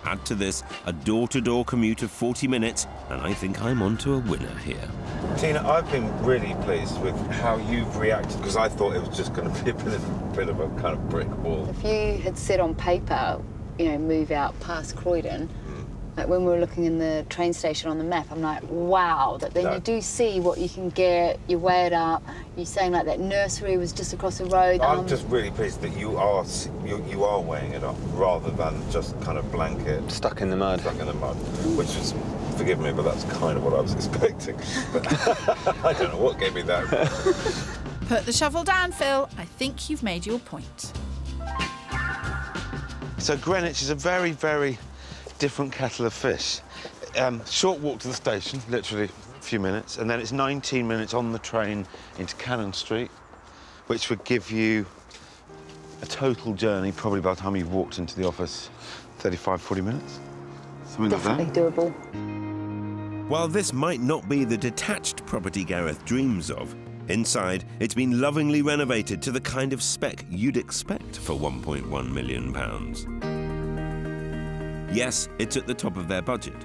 Add to this a door-to-door commute of 40 minutes, and I think I'm onto a winner here. Tina, I've been really pleased with how you've reacted, because I thought it was just going to be a bit of a kind of brick wall. If you had said on paper, you know, move out past Croydon, like when we were looking in the train station on the map, I'm like, wow, that then you do see what you can get, you weigh it up, you're saying like that nursery was just across the road. I'm just really pleased that you are weighing it up rather than just kind of blanket. Stuck in the mud. Stuck in the mud, which is, forgive me, but that's kind of what I was expecting. But I don't know what gave me that. Put the shovel down, Phil. I think you've made your point. So Greenwich is a very, very different kettle of fish. Short walk to the station, literally a few minutes, and then it's 19 minutes on the train into Cannon Street, which would give you a total journey, probably by the time you've walked into the office, 35, 40 minutes. Something Definitely like that. Doable. While this might not be the detached property Gareth dreams of, inside it's been lovingly renovated to the kind of spec you'd expect for £1.1 million. Yes, it's at the top of their budget,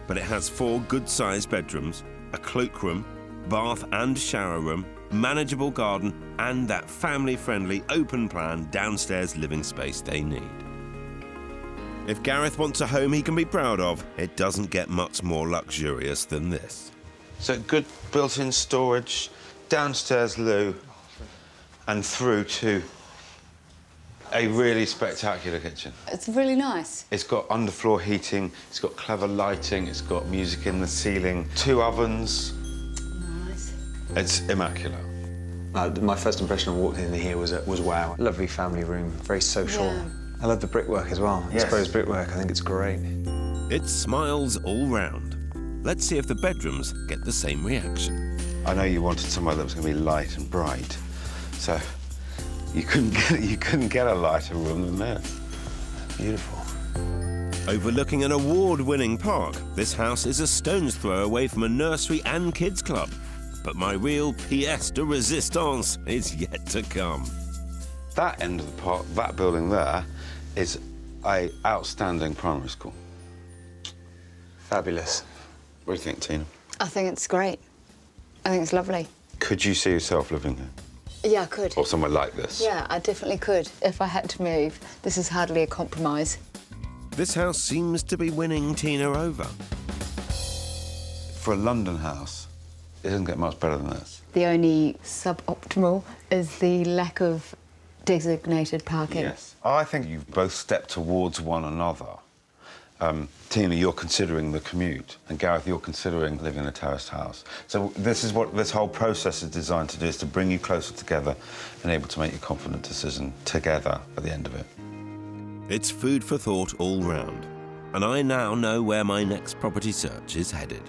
but it has 4 good-sized bedrooms, a cloakroom, bath and shower room, manageable garden, and that family-friendly, open-plan downstairs living space they need. If Gareth wants a home he can be proud of, it doesn't get much more luxurious than this. So good built-in storage, downstairs loo, and through to a really spectacular kitchen. It's really nice. It's got underfloor heating, it's got clever lighting, it's got music in the ceiling, 2 ovens. Nice. It's immaculate. My first impression of walking in here was wow. Lovely family room, very social. Yeah. I love the brickwork as well. Yes. Exposed brickwork, I think it's great. It smiles all round. Let's see if the bedrooms get the same reaction. I know you wanted somewhere that was going to be light and bright, so you couldn't get a lighter room than this. Beautiful. Overlooking an award-winning park, this house is a stone's throw away from a nursery and kids club. But my real pièce de résistance is yet to come. That end of the park, that building there, is an outstanding primary school. Fabulous. What do you think, Tina? I think it's great. I think it's lovely. Could you see yourself living here? Yeah, I could. Or somewhere like this? Yeah, I definitely could. If I had to move, this is hardly a compromise. This house seems to be winning Tina over. For a London house, it doesn't get much better than this. The only suboptimal is the lack of designated parking. Yes. I think you've both stepped towards one another. Tina, you're considering the commute, and Gareth, you're considering living in a terraced house. So this is what this whole process is designed to do, is to bring you closer together and able to make a confident decision together at the end of it. It's food for thought all round, and I now know where my next property search is headed.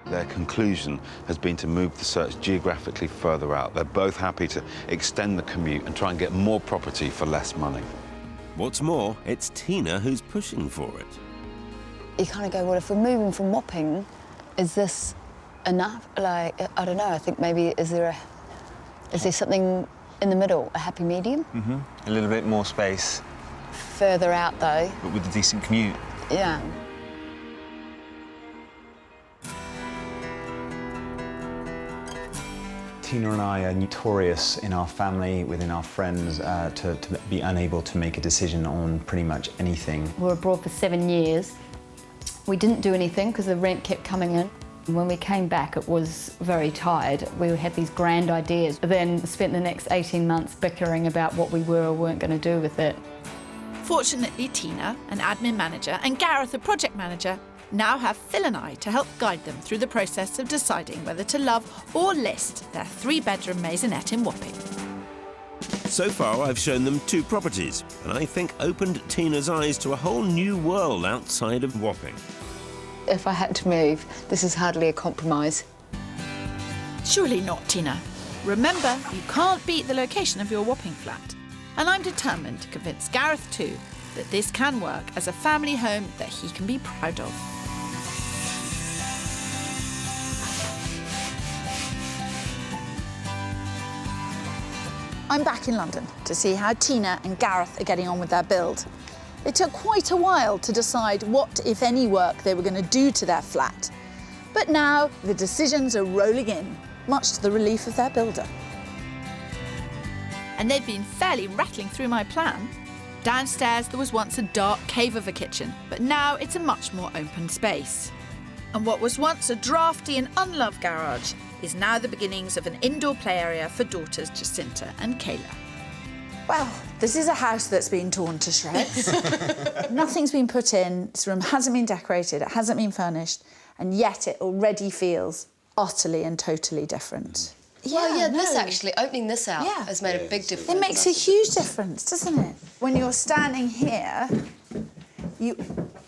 Their conclusion has been to move the search geographically further out. They're both happy to extend the commute and try and get more property for less money. What's more, it's Tina who's pushing for it. You kind of go, well, if we're moving from Wapping, is this enough? Like, I don't know, I think maybe is there something in the middle, a happy medium? Mm-hmm. A little bit more space. Further out, though. But with a decent commute. Yeah. Tina and I are notorious in our family, within our friends, to be unable to make a decision on pretty much anything. We were abroad for 7 years. We didn't do anything because the rent kept coming in. When we came back, it was very tired. We had these grand ideas, but then spent the next 18 months bickering about what we were or weren't going to do with it. Fortunately, Tina, an admin manager, and Gareth, a project manager, now have Phil and I to help guide them through the process of deciding whether to love or list their 3-bedroom maisonette in Wapping. So far, I've shown them 2 properties, and I think opened Tina's eyes to a whole new world outside of Wapping. If I had to move, this is hardly a compromise. Surely not, Tina. Remember, you can't beat the location of your Wapping flat. And I'm determined to convince Gareth too that this can work as a family home that he can be proud of. I'm back in London to see how Tina and Gareth are getting on with their build. It took quite a while to decide what, if any, work they were going to do to their flat. But now the decisions are rolling in, much to the relief of their builder. And they've been fairly rattling through my plan. Downstairs there was once a dark cave of a kitchen, but now it's a much more open space. And what was once a drafty and unloved garage is now the beginnings of an indoor play area for daughters Jacinta and Kayla. Well, this is a house that's been torn to shreds. Nothing's been put in, this room hasn't been decorated, it hasn't been furnished, and yet it already feels utterly and totally different. This actually, opening this out has made a big difference. It makes a huge difference, doesn't it? When you're standing here, you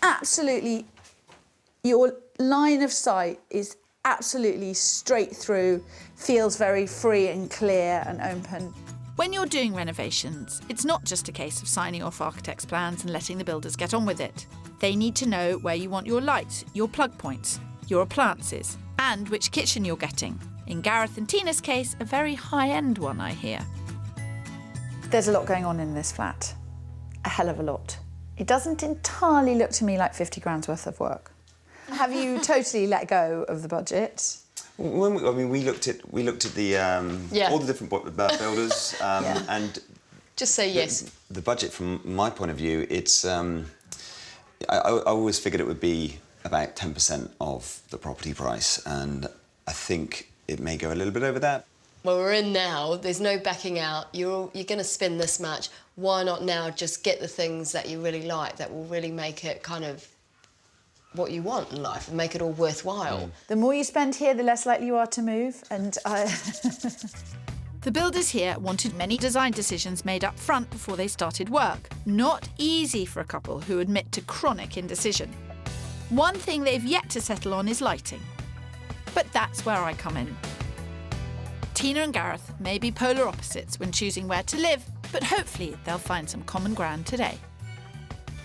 absolutely, your line of sight is absolutely straight through, feels very free and clear and open. When you're doing renovations, it's not just a case of signing off architects' plans and letting the builders get on with it. They need to know where you want your lights, your plug points, your appliances, and which kitchen you're getting. In Gareth and Tina's case, a very high-end one, I hear. There's a lot going on in this flat, a hell of a lot. It doesn't entirely look to me like 50 grand's worth of work. Have you totally let go of the budget? When we looked at the all the different builders and just say yes. The budget, from my point of view, it's I always figured it would be about 10% of the property price, and I think it may go a little bit over that. Well, we're in now. There's no backing out. You're going to spend this much. Why not now just get the things that you really like that will really make it kind of what you want in life and make it all worthwhile. The more you spend here, the less likely you are to move, and The builders here wanted many design decisions made up front before they started work. Not easy for a couple who admit to chronic indecision. One thing they've yet to settle on is lighting. But that's where I come in. Tina and Gareth may be polar opposites when choosing where to live, but hopefully they'll find some common ground today.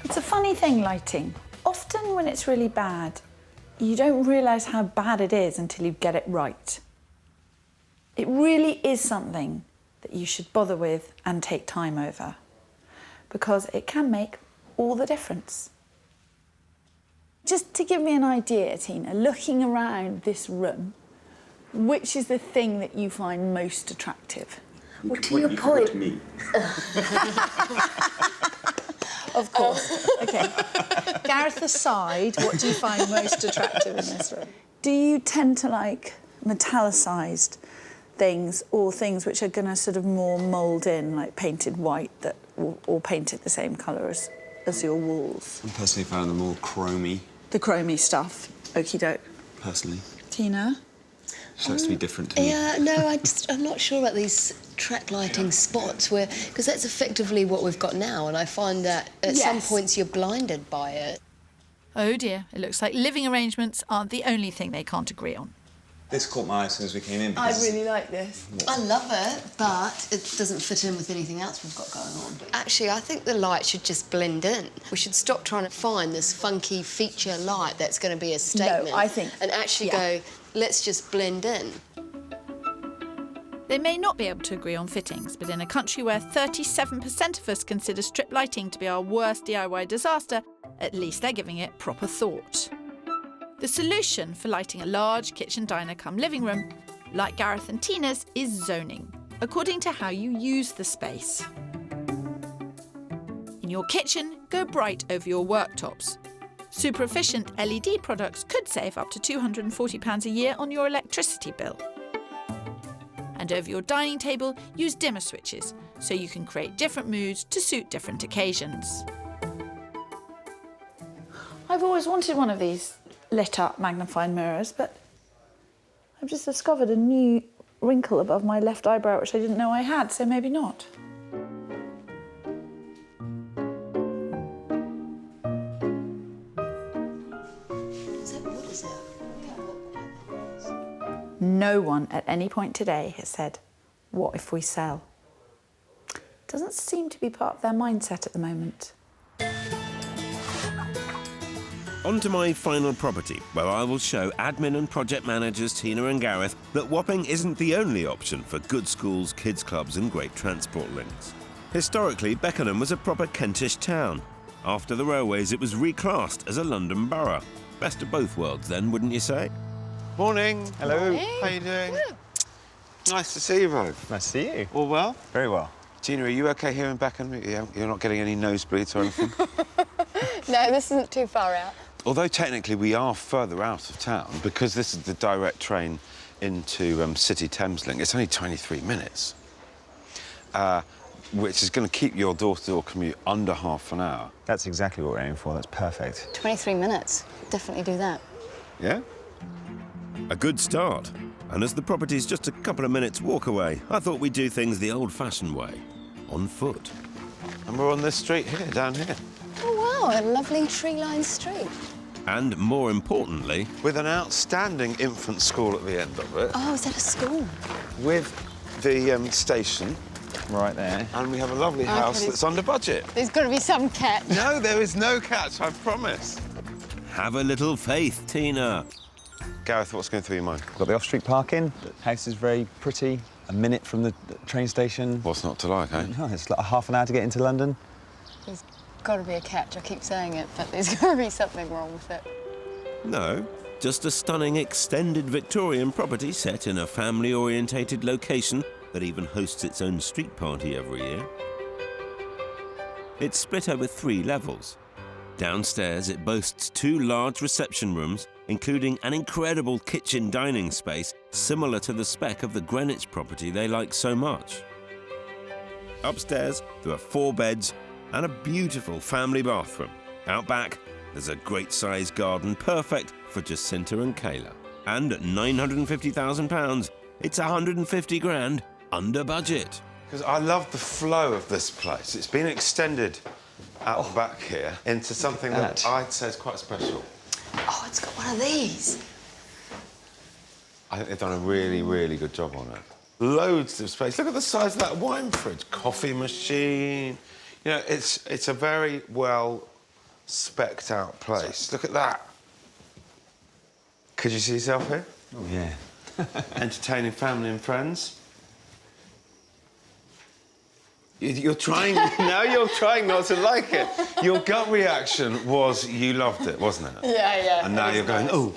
It's a funny thing, lighting. Often when it's really bad, you don't realise how bad it is until you get it right. It really is something that you should bother with and take time over, because it can make all the difference. Just to give me an idea, Tina, looking around this room, which is the thing that you find most attractive? Well, to your point. Of course. OK. Gareth aside, what do you find most attractive in this room? Do you tend to like metallicised things, or things which are going to sort of more mould in, like painted white that or painted the same colour as your walls? I personally found them more chromy. The chromy stuff, okie doke. Personally. Tina? It looks to be different to me. Yeah, no, I'm not sure about these track lighting spots, because that's effectively what we've got now, and I find that at some points you're blinded by it. Oh dear, it looks like living arrangements aren't the only thing they can't agree on. This caught my eye as soon as we came in. I really like this. I love it, but it doesn't fit in with anything else we've got going on. Actually, I think the light should just blend in. We should stop trying to find this funky feature light that's going to be a statement. No, I think... And actually go, let's just blend in. They may not be able to agree on fittings, but in a country where 37% of us consider strip lighting to be our worst DIY disaster, at least they're giving it proper thought. The solution for lighting a large kitchen diner cum living room like Gareth and Tina's, is zoning, according to how you use the space. In your kitchen, go bright over your worktops. Super efficient LED products could save up to £240 a year on your electricity bill. And over your dining table, use dimmer switches so you can create different moods to suit different occasions. I've always wanted one of these lit up magnifying mirrors, but I've just discovered a new wrinkle above my left eyebrow which I didn't know I had, so maybe not. No one at any point today has said, what if we sell? Doesn't seem to be part of their mindset at the moment. On to my final property, where I will show admin and project managers Tina and Gareth that Wapping isn't the only option for good schools, kids clubs and great transport links. Historically, Beckenham was a proper Kentish town. After the railways, it was reclassed as a London borough. Best of both worlds then, wouldn't you say? Morning. Hello. Morning. How you doing? Good. Nice to see you both. Nice to see you. All well? Very well. Tina, are you OK here in Beckenham? You're not getting any nosebleeds or anything? No, this isn't too far out. Although technically we are further out of town, because this is the direct train into City Thameslink, it's only 23 minutes, which is going to keep your door-to-door commute under half an hour. That's exactly what we're aiming for. That's perfect. 23 minutes. Definitely do that. Yeah? A good start. And as the property's just a couple of minutes walk away, I thought we'd do things the old-fashioned way, on foot. And we're on this street here, down here. Oh, wow, a lovely tree-lined street. And more importantly... with an outstanding infant school at the end of it. Oh, is that a school? With the station. Right there. And we have a lovely house that's under budget. There's got to be some catch. No, there is no catch, I promise. Have a little faith, Tina. Gareth, what's going through your mind? Got the off-street parking. The house is very pretty. A minute from the train station. What's not to like, eh? No, it's like half an hour to get into London. There's got to be a catch. I keep saying it, but there's got to be something wrong with it. No, just a stunning extended Victorian property set in a family-orientated location that even hosts its own street party every year. It's split over 3 levels. Downstairs, it boasts 2 large reception rooms, including an incredible kitchen dining space similar to the spec of the Greenwich property they like so much. Upstairs, there are 4 beds and a beautiful family bathroom. Out back, there's a great-sized garden perfect for Jacinta and Kayla. And at £950,000, it's 150 grand under budget. Because I love the flow of this place. It's been extended out the back here into something that I'd say is quite special. Oh, it's got one of these. I think they've done a really, really good job on it. Loads of space. Look at the size of that wine fridge. Coffee machine. You know, it's a very well spec'd out place. Look at that. Could you see yourself here? Oh, yeah. Entertaining family and friends. You're trying, now you're trying not to like it. Your gut reaction was you loved it, wasn't it? Yeah, yeah. And now you're going, oh,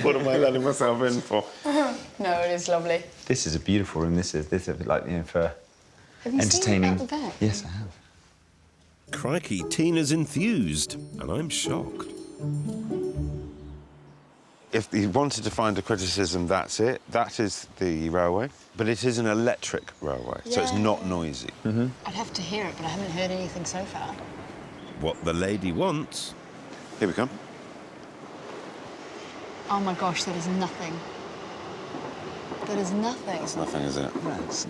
what am I letting myself in for? No, it is lovely. This is a beautiful room. This is like, you know, for have you entertaining. Seen it out the back? Yes, I have. Crikey, Tina's enthused, and I'm shocked. If you wanted to find a criticism, that's it. That is the railway. But it is an electric railway, so it's not noisy. Mm-hmm. I'd have to hear it, but I haven't heard anything so far. What the lady wants. Here we come. Oh my gosh, that is nothing. That is nothing. It's nothing, is it?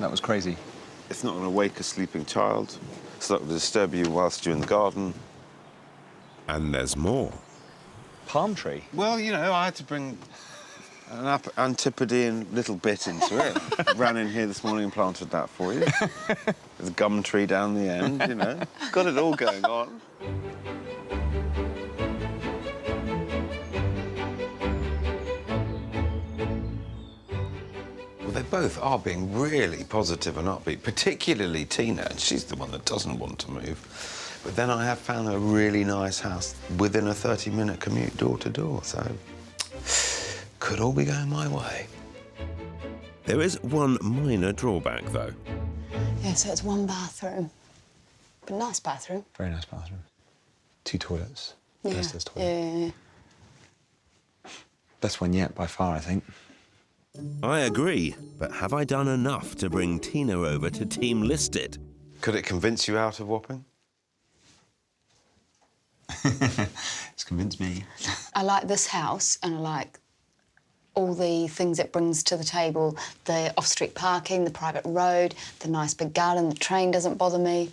That was crazy. It's not going to wake a sleeping child. It's not going to disturb you whilst you're in the garden. And there's more. Palm tree? Well, you know, I had to bring an Antipodean little bit into it. Ran in here this morning and planted that for you. There's a gum tree down the end, you know. Got it all going on. Well, they both are being really positive and upbeat, particularly Tina, and she's the one that doesn't want to move. But then I have found a really nice house within a 30-minute commute door to door, so could all be going my way. There is one minor drawback, though. Yeah, so it's 1 bathroom. But nice bathroom. Very nice bathroom. 2 toilets. Yeah. Downstairs toilet. Yeah. Best one yet, by far, I think. I agree, but have I done enough to bring Tina over to Team Listed? Could it convince you out of Wapping? It's convinced me. I like this house and I like all the things it brings to the table. The off-street parking, the private road, the nice big garden, the train doesn't bother me.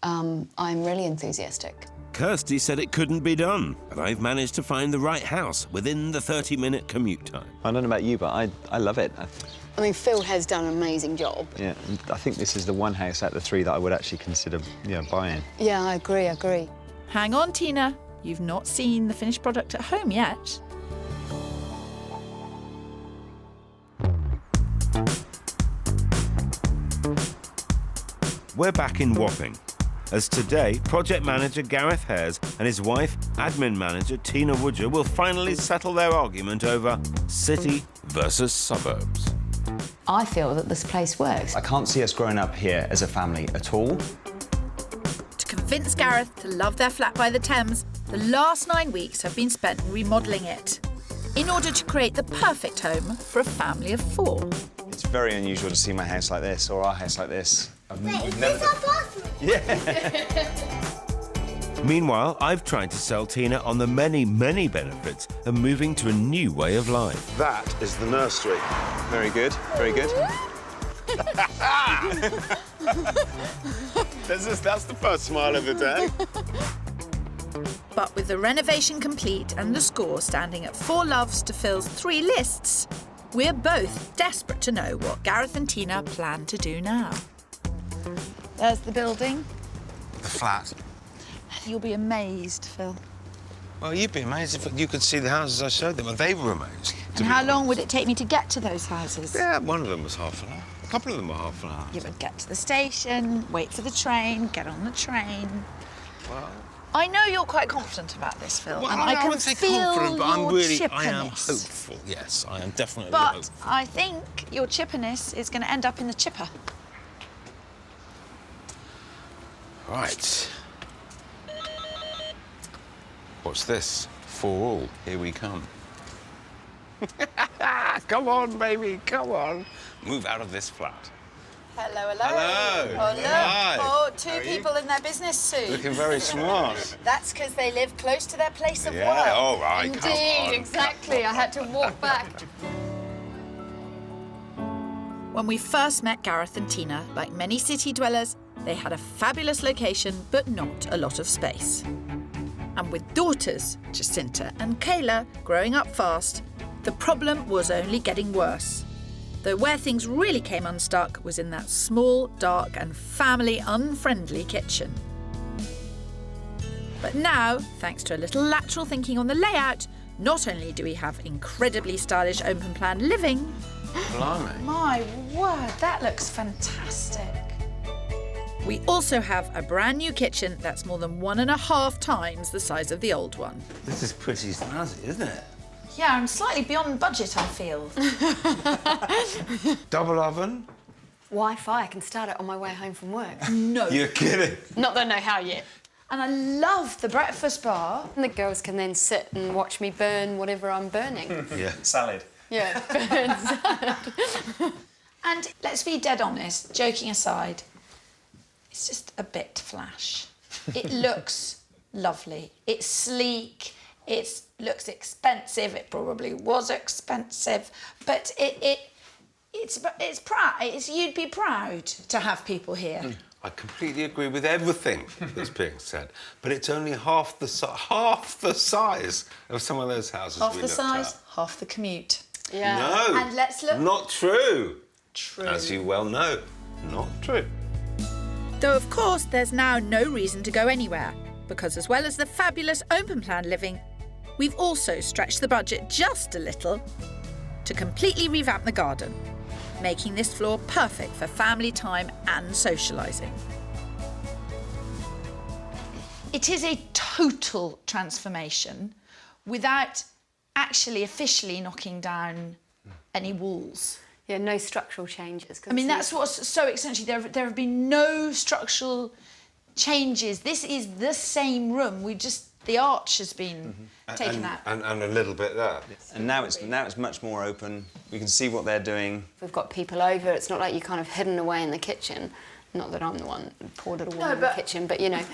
I'm really enthusiastic. Kirstie said it couldn't be done, but I've managed to find the right house within the 30-minute commute time. I don't know about you, but I love it. I mean, Phil has done an amazing job. Yeah, I think this is the one house out of the 3 that I would actually consider, buying. Yeah, I agree. Hang on, Tina. You've not seen the finished product at home yet. We're back in Wapping, as today, project manager Gareth Hares and his wife, admin manager Tina Woodger, will finally settle their argument over city versus suburbs. I feel that this place works. I can't see us growing up here as a family at all. To convince Gareth to love their flat by the Thames, the last 9 weeks have been spent remodelling it in order to create the perfect home for a family of 4. It's very unusual to see my house like this, or our house like this. Wait, is this our bathroom? Yeah. Meanwhile, I've tried to sell Tina on the many, many benefits of moving to a new way of life. That is the nursery. Very good, very good. That's the first smile of the day. But with the renovation complete and the score standing at 4 loves to Phil's 3 lists, we're both desperate to know what Gareth and Tina plan to do now. There's the building. The flat. You'll be amazed, Phil. Well, you'd be amazed if you could see the houses I showed them, and they were amazed. And how long would it take me to get to those houses? Yeah, one of them was half an hour. A couple of them were half an hour. You would get to the station, wait for the train, get on the train. Well, I know you're quite confident about this, Phil, well, and I can wouldn't say feel confident, but I am chippiness. hopeful. Yes, I am definitely But hopeful. I think your chippiness is going to end up in the chipper. Right. What's this? 4 all. Here we come. Come on, baby, come on. Move out of this flat. Hello. Hello. Oh, look. Hi. Oh, 2 people in their business suit. Looking very smart. That's because they live close to their place of work. Yeah, all right, come Indeed, on. exactly. I had to walk back. When we first met Gareth and Tina, like many city dwellers, they had a fabulous location, but not a lot of space. And with daughters, Jacinta and Kayla, growing up fast, the problem was only getting worse. Though where things really came unstuck was in that small, dark and family-unfriendly kitchen. But now, thanks to a little lateral thinking on the layout, not only do we have incredibly stylish open-plan living... Blimey. My word, that looks fantastic. We also have a brand new kitchen that's more than 1.5 times the size of the old one. This is pretty snazzy, isn't it? Yeah, I'm slightly beyond budget, I feel. Double oven? Wi-Fi, I can start it on my way home from work. No. You're kidding. Not that I know how yet. And I love the breakfast bar. And the girls can then sit and watch me burn whatever I'm burning. Yeah. Salad. Yeah, burn salad. And let's be dead honest, joking aside, it's just a bit flash. It looks lovely. It's sleek. It looks expensive. It probably was expensive, but it's proud. You'd be proud to have people here. I completely agree with everything that's being said, but it's only half the size of some of those houses Half we the looked size, at. half the commute. Yeah. No. And let's look. Not true. True. As you well know, not true. Though, of course, there's now no reason to go anywhere, because as well as the fabulous open-plan living, we've also stretched the budget just a little to completely revamp the garden, making this floor perfect for family time and socialising. It is a total transformation without actually officially knocking down any walls. Yeah, no structural changes. 'cause I mean, that's what's so exciting. There have been no structural changes. This is the same room. The arch has been taken out. And a little bit there. And now it's much more open. We can see what they're doing. We've got people over. It's not like you're kind of hidden away in the kitchen. Not that I'm the one, poor little woman in the kitchen, but, you know,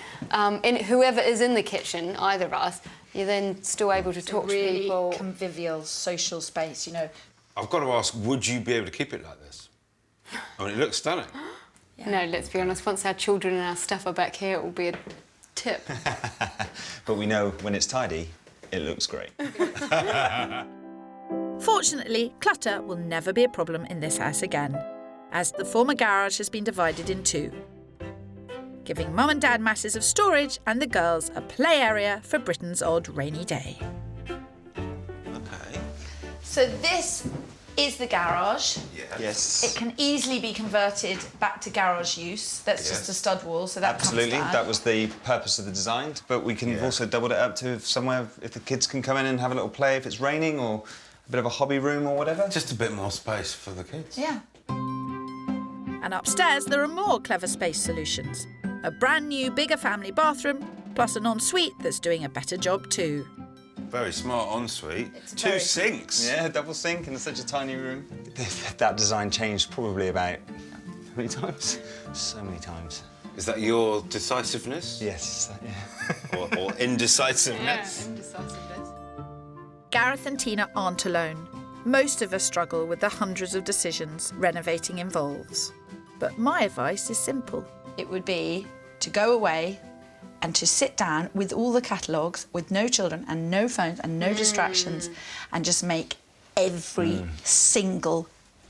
whoever is in the kitchen, either of us, you're then still able to talk to people. Really convivial, social space, you know. I've got to ask, would you be able to keep it like this? I mean, it looks stunning. Yeah. No, let's be honest, once our children and our stuff are back here, it will be a tip. But we know when it's tidy, it looks great. Fortunately, clutter will never be a problem in this house again, as the former garage has been divided in two, giving Mum and Dad masses of storage and the girls a play area for Britain's odd rainy day. OK. So this is the garage. Yes. It can easily be converted back to garage use. That's just a stud wall, so that Absolutely, comes down. that was the purpose of the design. But we can also double it up to somewhere if the kids can come in and have a little play if it's raining, or a bit of a hobby room or whatever. Just a bit more space for the kids. Yeah. And upstairs there are more clever space solutions. A brand new bigger family bathroom, plus an ensuite that's doing a better job too. Very smart ensuite. Two sinks. Yeah, double sink in such a tiny room. That design changed probably about... how many times? So many times. Is that your decisiveness? Yes. Yeah. or indecisiveness? Yeah, indecisiveness. Gareth and Tina aren't alone. Most of us struggle with the hundreds of decisions renovating involves. But my advice is simple. It would be to go away and to sit down with all the catalogues, with no children and no phones and no distractions, and just make every single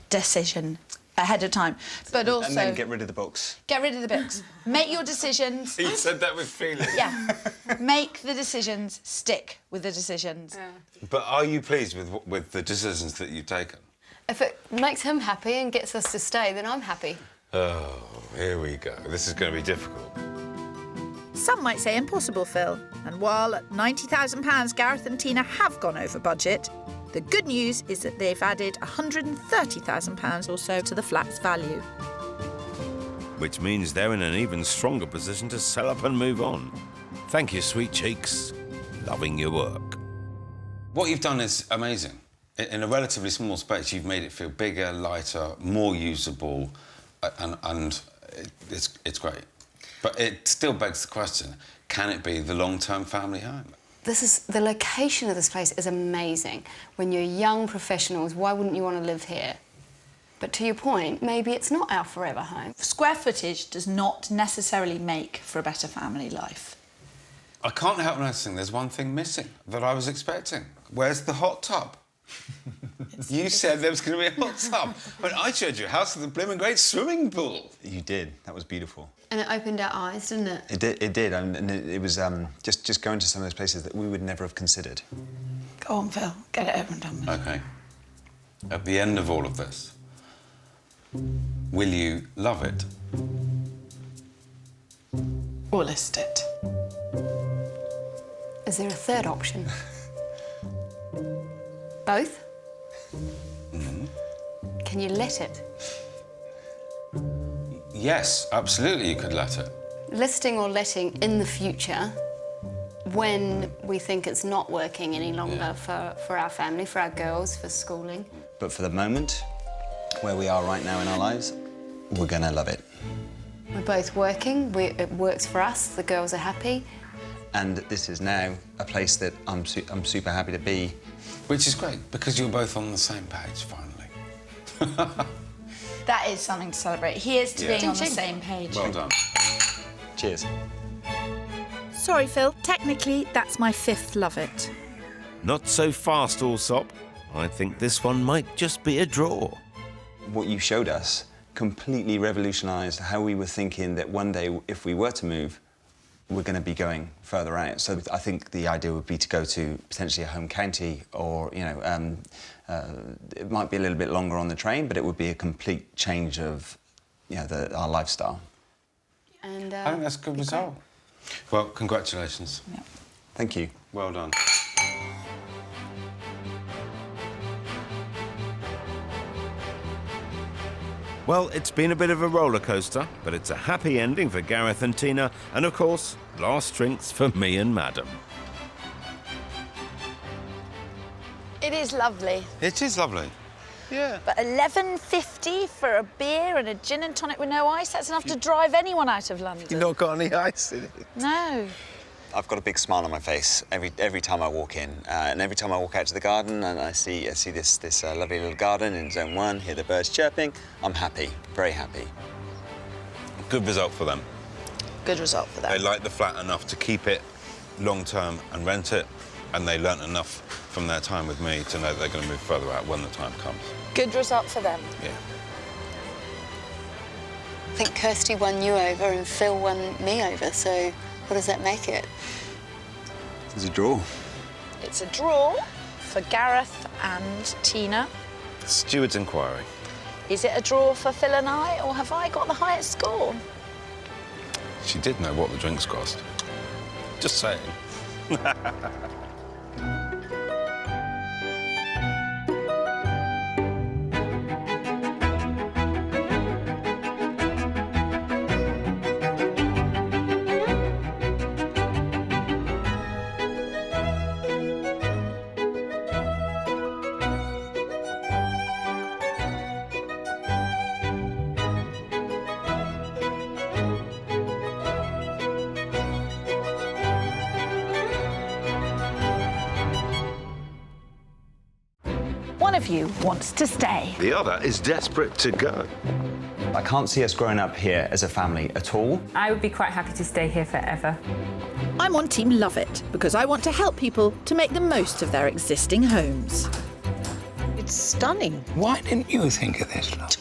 decision ahead of time. But also... And then get rid of the books. Get rid of the books. Make your decisions. You said that with feeling. Yeah. Make the decisions, stick with the decisions. But are you pleased with the decisions that you've taken? If it makes him happy and gets us to stay, then I'm happy. Oh, here we go. This is going to be difficult. Some might say impossible, Phil. And while at £90,000 Gareth and Tina have gone over budget, the good news is that they've added £130,000 or so to the flat's value. Which means they're in an even stronger position to sell up and move on. Thank you, sweet cheeks. Loving your work. What you've done is amazing. In a relatively small space, you've made it feel bigger, lighter, more usable, and it's great. But it still begs the question, can it be the long-term family home? The location of this place is amazing. When you're young professionals, why wouldn't you want to live here? But to your point, maybe it's not our forever home. Square footage does not necessarily make for a better family life. I can't help noticing there's one thing missing that I was expecting. Where's the hot tub? You said there was going to be a hot tub. When I showed you a house with a blooming great swimming pool. You did. That was beautiful. And it opened our eyes, didn't it? It did. And it was just going to some of those places that we would never have considered. Go on, Phil. Get it over and done with. OK. At the end of all of this, will you love it? Or list it. Is there a third option? Both? Can you let it? Yes, absolutely you could let it. Listing or letting in the future, when we think it's not working any longer for our family, for our girls, for schooling. But for the moment, where we are right now in our lives, we're going to love it. We're both working, it works for us, the girls are happy. And this is now a place that I'm super happy to be. Which is great, because you're both on the same page, finally. That is something to celebrate. Here's to being on the same page. Well done. Cheers. Sorry, Phil. Technically, that's my fifth love it. Not so fast, Allsopp. I think this one might just be a draw. What you showed us completely revolutionised how we were thinking that one day, if we were to move, we're going to be going further out. So I think the idea would be to go to potentially a home county, or, you know, it might be a little bit longer on the train, but it would be a complete change of, you know, our lifestyle. And I think that's a good result. Well, congratulations. Yeah. Thank you. Well done. Well, it's been a bit of a roller coaster, but it's a happy ending for Gareth and Tina, and of course, last drinks for me and Madam. It is lovely. It is lovely. Yeah. But $11.50 for a beer and a gin and tonic with no ice, that's enough to drive anyone out of London. You've not got any ice in it. No. I've got a big smile on my face every time I walk in, and every time I walk out to the garden and I see this lovely little garden in Zone 1, hear the birds chirping, I'm happy, very happy. Good result for them. Good result for them. They like the flat enough to keep it long term and rent it, and they learnt enough from their time with me to know that they're going to move further out when the time comes. Good result for them. Yeah. I think Kirstie won you over and Phil won me over, so what does that make it? It's a draw. It's a draw for Gareth and Tina. Steward's inquiry. Is it a draw for Phil and I, or have I got the highest score? She did know what the drinks cost. Just saying. One of you wants to stay. The other is desperate to go. I can't see us growing up here as a family at all. I would be quite happy to stay here forever. I'm on Team Love It because I want to help people to make the most of their existing homes. It's stunning. Why didn't you think of this, love?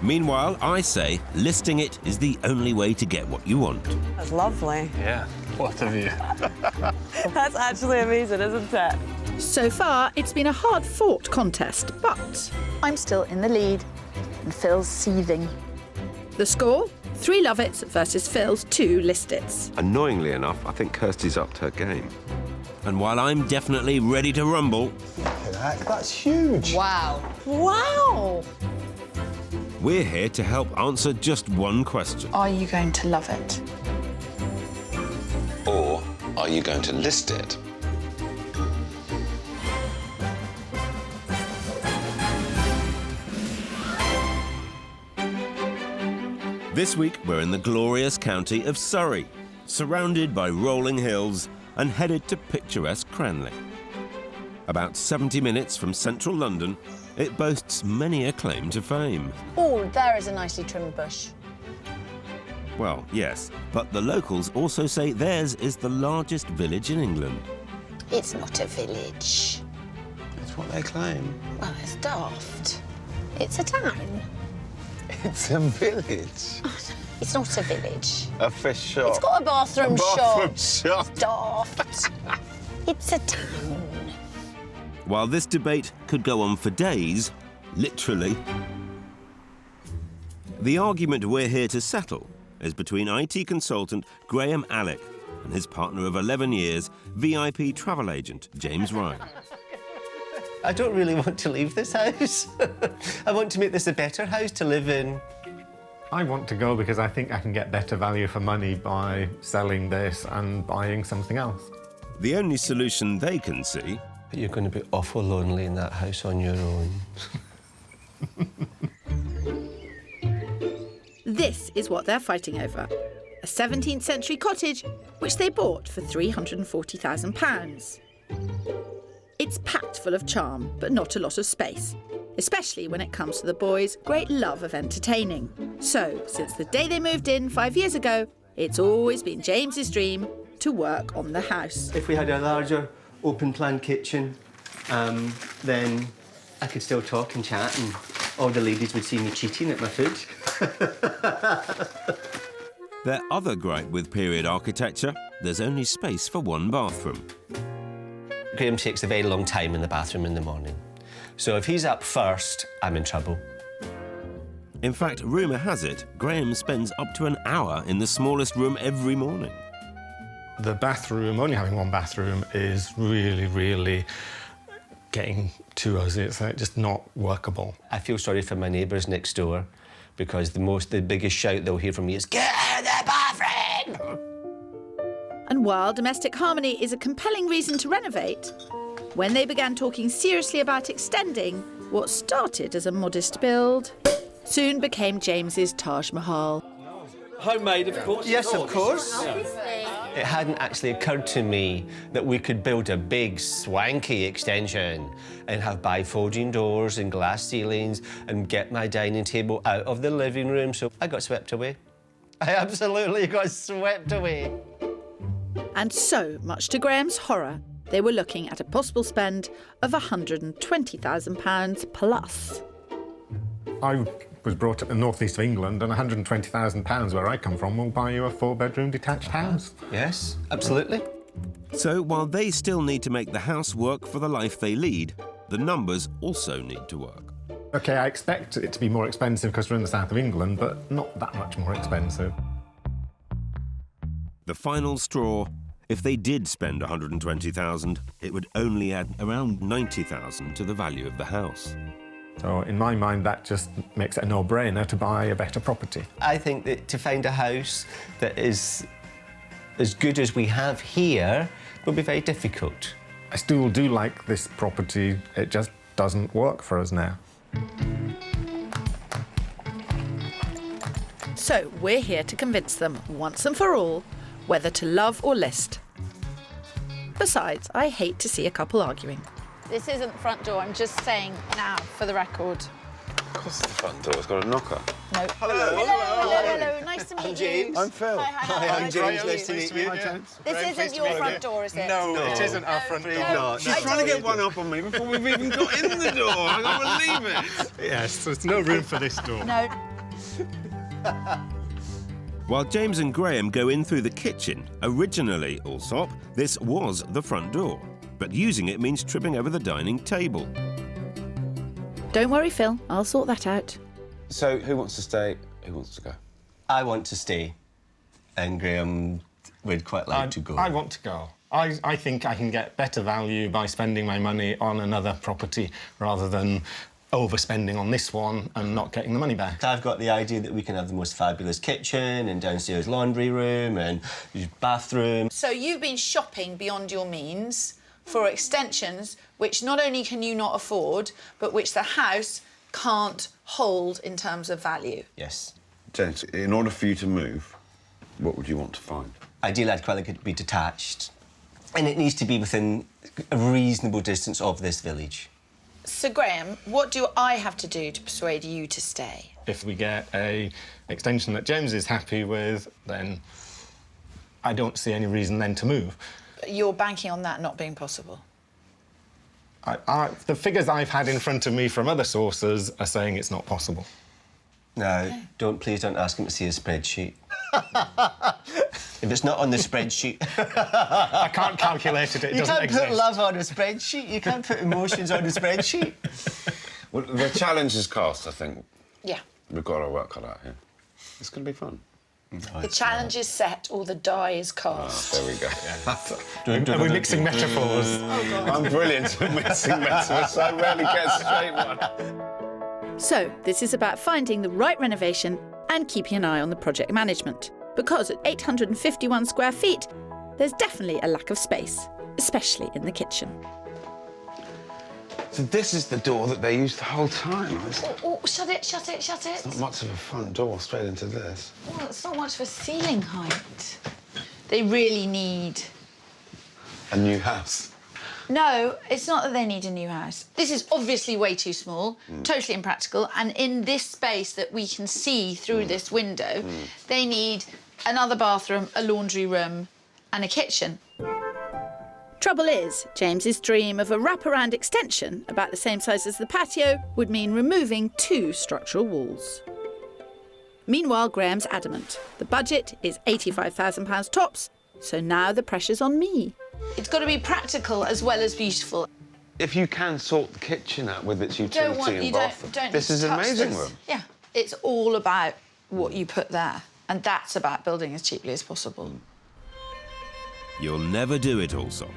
Meanwhile, I say listing it is the only way to get what you want. That's lovely. Yeah, what a view. That's actually amazing, isn't it? So far, it's been a hard-fought contest, but I'm still in the lead, and Phil's seething. The score? 3 Love It's versus Phil's 2 List It's. Annoyingly enough, I think Kirstie's upped her game. And while I'm definitely ready to rumble... Look at that, that's huge. Wow. Wow! We're here to help answer just one question. Are you going to love it? Or are you going to list it? This week, we're in the glorious county of Surrey, surrounded by rolling hills and headed to picturesque Cranley. About 70 minutes from central London, it boasts many a claim to fame. Oh, there is a nicely trimmed bush. Well, yes, but the locals also say theirs is the largest village in England. It's not a village. That's what they claim. Well, it's daft. It's a town. It's a village. It's not a village. A fish shop. It's got a bathroom shop. Daft. It's a town. While this debate could go on for days, literally, the argument we're here to settle is between IT consultant Graham Alec and his partner of 11 years, VIP travel agent James Ryan. I don't really want to leave this house. I want to make this a better house to live in. I want to go because I think I can get better value for money by selling this and buying something else. The only solution they can see... You're going to be awful lonely in that house on your own. This is what they're fighting over. A 17th century cottage, which they bought for £340,000. It's packed full of charm, but not a lot of space, especially when it comes to the boys' great love of entertaining. So, since the day they moved in 5 years ago, it's always been James's dream to work on the house. If we had a larger open-plan kitchen, then I could still talk and chat and all the ladies would see me cheating at my food. Their other gripe with period architecture, there's only space for one bathroom. Graham takes a very long time in the bathroom in the morning. So if he's up first, I'm in trouble. In fact, rumour has it, Graham spends up to an hour in the smallest room every morning. The bathroom, only having one bathroom, is really, really getting to us. It's just not workable. I feel sorry for my neighbours next door because the biggest shout they'll hear from me is, "Get out of the bathroom!" And while domestic harmony is a compelling reason to renovate, when they began talking seriously about extending, what started as a modest build soon became James's Taj Mahal. Homemade, of course. Yes, of course. It hadn't actually occurred to me that we could build a big, swanky extension and have bifolding doors and glass ceilings and get my dining table out of the living room, so I got swept away. I absolutely got swept away. And so, much to Graham's horror, they were looking at a possible spend of £120,000 plus. I was brought up in the northeast of England, and £120,000 where I come from will buy you a 4-bedroom detached house. Yes, absolutely. So while they still need to make the house work for the life they lead, the numbers also need to work. OK, I expect it to be more expensive because we're in the south of England, but not that much more expensive. The final straw, if they did spend £120,000, it would only add around £90,000 to the value of the house. So in my mind, that just makes it a no-brainer to buy a better property. I think that to find a house that is as good as we have here will be very difficult. I still do like this property, it just doesn't work for us now. So we're here to convince them, once and for all, whether to love or list. Besides, I hate to see a couple arguing. This isn't the front door, I'm just saying now, for the record. Of course it's the front door, it's got a knocker. No. Hello, nice to meet you. I'm Phil. Hi, I'm James, nice to meet you. This isn't your front door, is it? No, it isn't our front door. She's trying to get one up on me before we've even got in the door. I can't believe it. Yes, there's no room for this door. No. While James and Graham go in through the kitchen, originally, Allsopp, this was the front door. But using it means tripping over the dining table. Don't worry, Phil, I'll sort that out. So, who wants to stay, who wants to go? I want to stay, and Graham would quite like to go. I want to go. I think I can get better value by spending my money on another property rather than overspending on this one and not getting the money back. I've got the idea that we can have the most fabulous kitchen and downstairs laundry room and bathroom. So you've been shopping beyond your means for extensions which not only can you not afford, but which the house can't hold in terms of value. Yes. James, in order for you to move, what would you want to find? Ideally, I'd quite like it to be detached. And it needs to be within a reasonable distance of this village. So, Graham, what do I have to do to persuade you to stay? If we get an extension that James is happy with, then I don't see any reason then to move. You're banking on that not being possible? The figures I've had in front of me from other sources are saying it's not possible. No, please don't ask him to see a spreadsheet. If it's not on the spreadsheet... I can't calculate it, it doesn't exist. You can't put love on a spreadsheet, you can't put emotions on a spreadsheet. Well, the challenge is cost, I think. Yeah. We've got our work cut out here. It's going to be fun. The challenge is set or the die is cast. There we go. Are we mixing metaphors? Oh, God. I'm brilliant at mixing metaphors. I rarely get a straight one. So, this is about finding the right renovation and keeping an eye on the project management. Because at 851 square feet, there's definitely a lack of space, especially in the kitchen. So this is the door that they used the whole time. Oh, shut it, shut it, shut it. It's not much of a front door straight into this. Well, it's not much of a ceiling height. They really need... A new house. No, it's not that they need a new house. This is obviously way too small, totally impractical, and in this space that we can see through this window, they need another bathroom, a laundry room and a kitchen. Trouble is, James's dream of a wraparound extension about the same size as the patio would mean removing 2 structural walls. Meanwhile, Graham's adamant. The budget is £85,000 tops, so now the pressure's on me. It's got to be practical as well as beautiful. If you can sort the kitchen out with its utility and bathroom, this is an amazing room. Yeah, it's all about what you put there, and that's about building as cheaply as possible. You'll never do it, Allsopp.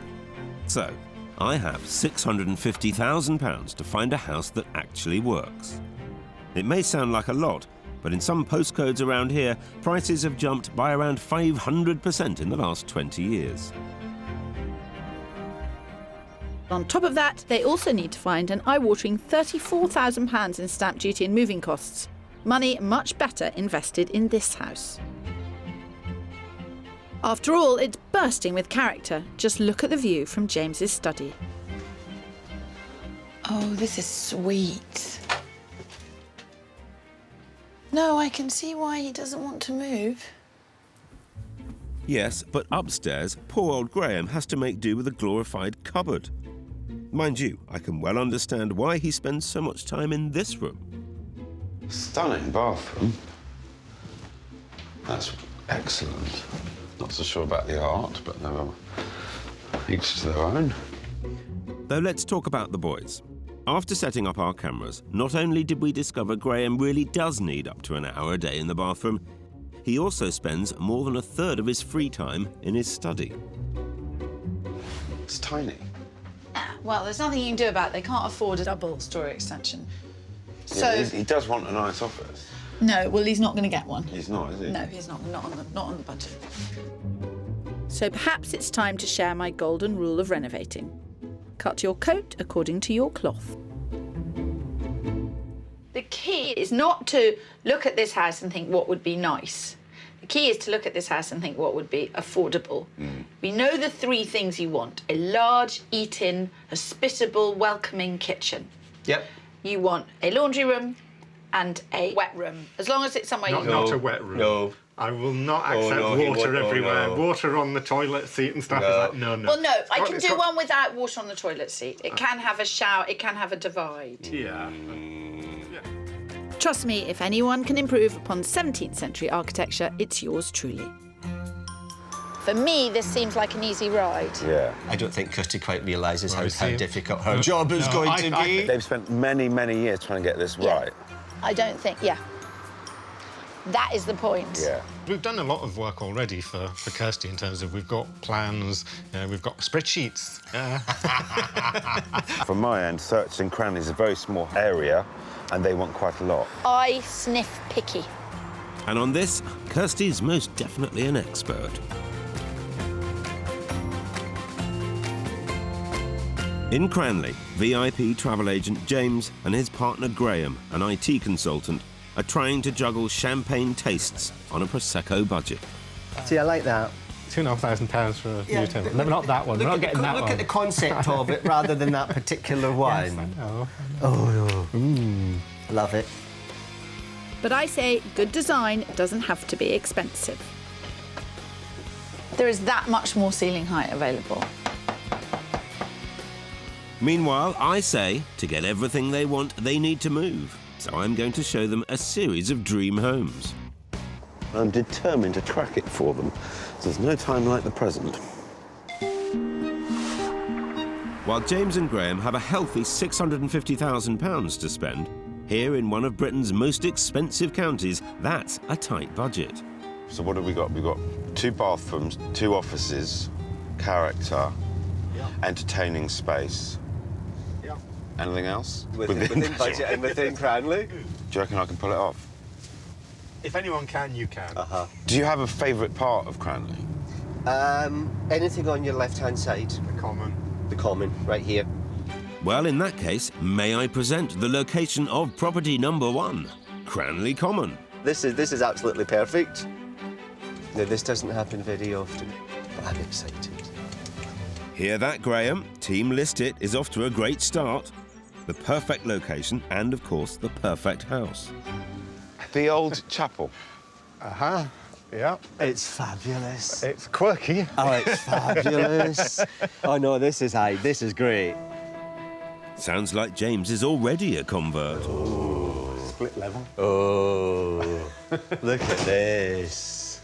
So, I have £650,000 to find a house that actually works. It may sound like a lot, but in some postcodes around here, prices have jumped by around 500% in the last 20 years. On top of that, they also need to find an eye-watering £34,000 in stamp duty and moving costs. Money much better invested in this house. After all, it's bursting with character. Just look at the view from James's study. Oh, this is sweet. No, I can see why he doesn't want to move. Yes, but upstairs, poor old Graham has to make do with a glorified cupboard. Mind you, I can well understand why he spends so much time in this room. Stunning bathroom. That's excellent. Not so sure about the art, but they're each to their own. Though let's talk about the boys. After setting up our cameras, not only did we discover Graham really does need up to an hour a day in the bathroom, he also spends more than a third of his free time in his study. It's tiny. Well, there's nothing you can do about it. They can't afford a double-storey extension. Yeah, he does want a nice office. No, well, he's not going to get one. He's not, is he? No, he's not. Not on the budget. So perhaps it's time to share my golden rule of renovating. Cut your coat according to your cloth. The key is not to look at this house and think what would be nice. The key is to look at this house and think what would be affordable. We know the three things you want: a large, eat-in, hospitable, welcoming kitchen. Yep. You want a laundry room and a wet room, as long as it's somewhere you Not a wet room. No. I will not accept no, he water won't. everywhere. No. Water on the toilet seat and stuff. No. Is like, no. Well, no, I can It's do got- one without water on the toilet seat. It can have a shower, it can have a divide. Yeah. Trust me, if anyone can improve upon 17th century architecture, it's yours truly. For me, this seems like an easy ride. Yeah. I don't think Kirstie quite realises Well, how see- difficult her job is going to be. They've spent many, many years trying to get this right. I don't think, that is the point. Yeah. We've done a lot of work already for Kirstie in terms of we've got plans, we've got spreadsheets. From my end, Search and Cranley is a very small area, and they want quite a lot. I sniff picky. And on this, Kirstie's most definitely an expert. In Cranley, VIP travel agent James and his partner Graham, an IT consultant, are trying to juggle champagne tastes on a Prosecco budget. See, I like that. £2,500 for a new table. No, not that one. We're not getting that one. Look at the concept of it rather than that particular one. Yes, I know. Oh, no. Love it. But I say good design doesn't have to be expensive. There is that much more ceiling height available. Meanwhile, I say, to get everything they want, they need to move. So I'm going to show them a series of dream homes. I'm determined to track it for them. There's no time like the present. While James and Graham have a healthy £650,000 to spend, here in one of Britain's most expensive counties, that's a tight budget. So what have we got? We've got 2 bathrooms, 2 offices, character, entertaining space. Anything else? Within budget and within Cranley. Do you reckon I can pull it off? If anyone can, you can. Do you have a favourite part of Cranley? Anything on your left-hand side. The common. The common, right here. Well, in that case, may I present the location of property number 1, Cranley Common. This is absolutely perfect. Now, this doesn't happen very often, but I'm excited. Hear that, Graham? Team List It is off to a great start. The perfect location and, of course, the perfect house. The old chapel. Yeah. It's fabulous. It's quirky. Oh, it's fabulous. Oh, no, this is great. Sounds like James is already a convert. Split level. Oh, look at this.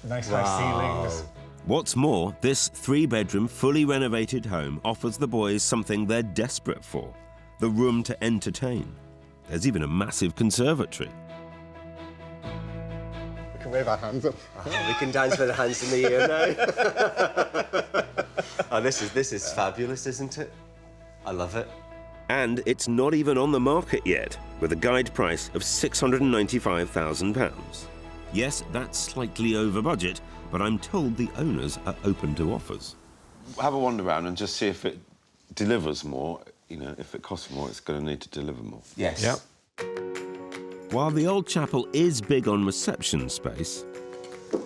Nice high ceilings. What's more, this 3-bedroom, fully renovated home offers the boys something they're desperate for: the room to entertain. There's even a massive conservatory. We can wave our hands up. Oh, we can dance with our hands in the air now. Oh, this is fabulous, isn't it? I love it. And it's not even on the market yet, with a guide price of £695,000. Yes, that's slightly over budget, but I'm told the owners are open to offers. Have a wander around and just see if it delivers more. You know, if it costs more, it's going to need to deliver more. Yes. Yep. While the old chapel is big on reception space...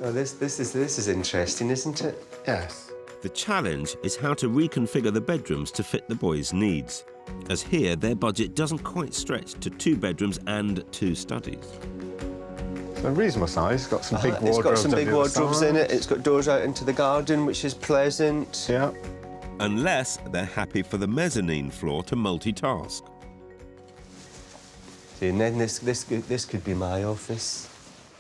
Oh, this is interesting, isn't it? Yes. The challenge is how to reconfigure the bedrooms to fit the boys' needs, as here their budget doesn't quite stretch to 2 bedrooms and 2 studies. So reasonable size, it's got some big wardrobes. It's got some big wardrobes in it, it. it's got doors out into the garden, which is pleasant. Yeah. Unless they're happy for the mezzanine floor to multitask. See, and then this could be my office.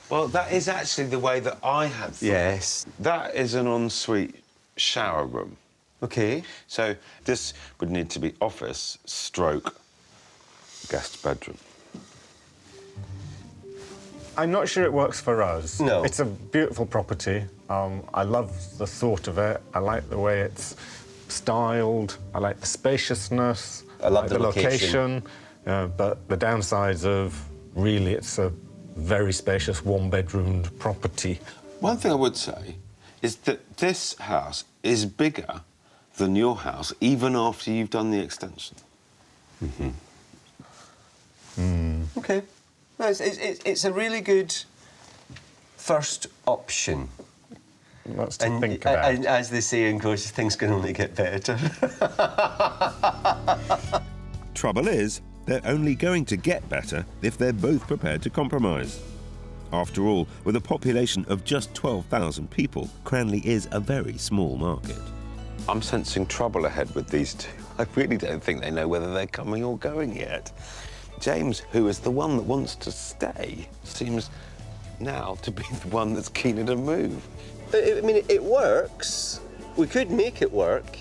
Well, that is actually the way that I had thought. Yes. That is an ensuite shower room. OK. So this would need to be office stroke guest bedroom. I'm not sure it works for us. No. It's a beautiful property. I love the thought of it. I like the way it's styled. I like the spaciousness. I love like the location. But the downsides of really it's a very spacious one-bedroomed property. One thing I would say is that this house is bigger than your house even after you've done the extension. OK. No, it's a really good first option. Lots to think about. And as they say in course, things can only get better. Trouble is, they're only going to get better if they're both prepared to compromise. After all, with a population of just 12,000 people, Cranley is a very small market. I'm sensing trouble ahead with these two. I really don't think they know whether they're coming or going yet. James, who is the one that wants to stay, seems now to be the one that's keener to move. I mean, it works. We could make it work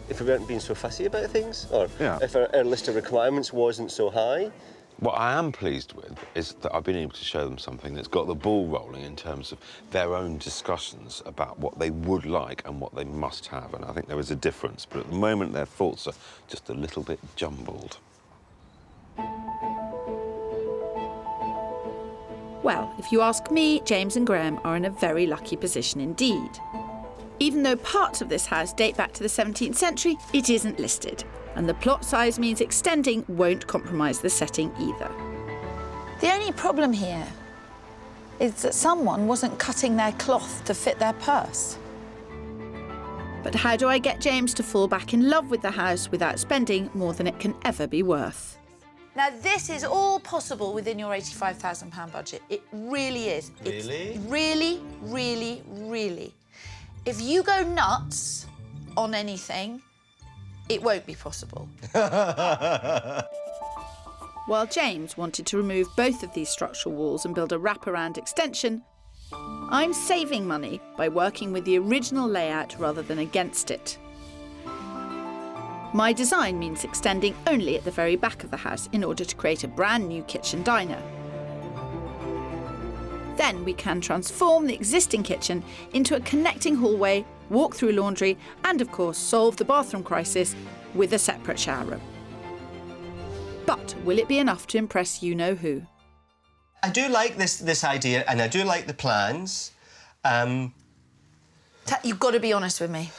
if we weren't being so fussy about things, or if our list of requirements wasn't so high. What I am pleased with is that I've been able to show them something that's got the ball rolling in terms of their own discussions about what they would like and what they must have, and I think there is a difference, but at the moment their thoughts are just a little bit jumbled. Well, if you ask me, James and Graham are in a very lucky position indeed. Even though parts of this house date back to the 17th century, it isn't listed. And the plot size means extending won't compromise the setting either. The only problem here is that someone wasn't cutting their cloth to fit their purse. But how do I get James to fall back in love with the house without spending more than it can ever be worth? Now, this is all possible within your £85,000 budget. It really is. Really? It's really, really, really. If you go nuts on anything, it won't be possible. While James wanted to remove both of these structural walls and build a wraparound extension, I'm saving money by working with the original layout rather than against it. My design means extending only at the very back of the house in order to create a brand new kitchen diner. Then we can transform the existing kitchen into a connecting hallway, walk-through laundry, and of course solve the bathroom crisis with a separate shower room. But will it be enough to impress you-know-who? I do like this idea, and I do like the plans. You've got to be honest with me.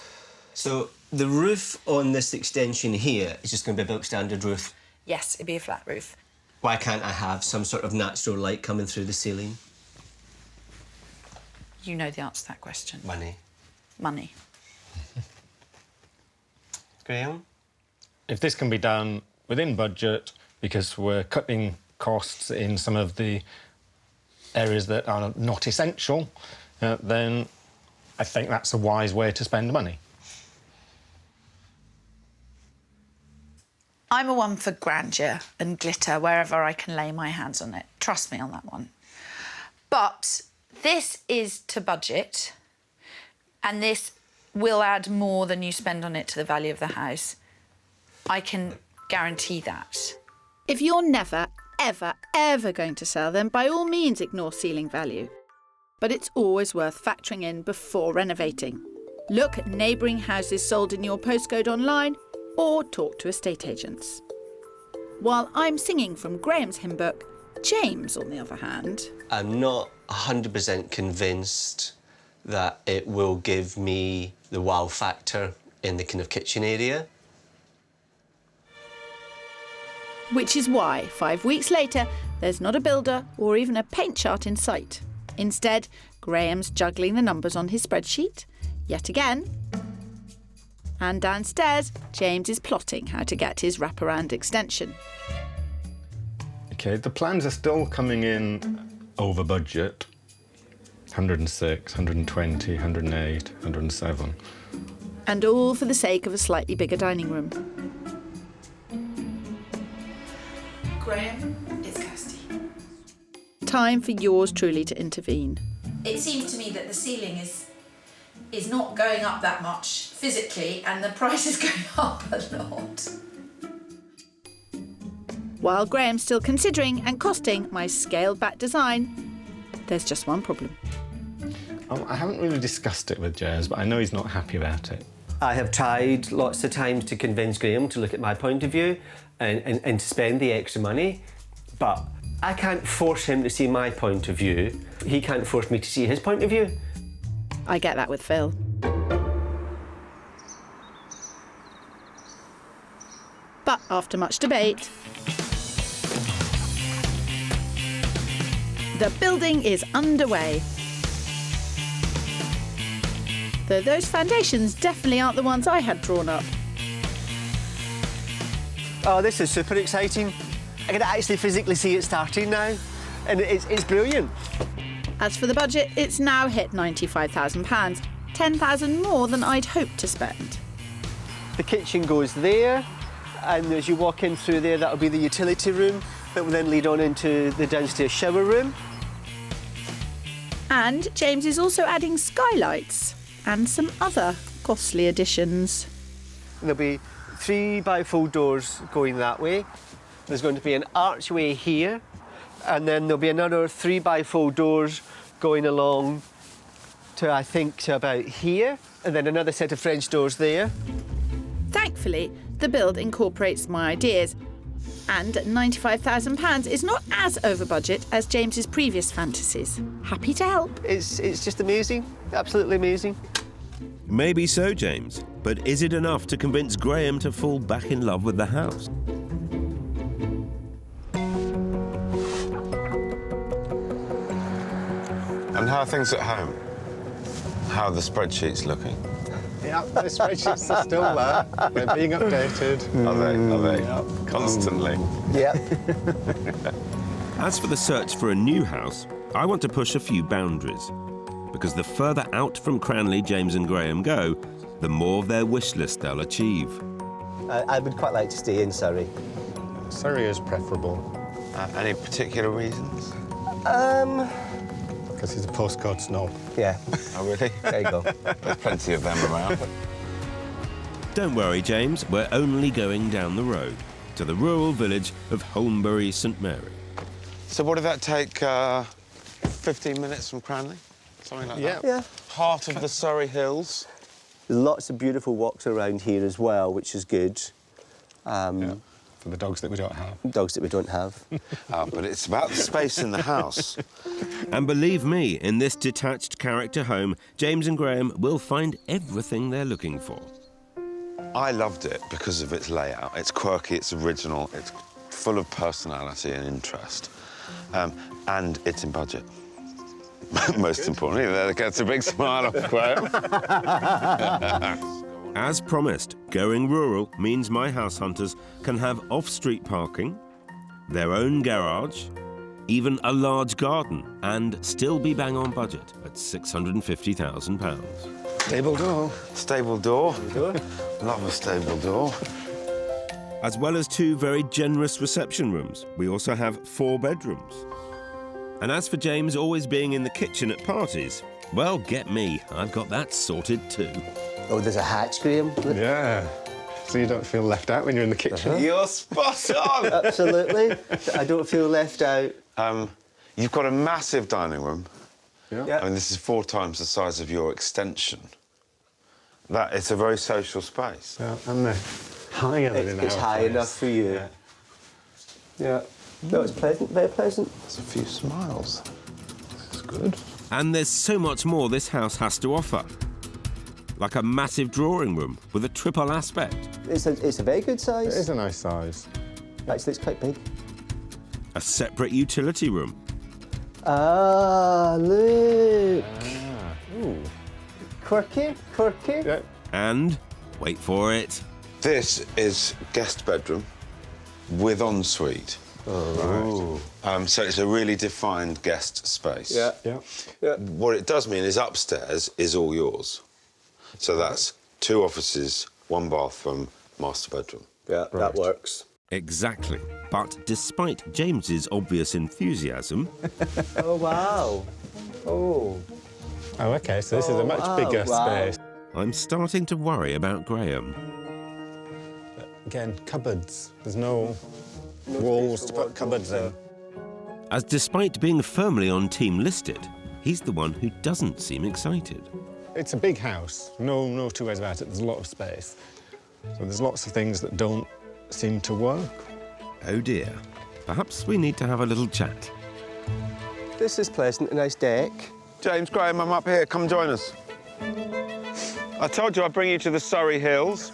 So the roof on this extension here is just going to be a bog standard roof. Yes, it'd be a flat roof. Why can't I have some sort of natural light coming through the ceiling? You know the answer to that question. Money. Money. Graham? If this can be done within budget, because we're cutting costs in some of the areas that are not essential, then I think that's a wise way to spend money. I'm a one for grandeur and glitter wherever I can lay my hands on it. Trust me on that one. But this is to budget, and this will add more than you spend on it to the value of the house. I can guarantee that. If you're never, ever, ever going to sell, then by all means ignore ceiling value. but it's always worth factoring in before renovating. Look at neighbouring houses sold in your postcode online or talk to estate agents. While I'm singing from Graham's hymn book, James, on the other hand... I'm not 100% convinced that it will give me the wow factor in the kind of kitchen area. Which is why, 5 weeks later, there's not a builder or even a paint chart in sight. Instead, Graham's juggling the numbers on his spreadsheet, yet again. And downstairs, James is plotting how to get his wraparound extension. OK, the plans are still coming in over budget. 106, 120, 108, 107. And all for the sake of a slightly bigger dining room. Graham, it's Kirstie. Time for yours truly to intervene. It seems to me that the ceiling is not going up that much physically, and the price is going up a lot. While Graham's still considering and costing my scaled-back design, there's just one problem. I haven't really discussed it with Jez, but I know he's not happy about it. I have tried lots of times to convince Graham to look at my point of view and to spend the extra money, but I can't force him to see my point of view. He can't force me to see his point of view. I get that with Phil. But after much debate, the building is underway. Though those foundations definitely aren't the ones I had drawn up. Oh, this is super exciting. I can actually physically see it starting now, and it's brilliant. As for the budget, it's now hit £95,000, £10,000 more than I'd hoped to spend. The kitchen goes there, and as you walk in through there, that'll be the utility room that will then lead on into the downstairs shower room. And James is also adding skylights and some other costly additions. There'll be 3 bifold doors going that way. There's going to be an archway here, and then there'll be another 3 bifold doors going along to, I think, to about here, and then another set of French doors there. Thankfully, the build incorporates my ideas, and at £95,000 is not as over budget as James's previous fantasies. Happy to help. It's just amazing, absolutely amazing. Maybe so, James, but is it enough to convince Graham to fall back in love with the house? And how are things at home? How are the spreadsheets looking? Yeah, the spreadsheets are still there. They're being updated. Are they? Yep. Constantly? Yeah. As for the search for a new house, I want to push a few boundaries. Because the further out from Cranley James and Graham go, the more of their wish list they'll achieve. I would quite like to stay in Surrey. Surrey is preferable. Any particular reasons? Because he's a postcode snob. Yeah. Oh, really? There you go. There's plenty of them around. Don't worry, James, we're only going down the road to the rural village of Holmbury St Mary. So what did that take, 15 minutes from Cranley? Something like that? Yeah. Heart of the Surrey Hills. There's lots of beautiful walks around here as well, which is good. Yeah. For the dogs that we don't have. Dogs that we don't have. But it's about the space in the house. And believe me, in this detached character home, James and Graham will find everything they're looking for. I loved it because of its layout. It's quirky, it's original, it's full of personality and interest. And it's in budget. Most importantly, that gets a big smile off Graham. As promised, going rural means my house hunters can have off-street parking, their own garage, even a large garden, and still be bang on budget at £650,000. Stable door. Stable door. Love a stable door. As well as 2 very generous reception rooms, we also have 4 bedrooms. And as for James always being in the kitchen at parties, well, get me, I've got that sorted too. Oh, there's a hatch, Graham. Yeah. So you don't feel left out when you're in the kitchen. You're spot on! Absolutely. I don't feel left out. You've got a massive dining room. Yeah. I mean, this is 4 times the size of your extension. It's a very social space. Yeah, and the higher than It's high enough for you. Yeah. No, it's pleasant, very pleasant. There's a few smiles. This is good. And there's so much more this house has to offer. Like a massive drawing room with a triple aspect. It's a very good size. It is a nice size. Actually, it's quite big. A separate utility room. Ah, look. Ooh. Quirky, quirky. Yeah. And, wait for it, This is guest bedroom with ensuite. Oh. Right. So it's a really defined guest space. Yeah. Yeah. What it does mean is upstairs is all yours. So that's 2 offices, 1 bathroom, master bedroom. Yeah, that works. exactly. But despite James's obvious enthusiasm... Oh, wow. Oh. Oh, OK, so this is a much bigger space. I'm starting to worry about Graham. Again, cupboards. There's no walls to put cupboards in. As despite being firmly on team listed, he's the one who doesn't seem excited. It's a big house. No two ways about it. There's a lot of space. So there's lots of things that don't seem to work. Oh, dear. Perhaps we need to have a little chat. This is pleasant, a nice deck. James, Graham, I'm up here. Come join us. I told you I'd bring you to the Surrey Hills.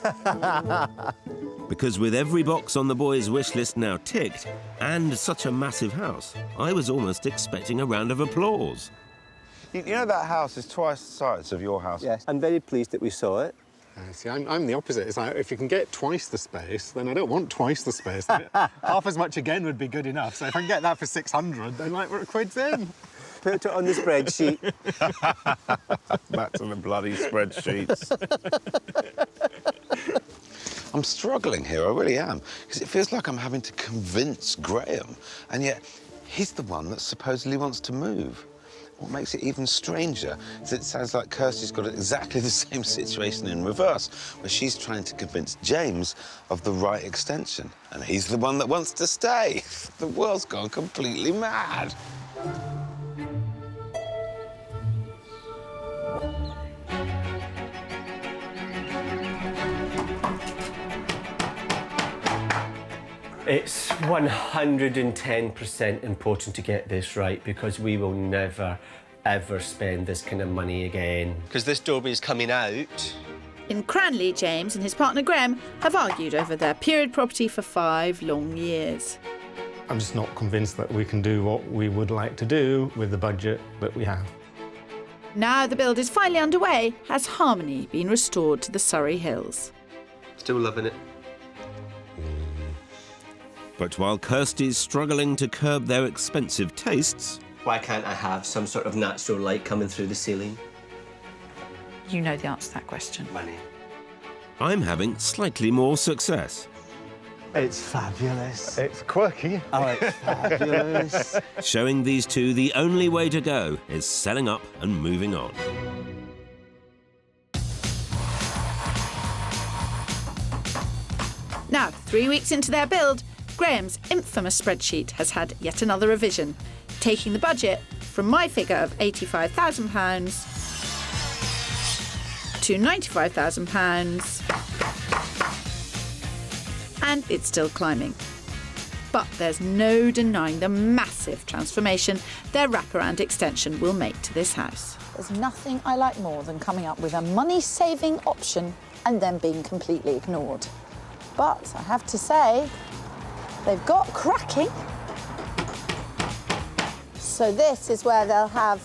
Because with every box on the boys' wish list now ticked, and such a massive house, I was almost expecting a round of applause. You know that house is twice the size of your house? Yes, I'm very pleased that we saw it. See, I'm the opposite. It's like, if you can get twice the space, then I don't want twice the space. Half as much again would be good enough. So if I can get that for 600, then, like, we're quid's in. Put it on the spreadsheet. Back to the bloody spreadsheets. I'm struggling here, I really am, because it feels like I'm having to convince Graham, and yet he's the one that supposedly wants to move. What makes it even stranger is that it sounds like Kirstie's got exactly the same situation in reverse, where she's trying to convince James of the right extension, and he's the one that wants to stay. The world's gone completely mad. It's 110% important to get this right, because we will never, ever spend this kind of money again. Because this doorway is coming out. In Cranley, James and his partner Graham have argued over their period property for 5 long years. I'm just not convinced that we can do what we would like to do with the budget that we have. Now the build is finally underway, has harmony been restored to the Surrey Hills. Still loving it. But while Kirstie's struggling to curb their expensive tastes... Why can't I have some sort of natural light coming through the ceiling? You know the answer to that question. Money. I'm having slightly more success. It's fabulous. It's quirky. Oh, it's fabulous. Showing these two the only way to go is selling up and moving on. Now, 3 weeks into their build, Graham's infamous spreadsheet has had yet another revision, taking the budget from my figure of £85,000 to £95,000, and it's still climbing. But there's no denying the massive transformation their wraparound extension will make to this house. There's nothing I like more than coming up with a money-saving option and then being completely ignored. But I have to say, they've got cracking. So this is where they'll have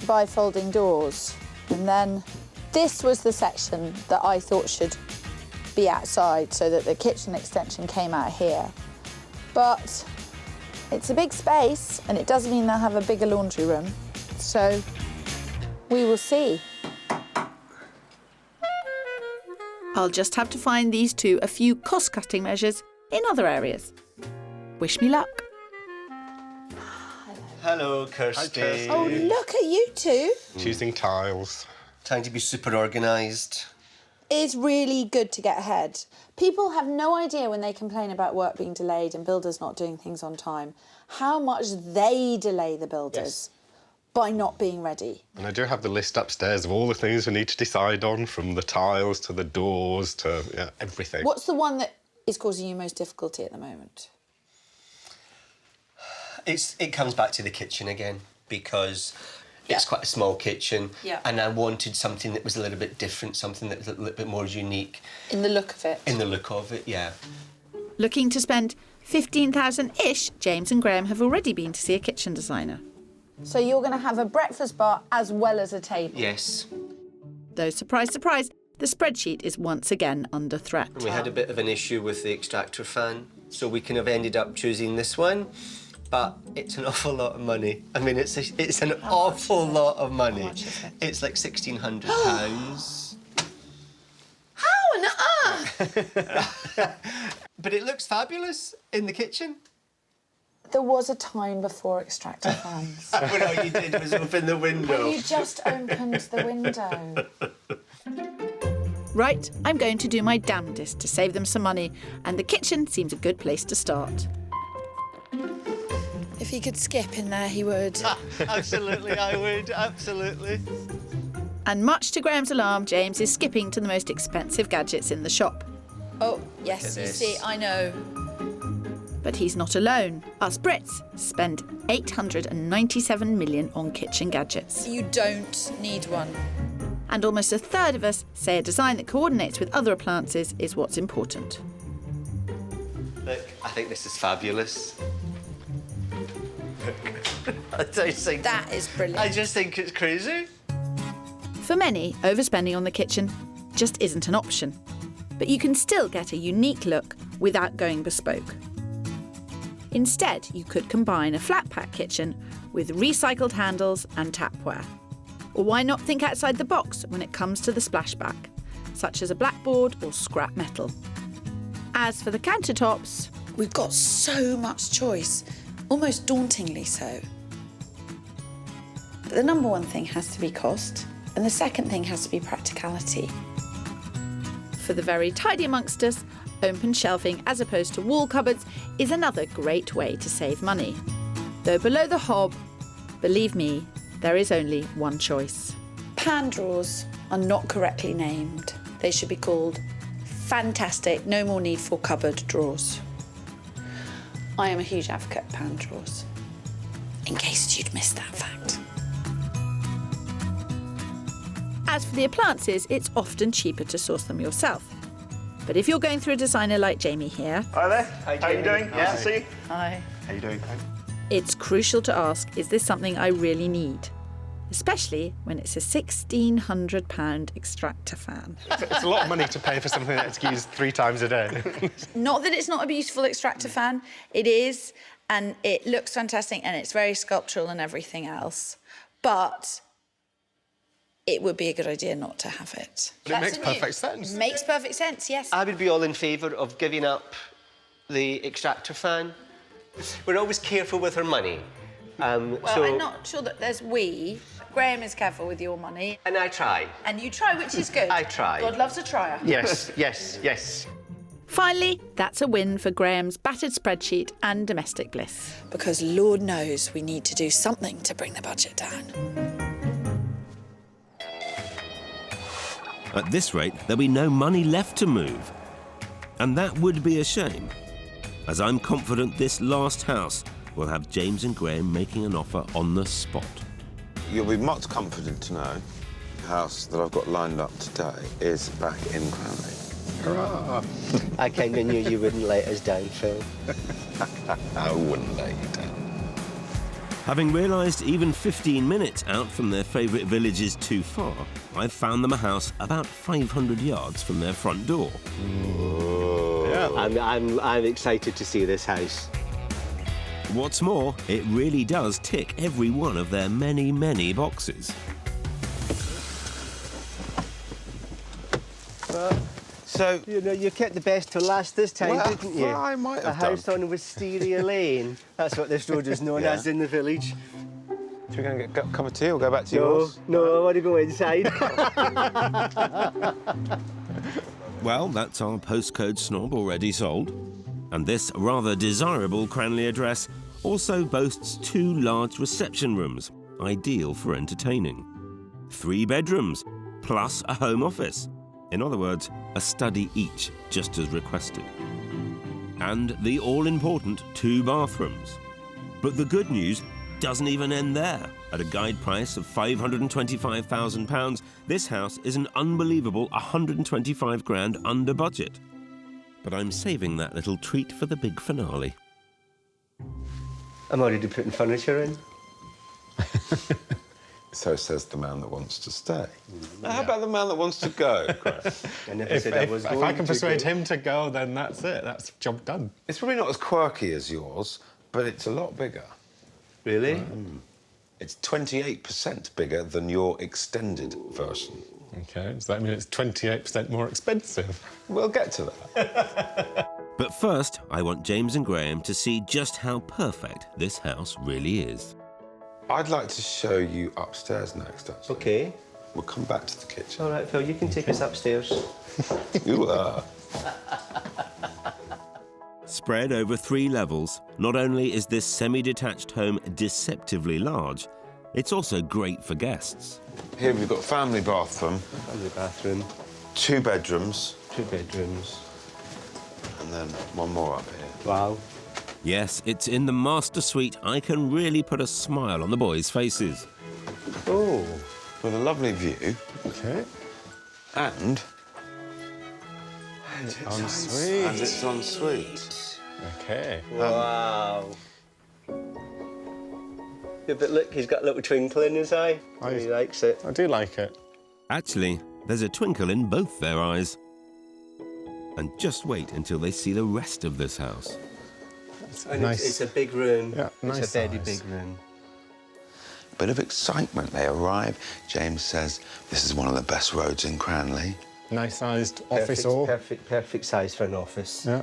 bifolding doors. And then this was the section that I thought should be outside so that the kitchen extension came out here. But it's a big space and it does mean they'll have a bigger laundry room. So we will see. I'll just have to find these two a few cost-cutting measures in other areas. Wish me luck. Hello, Kirstie. Oh, look at you two. Choosing tiles. Trying to be super organised. It's really good to get ahead. People have no idea when they complain about work being delayed and builders not doing things on time, how much they delay the builders. Yes. by not being ready. And I do have the list upstairs of all the things we need to decide on, from the tiles to the doors to everything. What's the one that is causing you most difficulty at the moment? It comes back to the kitchen again, because it's quite a small kitchen, and I wanted something that was a little bit different, something that was a little bit more unique. In the look of it? In the look of it, yeah. Looking to spend $15,000-ish, James and Graham have already been to see a kitchen designer. So you're going to have a breakfast bar as well as a table? Yes. Though, surprise, surprise, the spreadsheet is once again under threat. We had a bit of an issue with the extractor fan, so we can have ended up choosing this one. But it's an awful lot of money. I mean, it's an awful lot of money. How much is it? It's like £1,600. How on earth? But it looks fabulous in the kitchen. There was a time before extractor fans. When all you did was open the window. Well, you just opened the window. Right, I'm going to do my damnedest to save them some money, and the kitchen seems a good place to start. If he could skip in there, he would. Absolutely, I would, absolutely. And much to Graham's alarm, James is skipping to the most expensive gadgets in the shop. Oh, yes, you see, I know. But he's not alone. Us Brits spend $897 million on kitchen gadgets. You don't need one. And almost a third of us say a design that coordinates with other appliances is what's important. Look, I think this is fabulous. I don't think... That is brilliant. I just think it's crazy. For many, overspending on the kitchen just isn't an option. But you can still get a unique look without going bespoke. Instead, you could combine a flat-pack kitchen with recycled handles and tapware. Or why not think outside the box when it comes to the splashback, such as a blackboard or scrap metal. As for the countertops... We've got so much choice, almost dauntingly so. But the number one thing has to be cost, and the second thing has to be practicality. For the very tidy amongst us, open shelving as opposed to wall cupboards is another great way to save money. Though below the hob, believe me, there is only one choice. Pan drawers are not correctly named. They should be called fantastic, no more need for cupboard drawers. I am a huge advocate of pan drawers, in case you'd missed that fact. As for the appliances, it's often cheaper to source them yourself. But if you're going through a designer like Jamie here... Hi there. How you doing? Hi. Yeah, see you. Hi. How you doing? It's crucial to ask, is this something I really need? Especially when it's a £1,600 extractor fan. It's a lot of money to pay for something that's used 3 times a day. Not that it's not a beautiful extractor fan. It is, and it looks fantastic, and it's very sculptural and everything else. But it would be a good idea not to have it. But it makes perfect sense. Makes perfect sense, yes. I would be all in favour of giving up the extractor fan. We're always careful with our money. Well, I'm not sure that there's we. Graham is careful with your money. And I try. And you try, which is good. I try. God loves a trier. Yes, yes, yes. Finally, that's a win for Graham's battered spreadsheet and domestic bliss. Because Lord knows we need to do something to bring the budget down. At this rate, there'll be no money left to move. And that would be a shame, as I'm confident this last house will have James and Graham making an offer on the spot. You'll be much comforted to know the house that I've got lined up today is back in Cranley. Hurrah! I kind of knew you wouldn't let us down, Phil. I wouldn't let you down. Having realised even 15 minutes out from their favourite village is too far, I've found them a house about 500 yards from their front door. Yeah. I'm excited to see this house. What's more, it really does tick every one of their many, many boxes. So you know, you kept the best to last this time, didn't you? Well, I might have a house on Wisteria Lane. That's what this road is known as in the village. So we're going to get a cup of tea or go back to No, yours? no, I want to go inside. Well, that's our postcode snob already sold. And this rather desirable Cranley address also boasts 2 large reception rooms, ideal for entertaining. 3 bedrooms, plus a home office. In other words, a study each, just as requested. And the all-important 2 bathrooms. But the good news doesn't even end there. At a guide price of £525,000, this house is an unbelievable 125 grand under budget. But I'm saving that little treat for the big finale. I'm already putting furniture in. So says the man that wants to stay. How about the man that wants to go, Chris? I never If said I was going I can to persuade go. him to go, then that's it. That's job done. It's probably not as quirky as yours, but it's a lot bigger. Really? It's 28% bigger than your extended version. OK, so that means it's 28% more expensive. We'll get to that. But first, I want James and Graham to see just how perfect this house really is. I'd like to show you upstairs next, actually. OK. We'll come back to the kitchen. All right, Phil, you can take us upstairs. You are. Spread over 3 levels, not only is this semi-detached home deceptively large, it's also great for guests. Here we've got family bathroom. Family bathroom. 2 bedrooms. 2 bedrooms. And then one more up here. Wow. Yes, it's in the master suite I can really put a smile on the boys' faces. Oh, with a lovely view. OK. And it's ensuite. And it's ensuite. OK. Wow. Yeah, but look, he's got a little twinkle in his eye. He likes it. I do like it. Actually, there's a twinkle in both their eyes. And just wait until they see the rest of this house. And Nice. it's a big room. Yeah, nice It's a very size. big room. Bit of excitement. They arrive. James says this is one of the best roads in Cranley. Nice-sized office hall. Perfect size for an office. Yeah.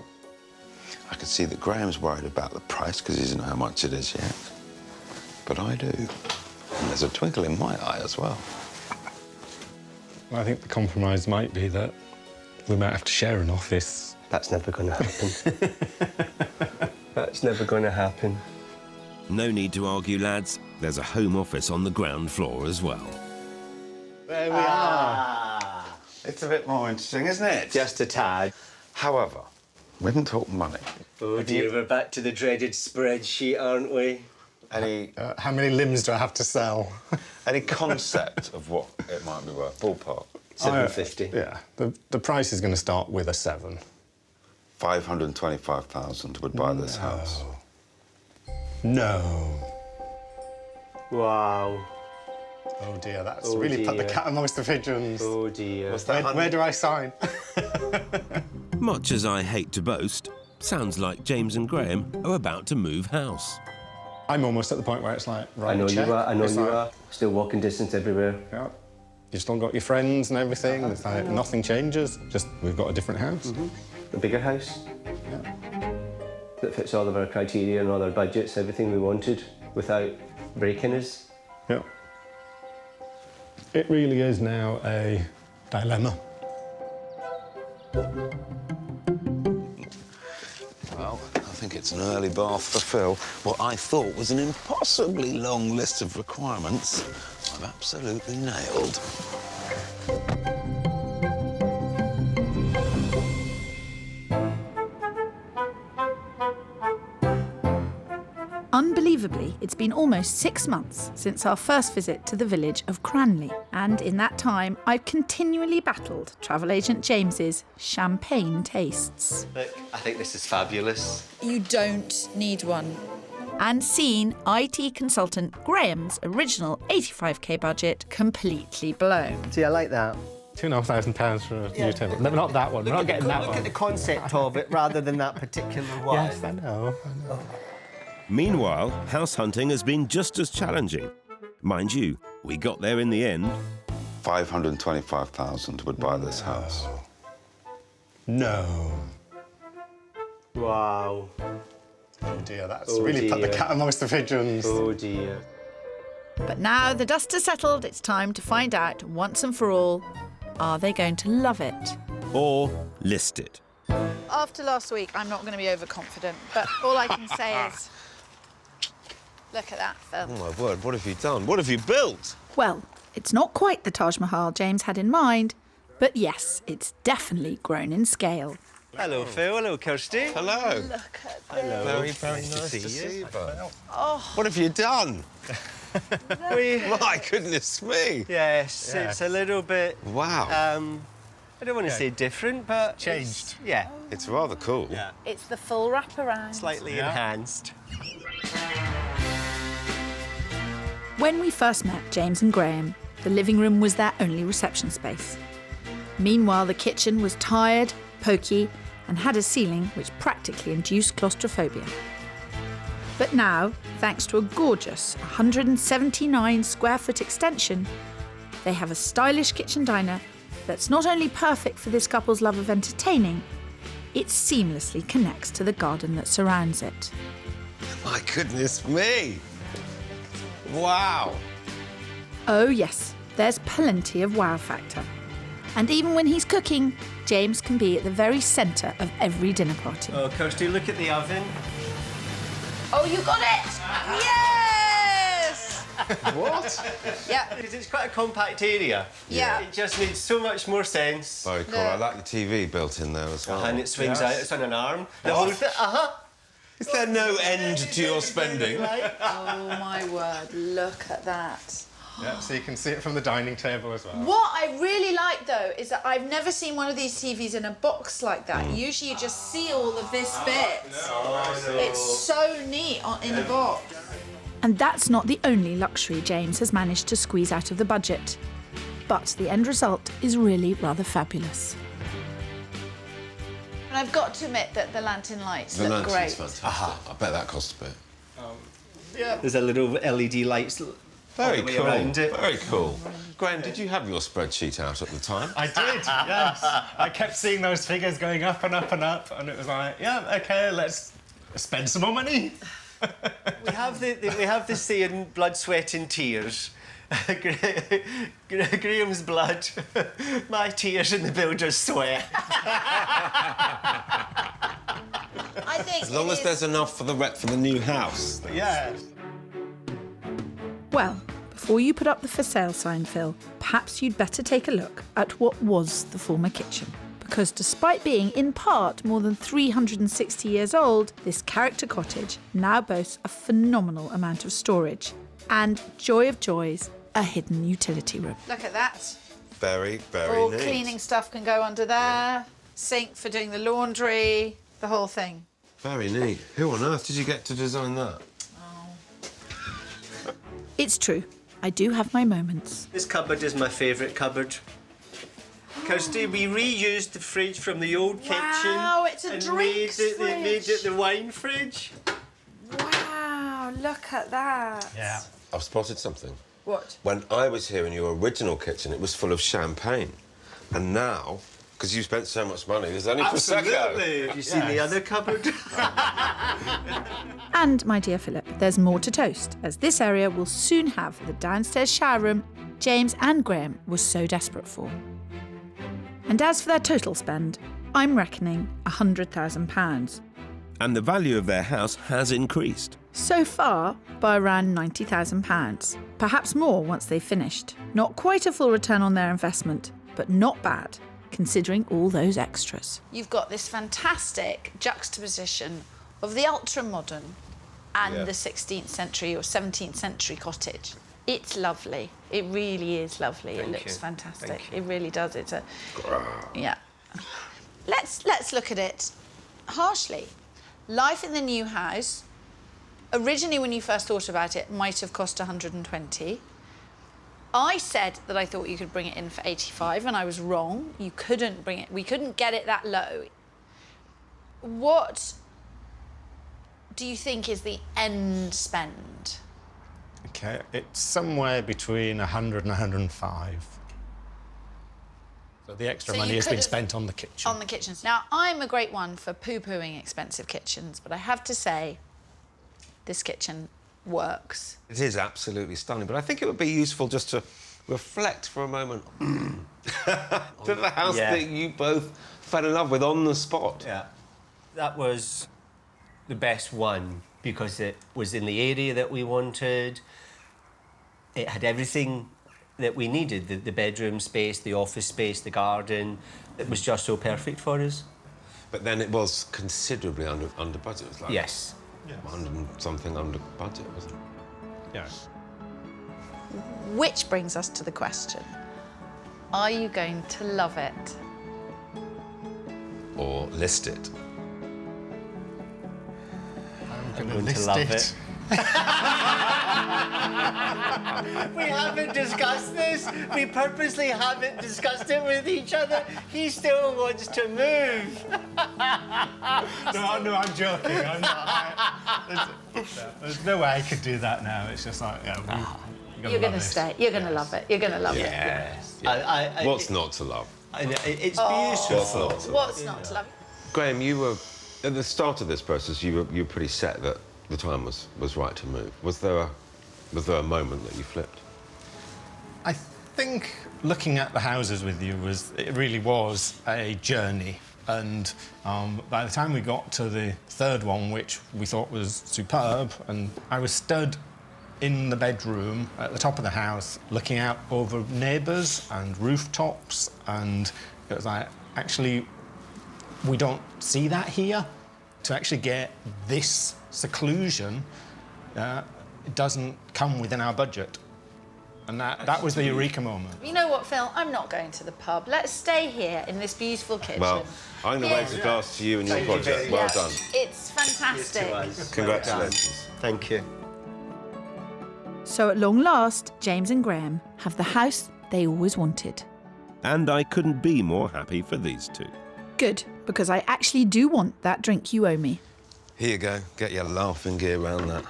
I can see that Graham's worried about the price because he doesn't know how much it is yet. But I do. And there's a twinkle in my eye as well. Well, I think the compromise might be that we might have to share an office. That's never going to happen. That's never going to happen. No need to argue, lads. There's a home office on the ground floor as well. There we are. It's a bit more interesting, isn't it? Just a tad. However, we haven't talked money. Oh dear, we're back to the dreaded spreadsheet, aren't we? Any how many limbs do I have to sell? any concept of what it might be worth? Ballpark. 750. Yeah. The price is going to start with a 7. 525,000 would buy this house. No. Wow. Oh dear, that's Oh really put the dear. cat amongst the pigeons. Oh dear. What's that? Where do I sign? Much as I hate to boast, sounds like James and Graham are about to move house. I'm almost at the point where it's like, right, I know check. you are. I know It's you like, are. Still walking distance everywhere. Yeah. You've still got your friends and everything. It's like nothing changes. Just we've got a different house. A bigger house. Yeah. That fits all of our criteria and all our budgets, everything we wanted, without breaking us. Yeah. It really is now a dilemma. Well, I think it's an early bath for Phil. What I thought was an impossibly long list of requirements, I've absolutely nailed. Unbelievably, it's been almost 6 months since our first visit to the village of Cranley, and in that time I've continually battled travel agent James's champagne tastes. Look, I think this is fabulous. You don't need one. And seen IT consultant Graham's original 85k budget completely blown. See, I like that. £2,500 for a new table. No, not that one. We're not getting that Look one. at the concept of it rather than that particular one. Yes, I know. Meanwhile, house hunting has been just as challenging. Mind you, we got there in the end. 525,000 would buy this house. No. Wow. Oh dear, that's Oh really put the dear. cat amongst the pigeons. Oh dear. But now the dust has settled, it's time to find out once and for all, are they going to love it? Or list it. After last week, I'm not going to be overconfident, but all I can say is Look at that, Phil. Oh, my word, what have you done? What have you built? Well, it's not quite the Taj Mahal James had in mind, but yes, it's definitely grown in scale. Hello, Phil. Hello, Kirstie. Hello. Look at Hello. Very, very nice to see you. Oh. What have you done? My goodness me. Yes, it's a little bit... Wow. I don't want to say different, but... Changed. Yeah. It's rather cool. Yeah. It's the full wraparound. Slightly enhanced. When we first met James and Graham, the living room was their only reception space. Meanwhile, the kitchen was tired, pokey, and had a ceiling which practically induced claustrophobia. But now, thanks to a gorgeous 179 square foot extension, they have a stylish kitchen diner that's not only perfect for this couple's love of entertaining, it seamlessly connects to the garden that surrounds it. My goodness me. Wow. Oh yes, there's plenty of wow factor. And even when he's cooking, James can be at the very centre of every dinner party. Oh, Kirstie, look at the oven. Oh, you got it! Yes! What? Yeah. Because it's quite a compact area. Yeah. It just made so much more sense. Very cool. I like the TV built in there as well. And it swings out. It's on an arm. The What? whole thing. Is there no end to your spending? Oh, my word. Look at that. Yeah, so you can see it from the dining table as well. What I really like, though, is that I've never seen one of these TVs in a box like that. Usually you just see all of this bit. It's so neat in a box. And that's not the only luxury James has managed to squeeze out of the budget. But the end result is really rather fabulous. And I've got to admit that the lantern lights The look lantern's great. fantastic. I bet that cost a bit. Yeah. There's a little LED lights Very all the way cool. around it. Very cool. Graham, did you have your spreadsheet out at the time? I did, yes. I kept seeing those figures going up and up and up, and it was like, yeah, OK, let's spend some more money. We have the saying, blood, sweat and tears. Graham's blood, my tears and the builder's sweat. I think As long as there's enough for the new house. Yeah. Well, before you put up the for sale sign, Phil, perhaps you'd better take a look at what was the former kitchen. Because despite being in part more than 360 years old, this character cottage now boasts a phenomenal amount of storage and, joy of joys, a hidden utility room. Look at that. Very, very All neat. cleaning stuff can go under there. Sink for doing the laundry, the whole thing. Very neat. Who on earth did you get to design that? It's true, I do have my moments. This cupboard is my favourite cupboard. Kirstie, we reused the fridge from the old kitchen. Wow, it's a and drinks They made it fridge. the wine fridge. Wow, look at that. Yeah. I've spotted something. What? When I was here in your original kitchen, it was full of champagne. And now, because you spent so much money, there's only Prosecco. Have you seen the other cupboard? And, my dear Philip, there's more to toast, as this area will soon have the downstairs shower room James and Graham were so desperate for. And as for their total spend, I'm reckoning £100,000. And the value of their house has increased. So far, by around £90,000. Perhaps more once they've finished. Not quite a full return on their investment, but not bad, considering all those extras. You've got this fantastic juxtaposition of the ultra-modern and the 16th century or 17th century cottage. It's lovely. It really is lovely. It looks fantastic. It really does. It's a... Yeah. Let's look at it harshly. Life in the new house, originally when you first thought about it, might have cost 120. I said that I thought you could bring it in for 85, and I was wrong. You couldn't bring it. We couldn't get it that low. What do you think is the end spend? OK, it's somewhere between 100 and 105. So the extra So money you has been could've- spent on the kitchen. On the kitchens. Now, I'm a great one for poo-pooing expensive kitchens, but I have to say, this kitchen works. It is absolutely stunning, but I think it would be useful just to reflect for a moment to the house that you both fell in love with on the spot. Yeah. That was the best one because it was in the area that we wanted. It had everything that we needed, the bedroom space, the office space, the garden. It was just so perfect for us. But then it was considerably under budget. It was like Yes. 100 and something under budget, wasn't it? Yes. Which brings us to the question, are you going to love it? Or list it. I'm going to love it. We haven't discussed this. We purposely haven't discussed it with each other. He still wants to move. No, I'm joking. I'm not. There's no way I could do that now. It's just like, You're going to stay. You're going to love it. You're going to love it. Yes. What's not to love? I know, it's beautiful. What's not to love? Graham, you were at the start of this process. You were pretty set that the time was right to move. Was there a moment that you flipped? I think looking at the houses with you it really was a journey. And by the time we got to the third one, which we thought was superb, and I was stood in the bedroom at the top of the house, looking out over neighbours and rooftops, and it was like, actually, we don't see that here. To actually get this seclusion, it doesn't come within our budget. And that was the eureka moment. You know what, Phil? I'm not going to the pub. Let's stay here in this beautiful kitchen. Well, I'm going to wave the glass to you and your project. Well done. It's fantastic. Congratulations. Thank you. So at long last, James and Graham have the house they always wanted. And I couldn't be more happy for these two. Good, because I actually do want that drink you owe me. Here you go. Get your laughing gear around that.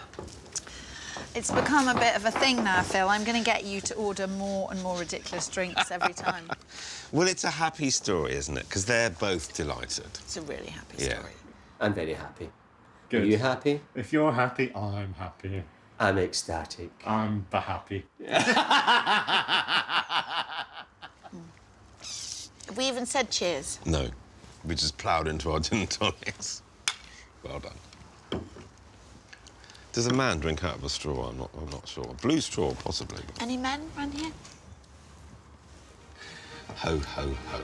It's become a bit of a thing now, Phil. I'm going to get you to order more and more ridiculous drinks every time. Well, it's a happy story, isn't it? Because they're both delighted. It's a really happy story. I'm very happy. Good. Are you happy? If you're happy, I'm happy. I'm ecstatic. I'm the happy. Have we even said cheers? No. We just ploughed into our gin and tonics. Well done. Does a man drink out of a straw? I'm not sure. A blue straw, possibly. Any men around here? Ho, ho, ho.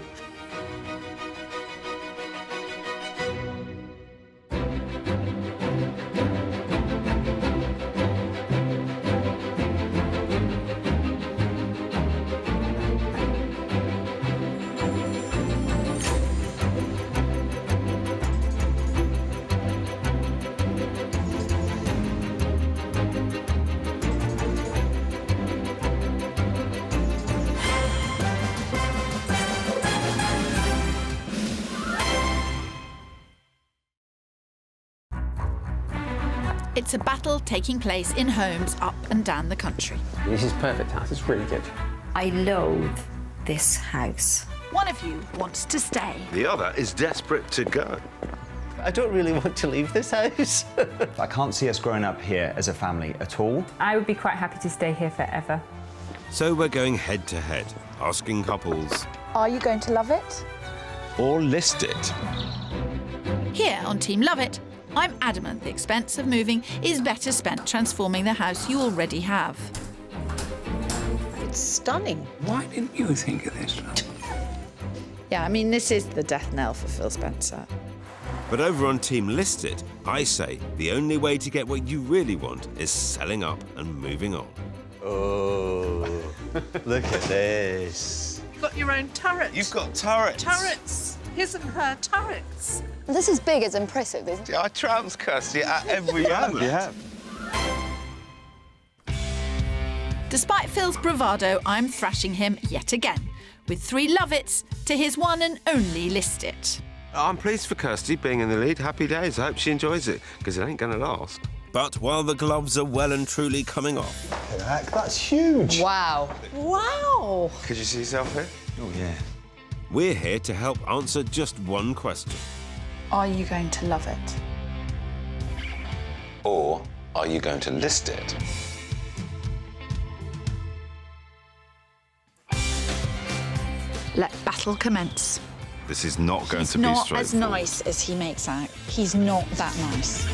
It's a battle taking place in homes up and down the country. This is perfect house. It's really good. I loathe this house. One of you wants to stay. The other is desperate to go. I don't really want to leave this house. I can't see us growing up here as a family at all. I would be quite happy to stay here forever. So we're going head to head, asking couples, Are you going to love it? or list it. Here on Team Love It, I'm adamant the expense of moving is better spent transforming the house you already have. It's stunning. Why didn't you think of this? Yeah, I mean, this is the death knell for Phil Spencer. But over on Team List It, I say the only way to get what you really want is selling up and moving on. Oh, look at this. You've got your own turret. You've got turrets. Turrets. His and her turrets. This is big, it's impressive, isn't it? I trounced Kirstie at every moment. You have. Despite Phil's bravado, I'm thrashing him yet again, with 3 Love It's to his one and only List It. I'm pleased for Kirstie being in the lead. Happy days. I hope she enjoys it, because it ain't going to last. But while the gloves are well and truly coming off, That's huge. Wow. Wow! Could you see yourself here? Oh, yeah. we're here to help answer just one question. Are you going to love it? Or are you going to list it? Let battle commence. This is not going He's to be not straightforward. as nice as he makes out. He's not that nice.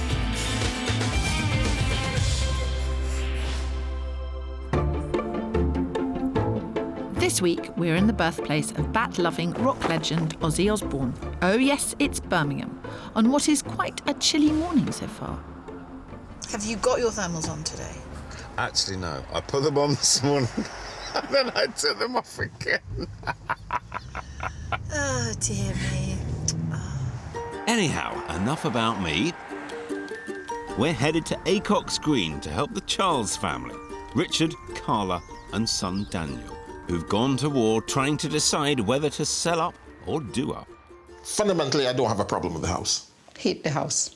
This week, we're in the birthplace of bat-loving rock legend Ozzy Osbourne. Oh yes, it's Birmingham, on what is quite a chilly morning so far. Have you got your thermals on today? Actually, no. I put them on this morning and then I took them off again. Oh, dear me. Anyhow, enough about me. We're headed to Acox Green to help the Charles family, Richard, Carla and son Daniel, who've gone to war trying to decide whether to sell up or do up. Fundamentally, I don't have a problem with the house. Hate the house.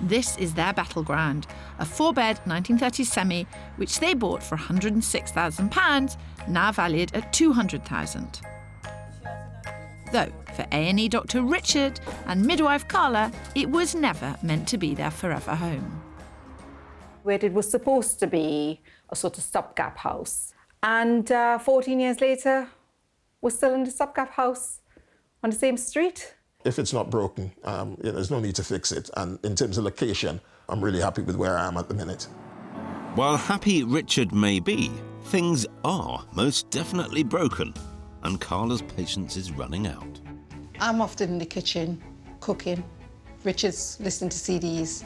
This is their battleground, a 4-bed 1930s semi, which they bought for £106,000, now valued at £200,000. Though, for A&E Dr. Richard and midwife Carla, it was never meant to be their forever home. Where it was supposed to be a sort of stopgap house. And 14 years later, we're still in the stopgap house on the same street. If it's not broken, there's no need to fix it. And in terms of location, I'm really happy with where I am at the minute. While happy Richard may be, things are most definitely broken, and Carla's patience is running out. I'm often in the kitchen, cooking. Richard's listening to CDs.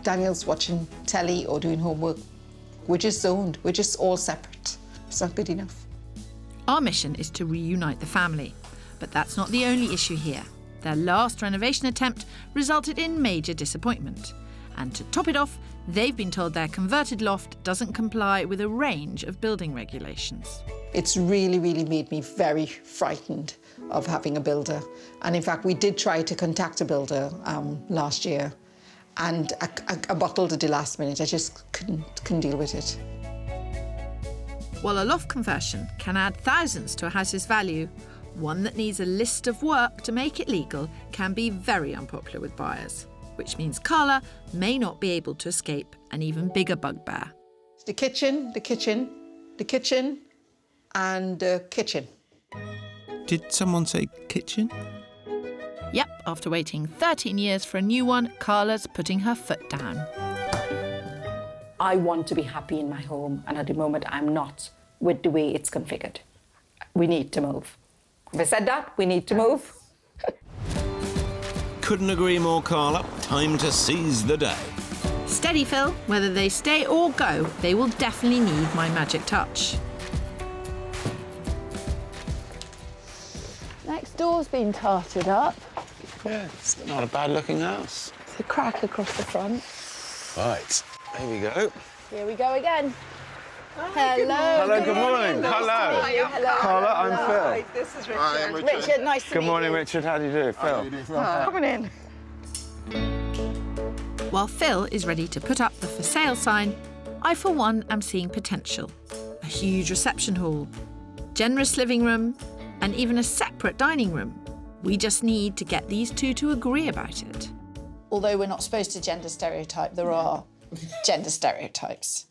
Daniel's watching telly or doing homework. We're just zoned. We're just all separate. It's not good enough. Our mission is to reunite the family, but that's not the only issue here. Their last renovation attempt resulted in major disappointment. And to top it off, they've been told their converted loft doesn't comply with a range of building regulations. It's really, really made me very frightened of having a builder. And in fact, we did try to contact a builder last year, and I bottled it the last minute. I just couldn't deal with it. While a loft conversion can add thousands to a house's value, one that needs a list of work to make it legal can be very unpopular with buyers, which means Carla may not be able to escape an even bigger bugbear. The kitchen, the kitchen, the kitchen, and the kitchen. Did someone say kitchen? Yep, after waiting 13 years for a new one, Carla's putting her foot down. I want to be happy in my home, and at the moment I'm not with the way it's configured. We need to move. Have I said that? We need to move. Couldn't agree more, Carla. Time to seize the day. Steady, Phil. Whether they stay or go, they will definitely need my magic touch. Next door's been tarted up. Yeah, it's not a bad-looking house. It's a crack across the front. Right, here we go. Here we go again. Hello. Hello, good morning. Hello. Hello. Carla, I'm Phil. Hi, this is Richard. Hi, I'm Richard. Richard, nice to meet you. Good morning, Richard. How do you do? Phil. How do you do, Phil? Coming in. While Phil is ready to put up the for sale sign, I for one am seeing potential. A huge reception hall, generous living room, and even a separate dining room. We just need to get these two to agree about it. Although we're not supposed to gender stereotype, there are gender stereotypes.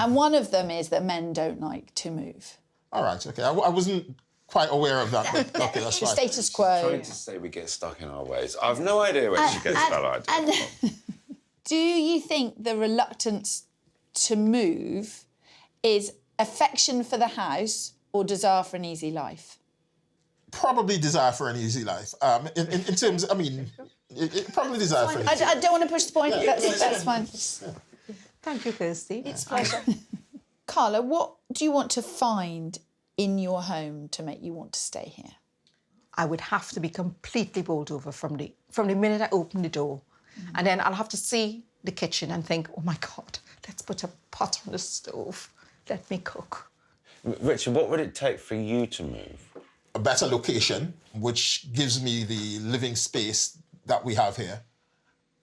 And one of them is that men don't like to move. All right, OK. I wasn't quite aware of that, but OK, that's fine. Status quo. Trying to say we get stuck in our ways. I've no idea where she gets that idea. And do you think the reluctance to move is affection for the house or desire for an easy life? Probably desire for an easy life. In terms, I mean, it probably desire for an easy life. I don't want to push the point. That's fine. Thank you, Kirstie. It's a pleasure. Carla, what do you want to find in your home to make you want to stay here? I would have to be completely bowled over from the minute I open the door. And then I'll have to see the kitchen and think, oh my God, let's put a pot on the stove. Let me cook. Richard, what would it take for you to move? A better location, which gives me the living space that we have here.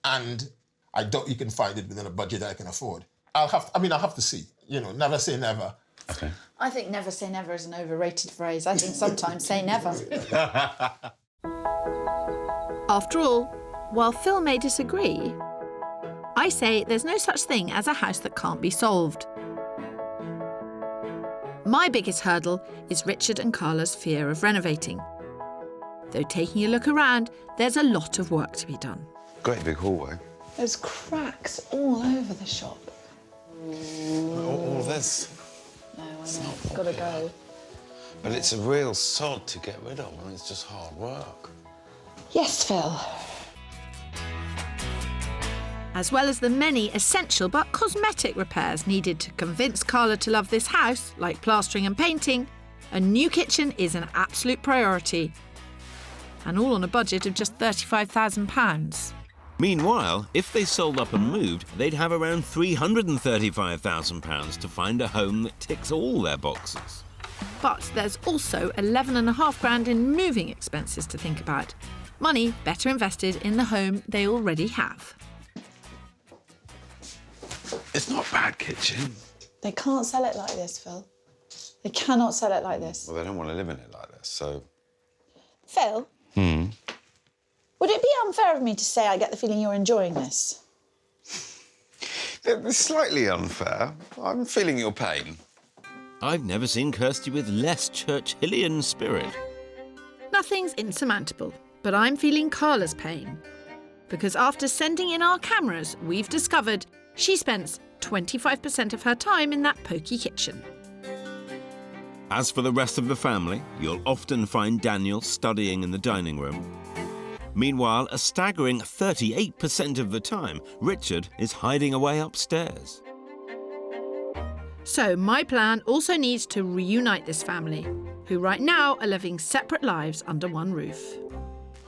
And I doubt you can find it within a budget I can afford. I'll have to see. You know, never say never. Okay. I think never say never is an overrated phrase. I think sometimes say never. After all, while Phil may disagree, I say there's no such thing as a house that can't be solved. My biggest hurdle is Richard and Carla's fear of renovating. Though taking a look around, there's a lot of work to be done. Great big hallway. There's cracks all over the shop. All this. No, It's got to go. But it's a real sod to get rid of. I mean, it's just hard work. Yes, Phil. As well as the many essential but cosmetic repairs needed to convince Carla to love this house, like plastering and painting, a new kitchen is an absolute priority. And all on a budget of just £35,000. Meanwhile, if they sold up and moved, they'd have around £335,000 to find a home that ticks all their boxes. But there's also £11,500 in moving expenses to think about. Money better invested in the home they already have. It's not a bad kitchen. They can't sell it like this, Phil. They cannot sell it like this. Well, they don't want to live in it like this, so... Phil, would it be unfair of me to say I get the feeling you're enjoying this? It's slightly unfair. I'm feeling your pain. I've never seen Kirstie with less Churchillian spirit. Nothing's insurmountable, but I'm feeling Carla's pain. Because after sending in our cameras, we've discovered she spends 25% of her time in that pokey kitchen. As for the rest of the family, you'll often find Daniel studying in the dining room. Meanwhile, a staggering 38% of the time, Richard is hiding away upstairs. So my plan also needs to reunite this family, who right now are living separate lives under one roof.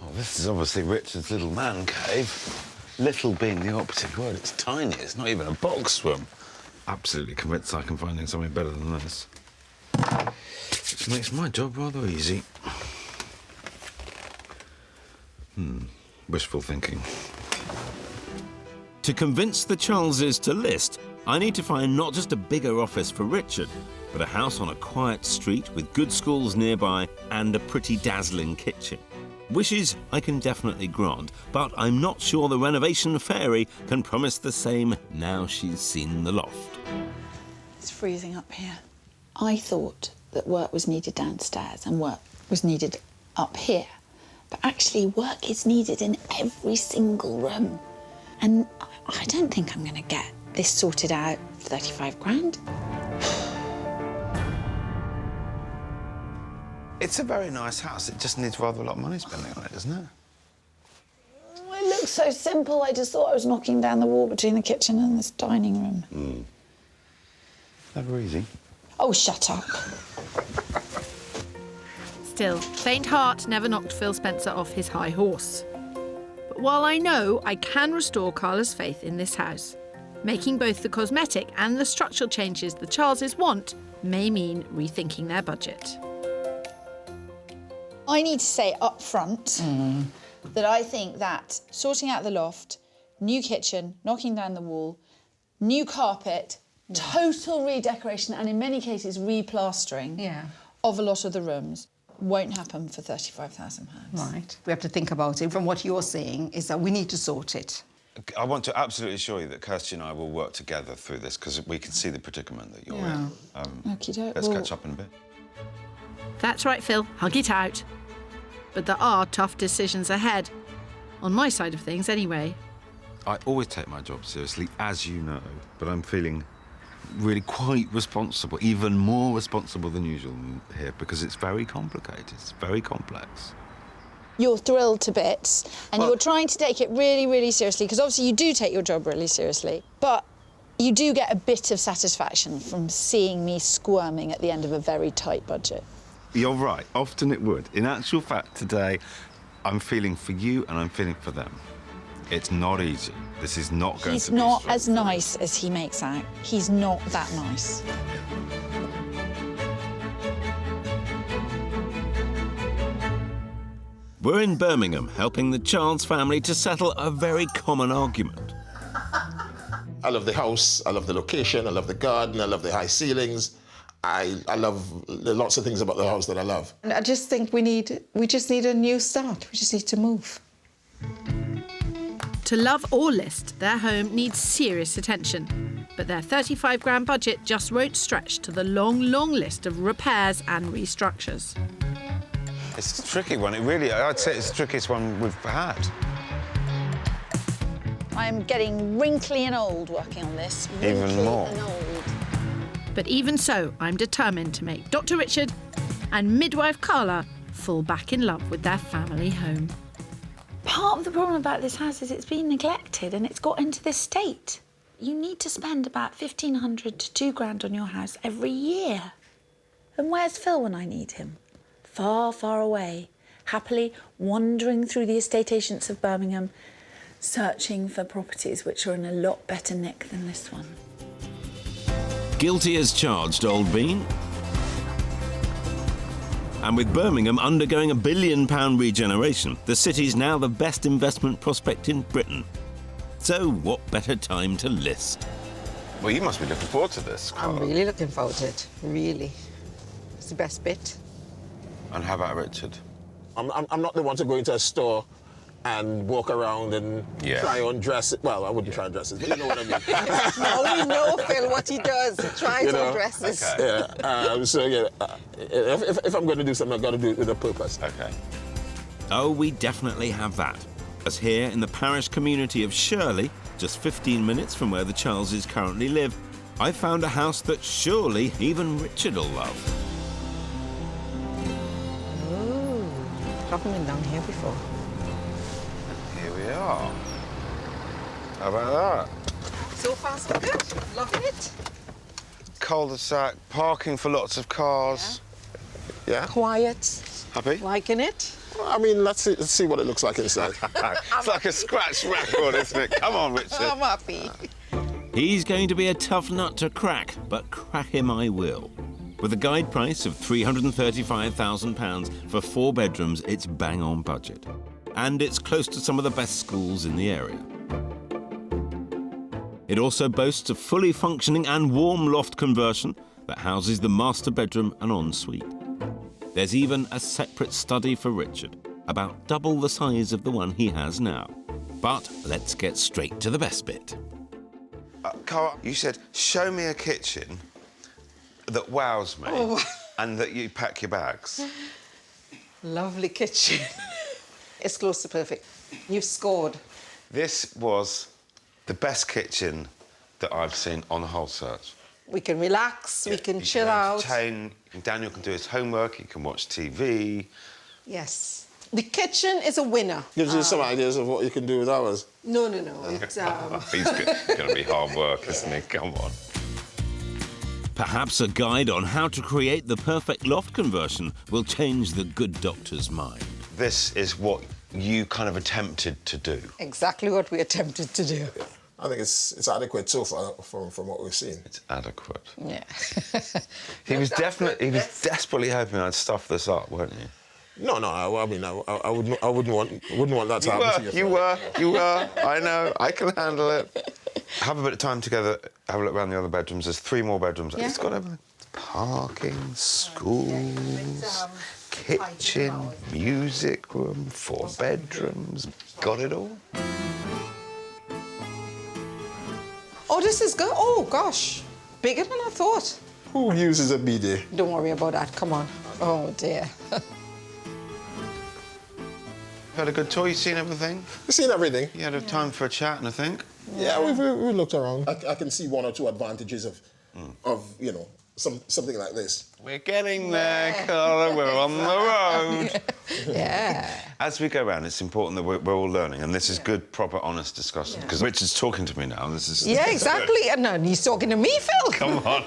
Oh, this is obviously Richard's little man cave. Little being the operative word. It's tiny. It's not even a box room. Absolutely convinced I can find something better than this. Which makes my job rather easy. Wishful thinking. To convince the Charleses to list, I need to find not just a bigger office for Richard, but a house on a quiet street with good schools nearby and a pretty dazzling kitchen. Wishes I can definitely grant, but I'm not sure the renovation fairy can promise the same now she's seen the loft. It's freezing up here. I thought that work was needed downstairs and work was needed up here. But actually, work is needed in every single room. And I don't think I'm going to get this sorted out for 35 grand. It's a very nice house. It just needs rather a lot of money spending on it, doesn't it? It looks so simple. I just thought I was knocking down the wall between the kitchen and this dining room. Never easy. Oh, shut up. Still, faint heart never knocked Phil Spencer off his high horse. But while I know I can restore Carla's faith in this house, making both the cosmetic and the structural changes the Charleses want may mean rethinking their budget. I need to say up front that I think that sorting out the loft, new kitchen, knocking down the wall, new carpet, total redecoration and in many cases replastering of a lot of the rooms won't happen for £35,000. Right. We have to think about it. From what you're saying is that we need to sort it. I want to absolutely assure you that Kirstie and I will work together through this because we can see the predicament that you're in. Let's catch up in a bit. That's right, Phil. Hug it out. But there are tough decisions ahead. On my side of things, anyway. I always take my job seriously, as you know, but I'm feeling really quite responsible, even more responsible than usual here, because it's very complicated, it's very complex. You're thrilled to bits and you're trying to take it really, really seriously, because obviously you do take your job really seriously, but you do get a bit of satisfaction from seeing me squirming at the end of a very tight budget. You're right, often it would. In actual fact, today, I'm feeling for you and I'm feeling for them. It's not easy. This is not going to be He's not as nice as he makes out. He's not that nice. We're in Birmingham, helping the Charles family to settle a very common argument. I love the house, I love the location, I love the garden, I love the high ceilings. I love lots of things about the house that I love. And I just think we just need a new start. We just need to move. To love or list, their home needs serious attention. But their 35 grand budget just won't stretch to the long, long list of repairs and restructures. It's a tricky one. I'd say it's the trickiest one we've had. I'm getting wrinkly and old working on this. Even more. And old. But even so, I'm determined to make Dr. Richard and midwife Carla fall back in love with their family home. Part of the problem about this house is it's been neglected and it's got into this state. You need to spend about 1,500 to £2,000 on your house every year. And where's Phil when I need him? Far, far away, happily wandering through the estate agents of Birmingham, searching for properties which are in a lot better nick than this one. Guilty as charged, old bean. And with Birmingham undergoing £1 billion regeneration, the city's now the best investment prospect in Britain. So what better time to list? Well, you must be looking forward to this, Carla. I'm really looking forward to it, really. It's the best bit. And how about Richard? I'm not the one to go into a store and walk around and try on dresses. Well, I wouldn't try on dresses, but you know what I mean. No, we know, Phil, what he does. He tries on dresses. Okay. Yeah. So, yeah, if I'm going to do something, I've got to do it with a purpose. Okay. Oh, we definitely have that. As here in the parish community of Shirley, just 15 minutes from where the Charleses currently live, I found a house that surely even Richard will love. Oh, haven't been down here before. Here we are. How about that? So far, so good. Loving it. Cul-de-sac, parking for lots of cars. Yeah. Quiet. Happy? Liking it. I mean, let's see what it looks like inside. It's like a scratch record, isn't it? Come on, Richard. I'm happy. He's going to be a tough nut to crack, but crack him I will. With a guide price of £335,000 for 4 bedrooms, it's bang on budget. And it's close to some of the best schools in the area. It also boasts a fully functioning and warm loft conversion that houses the master bedroom and ensuite. There's even a separate study for Richard, about double the size of the one he has now. But let's get straight to the best bit. Carl, you said, show me a kitchen that wows me and that you pack your bags. Lovely kitchen. It's close to perfect. You've scored. This was the best kitchen that I've seen on the whole search. We can relax, we can chill out. Daniel can do his homework, he can watch TV. Yes. The kitchen is a winner. Gives you some ideas of what you can do with ours. No. It's, He's going to be hard work, isn't he? Come on. Perhaps a guide on how to create the perfect loft conversion will change the good doctor's mind. This is what you kind of attempted to do. Exactly what we attempted to do. I think it's adequate so far from what we've seen. It's adequate. Yeah. He was desperately hoping I'd stuff this up, weren't you? No. I mean, I wouldn't want that to happen to you. You were. I know. I can handle it. Have a bit of time together. Have a look around the other bedrooms. There's 3 more bedrooms. Yeah. It's got everything. Parking, schools, kitchen, music room, 4 bedrooms. Got it all. Oh, this is good. Oh, gosh. Bigger than I thought. Who uses a bidet? Don't worry about that. Come on. Oh, dear. Had a good tour? You seen everything? We've seen everything. You had a time for a chat, and I think. Yeah, we've looked around. I can see 1 or 2 advantages of you know, something like this. We're getting there, Carla. We're on the road. Yeah. As we go around, it's important that we're all learning, and this is good, proper, honest discussion. Because Richard's talking to me now. This is. Yeah, exactly. And no, he's talking to me, Phil. Come on.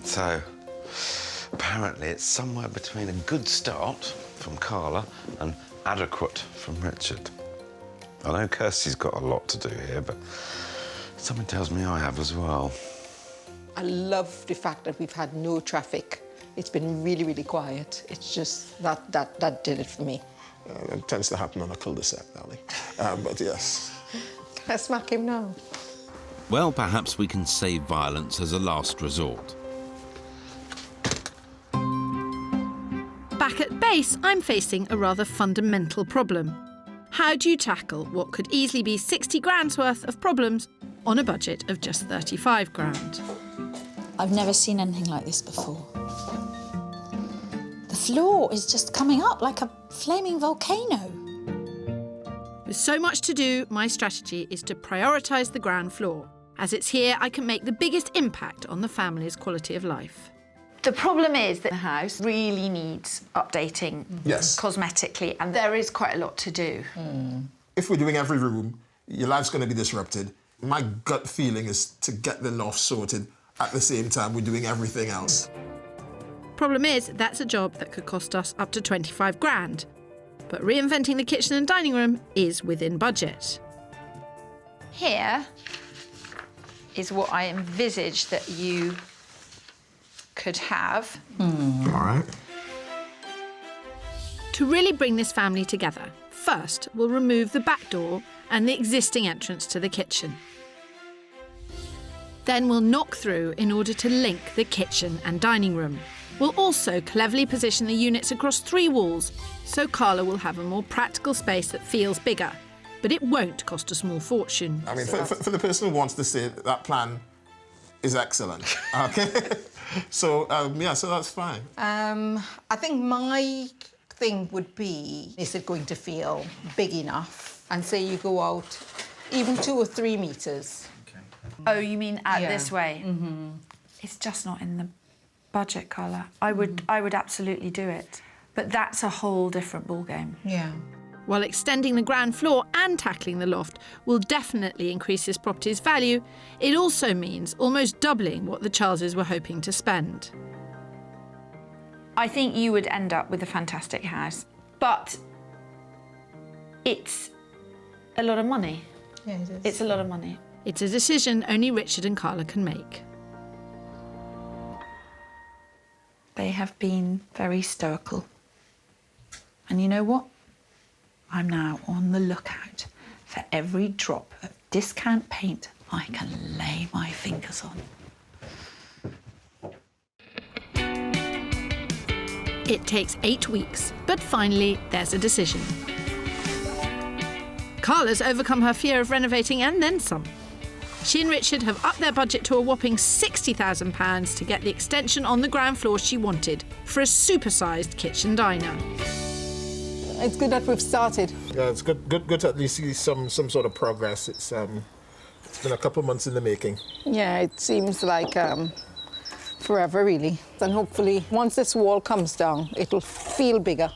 So, apparently, it's somewhere between a good start from Carla and adequate from Richard. I know Kirstie's got a lot to do here, but something tells me I have as well. I love the fact that we've had no traffic. It's been really, really quiet. It's just that did it for me. It tends to happen on a cul-de-sac, darling. But yes. Can I smack him now? Well, perhaps we can save violence as a last resort. Back at base, I'm facing a rather fundamental problem. How do you tackle what could easily be 60 grand's worth of problems on a budget of just 35 grand? I've never seen anything like this before. The floor is just coming up like a flaming volcano. With so much to do, my strategy is to prioritise the ground floor, as it's here I can make the biggest impact on the family's quality of life. The problem is that the house really needs updating Yes. cosmetically, and there is quite a lot to do. If we're doing every room, your life's going to be disrupted. My gut feeling is to get the loft sorted at the same time we're doing everything else. Problem is, that's a job that could cost us up to 25 grand. But reinventing the kitchen and dining room is within budget. Here is what I envisage that you could have. All right. To really bring this family together, first we'll remove the back door and the existing entrance to the kitchen. Then we'll knock through in order to link the kitchen and dining room. We'll also cleverly position the units across 3 walls, so Carla will have a more practical space that feels bigger, but it won't cost a small fortune. I mean, for the person who wants to say that plan is excellent, okay? So, yeah, so that's fine. I think my thing would be, is it going to feel big enough? And say you go out even 2 or 3 metres. Oh, you mean out Yeah. this way? It's just not in the budget, Carla. I would absolutely do it. But that's a whole different ballgame. Yeah. While extending the ground floor and tackling the loft will definitely increase this property's value, it also means almost doubling what the Charleses were hoping to spend. I think you would end up with a fantastic house, but it's a lot of money. Yeah, it is. It's a lot of money. It's a decision only Richard and Carla can make. They have been very stoical. And you know what? I'm now on the lookout for every drop of discount paint I can lay my fingers on. It takes 8 weeks, but finally there's a decision. Carla's overcome her fear of renovating and then some. She and Richard have upped their budget to a whopping £60,000 to get the extension on the ground floor she wanted for a super-sized kitchen diner. It's good that we've started. Yeah, it's good to at least see some sort of progress. It's been a couple of months in the making. Yeah, it seems like forever, really. And hopefully, once this wall comes down, it'll feel bigger.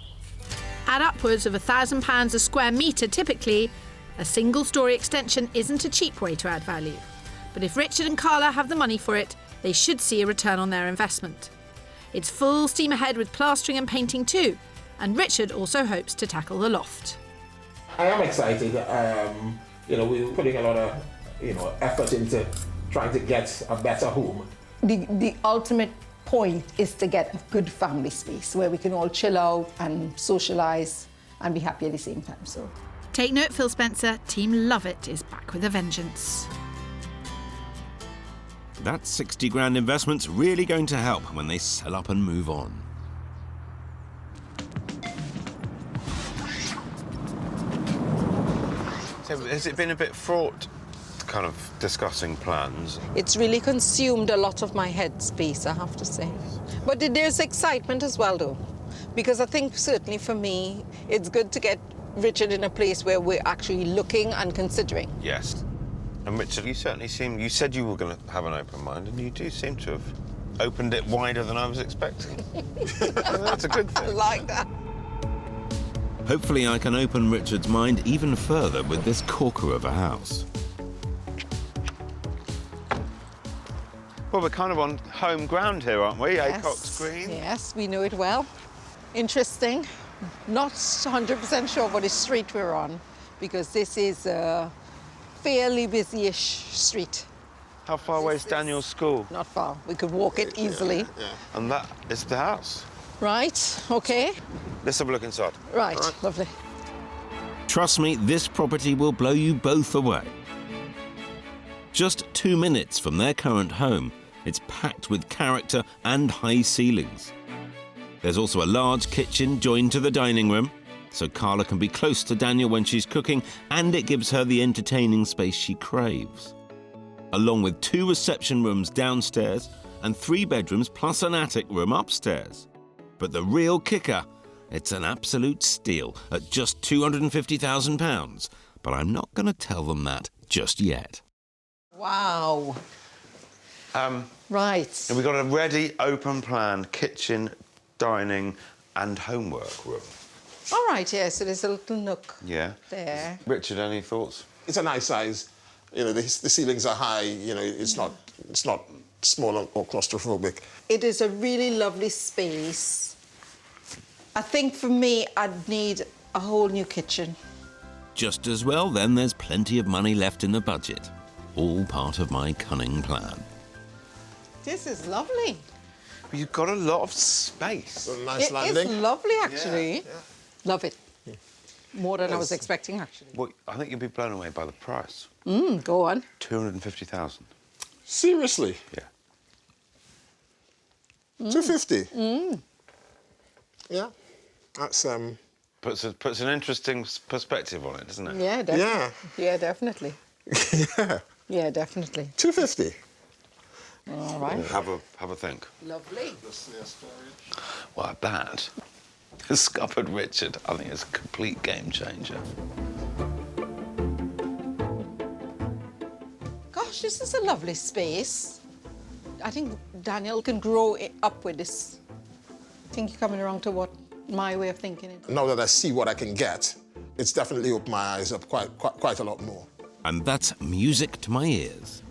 At upwards of £1,000 a square metre typically, a single-storey extension isn't a cheap way to add value. But if Richard and Carla have the money for it, they should see a return on their investment. It's full steam ahead with plastering and painting too, and Richard also hopes to tackle the loft. I am excited. We're putting a lot of, effort into trying to get a better home. The ultimate point is to get a good family space where we can all chill out and socialise and be happy at the same time. So. Take note, Phil Spencer, Team Love It is back with a vengeance. That 60 grand investment's really going to help when they sell up and move on. So has it been a bit fraught, kind of discussing plans? It's really consumed a lot of my head space, I have to say. But there's excitement as well, though, because I think certainly for me, it's good to get Richard in a place where we're actually looking and considering. Yes. And Richard, you certainly seem... You said you were going to have an open mind, and you do seem to have opened it wider than I was expecting. That's a good thing. I like that. Hopefully I can open Richard's mind even further with this corker of a house. Well, we're kind of on home ground here, aren't we? Yes. Acox Green. Yes, we know it well. Interesting. Not 100% sure what street we're on, because this is a fairly busy-ish street. How far away is Daniel's school? Not far. We could walk it easily. Yeah. And that is the house. Right, OK. Let's have a look inside. Right, lovely. Trust me, this property will blow you both away. Just 2 minutes from their current home, it's packed with character and high ceilings. There's also a large kitchen joined to the dining room, so Carla can be close to Daniel when she's cooking, and it gives her the entertaining space she craves. Along with 2 reception rooms downstairs and 3 bedrooms plus an attic room upstairs. But the real kicker, it's an absolute steal at just £250,000. but I'm not going to tell them that just yet. Wow. Right. And we've got a ready, open plan kitchen, dining and homework room. All right, yeah, so there's a little nook Yeah. there. Richard, any thoughts? It's a nice size. You know, the ceilings are high. You know, it's not small or claustrophobic. It is a really lovely space. I think for me, I'd need a whole new kitchen. Just as well, then, there's plenty of money left in the budget. All part of my cunning plan. This is lovely. Well, you've got a lot of space. A nice It landing. is lovely, actually. Yeah. Love it. More than I was expecting, actually. Well, I think you'll be blown away by the price. Go on. 250,000. Seriously? Yeah. 250. Yeah. That's Puts an interesting perspective on it, doesn't it? Yeah, definitely. Yeah, definitely. yeah. Yeah, definitely. 250. All right. Have a think. Lovely. Well, that, scuppered Richard, I think it's a complete game changer. Gosh, this is a lovely space. I think Daniel can grow up with this. I think you're coming around to what my way of thinking is. Now that I see what I can get, it's definitely opened my eyes up quite a lot more. And that's music to my ears.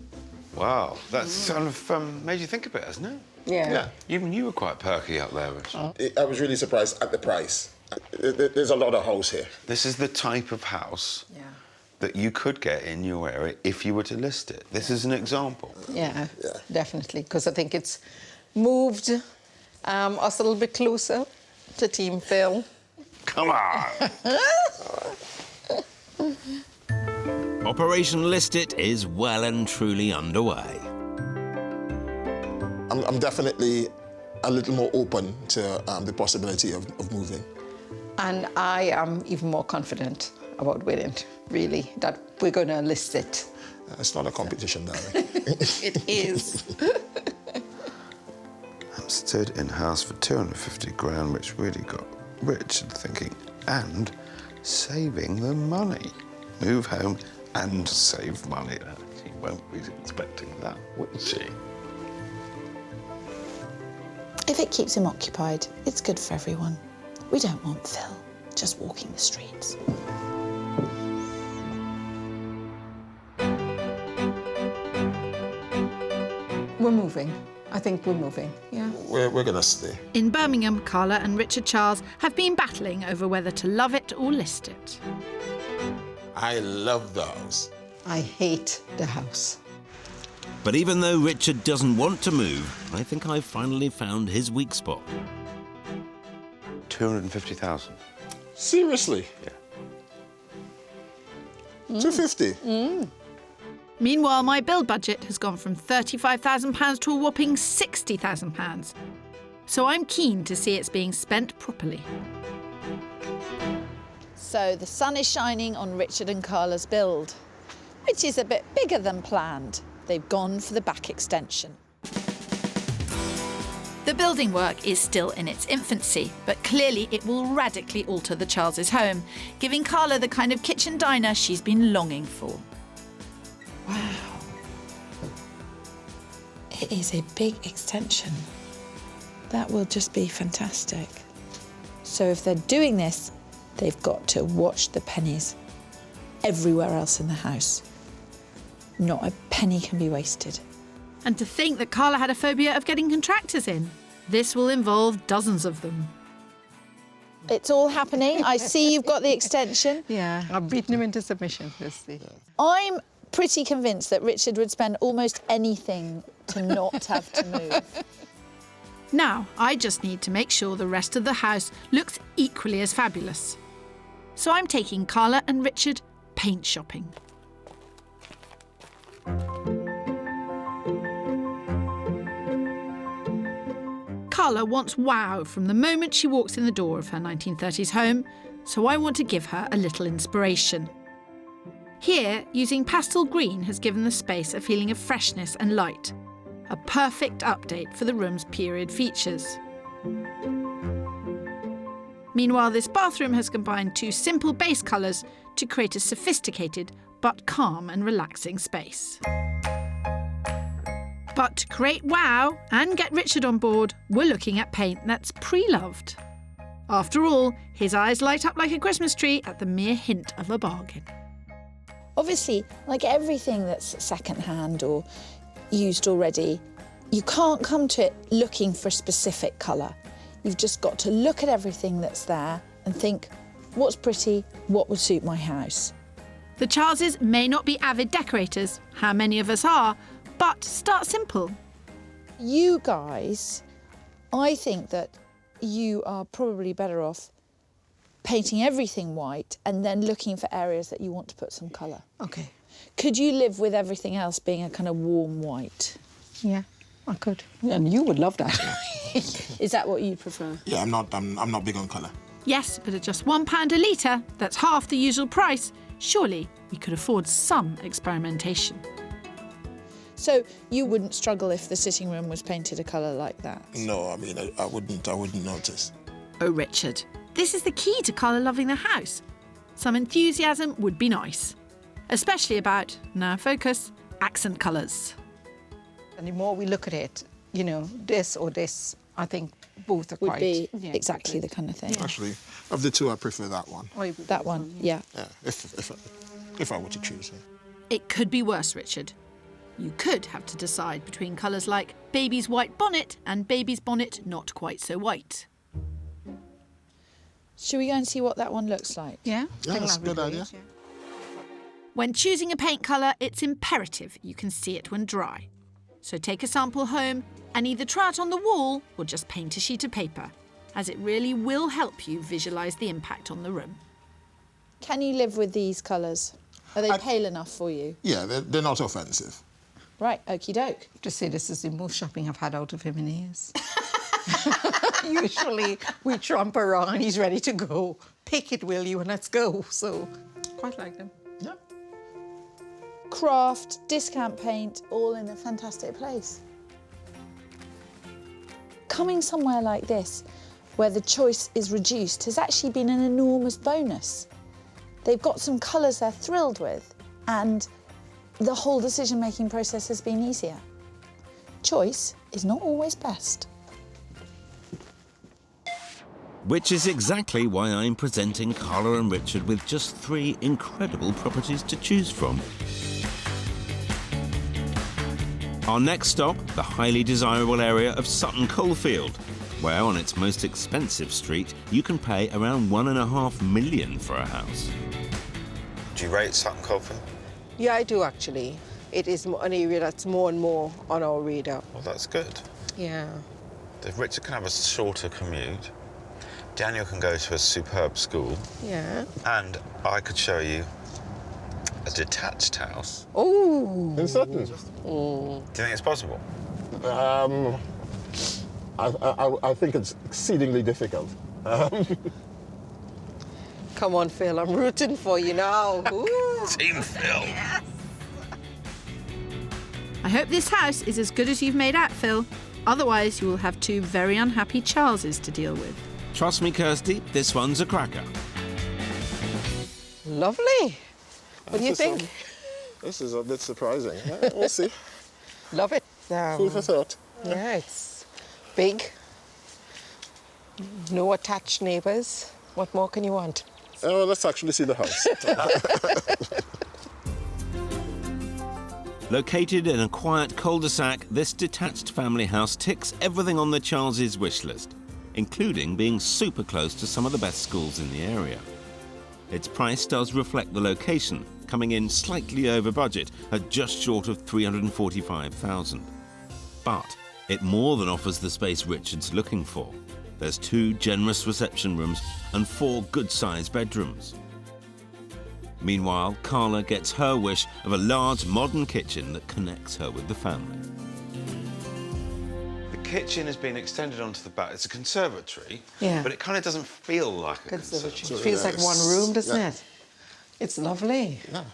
Wow, that's sort of made you think a bit, hasn't it? Yeah. Even you were quite perky up there, Richard. I was really surprised at the price. There's a lot of house here. This is the type of house that you could get in your area if you were to list it. This is an example. Yeah, definitely, because I think it's moved us a little bit closer to Team Phil. Come on! Operation List It is well and truly underway. I'm definitely a little more open to the possibility of moving. And I am even more confident about winning, really, that we're going to list it. It's not a competition, darling. It is. Hampstead in-house for 250 grand, which really got Richard thinking, and saving the money. Move home and save money. She won't be expecting that, will she? If it keeps him occupied, it's good for everyone. We don't want Phil just walking the streets. We're moving. I think we're moving, yeah. We're going to stay. In Birmingham, Carla and Richard Charles have been battling over whether to love it or list it. I love the house. I hate the house. But even though Richard doesn't want to move, I think I've finally found his weak spot. 250,000. Seriously? Yeah. 250? Meanwhile, my build budget has gone from £35,000 to a whopping £60,000. So I'm keen to see it's being spent properly. So the sun is shining on Richard and Carla's build, which is a bit bigger than planned. They've gone for the back extension. The building work is still in its infancy, but clearly it will radically alter the Charles' home, giving Carla the kind of kitchen diner she's been longing for. Wow. It is a big extension. That will just be fantastic. So if they're doing this, they've got to watch the pennies everywhere else in the house. Not a penny can be wasted. And to think that Carla had a phobia of getting contractors in. This will involve dozens of them. It's all happening. I see you've got the extension. Yeah, I've beaten him into submission, Kirstie. I'm pretty convinced that Richard would spend almost anything to not have to move. Now, I just need to make sure the rest of the house looks equally as fabulous. So I'm taking Carla and Richard paint shopping. Carla wants wow from the moment she walks in the door of her 1930s home, so I want to give her a little inspiration. Here, using pastel green has given the space a feeling of freshness and light, a perfect update for the room's period features. Meanwhile, this bathroom has combined two simple base colours to create a sophisticated but calm and relaxing space. But to create wow and get Richard on board, we're looking at paint that's pre-loved. After all, his eyes light up like a Christmas tree at the mere hint of a bargain. Obviously, like everything that's second-hand or used already, you can't come to it looking for a specific colour. You've just got to look at everything that's there and think, what's pretty, what would suit my house? The Charleses may not be avid decorators, how many of us are, but start simple. You guys, I think that you are probably better off painting everything white and then looking for areas that you want to put some colour. Okay. Could you live with everything else being a kind of warm white? Yeah, I could. And you would love that. Is that what you prefer? Yeah, I'm not big on colour. Yes, but at just £1 a litre, that's half the usual price, surely we could afford some experimentation. So you wouldn't struggle if the sitting room was painted a colour like that? No, I mean, I wouldn't notice. Oh, Richard, this is the key to colour loving the house. Some enthusiasm would be nice, especially about, now focus, accent colours. And the more we look at it, you know, this or this, I think both are Would quite... be exactly the kind of thing. Actually, of the two, I prefer that one. That one, yeah. Yeah, if I were to choose. Yeah. It could be worse, Richard. You could have to decide between colours like baby's white bonnet and baby's bonnet not quite so white. Should we go and see what that one looks like? Yeah, Yeah, that's a good idea. When choosing a paint colour, it's imperative you can see it when dry. So take a sample home and either try it on the wall or just paint a sheet of paper, as it really will help you visualise the impact on the room. Can you live with these colours? Are they pale enough for you? Yeah, they're not offensive. Right, okie doke. Just say this is the most shopping I've had out of him in years. Usually we tromp around and he's ready to go. Pick it, will you, and let's go. So, quite like them. Yeah. Craft, discount paint, all in a fantastic place. Coming somewhere like this, where the choice is reduced, has actually been an enormous bonus. They've got some colours they're thrilled with, and the whole decision-making process has been easier. Choice is not always best. Which is exactly why I'm presenting Carla and Richard with just 3 incredible properties to choose from. Our next stop, the highly desirable area of Sutton Coldfield, where on its most expensive street, you can pay around £1.5 million for a house. Do you rate Sutton Coldfield? Yeah, I do actually. It is an area that's more and more on our radar. Well, that's good. Yeah. If Richard can have a shorter commute, Daniel can go to a superb school. Yeah. And I could show you a detached house. Oh. In Sutton? Do you think it's possible? I think it's exceedingly difficult. Come on, Phil, I'm rooting for you now. Team Phil. Yes. I hope this house is as good as you've made out, Phil. Otherwise, you will have 2 very unhappy Charleses to deal with. Trust me, Kirstie, this one's a cracker. Lovely. What do you think? This is a bit surprising. Yeah, we'll see. Love it. Food for thought. Yeah, it's big. No attached neighbours. What more can you want? Oh, let's actually see the house. Located in a quiet cul-de-sac, this detached family house ticks everything on the Charleses' wish list, including being super close to some of the best schools in the area. Its price does reflect the location, coming in slightly over budget at just short of $345,000. But it more than offers the space Richard's looking for. There's 2 generous reception rooms and 4 good-sized bedrooms. Meanwhile, Carla gets her wish of a large modern kitchen that connects her with the family. The kitchen has been extended onto the back. It's a conservatory, Yeah. but it kind of doesn't feel like a Conservatory. It feels like one room, doesn't it? It's lovely. Yeah.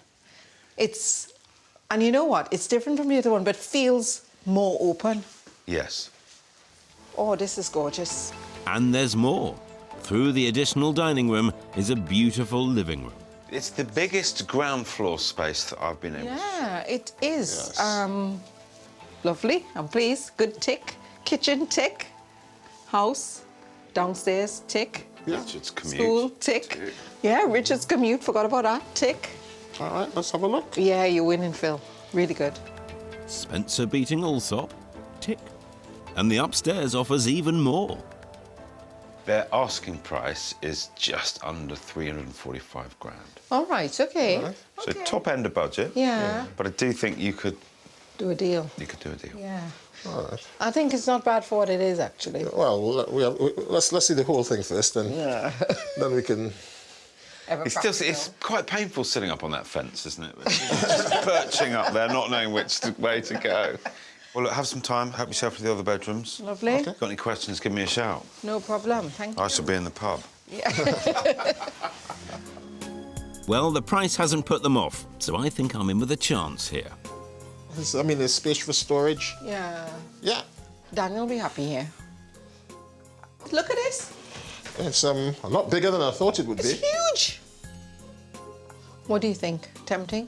And you know what? It's different from the other one, but feels more open. Yes. Oh, this is gorgeous. And there's more. Through the additional dining room is a beautiful living room. It's the biggest ground floor space that I've been able to. Yeah, it is. Lovely. I'm pleased. Good tick. Kitchen tick. House. Downstairs tick. Richard's commute. School tick. Yeah, Richard's commute. Forgot about that. Tick. All right, let's have a look. Yeah, you're winning, Phil. Really good. Spencer beating Allsopp, tick. And the upstairs offers even more. Their asking price is just under 345 grand. All right, okay. Right. So top end of budget. Yeah. But I do think you could do a deal. You could do a deal. Yeah. All right. I think it's not bad for what it is, actually. Well, let's see the whole thing first, and then we can. It's quite painful sitting up on that fence, isn't it? Just perching up there, not knowing which way to go. Well, look, have some time. Help yourself to the other bedrooms. Lovely. Okay. Got any questions, give me a shout. No problem. Thank you. I shall be in the pub. Yeah. Well, the price hasn't put them off, so I think I'm in with a chance here. I mean, there's space for storage. Yeah. Yeah. Daniel will be happy here. Look at this. It's a lot bigger than I thought it would be. It's huge. What do you think? Tempting?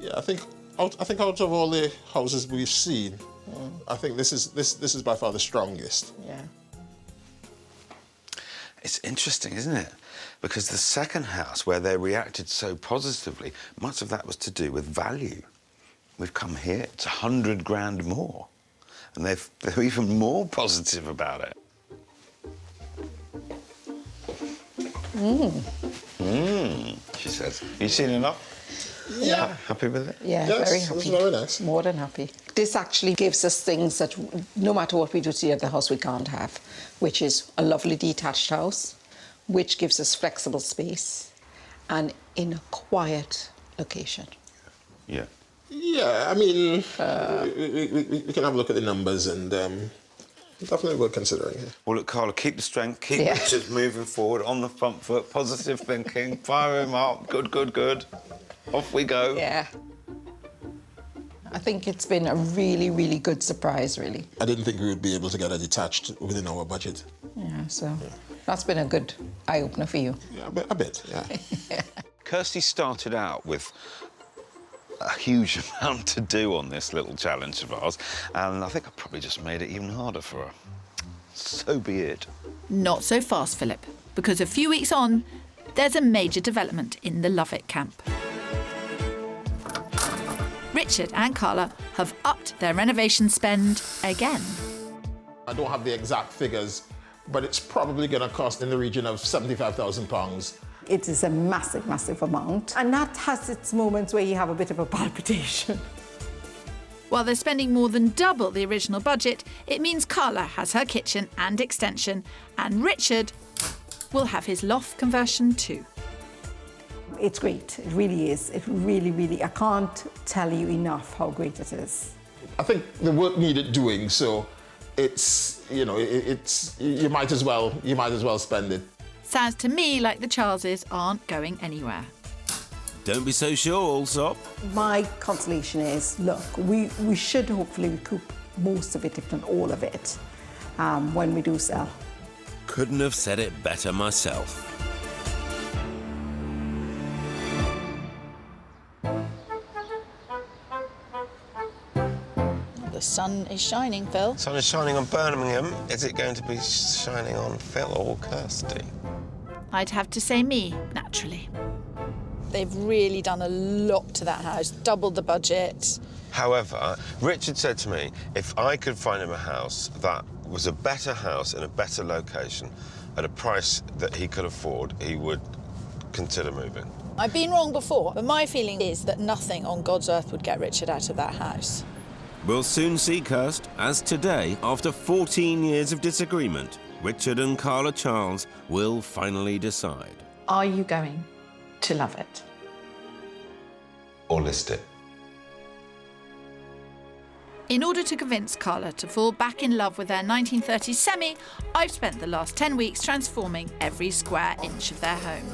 Yeah, I think out of all the houses we've seen, I think this is by far the strongest. Yeah. It's interesting, isn't it? Because the second house, where they reacted so positively, much of that was to do with value. We've come here, it's 100 grand more. And they're even more positive about it. She says. You seen enough? Yeah. Happy with it? Yeah, yes, very happy. It's very nice. More than happy. This actually gives us things that no matter what we do to the other house, we can't have, which is a lovely detached house, which gives us flexible space and in a quiet location. Yeah. Yeah, I mean, we can have a look at the numbers and definitely worth considering it. Well, look, Carla, keep the strength, keep Richard moving forward on the front foot, positive thinking, fire him up, good, good, good. Off we go. Yeah. I think it's been a really, really good surprise, really. I didn't think we would be able to get a detached within our budget. Yeah, so that's been a good eye-opener for you. Yeah, a bit, yeah. Kirstie started out with a huge amount to do on this little challenge of ours, and I think I probably just made it even harder for her. So be it. Not so fast, Philip, because a few weeks on, there's a major development in the Love It camp. Richard and Carla have upped their renovation spend again. I don't have the exact figures, but it's probably going to cost in the region of £75,000. It is a massive, massive amount. And that has its moments where you have a bit of a palpitation. While they're spending more than double the original budget, it means Carla has her kitchen and extension, and Richard will have his loft conversion too. It's great, it really is. It really, really, I can't tell you enough how great it is. I think the work needed doing, so it's, you know, you might as well spend it. Sounds to me like the Charleses aren't going anywhere. Don't be so sure, Allsopp. My consolation is, look, we should hopefully recoup most of it, if not all of it, when we do sell. Couldn't have said it better myself. The sun is shining, Phil. Sun is shining on Birmingham. Is it going to be shining on Phil or Kirstie? I'd have to say me, naturally. They've really done a lot to that house, doubled the budget. However, Richard said to me, if I could find him a house that was a better house in a better location at a price that he could afford, he would consider moving. I've been wrong before, but my feeling is that nothing on God's earth would get Richard out of that house. We'll soon see, Kirstie, as today, after 14 years of disagreement, Richard and Carla Charles will finally decide. Are you going to love it? Or list it. In order to convince Carla to fall back in love with their 1930s semi, I've spent the last 10 weeks transforming every square inch of their home.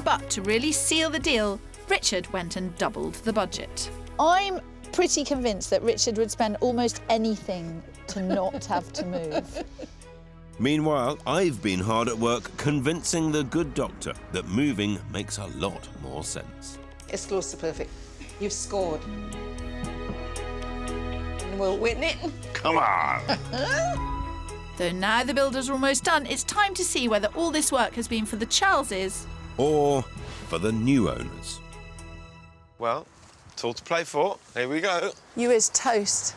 But to really seal the deal, Richard went and doubled the budget. I'm pretty convinced that Richard would spend almost anything to not have to move. Meanwhile, I've been hard at work convincing the good doctor that moving makes a lot more sense. It's close to perfect. You've scored. And we'll win it. Come on! Though now the builders are almost done, it's time to see whether all this work has been for the Charleses Or for the new owners. Well, it's all to play for. Here we go. You is toast.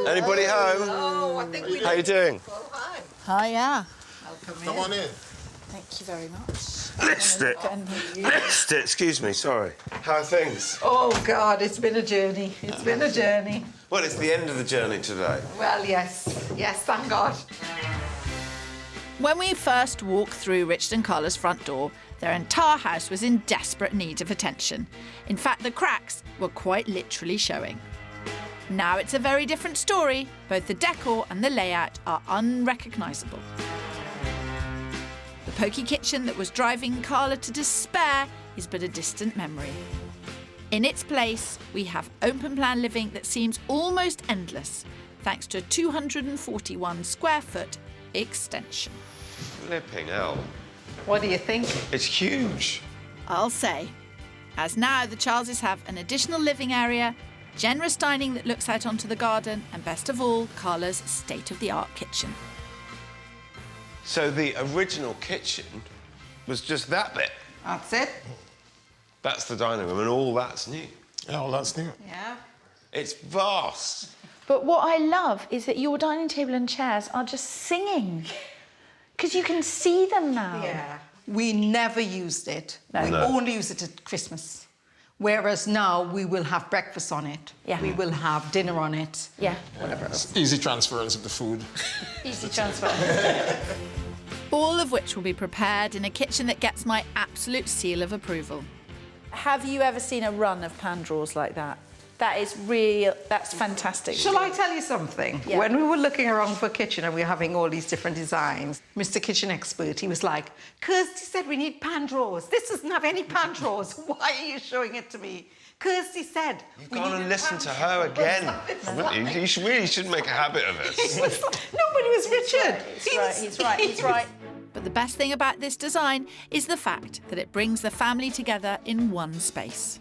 Anybody home? Oh, I think we How you doing? Hi, yeah. Come on in. Thank you very much. Missed it. Excuse me, sorry. How are things? Oh, God, it's been a journey. It's been a journey. Well, it's the end of the journey today. Well, yes. Yes, thank God. When we first walked through Richard and Carla's front door, their entire house was in desperate need of attention. In fact, the cracks were quite literally showing. Now it's a very different story. Both the decor and the layout are unrecognisable. The pokey kitchen that was driving Carla to despair is but a distant memory. In its place, we have open-plan living that seems almost endless, thanks to a 241 square foot extension. Flipping hell. What do you think? It's huge. I'll say. As now the Charleses have an additional living area, generous dining that looks out onto the garden, and best of all, Carla's state-of-the-art kitchen. So the original kitchen was just that bit. That's it. That's the dining room, and all that's new. Oh, that's new. Yeah. It's vast. But what I love is that your dining table and chairs are just singing. Because you can see them now. Yeah. We never used it. No. We No. only use it at Christmas. Whereas now we will have breakfast on it. Yeah. We will have dinner on it. Yeah. Whatever else. Easy transference of the food. Easy transfer. All of which will be prepared in a kitchen that gets my absolute seal of approval. Have you ever seen a run of pan drawers like that? That is real, that's fantastic. Shall I tell you something? Yeah. When we were looking around for a kitchen and we were having all these different designs, Mr. Kitchen Expert, he was like, Kirstie said we need pan drawers. This doesn't have any pan drawers. Why are you showing it to me? Kirstie said... You've gone and listened to her again. You really shouldn't make a habit of it. No, but it was Richard. He's right. But the best thing about this design is the fact that it brings the family together in one space.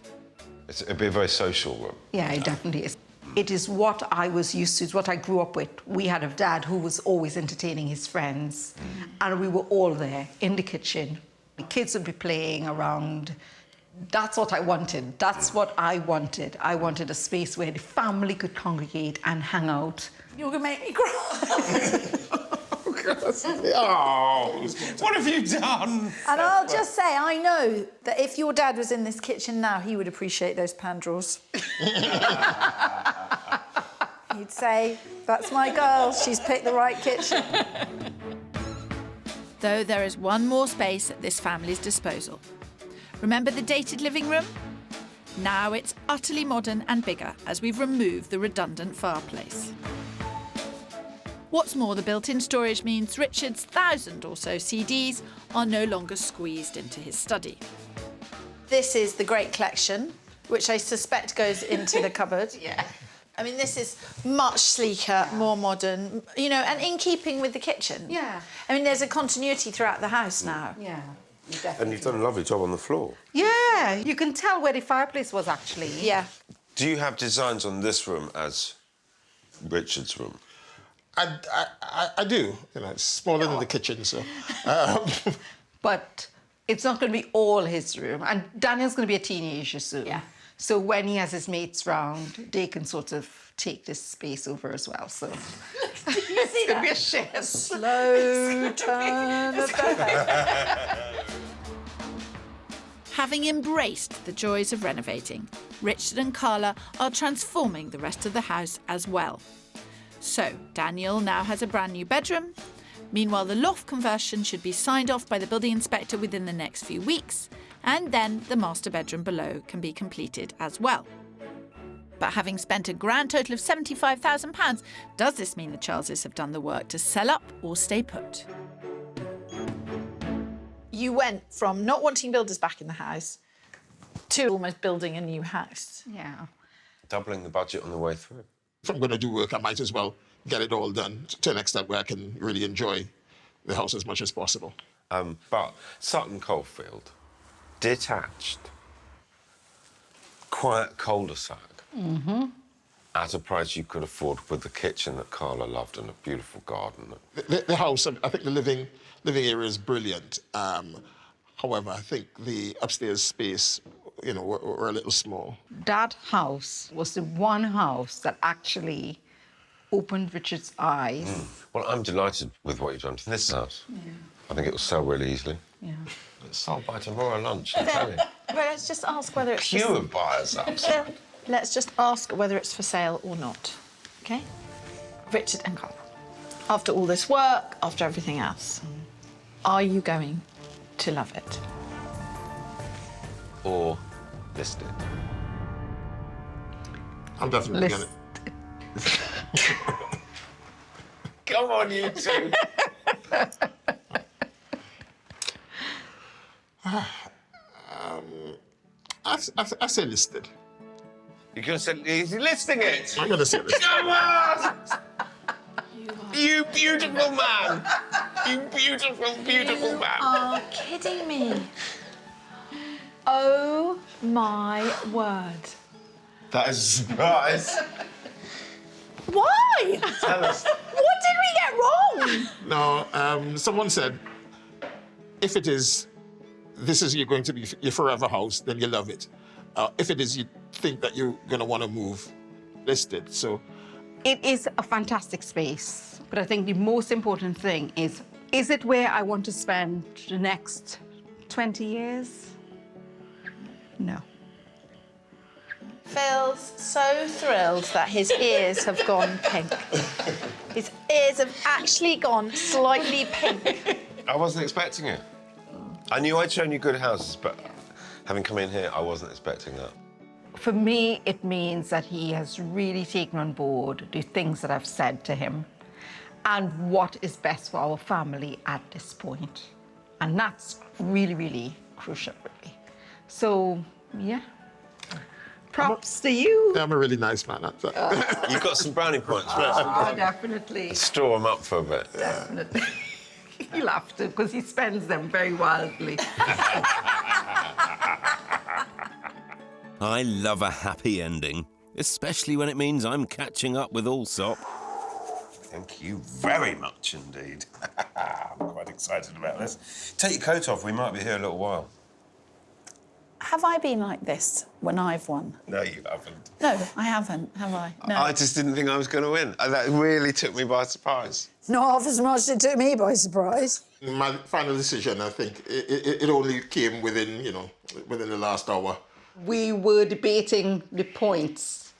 It'd be a very social room. Yeah, it definitely is. It is what I was used to, it's what I grew up with. We had a dad who was always entertaining his friends, and we were all there in the kitchen. The kids would be playing around. That's what I wanted. That's what I wanted. I wanted a space where the family could congregate and hang out. You're going to make me cry. Oh, what have you done? And I'll just say, I know that if your dad was in this kitchen now, he would appreciate those pan drawers. He'd say, that's my girl, she's picked the right kitchen. Though there is one more space at this family's disposal. Remember the dated living room? Now it's utterly modern and bigger as we've removed the redundant fireplace. What's more, the built-in storage means Richard's 1,000 or so CDs are no longer squeezed into his study. This is the great collection, which I suspect goes into the cupboard. Yeah. I mean, this is much sleeker, more modern, you know, and in keeping with the kitchen. Yeah. I mean, there's a continuity throughout the house now. Yeah. And you've done a lovely job on the floor. Yeah, you can tell where the fireplace was actually. Yeah. Do you have designs on this room as Richard's room? I do. You know, it's smaller than the kitchen, so. But it's not going to be all his room. And Daniel's going to be a teenager soon. Yeah. So when he has his mates round, they can sort of take this space over as well. So it's going to be a share. Slow turn of Having embraced the joys of renovating, Richard and Carla are transforming the rest of the house as well. So, Daniel now has a brand new bedroom. Meanwhile, the loft conversion should be signed off by the building inspector within the next few weeks, and then the master bedroom below can be completed as well. But having spent a grand total of £75,000, does this mean the Charleses have done the work to sell up or stay put? You went from not wanting builders back in the house to almost building a new house. Yeah. Doubling the budget on the way through. If I'm going to do work, I might as well get it all done to an extent where I can really enjoy the house as much as possible. But Sutton Coldfield, detached, quiet cul-de-sac, at a price you could afford with the kitchen that Carla loved and a beautiful garden. The house, I think the living area is brilliant. However, I think the upstairs space, you know, were a little small. That house was the one house that actually opened Richard's eyes. Well, I'm delighted with what you've done to this house. Yeah. I think it will sell really easily. Yeah. It's sold by tomorrow lunch, I tell you. Well, let's just ask whether it's... Queue of buyers outside. Let's just ask whether it's for sale or not, OK? Richard and Carla, after all this work, after everything else, are you going to love it? Or list it? I'm definitely List. gonna... Come on, you two. I say listed. You're going to say he's listing it? I'm going to say listed. Come on! You beautiful man! You beautiful, beautiful man! Are kidding me. Oh, my word. That is a surprise. Why? Tell us. What did we get wrong? No, someone said, if it is, this is you're going to be your forever house, then you love it. If it is, you think that you're going to want to move, list it. So, it is a fantastic space, but I think the most important thing is it where I want to spend the next 20 years? No. Phil's so thrilled that his ears have gone pink. His ears have actually gone slightly pink. I wasn't expecting it. I knew I'd shown you good houses, but having come in here, I wasn't expecting that. For me, it means that he has really taken on board the things that I've said to him and what is best for our family at this point. And that's really, really crucial, really. So, yeah. Props to you. I'm a really nice man. You've got some brownie points. Oh, definitely. Store them up for a bit. Definitely. He'll have to, because he spends them very wildly. I love a happy ending, especially when it means I'm catching up with Allsopp. Thank you very much indeed. I'm quite excited about this. Take your coat off, we might be here a little while. Have I been like this when I've won? No, you haven't. No, I haven't, have I? No. I just didn't think I was going to win. That really took me by surprise. Not half as much as it took me by surprise. My final decision, I think, it only came within, you know, within the last hour. We were debating the points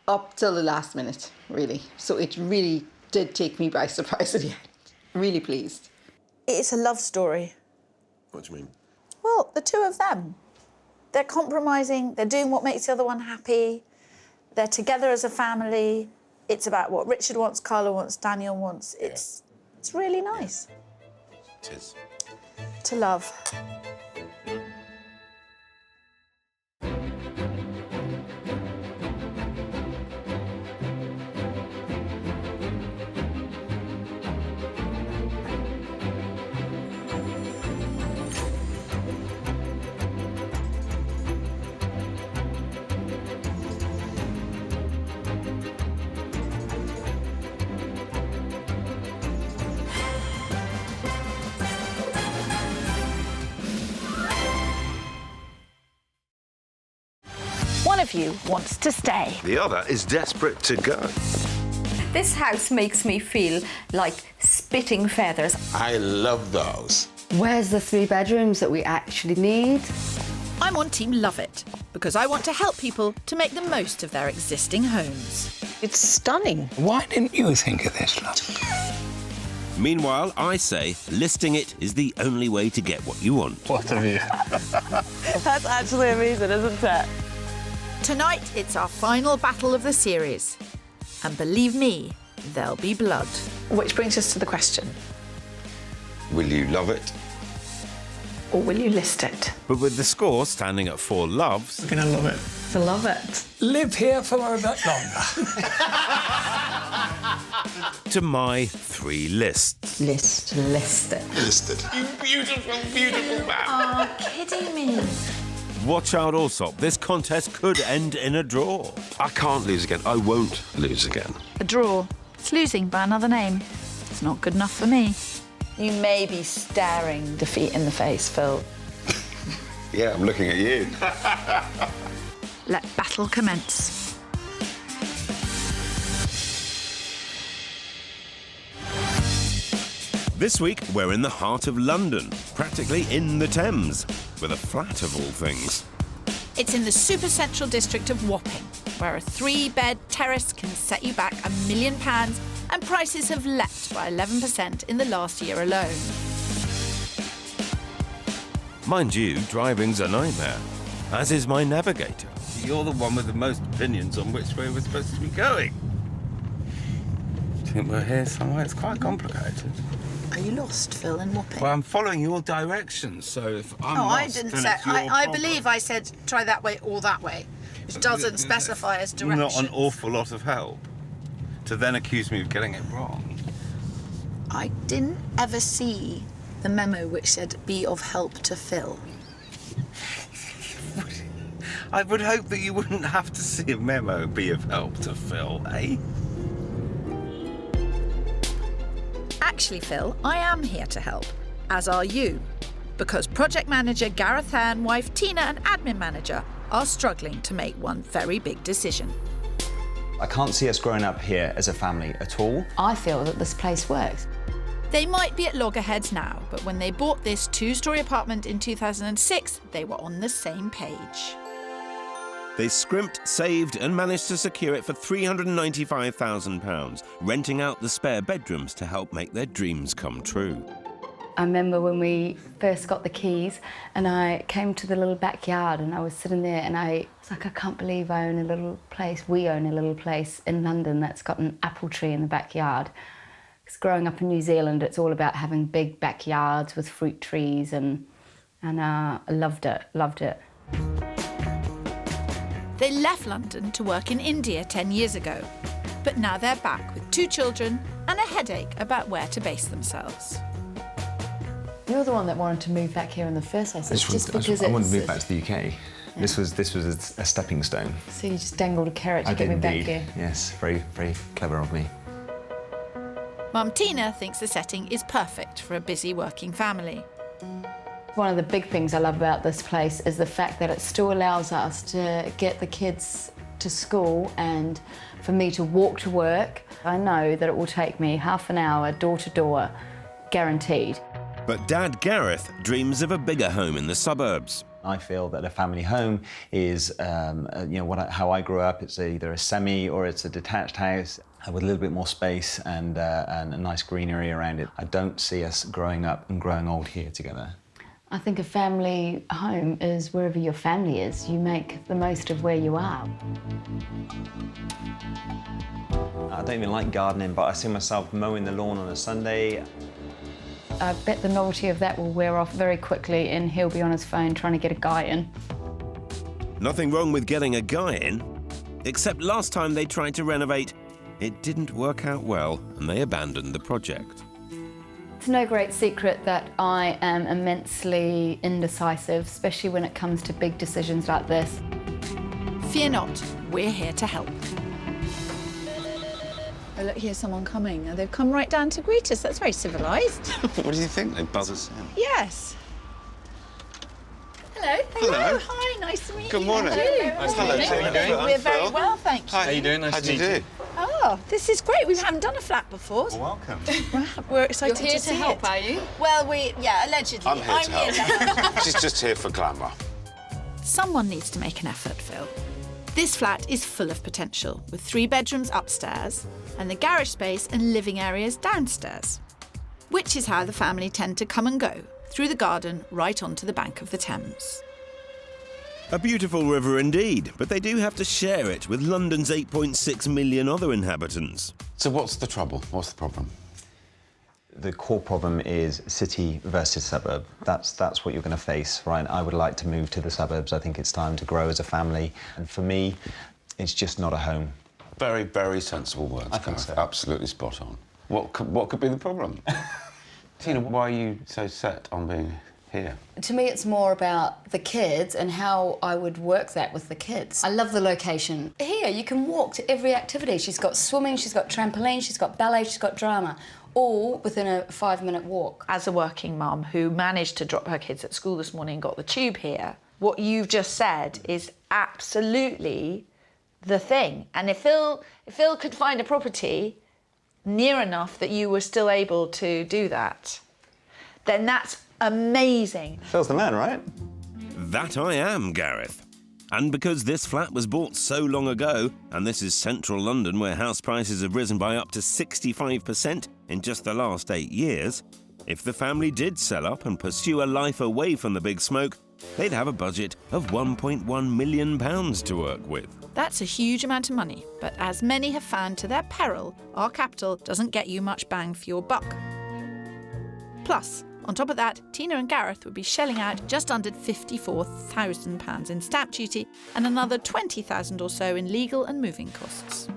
up till the last minute, really. So it really did take me by surprise at the end. Really pleased. It's a love story. What do you mean? Well, the two of them. They're compromising, they're doing what makes the other one happy, they're together as a family. It's about what Richard wants, Carla wants, Daniel wants. It's really nice. It is. To love. One of you wants to stay. The other is desperate to go. This house makes me feel like spitting feathers. I love the house. Where's the 3 bedrooms that we actually need? I'm on Team Love It because I want to help people to make the most of their existing homes. It's stunning. Why didn't you think of this, love? Meanwhile, I say listing it is the only way to get what you want. What a view. That's actually amazing, isn't it? Tonight, it's our final battle of the series. And believe me, there'll be blood. Which brings us to the question. Will you love it? Or will you list it? But with the score standing at 4 loves... We're gonna love it. To love it. Live here for a bit longer. to my 3 lists. Listed. You beautiful, beautiful man. Oh, kidding me. Watch out, Allsopp. This contest could end in a draw. I can't lose again. I won't lose again. A draw. It's losing by another name. It's not good enough for me. You may be staring defeat in the face, Phil. Yeah, I'm looking at you. Let battle commence. This week, we're in the heart of London, practically in the Thames, with a flat of all things. It's in the super central district of Wapping, where a 3-bed terrace can set you back £1 million, and prices have leapt by 11% in the last year alone. Mind you, driving's a nightmare, as is my navigator. You're the one with the most opinions on which way we're supposed to be going. I think we're here somewhere. It's quite complicated. Are you lost, Phil, in Wapping? Well, I'm following your directions, so if I'm lost, I didn't then say. it's your I problem. believe I said try that way or that way, which doesn't specify as direction. Not an awful lot of help to then accuse me of getting it wrong. I didn't ever see the memo which said be of help to Phil. I would hope that you wouldn't have to see a memo be of help to Phil, eh? Actually, Phil, I am here to help, as are you, because project manager Gareth Hare and wife Tina and admin manager are struggling to make one very big decision. I can't see us growing up here as a family at all. I feel that this place works. They might be at loggerheads now, but when they bought this 2-storey apartment in 2006, they were on the same page. They scrimped, saved and managed to secure it for £395,000, renting out the spare bedrooms to help make their dreams come true. I remember when we first got the keys and I came to the little backyard and I was sitting there and I was like, I can't believe I own a little place. We own a little place in London that's got an apple tree in the backyard. Because growing up in New Zealand, it's all about having big backyards with fruit trees and I loved it. They left London to work in India 10 years ago, but now they're back with 2 children and a headache about where to base themselves. You're the one that wanted to move back here in the first place. I wanted to move back to the UK. Yeah. This was a stepping stone. So you just dangled a carrot to get me back here. Yes, very, very clever of me. Mum Tina thinks the setting is perfect for a busy working family. One of the big things I love about this place is the fact that it still allows us to get the kids to school and for me to walk to work. I know that it will take me half an hour door to door, guaranteed. But Dad Gareth dreams of a bigger home in the suburbs. I feel that a family home is, how I grew up. It's either a semi or it's a detached house with a little bit more space and a nice greenery around it. I don't see us growing up and growing old here together. I think a family home is wherever your family is. You make the most of where you are. I don't even like gardening, but I see myself mowing the lawn on a Sunday. I bet the novelty of that will wear off very quickly and he'll be on his phone trying to get a guy in. Nothing wrong with getting a guy in, except last time they tried to renovate, it didn't work out well and they abandoned the project. It's no great secret that I am immensely indecisive, especially when it comes to big decisions like this. Fear not, we're here to help. Oh, look, here's someone coming. They've come right down to greet us. That's very civilised. What do you think? They buzz us in. Yes. Hello. Hello. Hi, nice to meet you. Good morning. Nice to meet you. We're very well, thank you. Hi. How you doing? Nice to meet you. Oh, this is great. We haven't done a flat before. Well, welcome. We're excited You're here to to see help, it. are you? Well, allegedly. I'm here to help. She's just here for glamour. Someone needs to make an effort, Phil. This flat is full of potential, with 3 bedrooms upstairs and the garage space and living areas downstairs, which is how the family tend to come and go, through the garden right onto the bank of the Thames. A beautiful river indeed, but they do have to share it with London's 8.6 million other inhabitants. So what's the trouble? What's the problem? The core problem is city versus suburb. That's what you're going to face, right? I would like to move to the suburbs. I think it's time to grow as a family. And for me, it's just not a home. Very, very sensible words. I think so. Absolutely spot on. What could be the problem? Tina, why are you so set on being here? To me, it's more about the kids and how I would work that with the kids. I love the location. Here, you can walk to every activity. She's got swimming, she's got trampoline, she's got ballet, she's got drama, all within a 5-minute walk. As a working mum who managed to drop her kids at school this morning and got the tube here, what you've just said is absolutely the thing. And if Phil could find a property near enough that you were still able to do that, then that's amazing. Phil's the man, right? That I am, Gareth. And because this flat was bought so long ago, and this is central London where house prices have risen by up to 65% in just the last 8 years, if the family did sell up and pursue a life away from the big smoke, they'd have a budget of £1.1 million to work with. That's a huge amount of money, but as many have found to their peril, our capital doesn't get you much bang for your buck. Plus, on top of that, Tina and Gareth would be shelling out just under £54,000 in stamp duty and another £20,000 or so in legal and moving costs.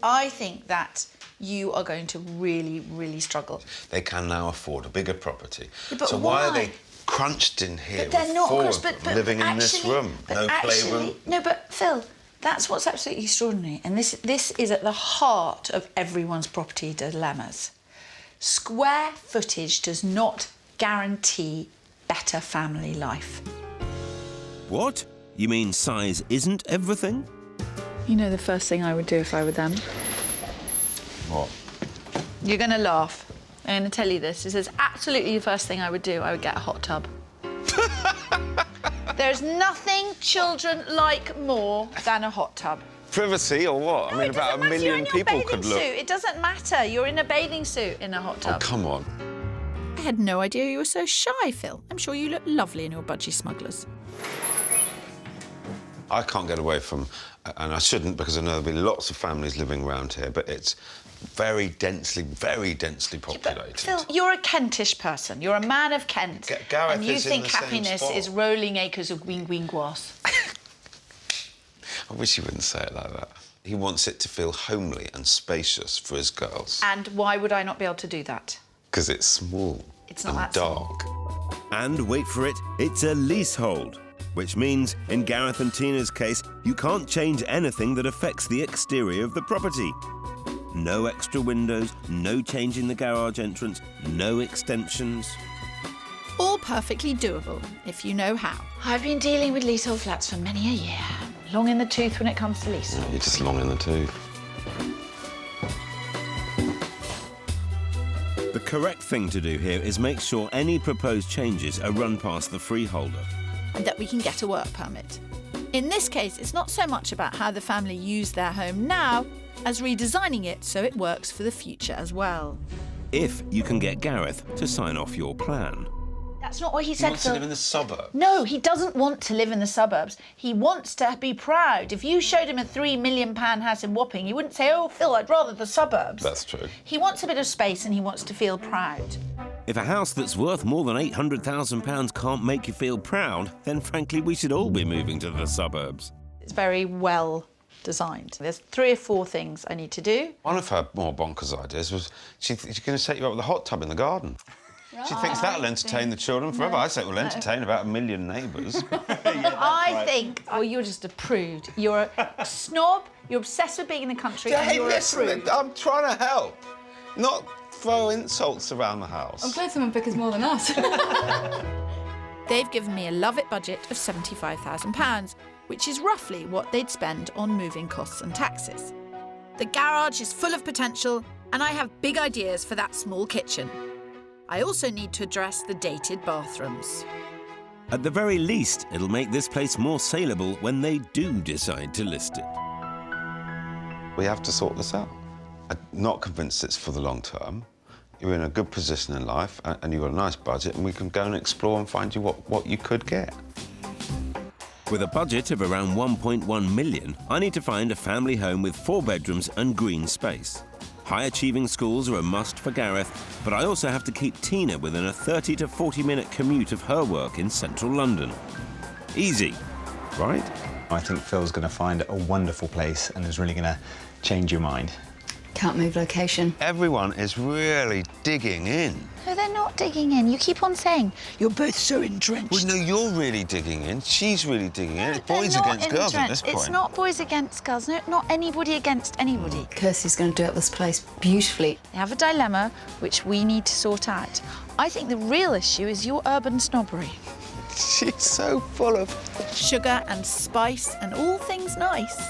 I think that you are going to really, really struggle. They can now afford a bigger property. Yeah, but so why are why? they crunched in here But they're with not, four Chris, of them but living in this actually- room? but No actually- playroom? No, but Phil, that's what's absolutely extraordinary. And this is at the heart of everyone's property dilemmas. Square footage does not guarantee better family life. What? You mean size isn't everything? You know the first thing I would do if I were them? What? You're going to laugh. I'm going to tell you this. This is absolutely the first thing I would do. I would get a hot tub. There's nothing children like more than a hot tub. Privacy or what? I mean, about 1 million people could look. It doesn't matter. You're in a bathing suit in a hot tub. Oh, come on. I had no idea you were so shy, Phil. I'm sure you look lovely in your budgie smugglers. I can't get away from, and I shouldn't because I know there'll be lots of families living around here, but it's very densely populated. Phil, you're a Kentish person. You're a man of Kent. Gareth and you is in think the same happiness spot. is rolling acres of green grass. I wish he wouldn't say it like that. He wants it to feel homely and spacious for his girls. And why would I not be able to do that? Because it's small It's not and that dark. And wait for it, it's a leasehold, which means, in Gareth and Tina's case, you can't change anything that affects the exterior of the property. No extra windows, no change in the garage entrance, no extensions. All perfectly doable, if you know how. I've been dealing with leasehold flats for many a year. Long in the tooth when it comes to lease. You're just long in the tooth. The correct thing to do here is make sure any proposed changes are run past the freeholder. And that we can get a work permit. In this case, it's not so much about how the family use their home now as redesigning it so it works for the future as well. If you can get Gareth to sign off your plan. That's not what he He said, wants to Phil. live in the suburb. No, he doesn't want to live in the suburbs. He wants to be proud. If you showed him a £3 million house in Wapping, he wouldn't say, oh, Phil, I'd rather the suburbs. That's true. He wants a bit of space and he wants to feel proud. If a house that's worth more than £800,000 can't make you feel proud, then frankly we should all be moving to the suburbs. It's very well designed. There's 3 or 4 things I need to do. One of her more bonkers ideas was she's going to set you up with a hot tub in the garden. She thinks that'll entertain the children forever. I say it will entertain about 1 million neighbours. I think, oh, you're just a prude. You're a snob, you're obsessed with being in the country, and Hey, you're listen, a prude. I'm trying to help, not throw insults around the house. I'm glad someone pickers more than us. They've given me a love-it budget of £75,000, which is roughly what they'd spend on moving costs and taxes. The garage is full of potential, and I have big ideas for that small kitchen. I also need to address the dated bathrooms. At the very least, it'll make this place more saleable when they do decide to list it. We have to sort this out. I'm not convinced it's for the long term. You're in a good position in life and you've got a nice budget and we can go and explore and find you what you could get. With a budget of around 1.1 million, I need to find a family home with 4 bedrooms and green space. High-achieving schools are a must for Gareth, but I also have to keep Tina within a 30 to 40-minute commute of her work in central London. Easy, right? I think Phil's going to find a wonderful place and is really going to change your mind. Can't move location. Everyone is really digging in. No, they're not digging in. You keep on saying, you're both so entrenched. Well, no, you're really digging in. She's really digging in. It's boys against girls at this point. It's not boys against girls. No, not anybody against anybody. Kirstie's going to do up this place beautifully. They have a dilemma which we need to sort out. I think the real issue is your urban snobbery. She's so full of sugar and spice and all things nice.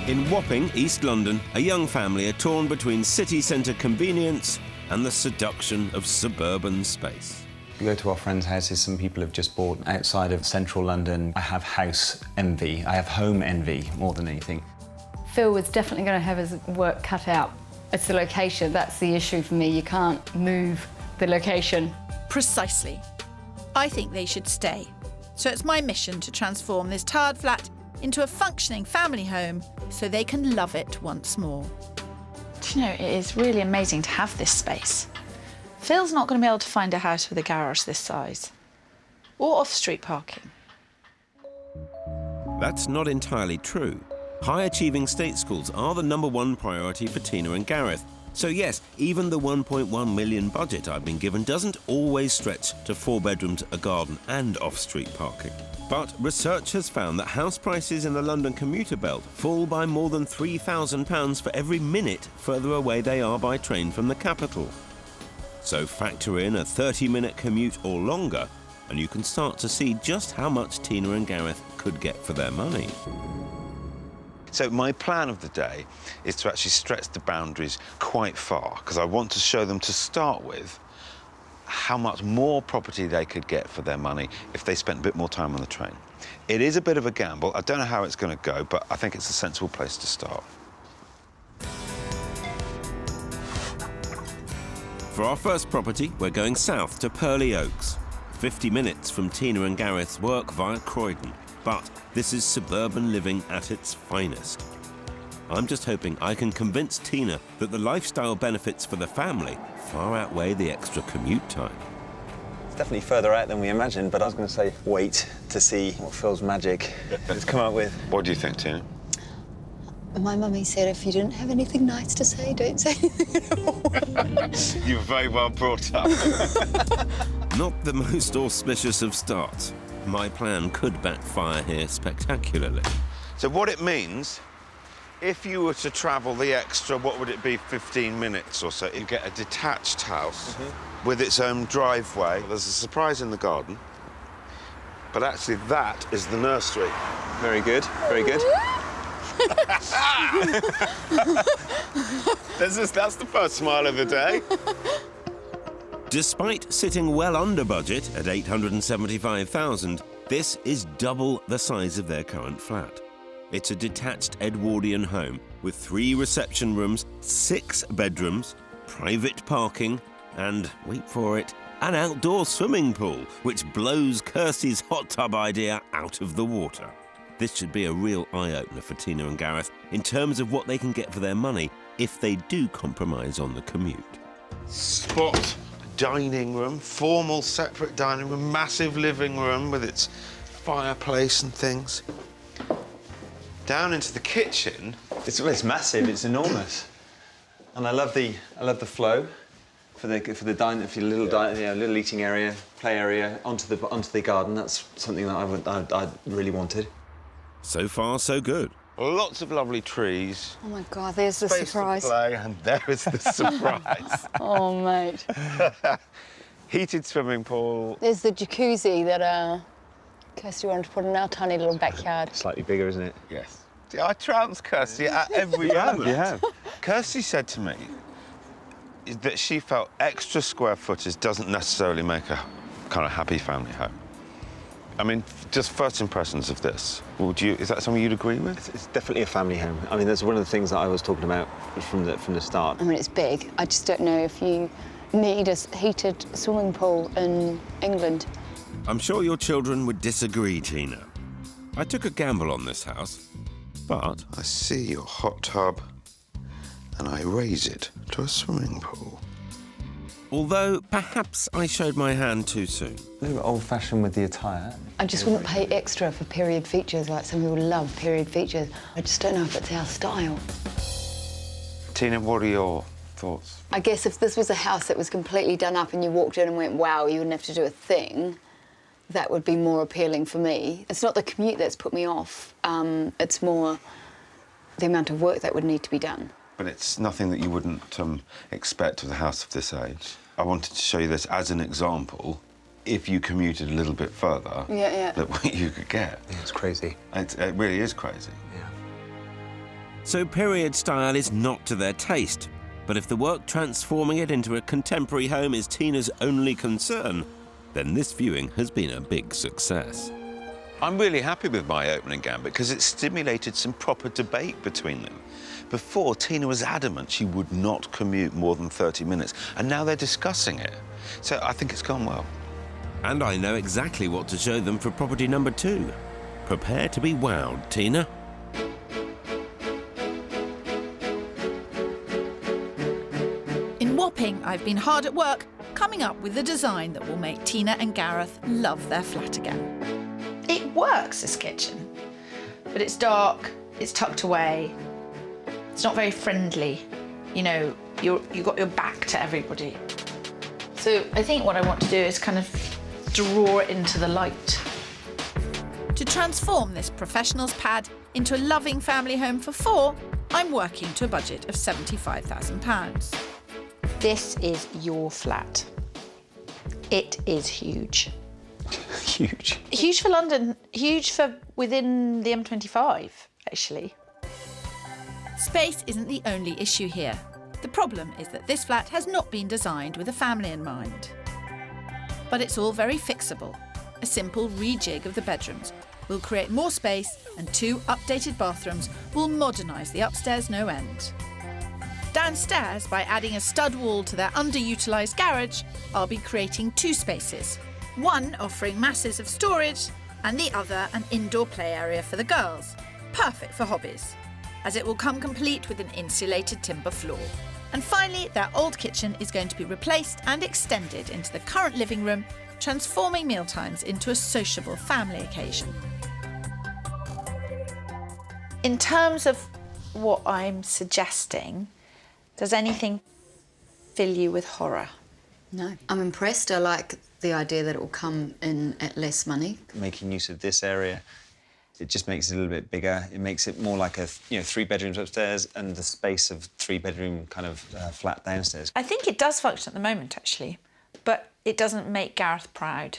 In Wapping, East London, a young family are torn between city centre convenience and the seduction of suburban space. You go to our friends' houses, some people have just bought outside of central London. I have house envy, I have home envy more than anything. Phil was definitely going to have his work cut out. It's the location, that's the issue for me. You can't move the location. Precisely. I think they should stay. So it's my mission to transform this tarred flat into a functioning family home so they can love it once more. Do you know, it is really amazing to have this space. Phil's not going to be able to find a house with a garage this size. Or off-street parking. That's not entirely true. High-achieving state schools are the #1 priority for Tina and Gareth. So yes, even the £1.1 million budget I've been given doesn't always stretch to 4 bedrooms, a garden and off-street parking. But research has found that house prices in the London commuter belt fall by more than £3,000 for every minute further away they are by train from the capital. So factor in a 30-minute commute or longer, and you can start to see just how much Tina and Gareth could get for their money. So my plan of the day is to actually stretch the boundaries quite far, because I want to show them to start with how much more property they could get for their money if they spent a bit more time on the train. It is a bit of a gamble. I don't know how it's going to go, but I think it's a sensible place to start. For our first property, we're going south to Purley Oaks, 50 minutes from Tina and Gareth's work via Croydon. But this is suburban living at its finest. I'm just hoping I can convince Tina that the lifestyle benefits for the family far outweigh the extra commute time. It's definitely further out than we imagined, but I was going to say wait to see what Phil's magic has come up with. What do you think, Tina? My mummy said if you didn't have anything nice to say, don't say anything at all. You were very well brought up. Not the most auspicious of starts. My plan could backfire here spectacularly. So what it means, if you were to travel the extra, what would it be, 15 minutes or so, you get a detached house with its own driveway. There's a surprise in the garden, but actually that is the nursery. Very good, very good. That's the first smile of the day. Despite sitting well under budget at £875,000, this is double the size of their current flat. It's a detached Edwardian home with 3 reception rooms, 6 bedrooms, private parking, and, wait for it, an outdoor swimming pool, which blows Kirstie's hot tub idea out of the water. This should be a real eye-opener for Tina and Gareth in terms of what they can get for their money if they do compromise on the commute. Spot dining room, formal separate dining room, massive living room with its fireplace and things. Down into the kitchen. It's massive. It's enormous, and I love the flow for the little eating area, play area onto the garden. That's something that I really wanted. So far, so good. Lots of lovely trees. Oh my God, there's the Space surprise. To play, and there is the surprise. Oh, mate. Heated swimming pool. There's the jacuzzi that Kirstie wanted to put in our tiny little backyard. Slightly bigger, isn't it? Yes. See, I trounced Kirstie at every moment. You have. Kirstie said to me that she felt extra square footage doesn't necessarily make a kind of happy family home. I mean, just first impressions of this, is that something you'd agree with? It's definitely a family home. I mean, that's one of the things that I was talking about from the start. I mean, it's big. I just don't know if you need a heated swimming pool in England. I'm sure your children would disagree, Tina. I took a gamble on this house, but... I see your hot tub, and I raise it to a swimming pool. Although perhaps I showed my hand too soon. A little bit old-fashioned with the attire. I just wouldn't pay extra for period features, like some people love period features. I just don't know if it's our style. Tina, what are your thoughts? I guess if this was a house that was completely done up and you walked in and went, wow, you wouldn't have to do a thing, that would be more appealing for me. It's not the commute that's put me off. It's more the amount of work that would need to be done. But it's nothing that you wouldn't expect with a house of this age. I wanted to show you this as an example. If you commuted a little bit further, look what you could get. Yeah, it's crazy. It really is crazy. Yeah. So period style is not to their taste. But if the work transforming it into a contemporary home is Tina's only concern, then this viewing has been a big success. I'm really happy with my opening gambit because it stimulated some proper debate between them. Before, Tina was adamant she would not commute more than 30 minutes, and now they're discussing it. So I think it's gone well. And I know exactly what to show them for property number 2. Prepare to be wowed, Tina. In Wapping, I've been hard at work coming up with a design that will make Tina and Gareth love their flat again. It works, this kitchen, but it's dark, it's tucked away, it's not very friendly. You know, you've got your back to everybody. So I think what I want to do is kind of draw it into the light. To transform this professional's pad into a loving family home for 4, I'm working to a budget of £75,000. This is your flat. It is huge. Huge. Huge for London, huge for within the M25, actually. Space isn't the only issue here. The problem is that this flat has not been designed with a family in mind. But it's all very fixable. A simple rejig of the bedrooms will create more space, and 2 updated bathrooms will modernise the upstairs no end. Downstairs, by adding a stud wall to their underutilised garage, I'll be creating 2 spaces. One offering masses of storage, and the other an indoor play area for the girls. Perfect for hobbies, as it will come complete with an insulated timber floor. And finally, their old kitchen is going to be replaced and extended into the current living room, transforming mealtimes into a sociable family occasion. In terms of what I'm suggesting, does anything fill you with horror? No. I'm impressed. I like the idea that it will come in at less money. Making use of this area, it just makes it a little bit bigger. It makes it more like 3 bedrooms upstairs and the space of 3-bedroom kind of flat downstairs. I think it does function at the moment, actually, but it doesn't make Gareth proud.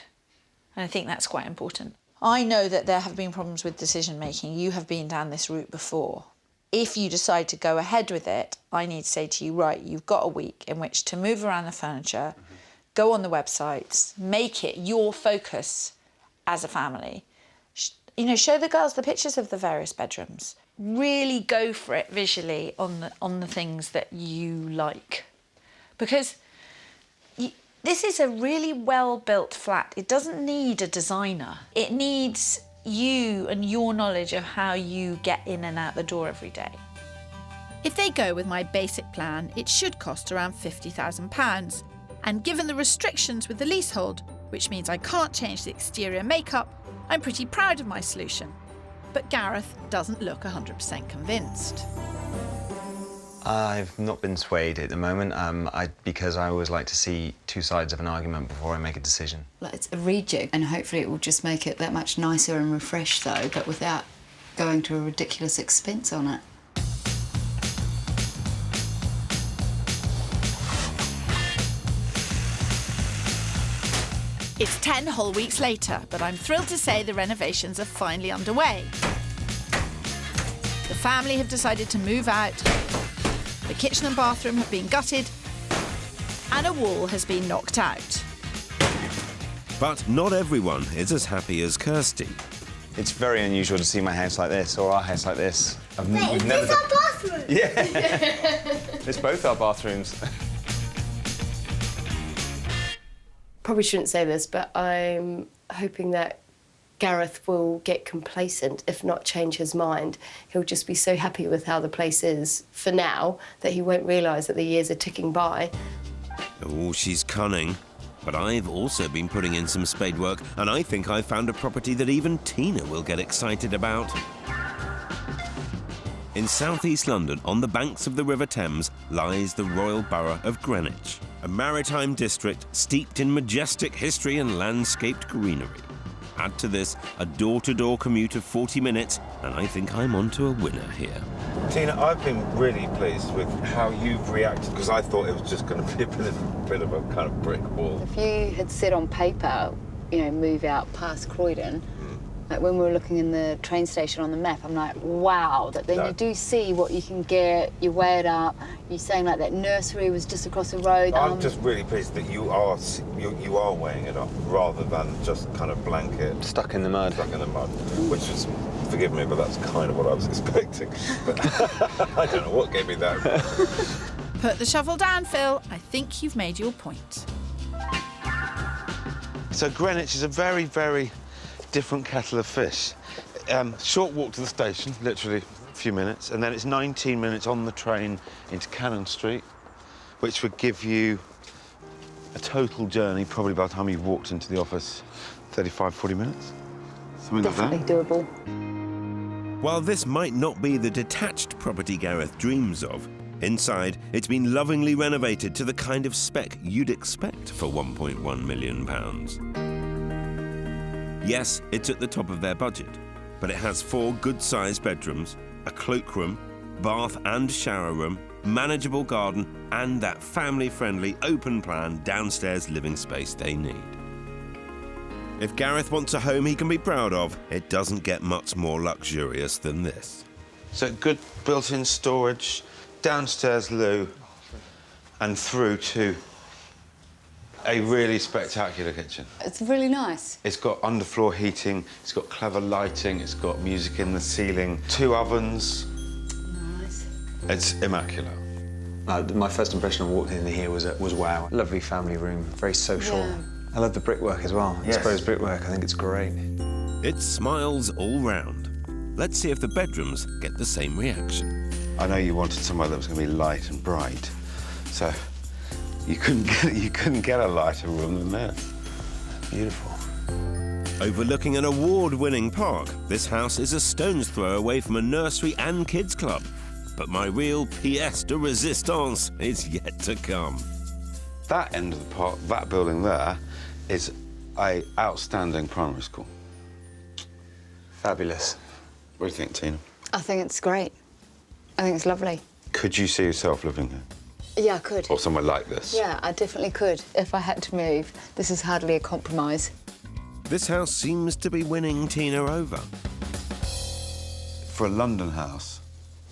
And I think that's quite important. I know that there have been problems with decision-making. You have been down this route before. If you decide to go ahead with it, I need to say to you, right, you've got a week in which to move around the furniture, go on the websites, make it your focus as a family. You know, show the girls the pictures of the various bedrooms. Really go for it visually on the things that you like. Because this is a really well-built flat. It doesn't need a designer. It needs you and your knowledge of how you get in and out the door every day. If they go with my basic plan, it should cost around £50,000. And given the restrictions with the leasehold, which means I can't change the exterior makeup, I'm pretty proud of my solution. But Gareth doesn't look 100% convinced. I've not been swayed at the moment, because I always like to see 2 sides of an argument before I make a decision. It's a rejig, and hopefully it will just make it that much nicer and refreshed, though, but without going to a ridiculous expense on it. It's 10 whole weeks later, but I'm thrilled to say the renovations are finally underway. The family have decided to move out, the kitchen and bathroom have been gutted, and a wall has been knocked out. But not everyone is as happy as Kirstie. It's very unusual to see my house like this, or our house like this. Is this our bathroom? Yeah. It's both our bathrooms. Probably shouldn't say this, but I'm hoping that Gareth will get complacent, if not change his mind. He'll just be so happy with how the place is for now that he won't realise that the years are ticking by. Oh, she's cunning. But I've also been putting in some spade work, and I think I've found a property that even Tina will get excited about. In southeast London, on the banks of the River Thames, lies the Royal Borough of Greenwich, a maritime district steeped in majestic history and landscaped greenery. Add to this a door-to-door commute of 40 minutes, and I think I'm onto a winner here. Tina, I've been really pleased with how you've reacted, because I thought it was just going to be a bit of a kind of brick wall. If you had said on paper, you know, move out past Croydon, like when we were looking in the train station on the map, I'm like, wow, that then you do see what you can get, you weigh it up, you're saying like that nursery was just across the road. I'm just really pleased that you are weighing it up rather than just kind of blanket. Stuck in the mud. Stuck in the mud, which is, forgive me, but that's kind of what I was expecting. But I don't know what gave me that. Put the shovel down, Phil. I think you've made your point. So Greenwich is a very, very different kettle of fish. Short walk to the station, literally a few minutes, and then it's 19 minutes on the train into Cannon Street, which would give you a total journey, probably by the time you've walked into the office, 35, 40 minutes. Something Definitely like that. doable. While this might not be the detached property Gareth dreams of, inside it's been lovingly renovated to the kind of spec you'd expect for £1.1 million. Yes, it's at the top of their budget, but it has 4 good-sized bedrooms, a cloakroom, bath and shower room, manageable garden, and that family-friendly, open-plan downstairs living space they need. If Gareth wants a home he can be proud of, it doesn't get much more luxurious than this. So good built-in storage, downstairs loo, and through to a really spectacular kitchen. It's really nice. It's got underfloor heating, it's got clever lighting, it's got music in the ceiling, 2 ovens. Nice. It's immaculate. My first impression of walking in here was wow. Lovely family room, very social. Yeah. I love the brickwork as well. Yes. Exposed brickwork, I think it's great. It smiles all round. Let's see if the bedrooms get the same reaction. I know you wanted somewhere that was going to be light and bright, so you couldn't get a lighter room than this. Beautiful. Overlooking an award-winning park, this house is a stone's throw away from a nursery and kids club. But my real pièce de résistance is yet to come. That end of the park, that building there, is an outstanding primary school. Fabulous. What do you think, Tina? I think it's great. I think it's lovely. Could you see yourself living here? Yeah, I could. Or somewhere like this? Yeah, I definitely could. If I had to move, this is hardly a compromise. This house seems to be winning Tina over. For a London house,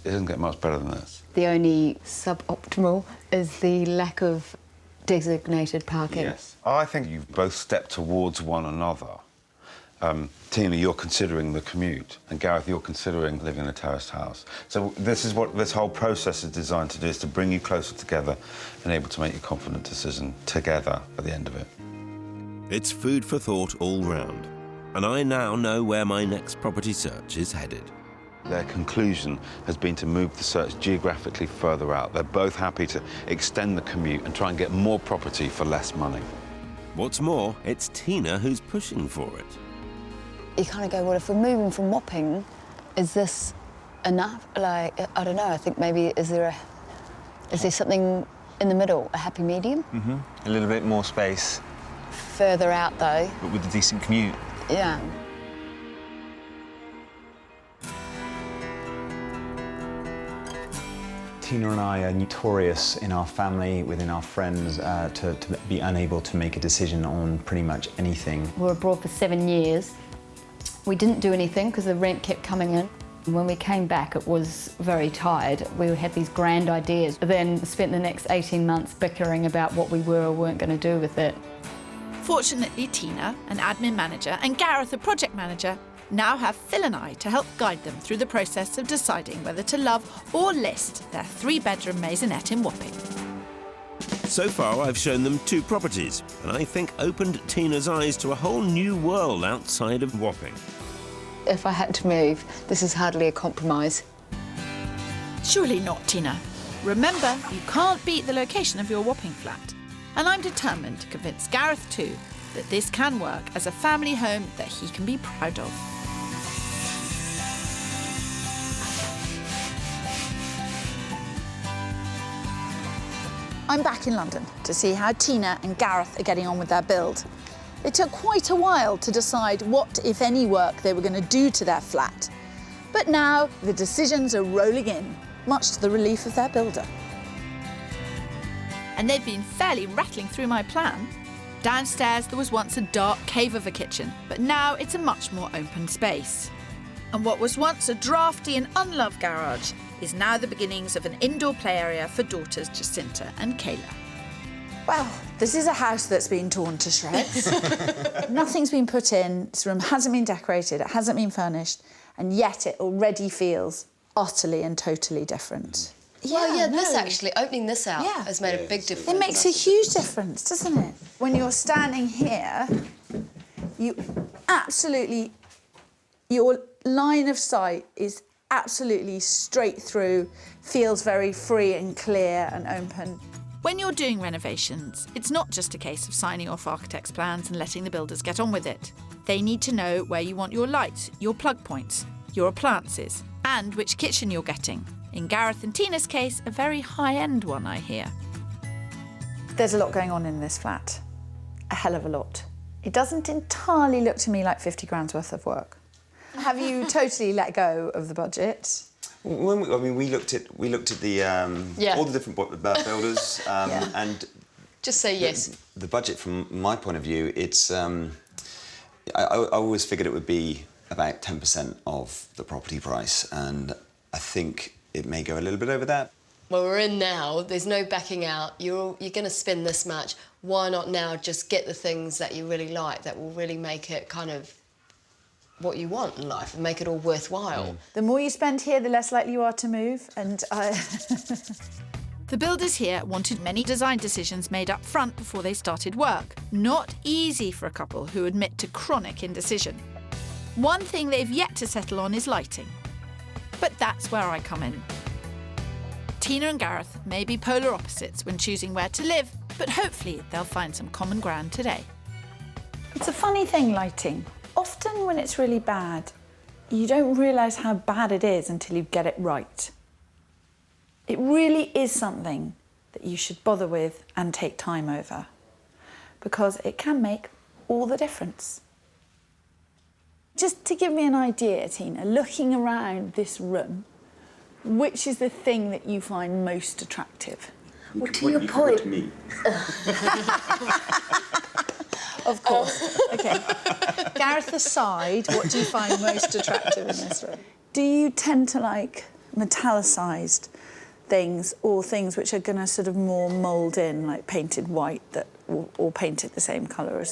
it doesn't get much better than this. The only suboptimal is the lack of designated parking. Yes. I think you've both stepped towards one another. Tina, you're considering the commute, and Gareth, you're considering living in a terraced house. So this is what this whole process is designed to do, is to bring you closer together and able to make a confident decision together at the end of it. It's food for thought all round, and I now know where my next property search is headed. Their conclusion has been to move the search geographically further out. They're both happy to extend the commute and try and get more property for less money. What's more, it's Tina who's pushing for it. You kind of go, well, if we're moving from Wapping, is this enough? Like, I don't know, I think maybe, is there something in the middle, a happy medium? Mm-hmm. A little bit more space. Further out, though. But with a decent commute. Yeah. Tina and I are notorious in our family, within our friends, to be unable to make a decision on pretty much anything. We were abroad for 7 years. We didn't do anything because the rent kept coming in. When we came back, it was very tired. We had these grand ideas, but then spent the next 18 months bickering about what we were or weren't going to do with it. Fortunately, Tina, an admin manager, and Gareth, a project manager, now have Phil and I to help guide them through the process of deciding whether to love or list their 3-bedroom maisonette in Wapping. So far, I've shown them 2 properties, and I think opened Tina's eyes to a whole new world outside of Wapping. If I had to move, this is hardly a compromise. Surely not, Tina. Remember, you can't beat the location of your Wapping flat. And I'm determined to convince Gareth too that this can work as a family home that he can be proud of. I'm back in London to see how Tina and Gareth are getting on with their build. It took quite a while to decide what, if any, work they were going to do to their flat. But now the decisions are rolling in, much to the relief of their builder. And they've been fairly rattling through my plan. Downstairs there was once a dark cave of a kitchen, but now it's a much more open space. And what was once a drafty and unloved garage is now the beginnings of an indoor play area for daughters Jacinta and Kayla. Well, this is a house that's been torn to shreds. Nothing's been put in, this room hasn't been decorated, it hasn't been furnished, and yet it already feels utterly and totally different. This actually, opening this out has made a big difference. It makes a huge difference, doesn't it? When you're standing here, you absolutely, your line of sight is absolutely straight through, feels very free and clear and open. When you're doing renovations, it's not just a case of signing off architects' plans and letting the builders get on with it. They need to know where you want your lights, your plug points, your appliances, and which kitchen you're getting. In Gareth and Tina's case, a very high-end one, I hear. There's a lot going on in this flat. A hell of a lot. It doesn't entirely look to me like 50 grand's worth of work. Have you totally let go of the budget? When we looked at the all the different builders and just say yes. The budget, from my point of view, it's I always figured it would be about 10% of the property price, and I think it may go a little bit over that. Well, we're in now. There's no backing out. You're going to spend this much. Why not now just get the things that you really like that will really make it kind of what you want in life and make it all worthwhile. The more you spend here, the less likely you are to move, and The builders here wanted many design decisions made up front before they started work. Not easy for a couple who admit to chronic indecision. One thing they've yet to settle on is lighting. But that's where I come in. Tina and Gareth may be polar opposites when choosing where to live, but hopefully they'll find some common ground today. it's a funny thing, lighting. Often when it's really bad, you don't realise how bad it is until you get it right. It really is something that you should bother with and take time over, because it can make all the difference. Just to give me an idea, Tina, looking around this room, which is the thing that you find most attractive? Well, to your point... Of course. OK. Gareth aside, what do you find most attractive in this room? Do you tend to like metallicised things, or things which are going to sort of more mould in, like painted white that or painted the same colour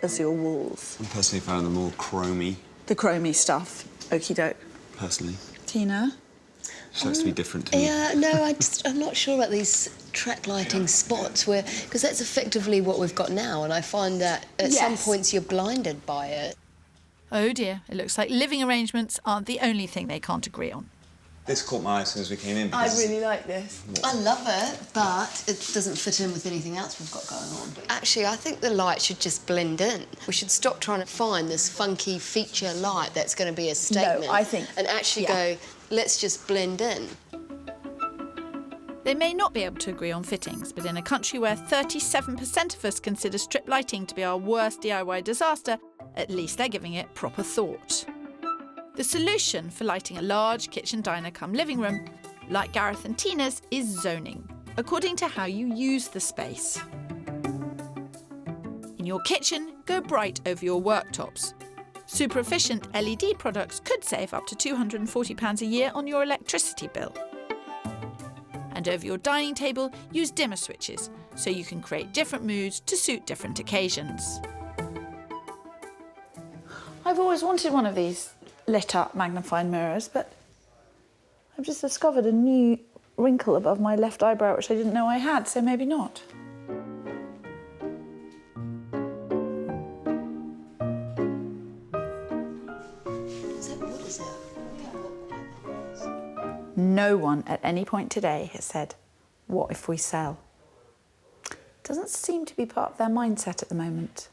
as your walls? I personally found them more chromy. The chromy stuff, okie doke. Personally. Tina? It looks to be different to me. Yeah, no, I'm not sure about these track lighting spots, because that's effectively what we've got now, and I find that at some points you're blinded by it. Oh dear, it looks like living arrangements aren't the only thing they can't agree on. This caught my eye as soon as we came in. I really like this. I love it, but it doesn't fit in with anything else we've got going on. Actually, I think the light should just blend in. We should stop trying to find this funky feature light that's going to be a statement. No, I think... And actually go, let's just blend in. They may not be able to agree on fittings, but in a country where 37% of us consider strip lighting to be our worst DIY disaster, at least they're giving it proper thought. The solution for lighting a large kitchen diner cum living room, like Gareth and Tina's, is zoning, according to how you use the space. In your kitchen, go bright over your worktops. Super efficient LED products could save up to £240 a year on your electricity bill. And over your dining table, use dimmer switches so you can create different moods to suit different occasions. I've always wanted one of these lit-up magnifying mirrors, but I've just discovered a new wrinkle above my left eyebrow which I didn't know I had, so maybe not. What is it? No one at any point today has said, what if we sell? Doesn't seem to be part of their mindset at the moment.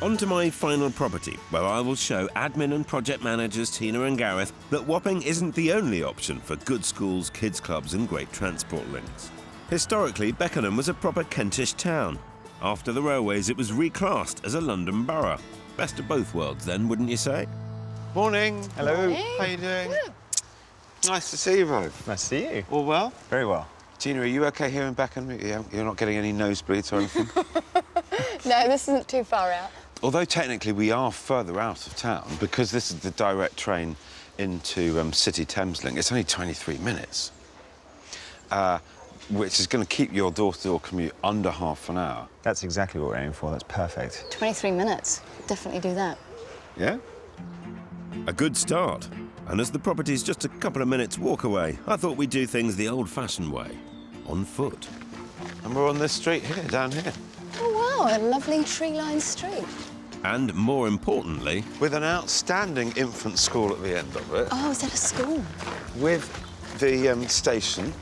On to my final property, where I will show admin and project managers Tina and Gareth that Wapping isn't the only option for good schools, kids clubs and great transport links. Historically, Beckenham was a proper Kentish town. After the railways, it was reclassed as a London borough. Best of both worlds then, wouldn't you say? Morning. Hello. Morning. How you doing? Nice to see you both. Nice to see you. All well? Very well. Tina, are you OK here in Beckenham? You're not getting any nosebleeds or anything? No, this isn't too far out. Although technically we are further out of town, because this is the direct train into City Thameslink, it's only 23 minutes, which is going to keep your door-to-door commute under half an hour. That's exactly what we're aiming for. That's perfect. 23 minutes. Definitely do that. Yeah? A good start. And as the property's just a couple of minutes walk away, I thought we'd do things the old-fashioned way, on foot. And we're on this street here, down here. Oh, wow, a lovely tree-lined street. And more importantly... with an outstanding infant school at the end of it. Oh, is that a school? With the station.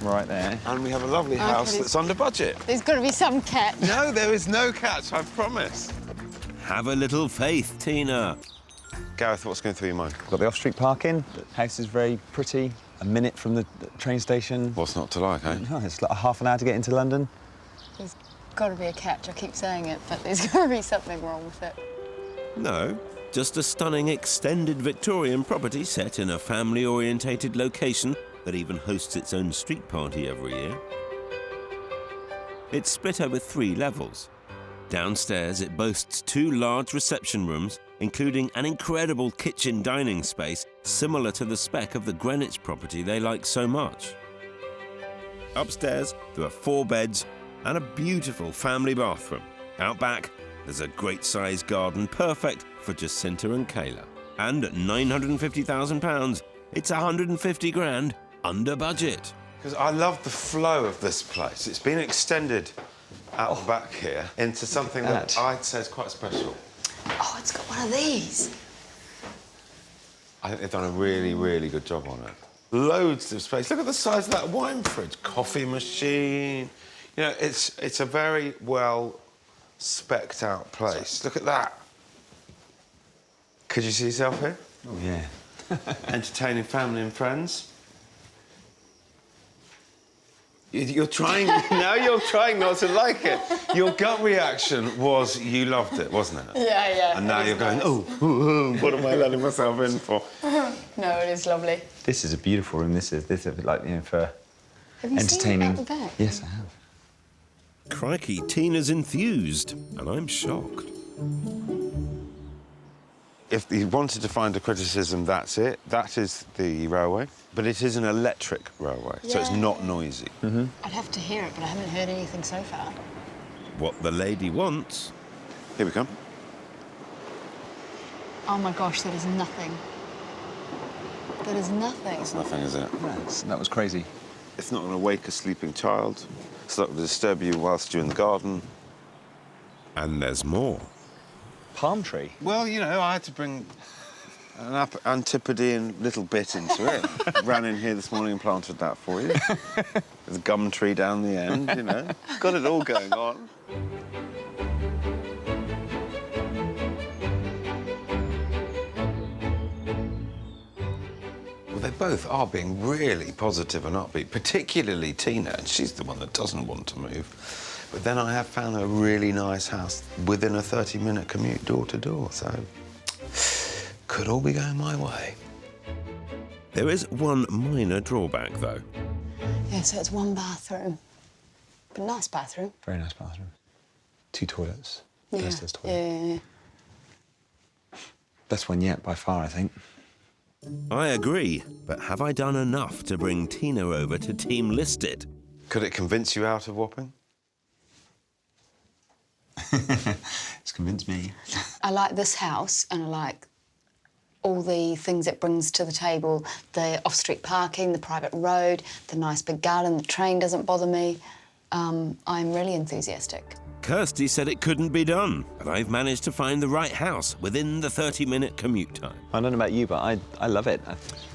Right there. And we have a lovely house that's under budget. There's got to be some catch. No, there is no catch, I promise. Have a little faith, Tina. Gareth, what's going through your mind? Got the off-street parking. The house is very pretty. A minute from the train station. What's not to like, eh? No, it's like half an hour to get into London. There's got to be a catch. I keep saying it, but there's got to be something wrong with it. No, just a stunning extended Victorian property set in a family-orientated location that even hosts its own street party every year. It's split over 3 levels. Downstairs, it boasts 2 large reception rooms, including an incredible kitchen dining space similar to the spec of the Greenwich property they like so much. Upstairs, there are 4 beds and a beautiful family bathroom. Out back, there's a great-sized garden perfect for Jacinta and Kayla. And at £950,000, it's 150 grand under budget. Because I love the flow of this place. It's been extended out the back here into something that I'd say is quite special. Oh, it's got one of these. I think they've done a really, really good job on it. Loads of space. Look at the size of that wine fridge. Coffee machine. You know, it's a very well spec'd out place. Look at that. Could you see yourself here? Oh, yeah. Entertaining family and friends. You're trying, now you're trying not to like it. Your gut reaction was you loved it, wasn't it? Yeah. And now you're going, what am I letting myself in for? No, it is lovely. This is a beautiful room. This is like, you know, for Have you entertaining. seen it at the back? Yes, I have. Crikey, Tina's enthused, and I'm shocked. If you wanted to find a criticism, that's it. That is the railway. But it is an electric railway, so it's not noisy. Mm-hmm. I'd have to hear it, but I haven't heard anything so far. What the lady wants. Here we come. Oh my gosh, that is nothing. That is nothing. That's nothing, is it? That was crazy. It's not going to wake a sleeping child. It's not going to disturb you whilst you're in the garden. And there's more. Palm tree? Well, you know, I had to bring an Antipodean little bit into it. Ran in here this morning and planted that for you. There's a gum tree down the end, you know. Got it all going on. Well, they both are being really positive and upbeat, particularly Tina, and she's the one that doesn't want to move. But then I have found a really nice house within a 30-minute commute door to door, so could all be going my way. There is one minor drawback, though. Yeah, so it's 1 bathroom. But nice bathroom. Very nice bathroom. 2 toilets. Yeah. Downstairs toilet. Yeah. Best one yet, by far, I think. I agree, but have I done enough to bring Tina over to Team Listed? Could it convince you out of Wapping? It's convinced me. I like this house, and I like all the things it brings to the table. The off-street parking, the private road, the nice big garden, the train doesn't bother me. I'm really enthusiastic. Kirstie said it couldn't be done, but I've managed to find the right house within the 30-minute commute time. I don't know about you, but I love it.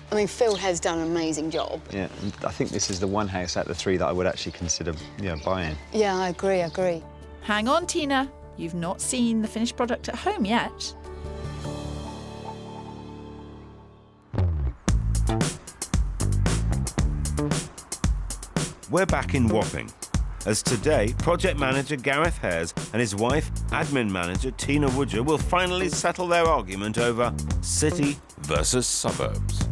I mean, Phil has done an amazing job. Yeah, I think this is the one house out of the three that I would actually consider, buying. Yeah, I agree. Hang on, Tina. You've not seen the finished product at home yet. We're back in Wapping, as today, project manager Gareth Hares and his wife, admin manager Tina Woodger, will finally settle their argument over city versus suburbs.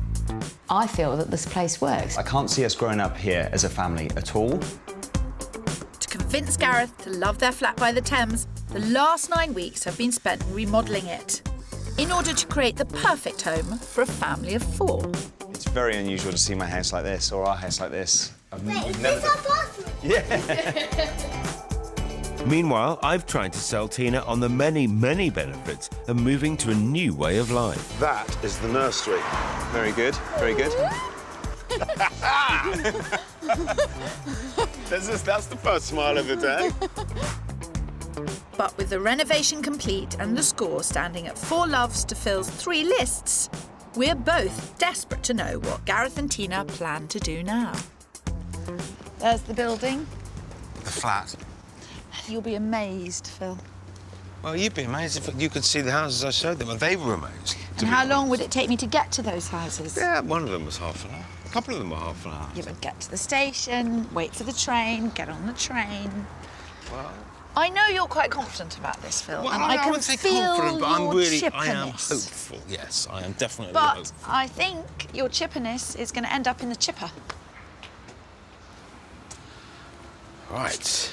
I feel that this place works. I can't see us growing up here as a family at all. To convince Gareth to love their flat by the Thames, the last 9 weeks have been spent remodelling it in order to create the perfect home for a family of 4. It's very unusual to see my house like this or our house like this. Wait, is this our bathroom? Yeah. Meanwhile, I've tried to sell Tina on the many, many benefits of moving to a new way of life. That is the nursery. Very good, very good. That's the first smile of the day. But with the renovation complete and the score standing at 4 loves to Phil's 3 lists, we're both desperate to know what Gareth and Tina plan to do now. There's the building. The flat. You'll be amazed, Phil. Well, you'd be amazed if you could see the houses I showed them, and they were amazed. And how long would it take me to get to those houses? Yeah, one of them was half an hour. A couple of them were half an hour. You would get to the station, wait for the train, get on the train. Well, I know you're quite confident about this, Phil, well, and I can wouldn't say feel confident, but your I am chipperness. hopeful. Yes, I am definitely But hopeful. I think your chipperness is going to end up in the chipper. Right.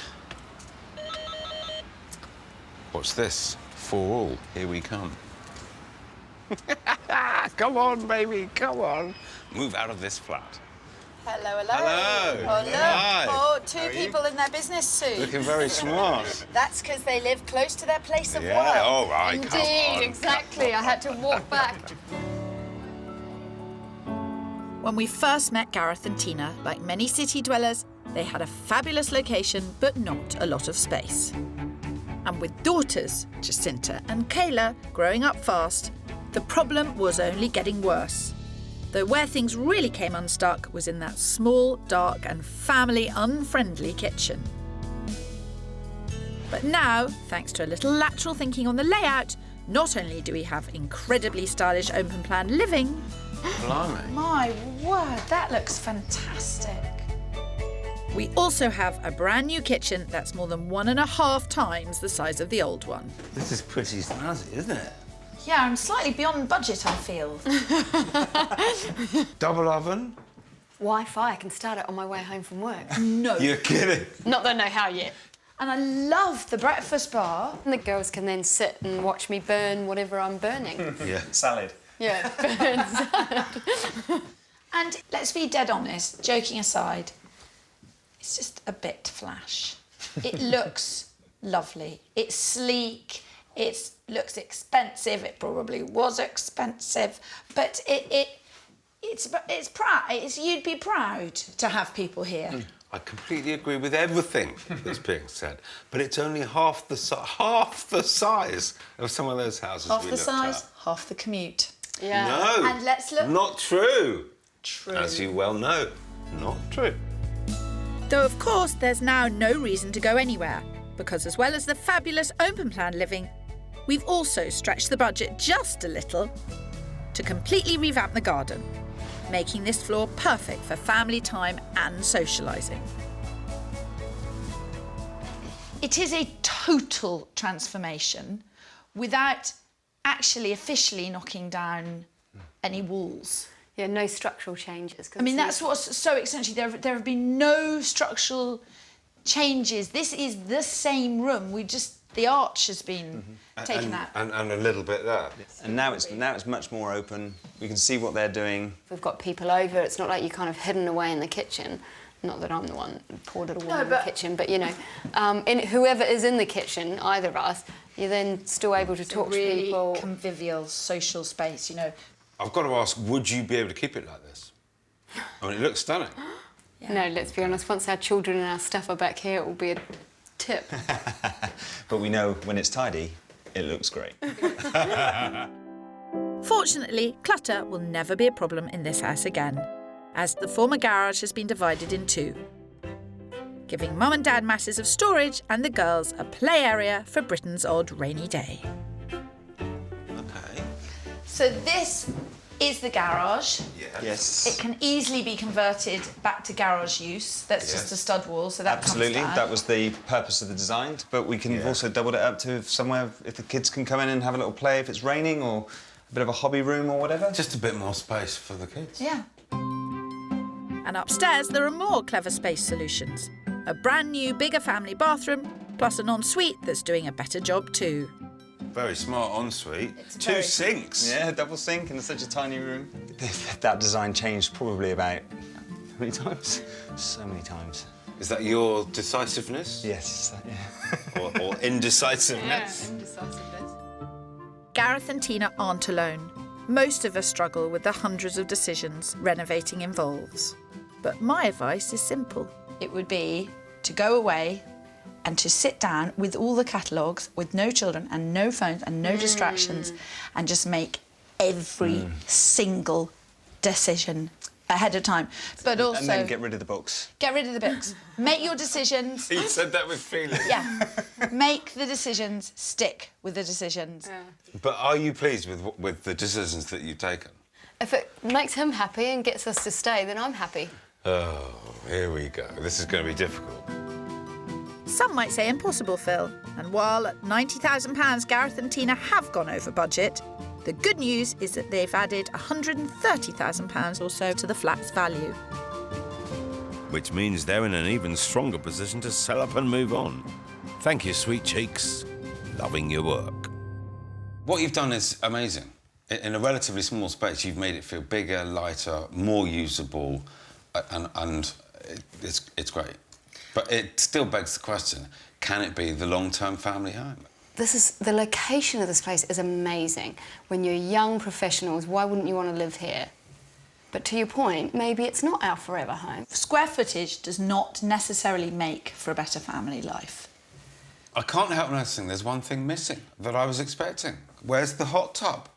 What's this? For all. Here we come. Come on, baby, come on. Move out of this flat. Hello, hello. Hello. Oh, look. Hi. Oh, How two are you? people in their business suit. Looking very smart. That's because they live close to their place of Yeah, work. all right, come Indeed, on. exactly. I had to walk back. When we first met Gareth and Tina, like many city dwellers, they had a fabulous location, but not a lot of space. And with daughters, Jacinta and Kayla, growing up fast, the problem was only getting worse. Though where things really came unstuck was in that small, dark and family-unfriendly kitchen. But now, thanks to a little lateral thinking on the layout, not only do we have incredibly stylish open-plan living... Blimey. My word, that looks fantastic. We also have a brand new kitchen that's more than 1.5 times the size of the old one. This is pretty snazzy, isn't it? Yeah, I'm slightly beyond budget, I feel. Double oven? Wi-Fi, I can start it on my way home from work. No. You're kidding. Not that I know how yet. And I love the breakfast bar. And the girls can then sit and watch me burn whatever I'm burning. Yeah. Salad. Yeah, burn salad. And let's be dead honest, joking aside, it's just a bit flash. It looks lovely. It's sleek. It looks expensive. It probably was expensive, but it's proud. You'd be proud to have people here. I completely agree with everything that's being said, but it's only half the size of some of those houses Half we the looked size, at. half the commute. Yeah. No. And let's look. Not true. True. As you well know, not true. Though, of course, there's now no reason to go anywhere, because as well as the fabulous open-plan living, we've also stretched the budget just a little to completely revamp the garden, making this floor perfect for family time and socialising. It is a total transformation without actually officially knocking down any walls. Yeah, no structural changes. I mean, that's what's so essentially. There have been no structural changes. This is the same room. The arch has been taken out. And a little bit there. And now it's much more open. We can see what they're doing. We've got people over. It's not like you're kind of hidden away in the kitchen. Not that I'm the one who poured it all in the kitchen, but, you know, whoever is in the kitchen, either of us, you're then still able to talk to people. Really convivial, social space, you know. I've got to ask, would you be able to keep it like this? I mean, it looks stunning. Yeah. No, let's be honest, once our children and our stuff are back here, it will be a tip. But we know when it's tidy, it looks great. Fortunately, clutter will never be a problem in this house again, as the former garage has been divided in two, giving Mum and Dad masses of storage and the girls a play area for Britain's odd rainy day. Okay. So this is the garage. Yes. It can easily be converted back to garage use. That's just a stud wall, so that Absolutely, comes down. that was the purpose of the design. But we can also double it up to somewhere if the kids can come in and have a little play if it's raining, or a bit of a hobby room or whatever. Just a bit more space for the kids. Yeah. And upstairs there are more clever space solutions. A brand new, bigger family bathroom, plus an ensuite that's doing a better job too. Very smart ensuite. Two Two sinks. Yeah, double sink in such a tiny room. That design changed probably about, how many times? So many times. Is that your decisiveness? Yes, yeah. or indecisiveness? Yeah, indecisiveness. Gareth and Tina aren't alone. Most of us struggle with the hundreds of decisions renovating involves. But my advice is simple. It would be to go away and to sit down with all the catalogues, with no children and no phones and no distractions, and just make every single decision ahead of time. But also... And then get rid of the books. Get rid of the books. Make your decisions. You said that with feeling. Yeah. Make the decisions, stick with the decisions. But are you pleased with the decisions that you've taken? If it makes him happy and gets us to stay, then I'm happy. Oh, here we go. This is going to be difficult. Some might say impossible, Phil. And while at £90,000 Gareth and Tina have gone over budget, the good news is that they've added £130,000 or so to the flat's value. Which means they're in an even stronger position to sell up and move on. Thank you, sweet cheeks. Loving your work. What you've done is amazing. In a relatively small space, you've made it feel bigger, lighter, more usable, and it's great. But it still begs the question, can it be the long-term family home? The location of this place is amazing. When you're young professionals, why wouldn't you want to live here? But to your point, maybe it's not our forever home. Square footage does not necessarily make for a better family life. I can't help noticing there's one thing missing that I was expecting. Where's the hot tub?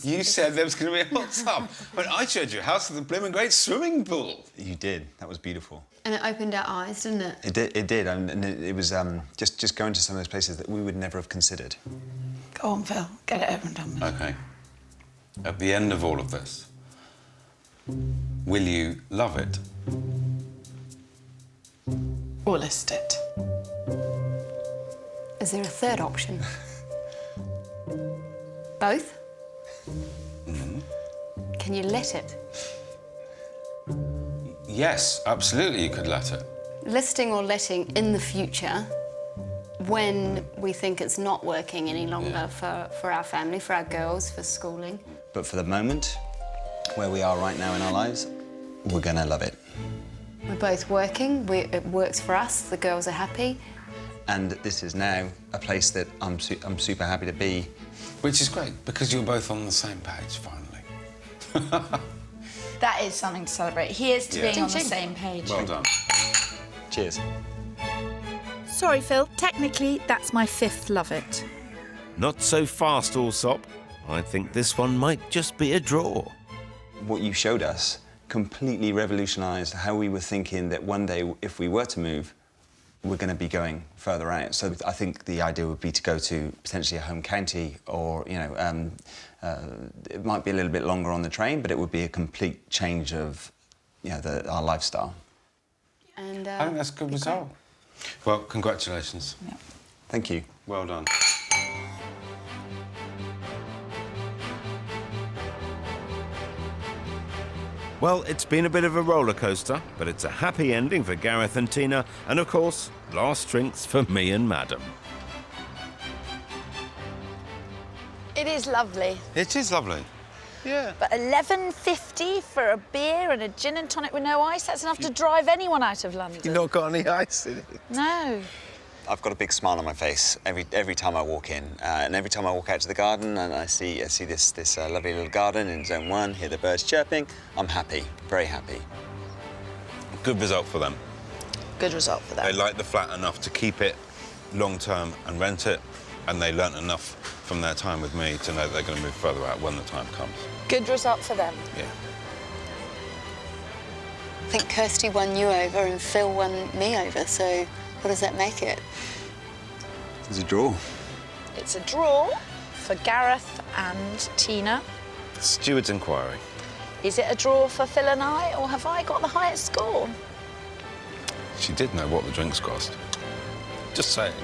You said there was going to be a hot tub, but I showed you a house with a blooming great swimming pool. You did. That was beautiful. And it opened our eyes, didn't it? It did, and it was just going to some of those places that we would never have considered. Go on, Phil. Get it over and done with. OK. At the end of all of this, will you love it? Or list it. Is there a third option? Both? Can you let it? Yes, absolutely you could let it. Listing or letting in the future, when we think it's not working any longer for our family, for our girls, for schooling. But for the moment, where we are right now in our lives, we're going to love it. We're both working, it works for us, the girls are happy. And this is now a place that I'm super happy to be. Which is great, because you're both on the same page, finally. That is something to celebrate. Here's to being on the same page. Well done. Cheers. Sorry, Phil. Technically, that's my fifth love it. Not so fast, Allsopp. I think this one might just be a draw. What you showed us completely revolutionised how we were thinking that one day, if we were to move, we're going to be going further out. So I think the idea would be to go to potentially a home county, or, you know, it might be a little bit longer on the train, but it would be a complete change of, you know, our lifestyle. And I think that's a good result. Well, congratulations. Yeah. Thank you. Well done. Well, it's been a bit of a roller coaster, but it's a happy ending for Gareth and Tina, and of course, last drinks for me and Madam. It is lovely. It is lovely. Yeah. But $11.50 for a beer and a gin and tonic with no ice, that's enough to drive anyone out of London. You've not got any ice in it? No. I've got a big smile on my face every time I walk in, and every time I walk out to the garden and I see this lovely little garden in Zone 1, hear the birds chirping, I'm happy, very happy. Good result for them. Good result for them. They like the flat enough to keep it long-term and rent it, and they learnt enough from their time with me to know that they're going to move further out when the time comes. Good result for them. Yeah. I think Kirstie won you over and Phil won me over, so what does that make it? It's a draw. It's a draw for Gareth and Tina. Steward's inquiry. Is it a draw for Phil and I, or have I got the highest score? She did know what the drinks cost. Just saying.